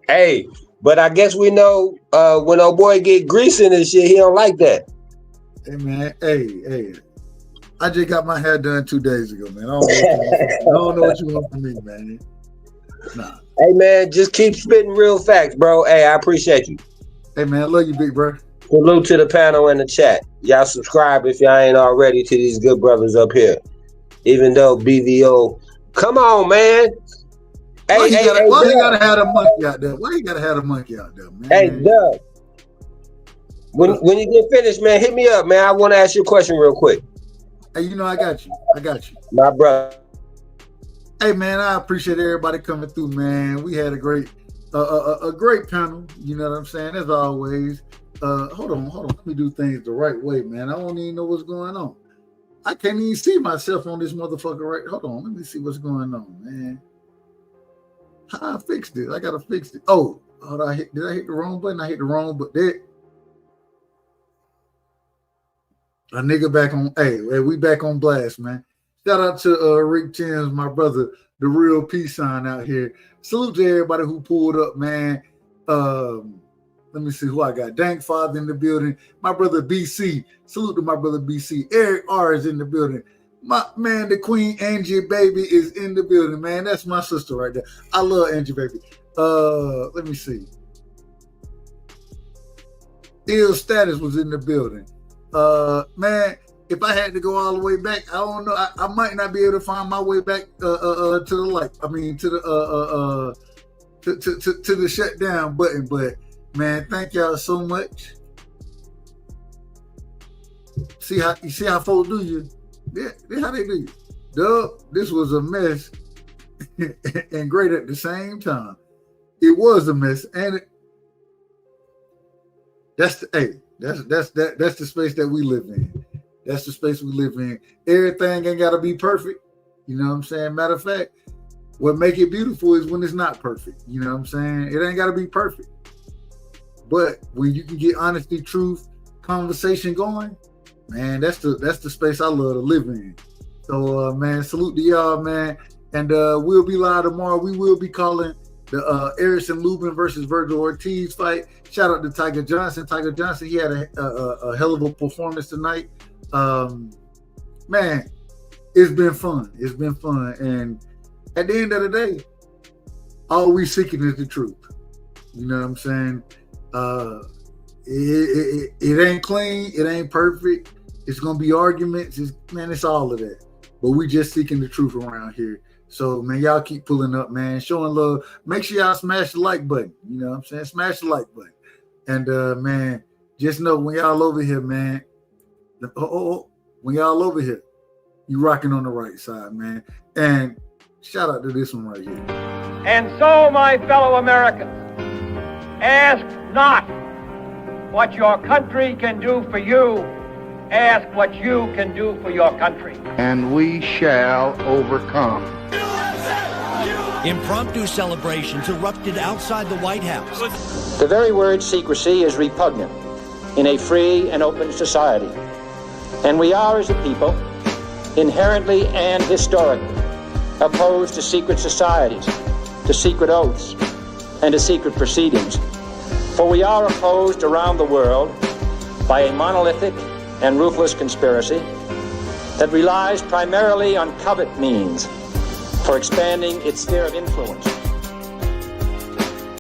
Hey, but I guess we know when old boy get greasing and shit, he don't like that. Hey man, hey. I just got my hair done 2 days ago, man. I don't know what you want from me, man. Nah. Hey man, just keep spitting real facts, bro. Hey, I appreciate you. Hey man, I love you, big bro. Salute to the panel in the chat. Y'all subscribe if y'all ain't already to these good brothers up here. Even though BVO, come on, man. Why you gotta have a monkey out there? Why you gotta have a monkey out there, man? Hey, Doug. When you get finished, man, hit me up, man. I want to ask you a question real quick. Hey, you know I got you. My brother. Hey man, I appreciate everybody coming through, man. We had a great panel. You know what I'm saying? As always. Hold on. Let me do things the right way, man. I don't even know what's going on. I can't even see myself on this motherfucker right. Hold on, let me see what's going on, man. How I fixed it? I gotta fix it. Oh, did I hit the wrong button? I hit the wrong button. A nigga back on. Hey, we back on blast, man. Shout out to Rick Timms, my brother, the real peace sign out here. Salute to everybody who pulled up, man. Let me see who I got. Dank Father in the building. My brother BC. Salute to my brother BC. Eric R is in the building. My man, the Queen Angie Baby is in the building, man. That's my sister right there. I love Angie Baby. Let me see. Ill Status was in the building. Man, if I had to go all the way back, I don't know. I might not be able to find my way back to the light. I mean, to the to the shutdown button. But man, thank y'all so much. See how folks do you. Yeah, how they do you. Dub, this was a mess and great at the same time. It was a mess, and that's the space that we live in. That's the space we live in. Everything ain't gotta be perfect. You know what I'm saying? Matter of fact, what make it beautiful is when it's not perfect. You know what I'm saying? It ain't gotta be perfect. But when you can get honesty, truth, conversation going, man, that's the space I love to live in. So man, salute to y'all, man. And we'll be live tomorrow. We will be calling the Erickson Lubin versus Virgil Ortiz fight. Shout out to Tiger Johnson. Tiger Johnson, he had a hell of a performance tonight. Man, it's been fun. It's been fun. And at the end of the day, all we seeking is the truth. You know what I'm saying? It ain't clean. It ain't perfect. It's gonna be arguments. It's all of that. But we just seeking the truth around here. So, man, y'all keep pulling up, man. Showing love. Make sure y'all smash the like button. You know what I'm saying? Smash the like button. And, man, just know when y'all over here, man, when y'all over here, you rocking on the right side, man. And shout out to this one right here. And so, my fellow Americans, ask not what your country can do for you. Ask what you can do for your country. And we shall overcome. Impromptu celebrations erupted outside the White House. The very word secrecy is repugnant in a free and open society. And we are, as a people, inherently and historically opposed to secret societies, to secret oaths, and to secret proceedings. For we are opposed around the world by a monolithic and ruthless conspiracy that relies primarily on covert means for expanding its sphere of influence.